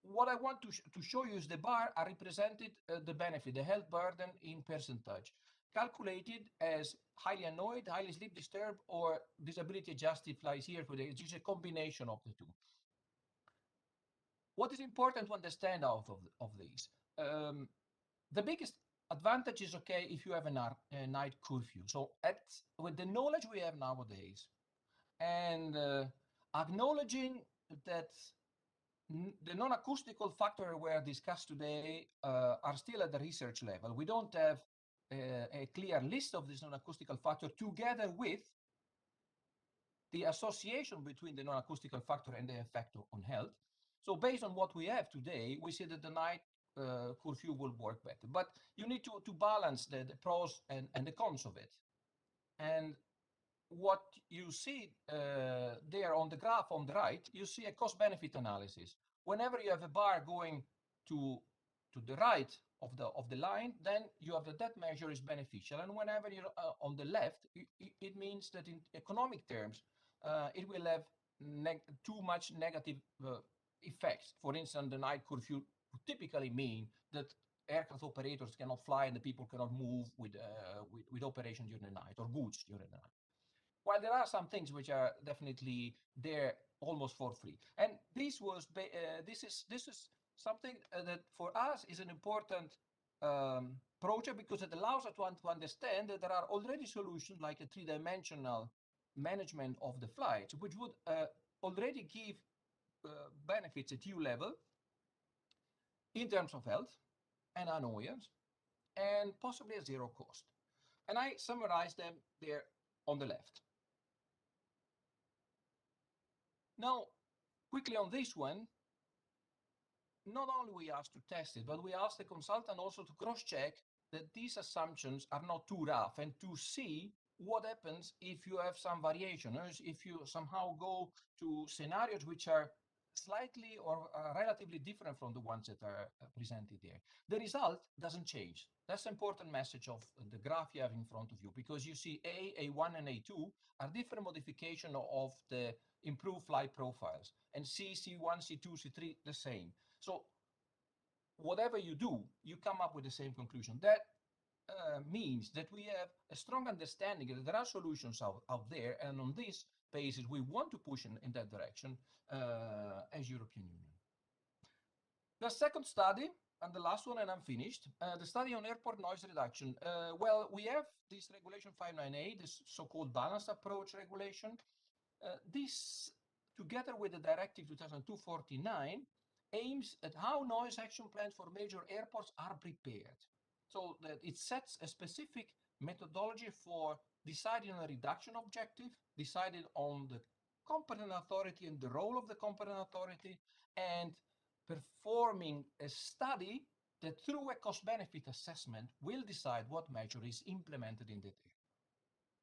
what I want to show you is the bar are represented the benefit, the health burden in percentage, calculated as highly annoyed, highly sleep disturbed, or disability adjusted flies here. It's just a combination of the two. What is important to understand out of these? The biggest advantage is, okay, if you have a night curfew. So with the knowledge we have nowadays, and acknowledging that the non-acoustical factors were discussed today are still at the research level. We don't have a clear list of these non-acoustical factors, together with the association between the non-acoustical factor and the effect on health. So based on what we have today, we see that the night curfew will work better. But you need to balance the pros and the cons of it. And what you see there on the graph on the right, you see a cost-benefit analysis. Whenever you have a bar going to the right of the line, then you have that measure is beneficial. And whenever you're on the left, it means that in economic terms, it will have too much negative effects. For instance, the night curfew would typically mean that aircraft operators cannot fly and the people cannot move with operation during the night, or goods during the night. While there are some things which are definitely there almost for free, and this is something that for us is an important project, because it allows us to understand that there are already solutions like a three-dimensional management of the flights, which would already give benefits at U level in terms of health and annoyance, and possibly at zero cost. And I summarize them there on the left. Now, quickly on this one, not only we asked to test it, but we asked the consultant also to cross-check that these assumptions are not too rough, and to see what happens if you have some variation, or if you somehow go to scenarios which are slightly or relatively different from the ones that are presented there. The result doesn't change. That's the important message of the graph you have in front of you, because you see A1, and A2 are different modification of the improved flight profiles, and C1, C2, C3, the same. So whatever you do, you come up with the same conclusion. That means that we have a strong understanding that there are solutions out there, and on this basis, we want to push in that direction as European Union. The second study, and the last one, and I'm finished, the study on airport noise reduction. Well, we have this regulation 598, this so-called balanced approach regulation. This, together with the directive 2002/49, aims at how noise action plans for major airports are prepared. So that it sets a specific methodology for deciding on a reduction objective, decided on the competent authority and the role of the competent authority, and performing a study that through a cost-benefit assessment will decide what measure is implemented in the data.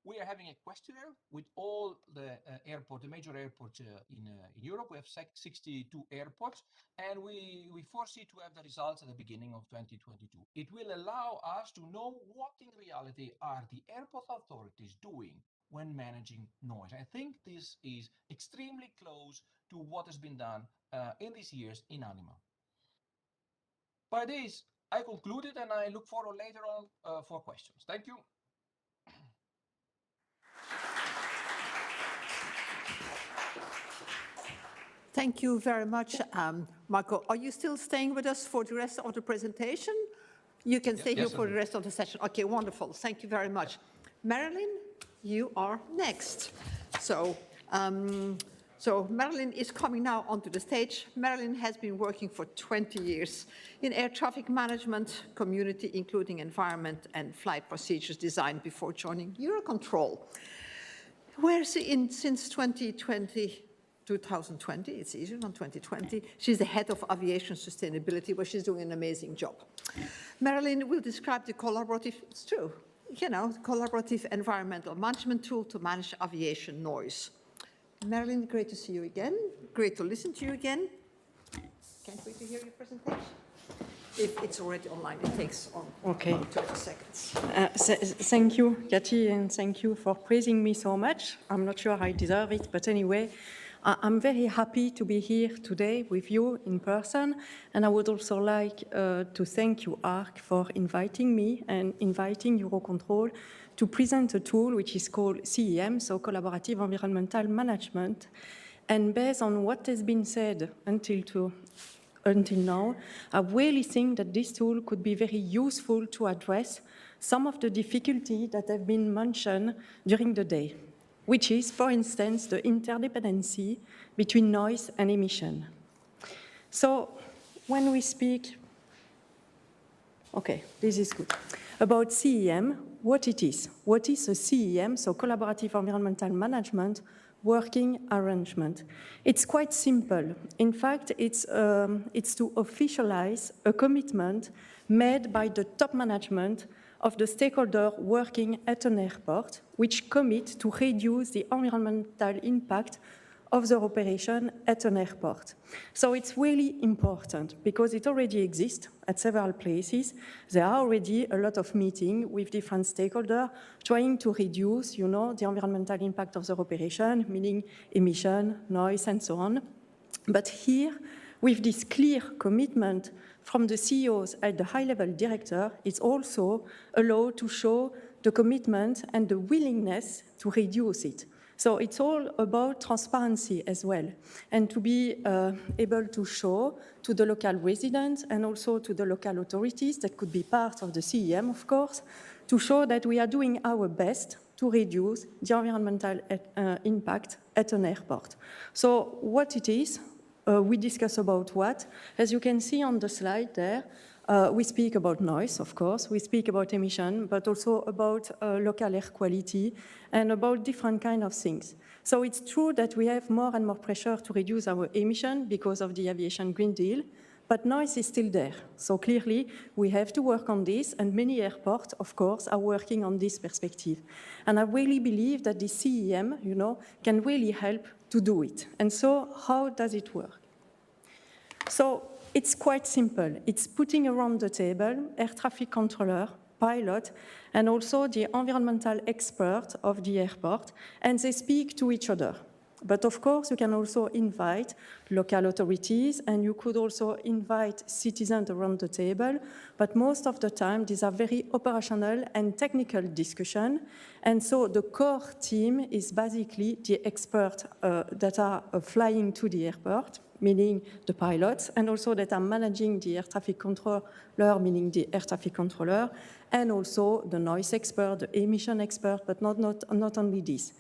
We are having a questionnaire with all the major airports in Europe. We have 62 airports, and we foresee to have the results at the beginning of 2022. It will allow us to know what in reality are the airport authorities doing when managing noise. I think this is extremely close to what has been done in these years in ANIMA. By this, I concluded, and I look forward later on for questions. Thank you. Thank you very much, Marco. Are you still staying with us for the rest of the presentation? You can stay here for the rest of the session. Okay, wonderful. Thank you very much. Marylin, you are next. So Marylin is coming now onto the stage. Marylin has been working for 20 years in air traffic management, community, including environment and flight procedures design before joining Eurocontrol, where she since 2020 2020, it's easier than 2020. She's the head of aviation sustainability, where she's doing an amazing job. Marylin will describe the collaborative, it's true, you know, collaborative environmental management tool to manage aviation noise. Marylin, great to see you again. Great to listen to you again. Can't wait to hear your presentation. If it's already online, it takes on 30 seconds. Thank you, Cathy, and thank you for praising me so much. I'm not sure I deserve it, but anyway, I'm very happy to be here today with you in person, and I would also like to thank you, ARC, for inviting me and inviting Eurocontrol to present a tool which is called CEM, so Collaborative Environmental Management. And based on what has been said until now, I really think that this tool could be very useful to address some of the difficulties that have been mentioned during the day, which is, for instance, the interdependency between noise and emission. So when we speak, okay, this is good, about CEM, what it is. What is a CEM, so Collaborative Environmental Management, working arrangement? It's quite simple. In fact, it's to officialize a commitment made by the top management of the stakeholder working at an airport, which commit to reduce the environmental impact of the operation at an airport. So it's really important because it already exists at several places. There are already a lot of meetings with different stakeholders trying to reduce, you know, the environmental impact of the operation, meaning emission, noise, and so on. But here, with this clear commitment from the CEOs at the high-level director, it's also allowed to show the commitment and the willingness to reduce it. So it's all about transparency as well, and to be able to show to the local residents and also to the local authorities that could be part of the CEM, of course, to show that we are doing our best to reduce the environmental impact at an airport. So what it is, we discuss about what. As you can see on the slide there, we speak about noise, of course, we speak about emission, but also about local air quality and about different kind of things. So it's true that we have more and more pressure to reduce our emission because of the Aviation Green Deal, but noise is still there. So clearly, we have to work on this, and many airports, of course, are working on this perspective. And I really believe that the CEM, you know, can really help to do it. And so how does it work? So it's quite simple. It's putting around the table air traffic controller, pilot, and also the environmental expert of the airport, and they speak to each other. But of course, you can also invite local authorities, and you could also invite citizens around the table. But most of the time, these are very operational and technical discussions. And so the core team is basically the experts that are flying to the airport, meaning the pilots, and also that are managing the air traffic controller, meaning the air traffic controller, and also the noise expert, the emission expert, but not only this.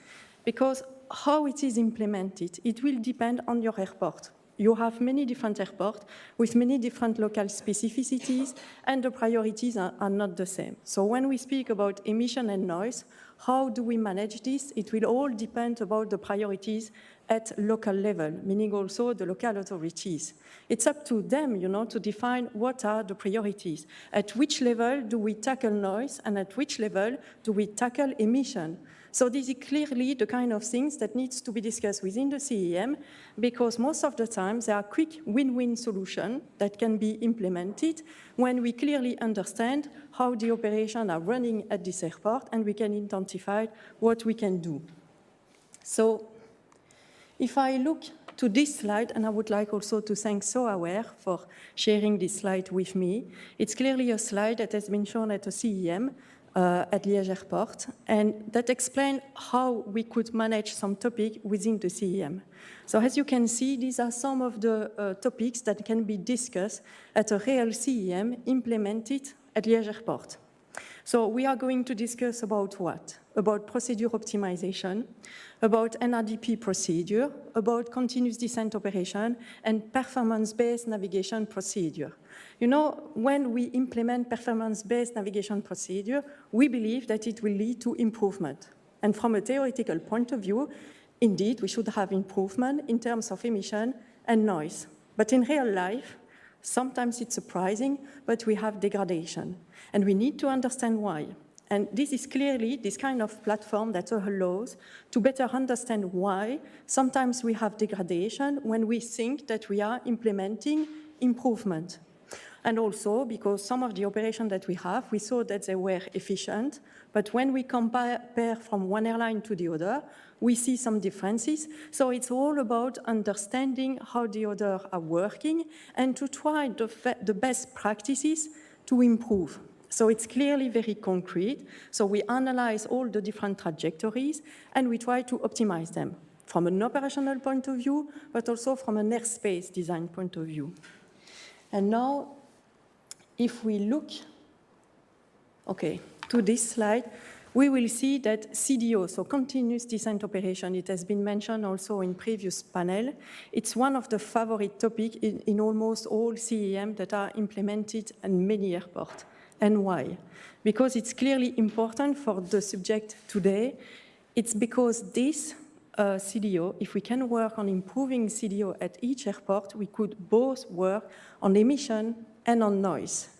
Because how it is implemented, it will depend on your airport. You have many different airports with many different local specificities, and the priorities are not the same. So when we speak about emission and noise, how do we manage this? It will all depend about the priorities at local level, meaning also the local authorities. It's up to them, you know, to define what are the priorities. At which level do we tackle noise, and at which level do we tackle emission? So this is clearly the kind of things that needs to be discussed within the CEM, because most of the time there are quick win-win solutions that can be implemented when we clearly understand how the operations are running at this airport, and we can identify what we can do. So if I look to this slide, and I would like also to thank SOAWare for sharing this slide with me. It's clearly a slide that has been shown at the CEM at Liège Airport, and that explains how we could manage some topics within the CEM. So as you can see, these are some of the topics that can be discussed at a real CEM implemented at Liège Airport. So we are going to discuss about what? About procedure optimization, about NRDP procedure, about continuous descent operation, and performance-based navigation procedure. You know, when we implement performance-based navigation procedure, we believe that it will lead to improvement. And from a theoretical point of view, indeed, we should have improvement in terms of emission and noise. But in real life, sometimes it's surprising, but we have degradation. And we need to understand why. And this is clearly this kind of platform that allows to better understand why sometimes we have degradation when we think that we are implementing improvement. And also because some of the operations that we have, we saw that they were efficient, but when we compare from one airline to the other, we see some differences. So it's all about understanding how the others are working and to try the best practices to improve. So it's clearly very concrete. So we analyze all the different trajectories and we try to optimize them from an operational point of view, but also from an airspace design point of view. And now, if we look, to this slide, we will see that CDO, so continuous descent operation, it has been mentioned also in previous panel. It's one of the favorite topics in almost all CEM that are implemented in many airports. And why? Because it's clearly important for the subject today. It's because this CDO, if we can work on improving CDO at each airport, we could both work on emission and on noise.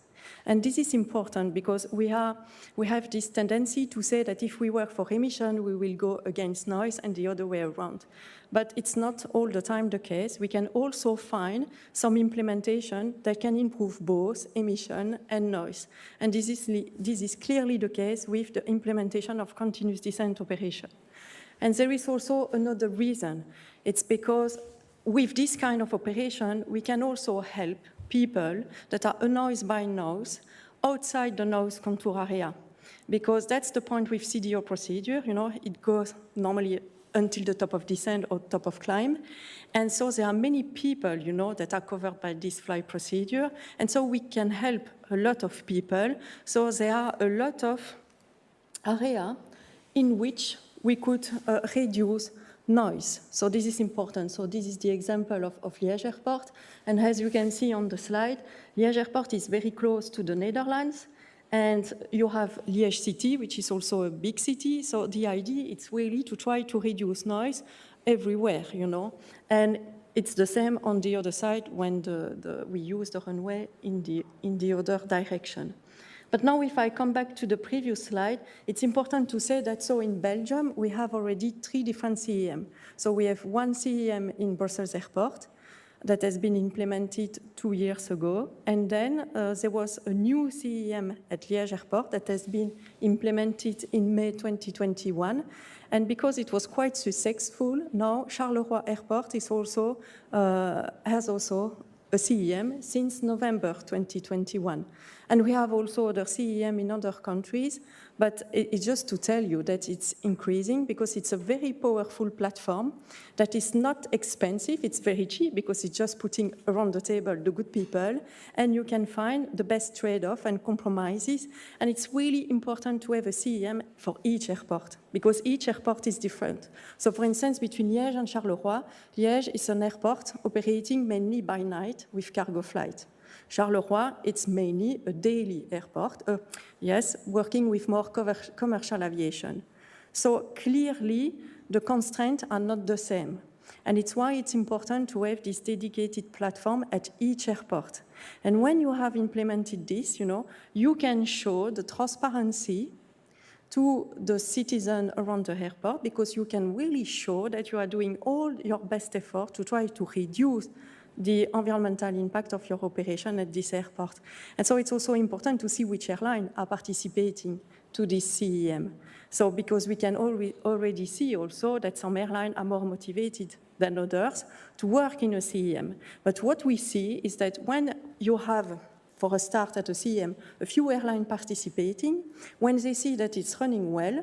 And this is important because we have this tendency to say that if we work for emission, we will go against noise and the other way around. But it's not all the time the case. We can also find some implementation that can improve both emission and noise. And this is clearly the case with the implementation of continuous descent operation. And there is also another reason. It's because with this kind of operation, we can also help people that are annoyed by noise outside the noise contour area. Because that's the point with CDO procedure, it goes normally until the top of descent or top of climb. And so there are many people, that are covered by this flight procedure. And so we can help a lot of people. So there are a lot of areas in which we could reduce noise. So this is important. So this is the example of Liège Airport. And as you can see on the slide, Liège Airport is very close to the Netherlands. And you have Liège City, which is also a big city. So the idea is really to try to reduce noise everywhere, And it's the same on the other side when we use the runway in the other direction. But now if I come back to the previous slide, it's important to say that so in Belgium, we have already 3 different CEM. So we have one CEM in Brussels Airport that has been implemented 2 years ago. And then there was a new CEM at Liège Airport that has been implemented in May 2021. And because it was quite successful, now Charleroi Airport has also a CEM since November 2021. And we have also other CEM in other countries, but it's just to tell you that it's increasing because it's a very powerful platform that is not expensive. It's very cheap because it's just putting around the table the good people, and you can find the best trade-off and compromises. And it's really important to have a CEM for each airport because each airport is different. So for instance, between Liège and Charleroi, Liège is an airport operating mainly by night with cargo flight. Charleroi, it's mainly a daily airport, working with more commercial aviation. So clearly, the constraints are not the same. And it's why it's important to have this dedicated platform at each airport. And when you have implemented this, you can show the transparency to the citizen around the airport because you can really show that you are doing all your best effort to try to reduce the environmental impact of your operation at this airport. And so it's also important to see which airlines are participating to this CEM. So because we can already see also that some airlines are more motivated than others to work in a CEM. But what we see is that when you have, for a start at a CEM, a few airlines participating, when they see that it's running well,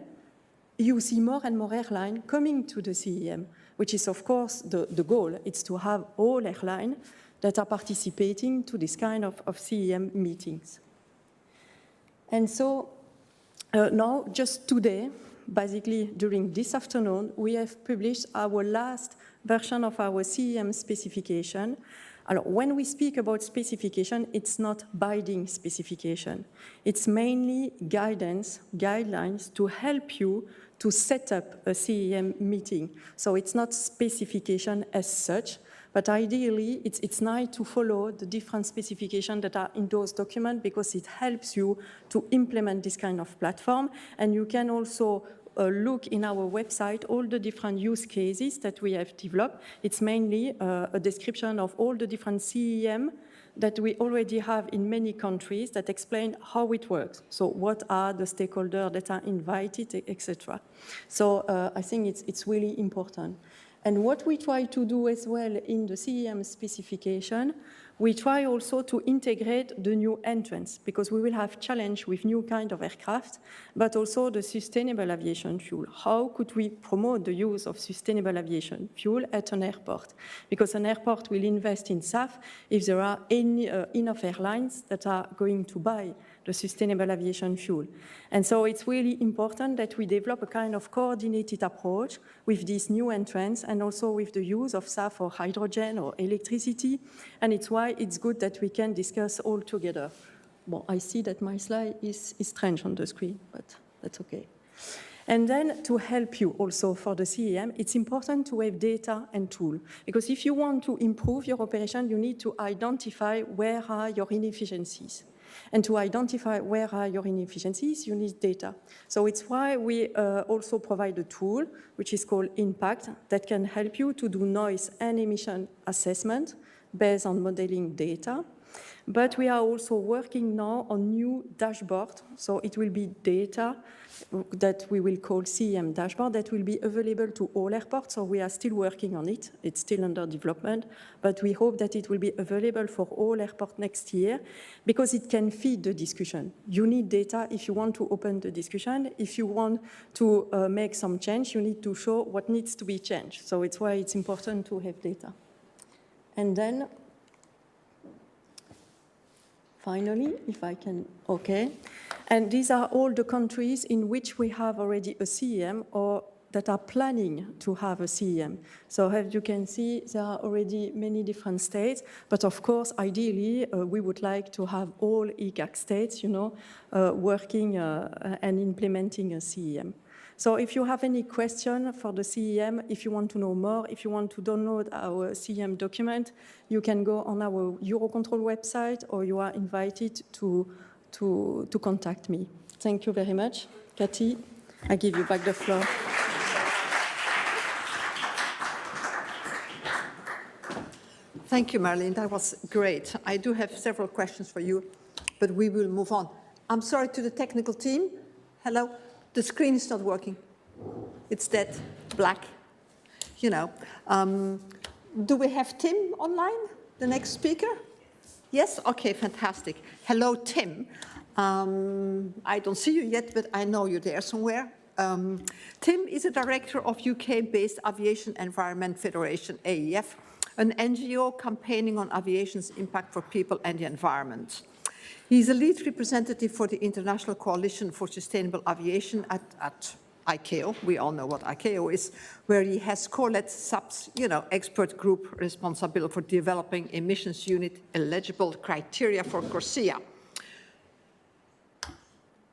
you see more and more airlines coming to the CEM, which is, of course, the goal. It's to have all airlines that are participating to this kind of CEM meetings. And so now, just today, basically during this afternoon, we have published our last version of our CEM specification. Alors, when we speak about specification, it's not binding specification. It's mainly guidelines to help you to set up a CEM meeting. So it's not specification as such, but ideally it's nice to follow the different specifications that are in those documents because it helps you to implement this kind of platform. And you can also look in our website all the different use cases that we have developed. It's mainly a description of all the different CEM that we already have in many countries that explain how it works. So what are the stakeholders that are invited, etc. So I think it's really important. And what we try to do as well in the CEM specification, we try also to integrate the new entrants because we will have challenge with new kind of aircraft, but also the sustainable aviation fuel. How could we promote the use of sustainable aviation fuel at an airport? Because an airport will invest in SAF if there are any, enough airlines that are going to buy the sustainable aviation fuel. And so it's really important that we develop a kind of coordinated approach with these new entrants and also with the use of SAF or hydrogen or electricity. And it's why it's good that we can discuss all together. Well, I see that my slide is strange on the screen, but that's okay. And then to help you also for the CEM, it's important to have data and tool. Because if you want to improve your operation, you need to identify where are your inefficiencies. And to identify where are your inefficiencies, you need data. So it's why we also provide a tool, which is called Impact, that can help you to do noise and emission assessment based on modeling data. But we are also working now on new dashboard. So it will be data that we will call CEM dashboard that will be available to all airports. So we are still working on it. It's still under development, but we hope that it will be available for all airports next year because it can feed the discussion. You need data if you want to open the discussion. If you want to make some change, you need to show what needs to be changed. So it's why it's important to have data. And then finally, if I can, okay. And these are all the countries in which we have already a CEM or that are planning to have a CEM. So as you can see, there are already many different states, but of course, ideally, we would like to have all ECAC states, working and implementing a CEM. So if you have any question for the CEM, if you want to know more, if you want to download our CEM document, you can go on our Eurocontrol website or you are invited to contact me. Thank you very much. Cathy, I give you back the floor. Thank you, Marylin. That was great. I do have several questions for you, but we will move on. I'm sorry to the technical team. Hello. The screen is not working. It's dead, black, Do we have Tim online, the next speaker? Yes? Okay, fantastic. Hello, Tim. I don't see you yet, but I know you're there somewhere. Tim is a director of UK-based Aviation Environment Federation, AEF, an NGO campaigning on aviation's impact for people and the environment. He's a lead representative for the International Coalition for Sustainable Aviation at ICAO. We all know what ICAO is, where he has co-led SAP's, expert group responsible for developing emissions unit eligible criteria for CORSIA.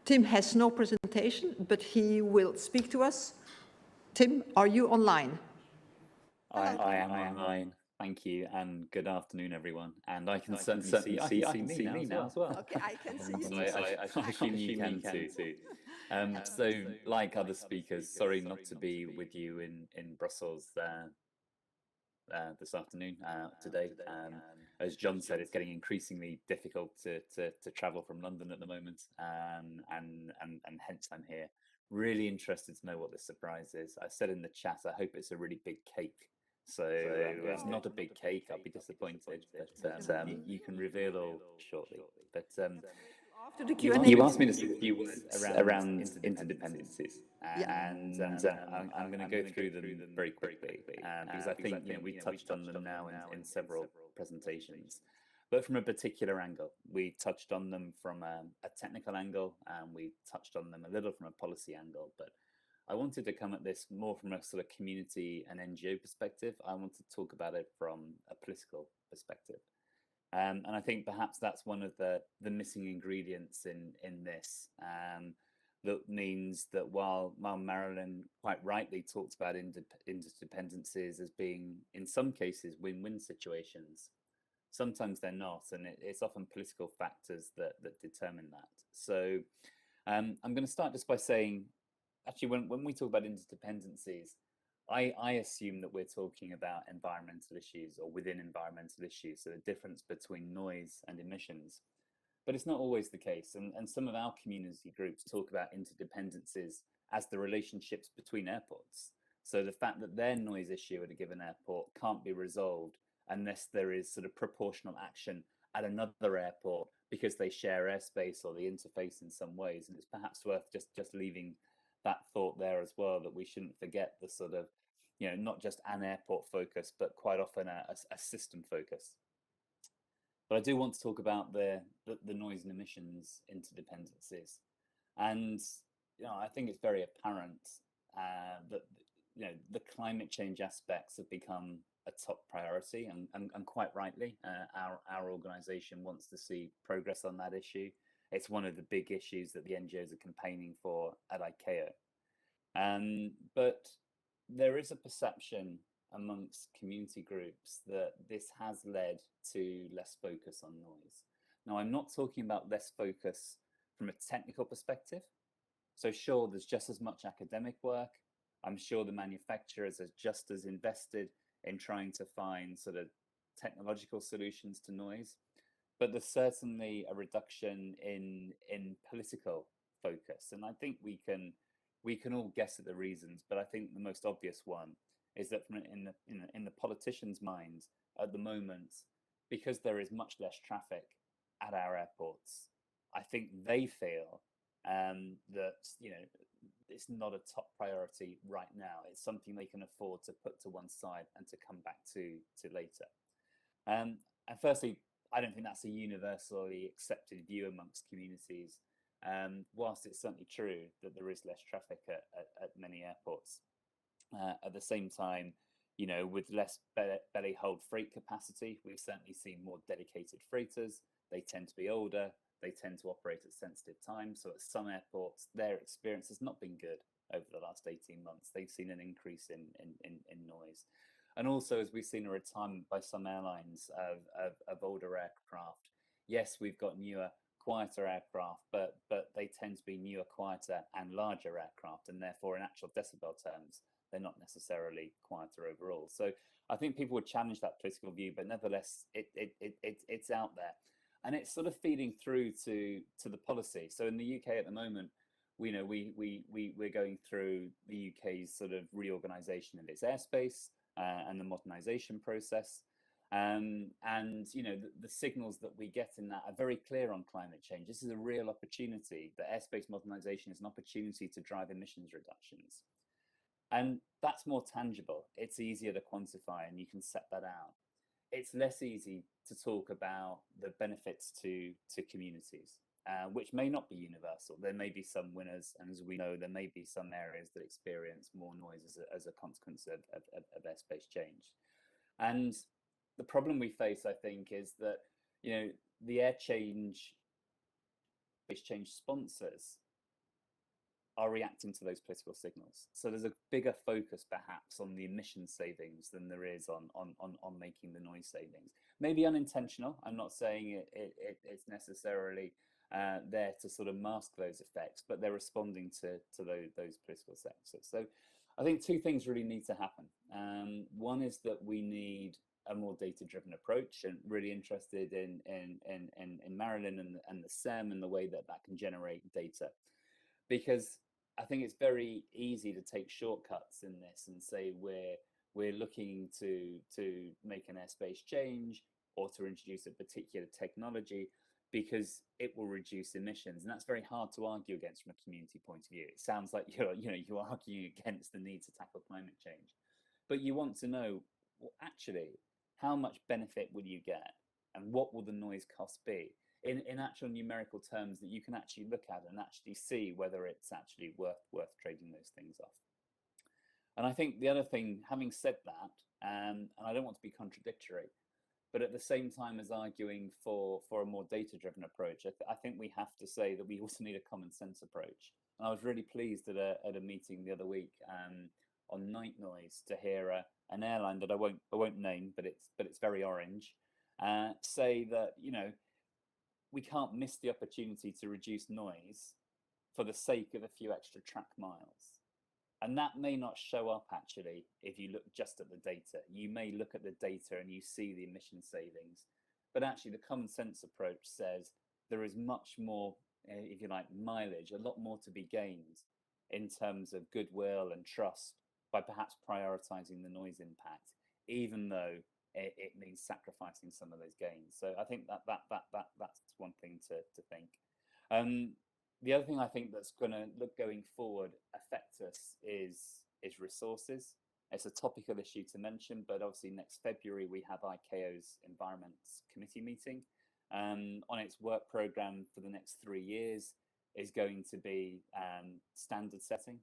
Tim has no presentation, but he will speak to us. Tim, are you online? I am online. Thank you, and good afternoon, everyone. And I can certainly see me now as well. Okay, I can see you. So I assume you can too. So, like other speakers, sorry not to be with you in Brussels this afternoon, today. As John said, it's getting increasingly difficult to travel from London at the moment, and hence I'm here. Really interested to know what this surprise is. I said in the chat, I hope it's a really big cake. So if it's not a big cake, I'll be disappointed, but you can reveal all shortly. But after the Q&A, you asked me to say a few words around interdependencies, and I'm going to go through them very quickly, because I think we touched on them now in several presentations, but from a particular angle. We touched on them from a technical angle, and we touched on them a little from a policy angle, but I wanted to come at this more from a sort of community and NGO perspective. I want to talk about it from a political perspective. And I think perhaps that's one of the missing ingredients in this. That means that while Marylin quite rightly talked about interdependencies as being, in some cases, win-win situations, sometimes they're not, and it's often political factors that determine that. So I'm going to start just by saying, actually, when we talk about interdependencies, I assume that we're talking about environmental issues or within environmental issues, so the difference between noise and emissions. But it's not always the case, and some of our community groups talk about interdependencies as the relationships between airports. So the fact that their noise issue at a given airport can't be resolved unless there is sort of proportional action at another airport because they share airspace or the interface in some ways. And it's perhaps worth just leaving that thought there as well, that we shouldn't forget the sort of, not just an airport focus, but quite often a system focus. But I do want to talk about the noise and emissions interdependencies. And, I think it's very apparent that, the climate change aspects have become a top priority, and quite rightly, our organisation wants to see progress on that issue. It's one of the big issues that the NGOs are campaigning for at ICAO. But there is a perception amongst community groups that this has led to less focus on noise. Now, I'm not talking about less focus from a technical perspective. So sure, there's just as much academic work. I'm sure the manufacturers are just as invested in trying to find sort of technological solutions to noise. But there's certainly a reduction in political focus. And I think we can all guess at the reasons, but I think the most obvious one is that in the politicians' minds at the moment, because there is much less traffic at our airports, I think they feel that it's not a top priority right now. It's something they can afford to put to one side and to come back to later. And firstly, I don't think that's a universally accepted view amongst communities, whilst it's certainly true that there is less traffic at many airports. At the same time, with less belly hold freight capacity, we've certainly seen more dedicated freighters. They tend to be older. They tend to operate at sensitive times. So at some airports, their experience has not been good over the last 18 months. They've seen an increase in noise. And also, as we've seen a retirement by some airlines of older aircraft, yes, we've got newer, quieter aircraft, but they tend to be newer, quieter and larger aircraft. And therefore, in actual decibel terms, they're not necessarily quieter overall. So I think people would challenge that political view, but nevertheless, it's out there. And it's sort of feeding through to the policy. So in the UK at the moment, we're going through the UK's sort of reorganisation of its airspace and the modernisation process. And the signals that we get in that are very clear on climate change. This is a real opportunity. The airspace modernisation is an opportunity to drive emissions reductions. And that's more tangible. It's easier to quantify, and you can set that out. It's less easy to talk about the benefits to communities, which may not be universal. There may be some winners, and as we know, there may be some areas that experience more noise as a consequence of airspace change. And the problem we face, I think, is that the airspace change sponsors are reacting to those political signals. So there's a bigger focus perhaps on the emission savings than there is on making the noise savings. Maybe unintentional. I'm not saying it's necessarily there to sort of mask those effects, but they're responding to those political sectors. So I think two things really need to happen. One is that we need a more data-driven approach, and really interested in Marylin and the SEM and the way that can generate data. Because I think it's very easy to take shortcuts in this and say we're looking to make an airspace change or to introduce a particular technology because it will reduce emissions, and that's very hard to argue against from a community point of view. It sounds like you're arguing against the need to tackle climate change, but you want to know, well, actually, how much benefit will you get and what will the noise cost be in actual numerical terms that you can actually look at and actually see whether it's actually worth trading those things off. And I think the other thing, having said that, and I don't want to be contradictory, but at the same time as arguing for a more data-driven approach, I think we have to say that we also need a common sense approach. And I was really pleased at a meeting the other week on night noise to hear an airline that I won't name, but it's very orange, say that, you know, we can't miss the opportunity to reduce noise for the sake of a few extra track miles. And that may not show up actually if you look just at the data. You may look at the data and you see the emission savings, but actually the common sense approach says there is much more, if you like, mileage, a lot more to be gained in terms of goodwill and trust by perhaps prioritizing the noise impact, even though it means sacrificing some of those gains. So I think that's one thing to think. The other thing I think that's going to going forward affect us is resources. It's a topical issue to mention, but obviously next February we have ICAO's Environment Committee meeting. On its work program for the next 3 years is going to be standard setting.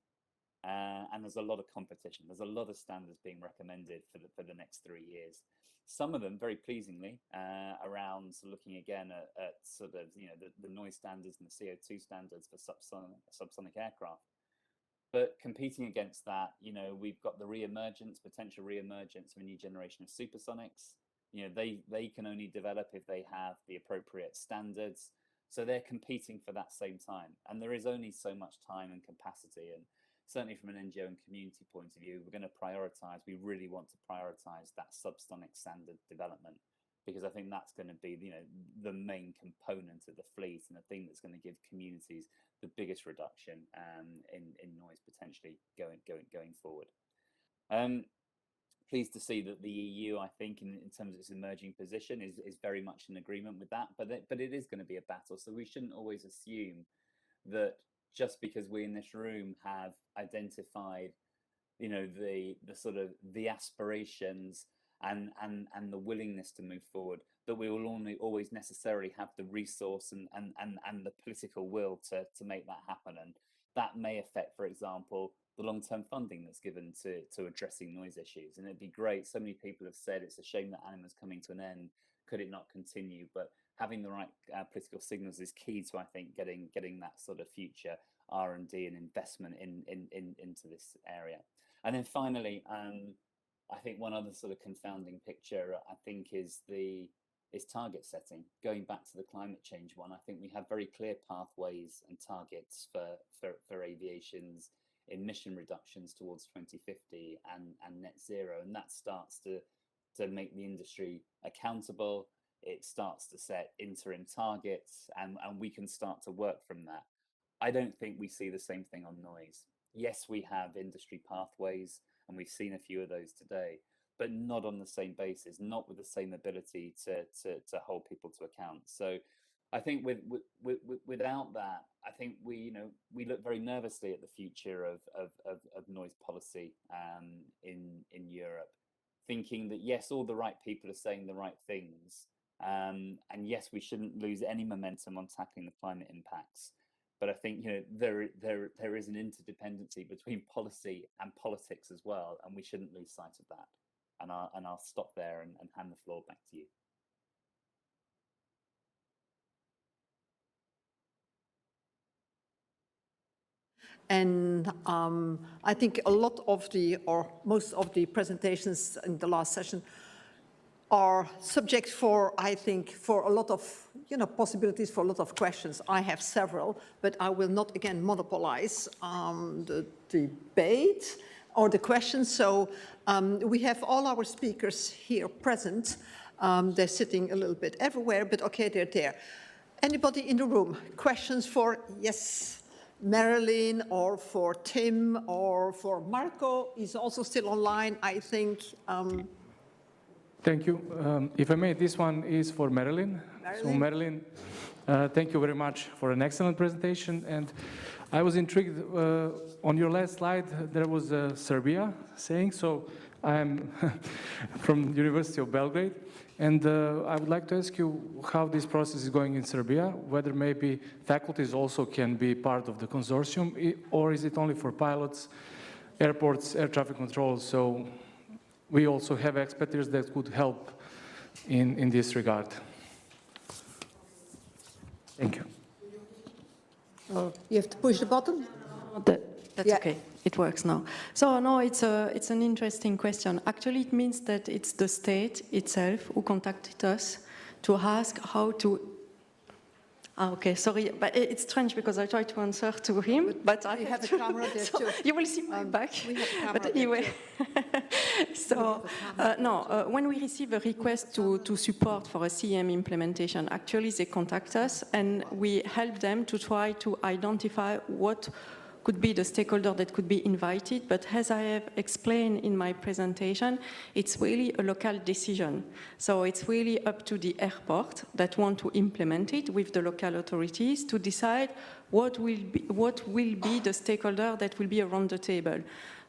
And there's a lot of competition. There's a lot of standards being recommended for the next 3 years. Some of them, very pleasingly, around looking again at sort of, you know, the noise standards and the CO2 standards for subsonic aircraft. But competing against that, you know, we've got the potential re-emergence of a new generation of supersonics. You know, they can only develop if they have the appropriate standards. So they're competing for that same time. And there is only so much time and capacity. And certainly from an NGO and community point of view, we're going to prioritize, we really want to prioritize that subsonic standard development, because I think that's going to be, you know, the main component of the fleet and the thing that's going to give communities the biggest reduction in noise potentially going forward. Pleased to see that the EU, I think, in terms of its emerging position, is very much in agreement with that, but it is going to be a battle. So we shouldn't always assume that just because we in this room have identified, you know, the sort of the aspirations and the willingness to move forward, that we will only always necessarily have the resource and the political will to make that happen. And that may affect, for example, the long-term funding that's given to addressing noise issues. And it'd be great. So many people have said it's a shame that ANIMA's coming to an end. Could it not continue? But having the right political signals is key to, I think, getting that sort of future R&D and investment into this area. And then finally, I think one other sort of confounding picture, I think, is target setting. Going back to the climate change one, I think we have very clear pathways and targets for aviation's emission reductions towards 2050 and net zero, and that starts to make the industry accountable. It starts to set interim targets, and we can start to work from that. I don't think we see the same thing on noise. Yes, we have industry pathways, and we've seen a few of those today, but not on the same basis, not with the same ability to hold people to account. So I think without that, I think we look very nervously at the future of noise policy in Europe, thinking that yes, all the right people are saying the right things, and yes, we shouldn't lose any momentum on tackling the climate impacts. But I think, you know, there is an interdependency between policy and politics as well, and we shouldn't lose sight of that. And I'll stop there and hand the floor back to you. And I think a lot of most of the presentations in the last session are subject for, I think, for a lot of, you know, possibilities for a lot of questions. I have several, but I will not again monopolize the debate or the questions. So we have all our speakers here present. They're sitting a little bit everywhere, but okay, they're there. Anybody in the room? Questions for, yes, Marylin, or for Tim, or for Marco is also still online, I think. Thank you. If I may, this one is for Marylin. So Marylin, thank you very much for an excellent presentation. And I was intrigued, on your last slide, there was Serbia saying, so I'm from University of Belgrade. And I would like to ask you how this process is going in Serbia, whether maybe faculties also can be part of the consortium, or is it only for pilots, airports, air traffic control? So we also have expertise that could help in this regard. Thank you. You have to push the button? That's okay. It works now. So no, it's an interesting question. Actually, it means that it's the state itself who contacted us to ask how to. Okay, sorry, but it's strange because I tried to answer to him, but I have a camera there so too. You will see my back. We have a camera But anyway, so when we receive a request to support for a CEM implementation, actually they contact us and we help them to try to identify what could be the stakeholder that could be invited, but as I have explained in my presentation, it's really a local decision. So it's really up to the airport that want to implement it with the local authorities to decide what will be the stakeholder that will be around the table.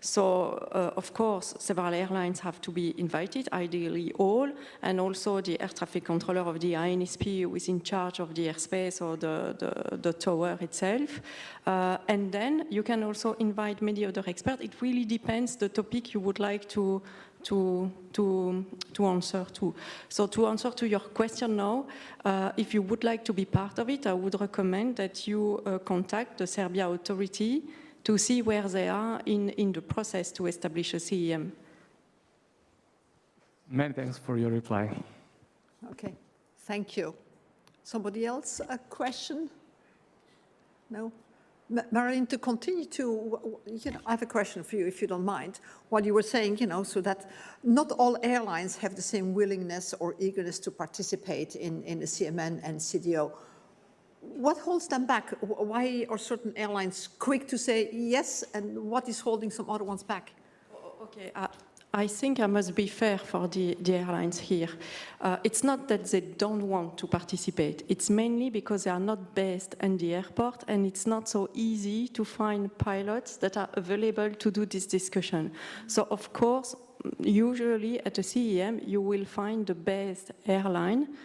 So, of course, several airlines have to be invited, ideally all, and also the air traffic controller of the INSP who is in charge of the airspace or the tower itself. And then you can also invite many other experts. It really depends the topic you would like to answer to. So to answer to your question now, if you would like to be part of it, I would recommend that you contact the Serbia authority to see where they are in the process to establish a CEM. Many thanks for your reply. Okay, thank you. Somebody else, a question? No? Marylin, to continue to, I have a question for you, if you don't mind. What you were saying, so that not all airlines have the same willingness or eagerness to participate in the CMN and CDO. What holds them back? Why are certain airlines quick to say yes, and what is holding some other ones back? Okay, I think I must be fair for the airlines here. It's not that they don't want to participate. It's mainly because they are not based in the airport, and it's not so easy to find pilots that are available to do this discussion. So, of course, usually at a CEM, you will find the best airline.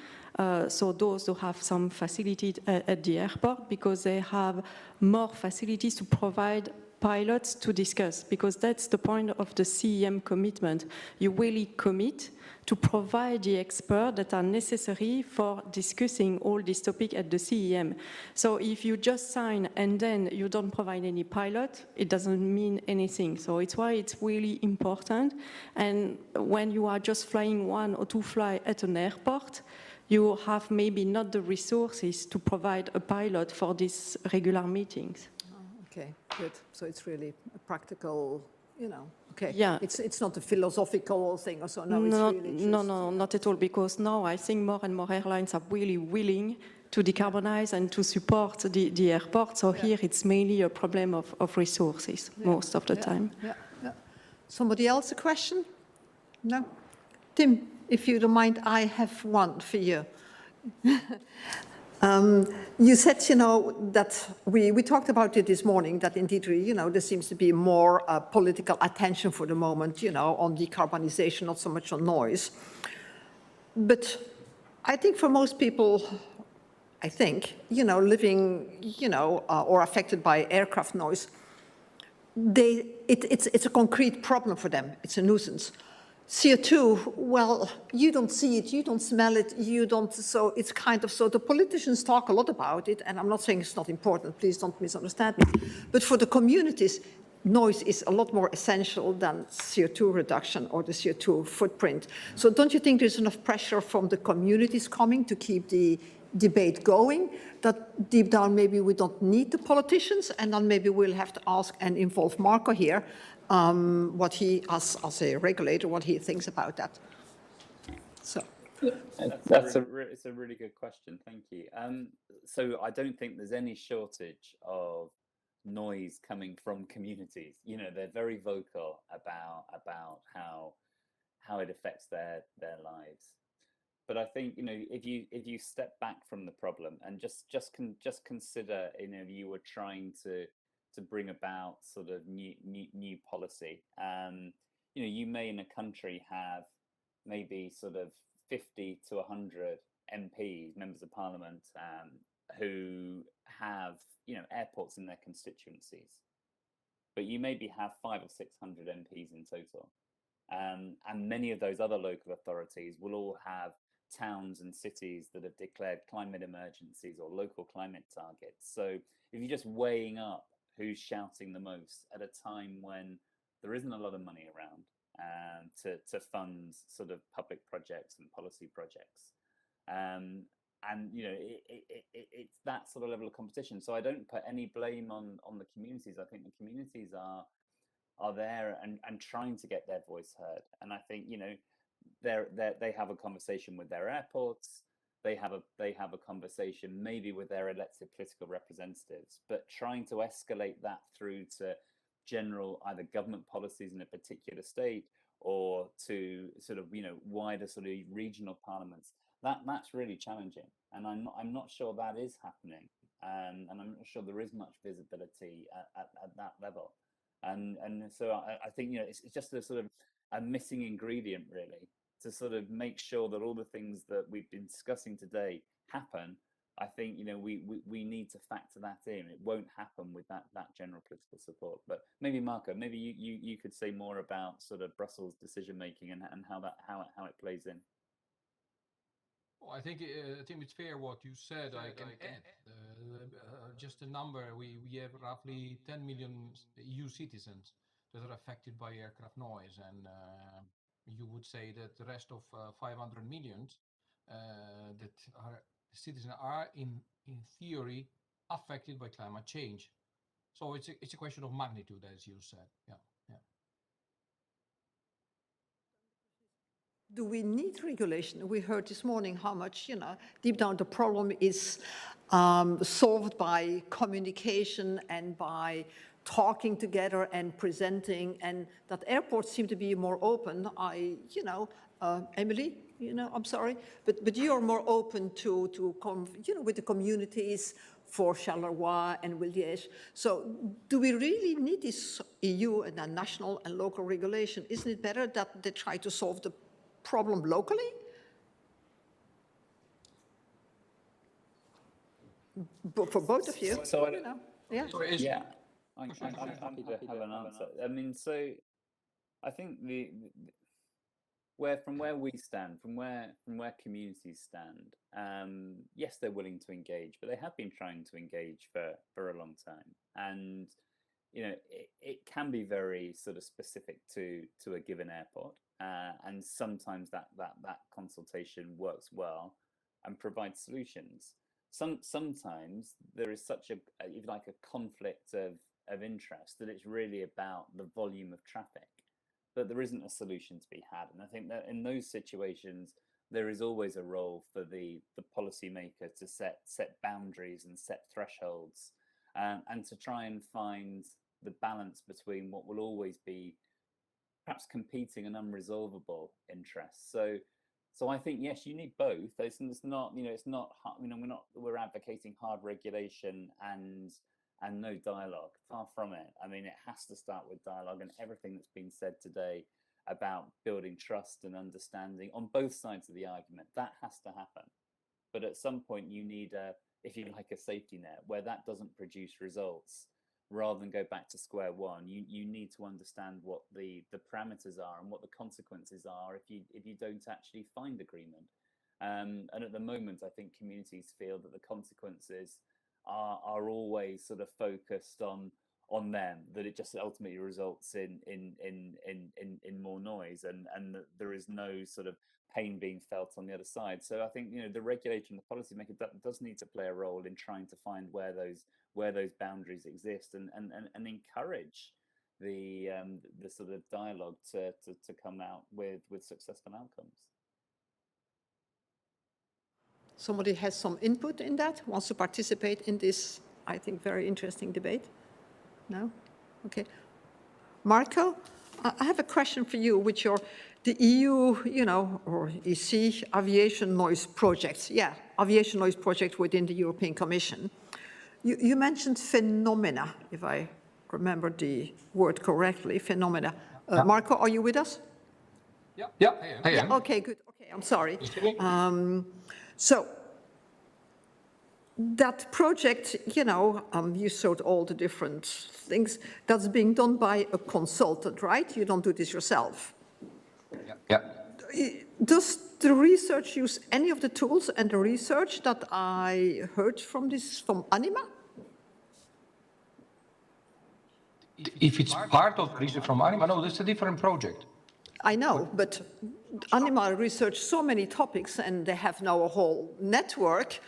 So those who have some facility at the airport, because they have more facilities to provide pilots to discuss, because that's the point of the CEM commitment. You really commit to provide the experts that are necessary for discussing all this topic at the CEM. So if you just sign and then you don't provide any pilot, it doesn't mean anything. So it's why it's really important. And when you are just flying one or two flights at an airport, you have maybe not the resources to provide a pilot for these regular meetings. Okay, good. So it's really a practical, okay. Yeah. It's not a philosophical thing or so. No, it's really just... No, not at all, because now I think more and more airlines are really willing to decarbonize and to support the airport. So here it's mainly a problem of resources most of the time. Yeah. Somebody else a question? No? Tim? If you don't mind, I have one for you. You said, that we talked about it this morning, that indeed, there seems to be more political attention for the moment, on decarbonization, not so much on noise. But I think for most people, living, or affected by aircraft noise, it's a concrete problem for them. It's a nuisance. CO2, well, you don't see it, you don't smell it, so it's so the politicians talk a lot about it, and I'm not saying it's not important, please don't misunderstand me, but for the communities, noise is a lot more essential than CO2 reduction or the CO2 footprint. So don't you think there's enough pressure from the communities coming to keep the debate going, that deep down maybe we don't need the politicians, and then maybe we'll have to ask and involve Marco here, what he, as a regulator, what he thinks about that. So, it's a really good question. Thank you. So I don't think there's any shortage of noise coming from communities. They're very vocal about how it affects their lives. But I think if you step back from the problem and just consider you were trying to bring about sort of new policy. You may in a country have maybe sort of 50 to 100 MPs, members of parliament, who have, you know, airports in their constituencies, but you maybe have 500 or 600 MPs in total. And many of those other local authorities will all have towns and cities that have declared climate emergencies or local climate targets. So if you're just weighing up who's shouting the most at a time when there isn't a lot of money around to fund sort of public projects and policy projects, and you know, it's that sort of level of competition. So I don't put any blame on the communities. I think the communities are there and trying to get their voice heard. And I think, you know, they have a conversation with their airports. They have a conversation maybe with their elected political representatives, but trying to escalate that through to general either government policies in a particular state or to sort of, you know, wider sort of regional parliaments. That's really challenging, and I'm not sure that is happening, and I'm not sure there is much visibility at that level, and so I think, you know, it's just a sort of a missing ingredient really to sort of make sure that all the things that we've been discussing today happen. I think, you know, we need to factor that in. It won't happen with that general political support. But maybe Marco, maybe you could say more about sort of Brussels decision making and how it plays in. I think it's fair what you said. I can add just a number. We have roughly 10 million EU citizens that are affected by aircraft noise, and you would say that the rest of 500 million that are citizens are in theory affected by climate change. So it's a question of magnitude, as you said. Yeah. Do we need regulation? We heard this morning how much, you know, deep down the problem is solved by communication and by talking together and presenting, and that airports seem to be more open. Emily, you know, I'm sorry, but you're more open to you know, with the communities for Charleroi and Liège. So do we really need this EU and a national and local regulation? Isn't it better that they try to solve the problem locally? For both of you, you know. Yeah. Yeah, I'm happy to have an answer. I mean, so I think from where we stand, from where communities stand, yes, they're willing to engage, but they have been trying to engage for a long time, and you know, it can be very sort of specific to a given airport, and sometimes that consultation works well and provides solutions. Sometimes there is such a conflict of interest that it's really about the volume of traffic, that there isn't a solution to be had. And I think that in those situations, there is always a role for the policymaker to set boundaries and set thresholds, and to try and find the balance between what will always be perhaps competing and unresolvable interests. So I think, yes, you need both. It's not, you know, it's not, you know, we're advocating hard regulation and no dialogue. Far from it. I mean, it has to start with dialogue, and everything that's been said today about building trust and understanding on both sides of the argument, that has to happen. But at some point you need if you like, a safety net where that doesn't produce results. Rather than go back to square one, you need to understand what the parameters are and what the consequences are if you don't actually find agreement. And at the moment, I think communities feel that the consequences are always sort of focused on them, that it just ultimately results in more noise, and that there is no sort of pain being felt on the other side. So I think, you know, the regulator and the policymaker does need to play a role in trying to find where those boundaries exist, and encourage the sort of dialogue to come out with successful outcomes. Somebody has some input in that, wants to participate in this, I think, very interesting debate? No? Okay. Marco, I have a question for you, which the EU, you know, or EC, aviation noise projects. Yeah, aviation noise project within the European Commission. You mentioned phenomena, if I remember the word correctly, phenomena. Marco, are you with us? Yeah, I am. Yeah, okay, good. Okay, I'm sorry. So that project, you know, you showed all the different things. That's being done by a consultant, right? You don't do this yourself. Yeah. Does the research use any of the tools and the research that I heard from ANIMA? If it's part of research from ANIMA, no, that's a different project. I know, but ANIMA research so many topics and they have now a whole network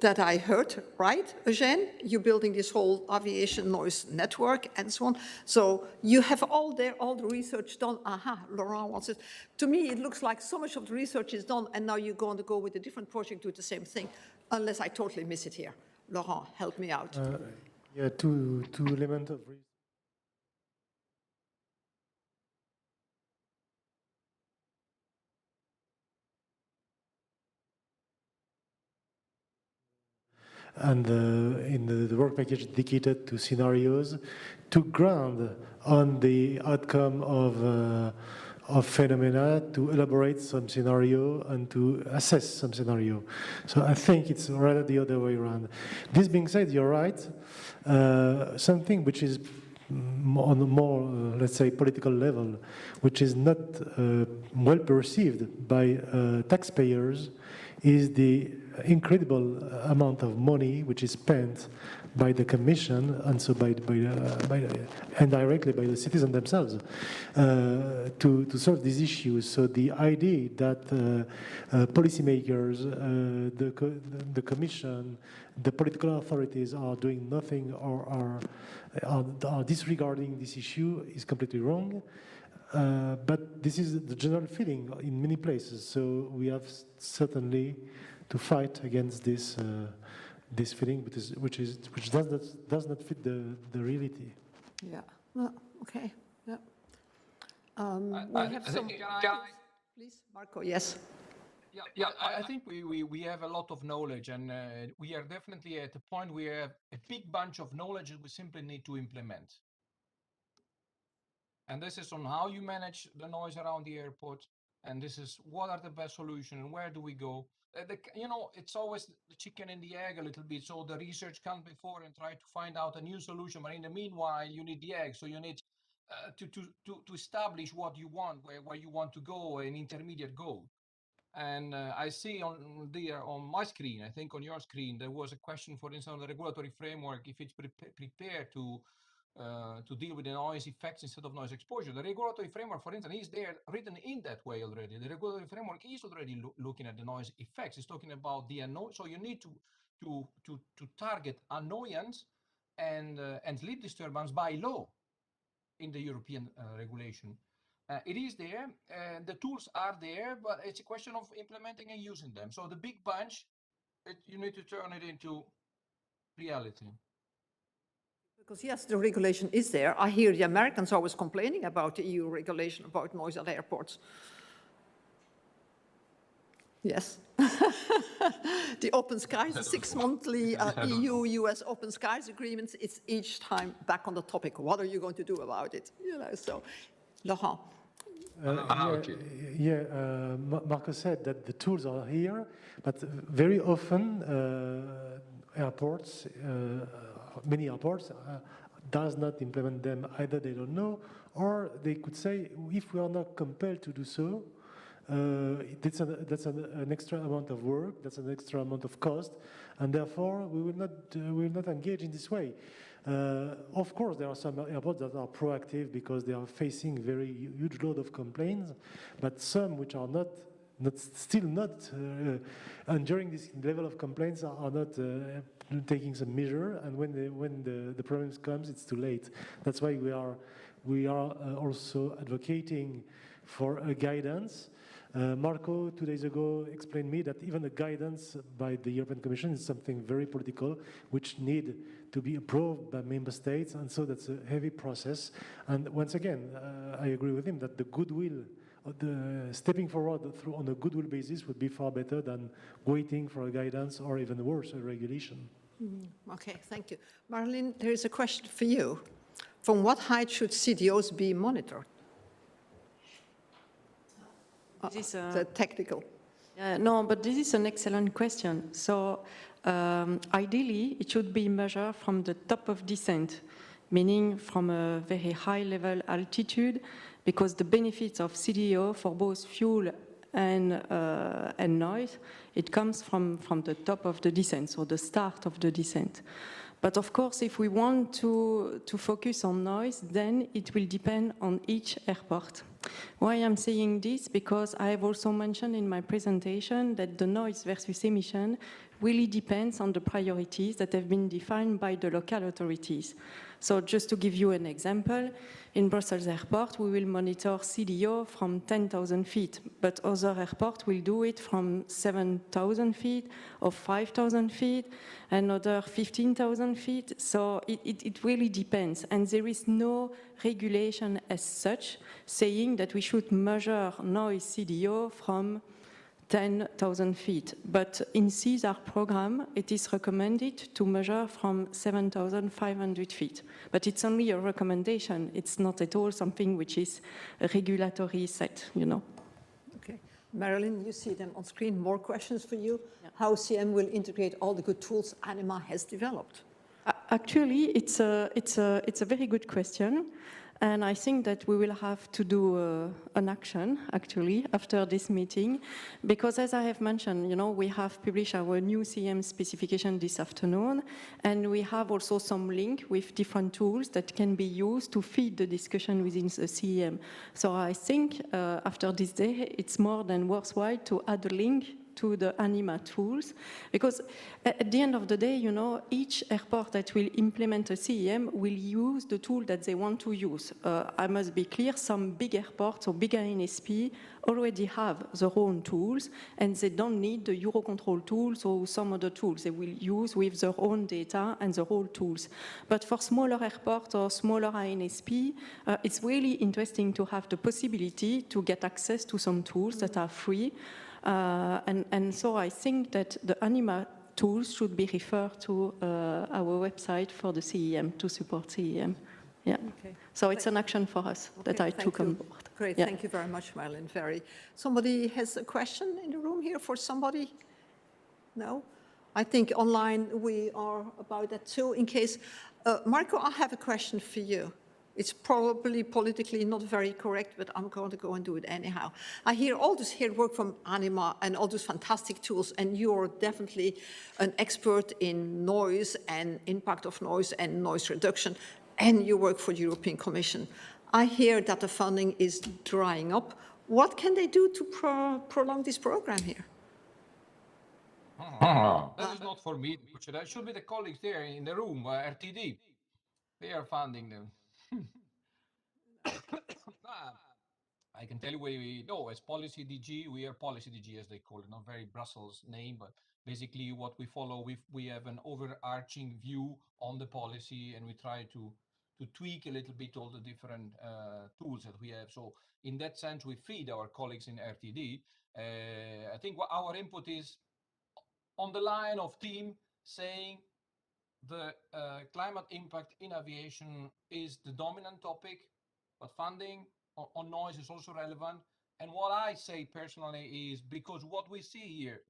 that I heard, right, Eugene? You're building this whole aviation noise network and so on. So you have all the research done. Aha, Laurent wants it. To me, it looks like so much of the research is done and now you're going to go with a different project, do the same thing, unless I totally miss it here. Laurent, help me out. Yeah, two elements of research. And in the work package dedicated to scenarios, to ground on the outcome of phenomena, to elaborate some scenario and to assess some scenario. So I think it's rather the other way around. This being said, you're right. Something which is on a more, let's say, political level, which is not well perceived by taxpayers, is the incredible amount of money which is spent by the Commission and so indirectly by the citizens themselves to solve these issues. So the idea that policymakers, the Commission, the political authorities are doing nothing or are disregarding this issue is completely wrong. But this is the general feeling in many places. So we have certainly to fight against this this feeling, which does not fit the reality. Yeah. Well, okay. Yeah. We have some. Please, Marco. Yes. Yeah, I think we have a lot of knowledge, and we are definitely at a point where we have a big bunch of knowledge that we simply need to implement. And this is on how you manage the noise around the airport, and this is what are the best solutions and where do we go. You know, it's always the chicken and the egg a little bit. So the research comes before and try to find out a new solution, but in the meanwhile, you need the egg. So you need to establish what you want, where you want to go, an intermediate goal. And I see on my screen, I think on your screen, there was a question, for instance, on the regulatory framework, if it's prepared to deal with the noise effects instead of noise exposure. The regulatory framework, for instance, is there written in that way already. The regulatory framework is already looking at the noise effects. It's talking about the annoyance. So you need to target annoyance and sleep disturbance by law in the European regulation. It is there, the tools are there, but it's a question of implementing and using them. So the big bunch, you need to turn it into reality. Because yes, the regulation is there. I hear the Americans always complaining about the EU regulation about noise at airports. Yes. The open skies, the 6-monthly EU-US open skies agreements, it's each time back on the topic. What are you going to do about it? You know, so, Laurent. Marco said that the tools are here, but very often airports, many airports, does not implement them. Either they don't know, or they could say, if we are not compelled to do so, that's an extra amount of work, that's an extra amount of cost, and therefore we will not engage in this way. Of course, there are some airports that are proactive because they are facing very huge load of complaints, but some which are still not enduring this level of complaints are not taking some measure, and when the problem comes, it's too late. That's why we are also advocating for a guidance. Marco, 2 days ago, explained me that even the guidance by the European Commission is something very political, which need to be approved by member states, and so that's a heavy process. And once again, I agree with him that the goodwill, the stepping forward on a goodwill basis would be far better than waiting for a guidance or even worse, a regulation. Okay, thank you. Marylin, there is a question for you. From what height should CDOs be monitored? This is the technical. no, but this is an excellent question. So ideally, it should be measured from the top of descent, meaning from a very high level altitude, because the benefits of CDO for both fuel and noise, it comes from the top of the descent, so the start of the descent. But of course, if we want to focus on noise, then it will depend on each airport. Why I'm saying this? Because I have also mentioned in my presentation that the noise versus emission really depends on the priorities that have been defined by the local authorities. So just to give you an example, in Brussels Airport, we will monitor CDO from 10,000 feet, but other airports will do it from 7,000 feet or 5,000 feet, another 15,000 feet. So it really depends. And there is no regulation as such saying that we should measure noise CDO from 10,000 feet. But in CSAR program, it is recommended to measure from 7,500 feet. But it's only a recommendation. It's not at all something which is a regulatory set, you know. Okay. Marylin, you see them on screen. More questions for you. Yeah. How CM will integrate all the good tools ANIMA has developed? Actually, it's a very good question. And I think that we will have to do an action, actually, after this meeting, because as I have mentioned, you know, we have published our new CM specification this afternoon, and we have also some link with different tools that can be used to feed the discussion within the CM. So I think after this day, it's more than worthwhile to add a link to the ANIMA tools, because at the end of the day, you know, each airport that will implement a CEM will use the tool that they want to use. I must be clear, some big airports or bigger NSP already have their own tools, and they don't need the Eurocontrol tools or some other tools. They will use with their own data and their own tools. But for smaller airports or smaller INSP, it's really interesting to have the possibility to get access to some tools that are free. And so I think that the ANIMA tools should be referred to our website for the CEM, to support CEM. Yeah. Okay. So it's an action for us that I took on board. Great. Yeah. Thank you very much, Marylin. Somebody has a question in the room here for somebody? No? I think online we are about that too. In case, Marco, I have a question for you. It's probably politically not very correct, but I'm going to go and do it anyhow. I hear all this here work from ANIMA and all those fantastic tools, and you're definitely an expert in noise and impact of noise and noise reduction, and you work for the European Commission. I hear that the funding is drying up. What can they do to prolong this program here? That is not for me. That should be the colleagues there in the room, RTD. They are funding them. I can tell you we know as policy DG, we are policy DG as they call it, not very Brussels name, but basically what we follow, we have an overarching view on the policy, and we try to tweak a little bit all the different tools that we have. So in that sense, we feed our colleagues in RTD. I think what our input is on the line of team saying the climate impact in aviation is the dominant topic, but funding on noise is also relevant. And what I say personally is, because what we see here,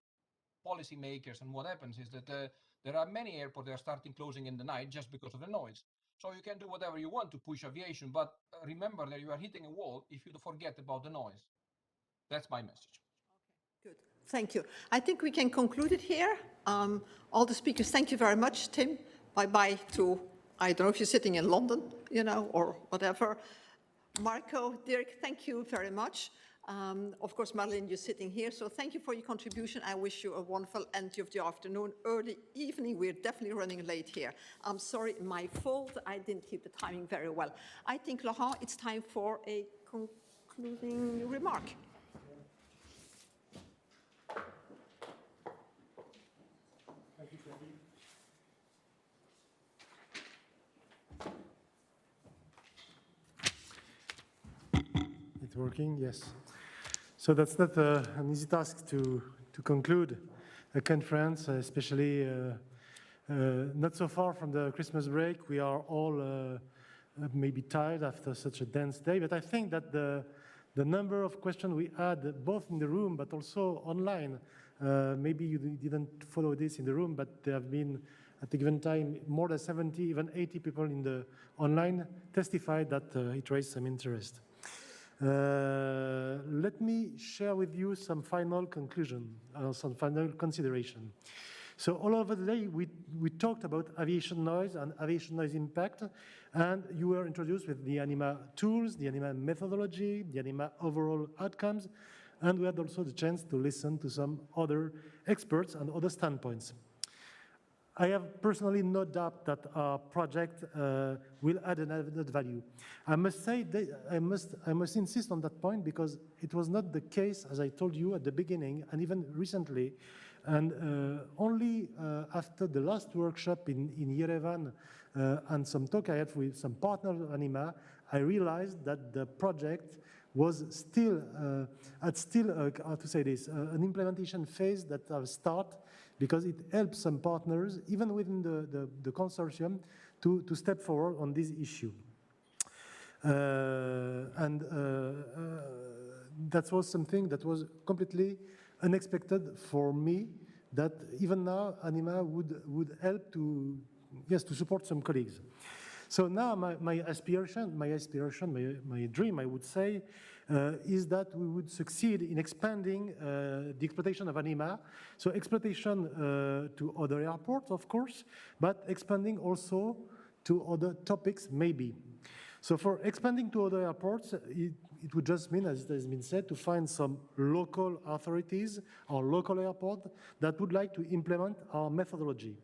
policymakers, and what happens is that there are many airports that are starting closing in the night just because of the noise. So you can do whatever you want to push aviation, but remember that you are hitting a wall if you forget about the noise. That's my message. Okay, good. Thank you. I think we can conclude it here. All the speakers, thank you very much, Tim. Bye-bye to, I don't know if you're sitting in London, you know, or whatever. Marco, Dirk, thank you very much. Of course, Marylin, you're sitting here, so thank you for your contribution. I wish you a wonderful end of the afternoon, early evening. We're definitely running late here. I'm sorry, my fault. I didn't keep the timing very well. I think, Laurent, it's time for a concluding remark. Thank you, Freddy. It's working, yes. So that's not an easy task to conclude a conference, especially not so far from the Christmas break. We are all maybe tired after such a dense day, but I think that the the number of questions we had, both in the room but also online. Maybe you didn't follow this in the room, but there have been, at a given time, more than 70, even 80 people in the online testified that it raised some interest. Let me share with you some final conclusion, some final consideration. So all over the day, we talked about aviation noise and aviation noise impact, and you were introduced with the ANIMA tools, the ANIMA methodology, the ANIMA overall outcomes, and we had also the chance to listen to some other experts and other standpoints. I have personally no doubt that our project will add an added value. I must say that I must insist on that point, because it was not the case, as I told you at the beginning, and even recently. And only after the last workshop in Yerevan and some talk I had with some partners of ANIMA, I realized that the project was still how to say this, an implementation phase that I'll start, because it helps some partners, even within the consortium, to step forward on this issue. That was something that was completely unexpected for me, that even now ANIMA would help to support some colleagues. So now my aspiration, my dream, I would say, is that we would succeed in expanding the exploitation of ANIMA. So exploitation to other airports, of course, but expanding also to other topics, maybe. So for expanding to other airports, it would just mean, as it has been said, to find some local authorities or local airport that would like to implement our methodology.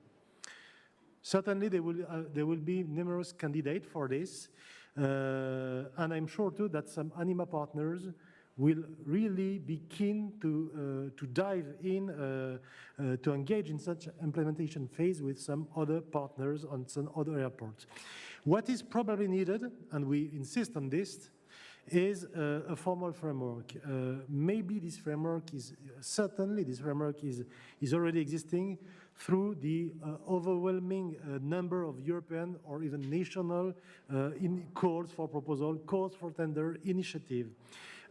Certainly, there will be numerous candidates for this, and I'm sure too that some ANIMA partners will really be keen to dive in, to engage in such implementation phase with some other partners on some other airports. What is probably needed, and we insist on this, is a formal framework. Maybe this framework is, certainly this framework is already existing through the overwhelming number of European or even national calls for proposal, calls for tender, initiative.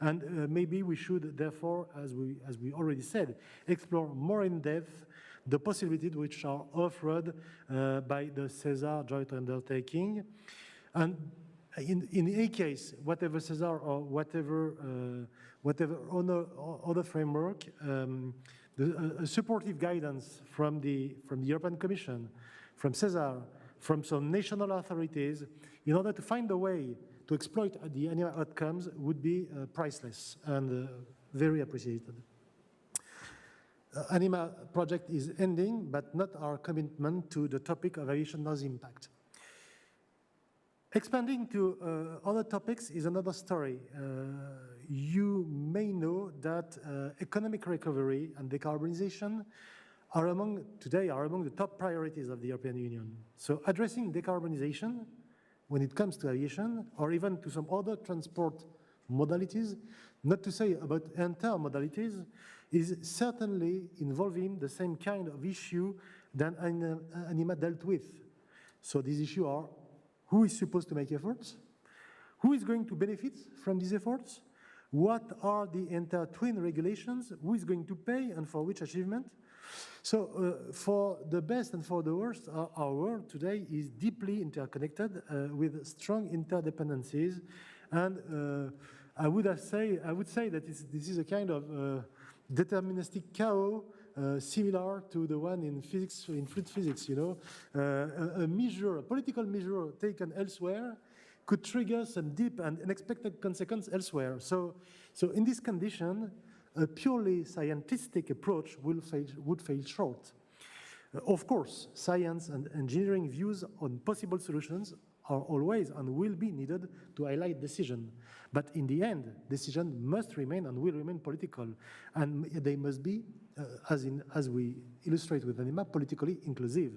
And maybe we should therefore, as we already said, explore more in depth the possibilities which are offered by the CESAR joint undertaking. And in any case, whatever CESAR or whatever other framework, a supportive guidance from the European Commission, from CESAR, from some national authorities, in order to find a way to exploit the ANIMA outcomes would be priceless and very appreciated. ANIMA project is ending, but not our commitment to the topic of aviation noise impact. Expanding to other topics is another story. You may know that economic recovery and decarbonization are among the top priorities of the European Union. So addressing decarbonization when it comes to aviation, or even to some other transport modalities, not to say about entire modalities, is certainly involving the same kind of issue than ANIMA dealt with. So these issues are: who is supposed to make efforts? Who is going to benefit from these efforts? What are the inter-twin regulations? Who is going to pay and for which achievement? So for the best and for the worst, our world today is deeply interconnected with strong interdependencies. And I would say that this is a kind of deterministic chaos similar to the one in physics, in fluid physics, you know. A political measure taken elsewhere could trigger some deep and unexpected consequence elsewhere. So in this condition, a purely scientific approach would fail short. Of course, science and engineering views on possible solutions are always and will be needed to highlight decision. But in the end, decision must remain and will remain political. And they must be, as we illustrate with ANIMA, politically inclusive.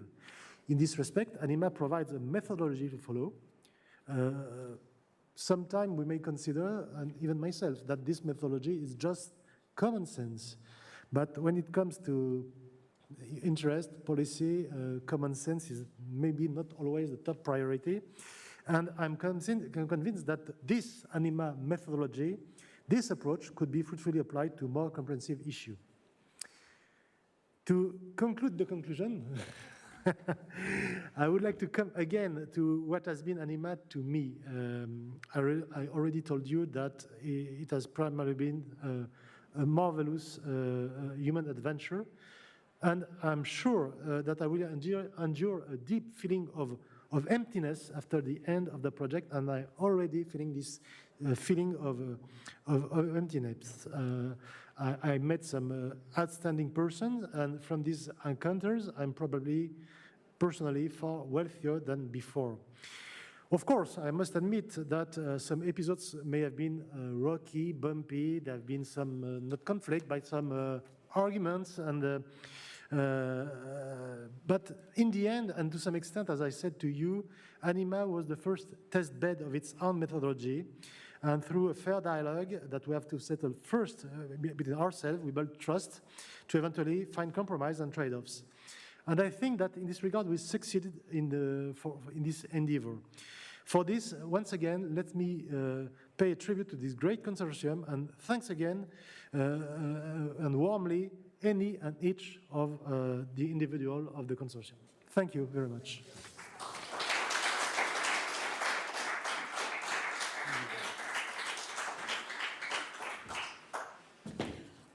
In this respect, ANIMA provides a methodology to follow. Sometimes we may consider, and even myself, that this methodology is just common sense. But when it comes to interest, policy, common sense is maybe not always the top priority. And I'm convinced that this ANIMA methodology This approach could be fruitfully applied to more comprehensive issue. To conclude the conclusion, I would like to come again to what has been ANIMA to me. I already told you that it has primarily been a marvelous human adventure, and I'm sure that I will endure a deep feeling of emptiness after the end of the project, and I'm already feeling this feeling of emptiness. I met some outstanding persons, and from these encounters, I'm probably personally far wealthier than before. Of course, I must admit that some episodes may have been rocky, bumpy. There have been some, not conflict, but some arguments, and but in the end, and to some extent, as I said to you, ANIMA was the first test bed of its own methodology, and through a fair dialogue that we have to settle first between ourselves, we build trust to eventually find compromise and trade-offs. And I think that in this regard, we succeeded in this endeavor. For this, once again, let me pay a tribute to this great consortium, and thanks again and warmly any and each of the individual of the consortium. Thank you very much.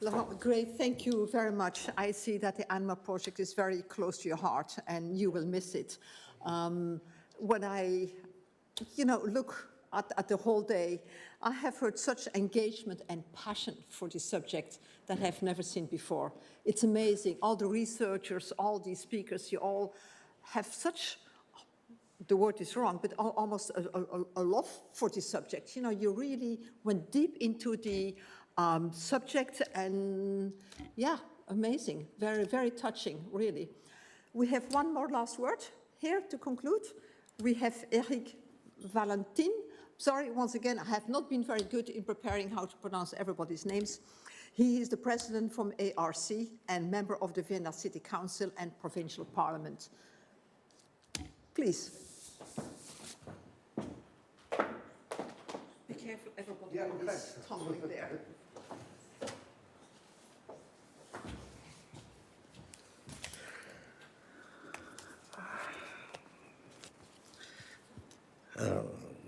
Laurent, great, thank you very much. I see that the ANIMA project is very close to your heart, and you will miss it. When I, look at the whole day, I have heard such engagement and passion for this subject that I've never seen before. It's amazing. All the researchers, all the speakers, you all have such, the word is wrong, but almost a love for this subject. You really went deep into the subject, and yeah, amazing. Very, very touching, really. We have one more last word here to conclude. We have Erich Valentin. Sorry, once again, I have not been very good in preparing how to pronounce everybody's names. He is the president from ARC and member of the Vienna City Council and Provincial Parliament. Please. Be careful, everybody is tumbling there.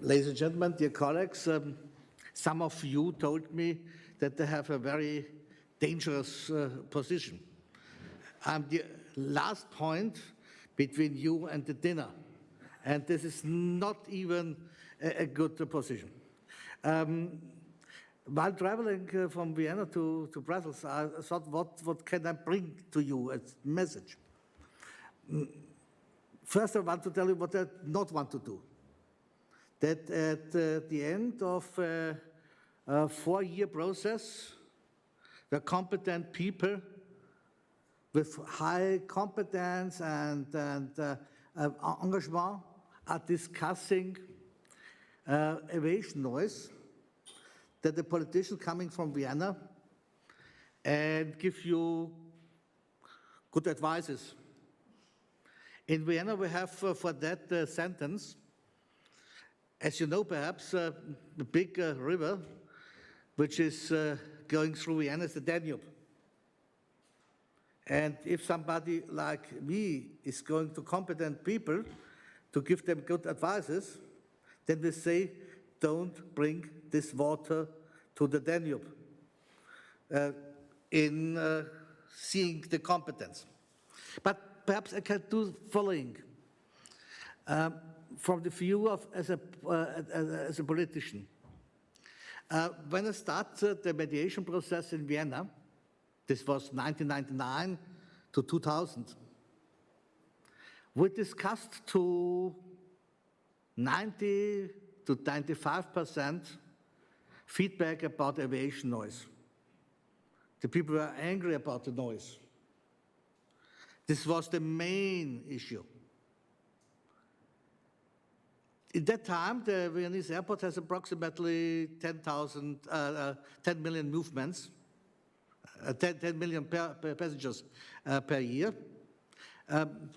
Ladies and gentlemen, dear colleagues, some of you told me that they have a very dangerous position. I'm the last point between you and the dinner, and this is not even a good position. While traveling from Vienna to Brussels, I thought, what can I bring to you as message? First, I want to tell you what I not want to do. That at the end of a 4-year process, the competent people with high competence and engagement are discussing aviation noise, that the politician coming from Vienna and give you good advices. In Vienna, we have for that sentence, as you know, perhaps, the big river, which is going through Vienna, is the Danube. And if somebody like me is going to competent people to give them good advices, then we say, don't bring this water to the Danube in seeing the competence. But perhaps I can do the following. From the view of as a politician. When I started the mediation process in Vienna, this was 1999 to 2000, we discussed to 90 to 95% feedback about aviation noise. The people were angry about the noise. This was the main issue. In that time, the Viennese airport has approximately 10 million movements, 10 million passengers per year.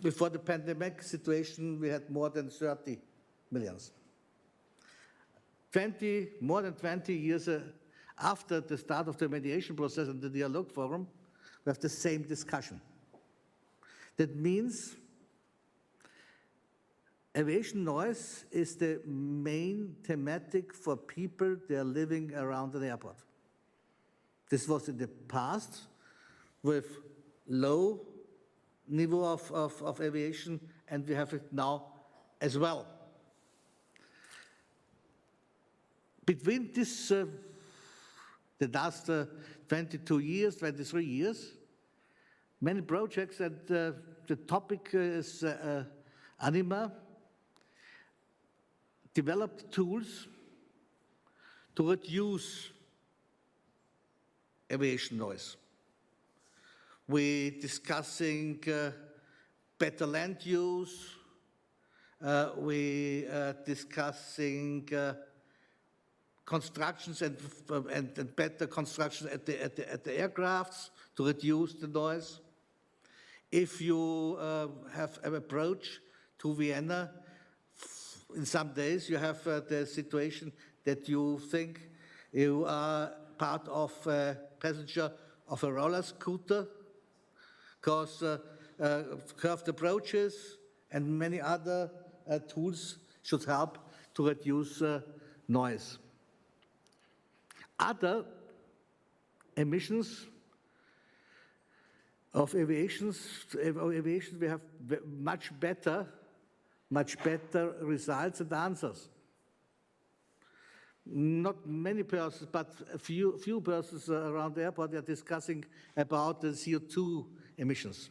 Before the pandemic situation, we had more than 30 million. More than 20 years after the start of the mediation process and the dialogue forum, we have the same discussion. That means aviation noise is the main thematic for people that are living around an airport. This was in the past with low level of aviation, and we have it now as well. Between this, the last 22 years, 23 years, many projects, and the topic is ANIMA developed tools to reduce aviation noise. We're discussing better land use. We're discussing constructions and better construction at the aircrafts to reduce the noise. If you have an approach to Vienna, in some days you have the situation that you think you are part of a passenger of a roller scooter, because curved approaches and many other tools should help to reduce noise. Other emissions of aviation, we have much better results and answers. Not many persons, but a few persons around the airport are discussing about the CO2 emissions.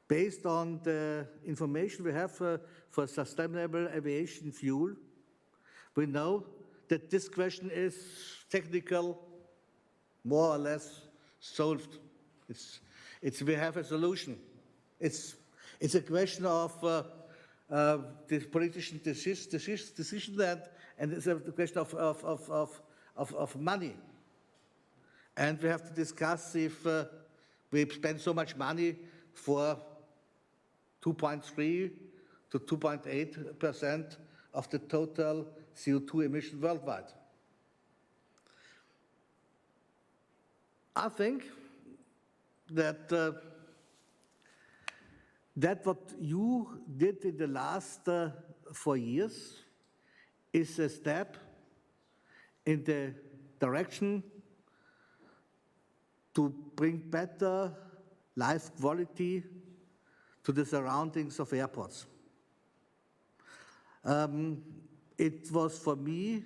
Based on the information we have for sustainable aviation fuel, we know that this question is technical, more or less solved. We have a solution. It's a question of the politician decision and it's a question of money. And we have to discuss if we spend so much money for 2.3 to 2.8% of the total CO2 emission worldwide. I think that what you did in the last 4 years is a step in the direction to bring better life quality to the surroundings of airports. It was for me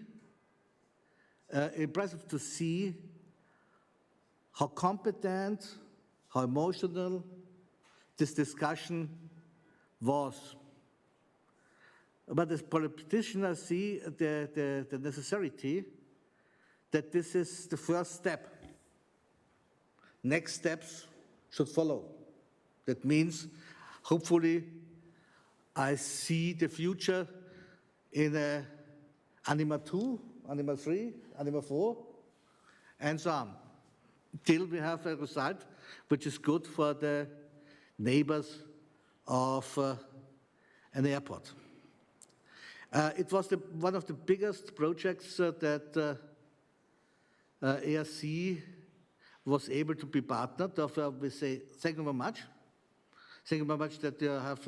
impressive to see how competent, how emotional this discussion was. But as politician, I see the necessity that this is the first step. Next steps should follow. That means, hopefully, I see the future in ANIMA 2, ANIMA 3, ANIMA 4, and so on, till we have a result which is good for the neighbors of an airport. It was one of the biggest projects that ARC was able to be partnered. Therefore, we say thank you very much. Thank you very much that you have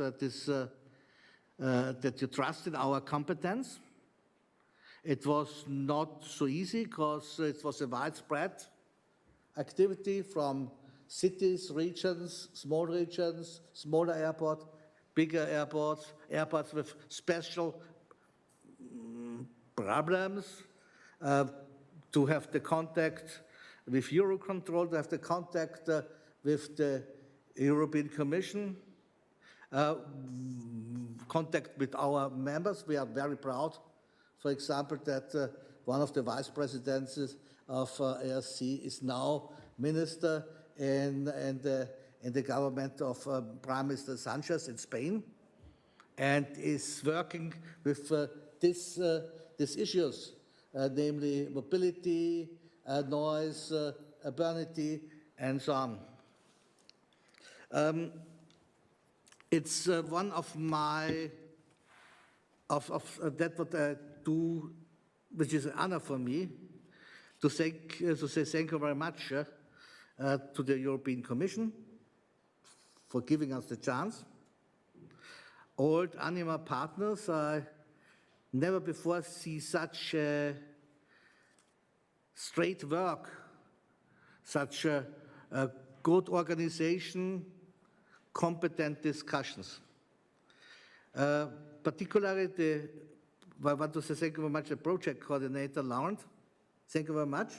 that you trust in our competence. It was not so easy because it was a widespread activity from cities, regions, smaller airport, bigger airports, airports with special problems, to have the contact with Eurocontrol, to have the contact with the European Commission, contact with our members. We are very proud, for example, that one of the vice presidents of ARC is now minister in the government of Prime Minister Sanchez in Spain, and is working with these issues, namely mobility, noise, urbanity, and so on. It's one of my, that what I do, which is an honor for me, to say thank you very much to the European Commission for giving us the chance. All ANIMA partners, I never before see such straight work, such a good organization, competent discussions. Particularly, I want to say thank you very much to the project coordinator, Laurent. Thank you very much.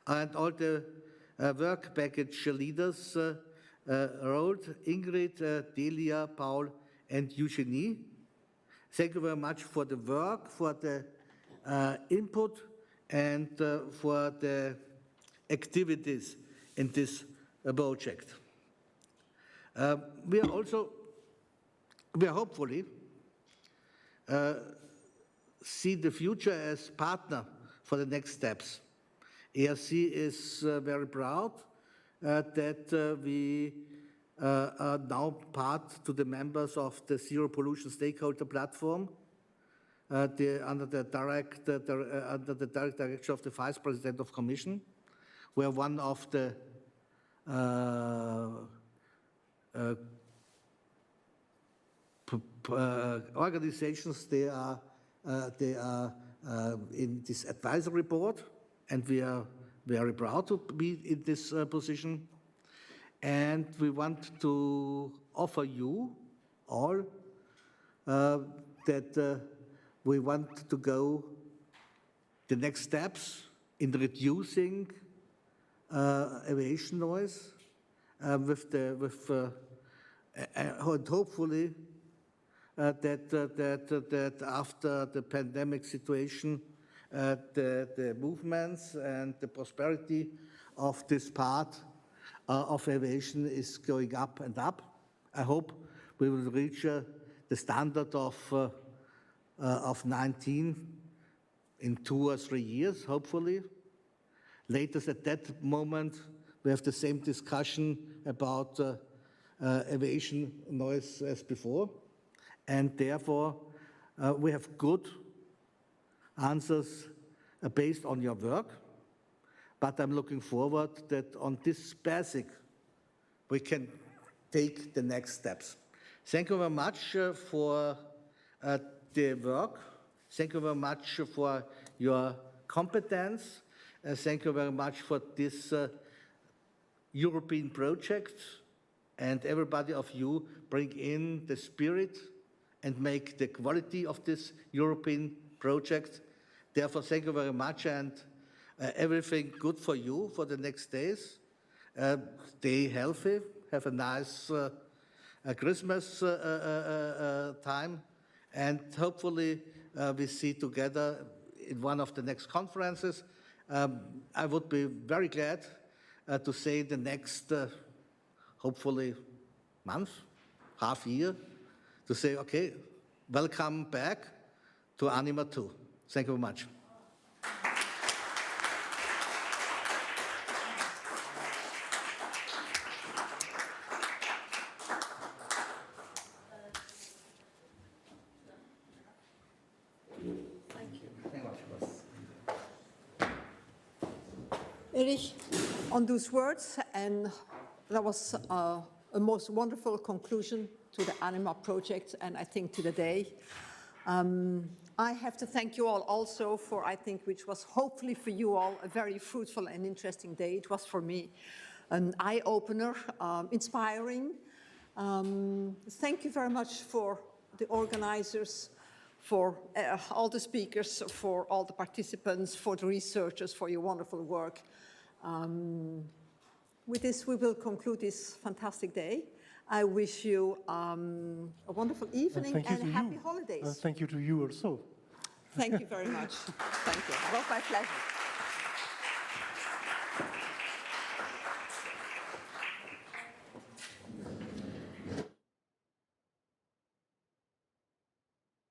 And all the work package leaders, Roalt, Ingrid, Delia, Paul, and Eugenie. Thank you very much for the work, for the input, and for the activities in this project. We are hopefully see the future as partner for the next steps. ERC is very proud that we are now part to the members of the Zero Pollution Stakeholder Platform under the direct direction of the Vice President of Commission. We are one of the organizations. They are in this advisory board, and we are very proud to be in this position. And we want to offer you all that we want to go the next steps in reducing aviation noise, and hopefully that after the pandemic situation, the movements and the prosperity of this part of aviation is going up and up. I hope we will reach the standard of 19 in 2 or 3 years, hopefully. Latest at that moment, we have the same discussion about aviation noise as before. And therefore, we have good answers based on your work. But I'm looking forward that on this basic, we can take the next steps. Thank you very much for the work. Thank you very much for your competence. Thank you very much for this European project. And everybody of you bring in the spirit and make the quality of this European project. Therefore, thank you very much, and everything good for you for the next days. Stay healthy. Have a nice Christmas time, and hopefully we see together in one of the next conferences. I would be very glad to say the next, hopefully, month, half year, to say, okay, welcome back to ANIMA 2. Thank you very much. Erich, on those words, and that was a most wonderful conclusion to the ANIMA project, and I think to the day. I have to thank you all also for, I think, which was hopefully for you all a very fruitful and interesting day. It was for me an eye-opener, inspiring. Thank you very much for the organizers, for all the speakers, for all the participants, for the researchers, for your wonderful work. With this, we will conclude this fantastic day. I wish you a wonderful evening and happy holidays. Thank you to you also. Thank you very much. Thank you. It was my pleasure.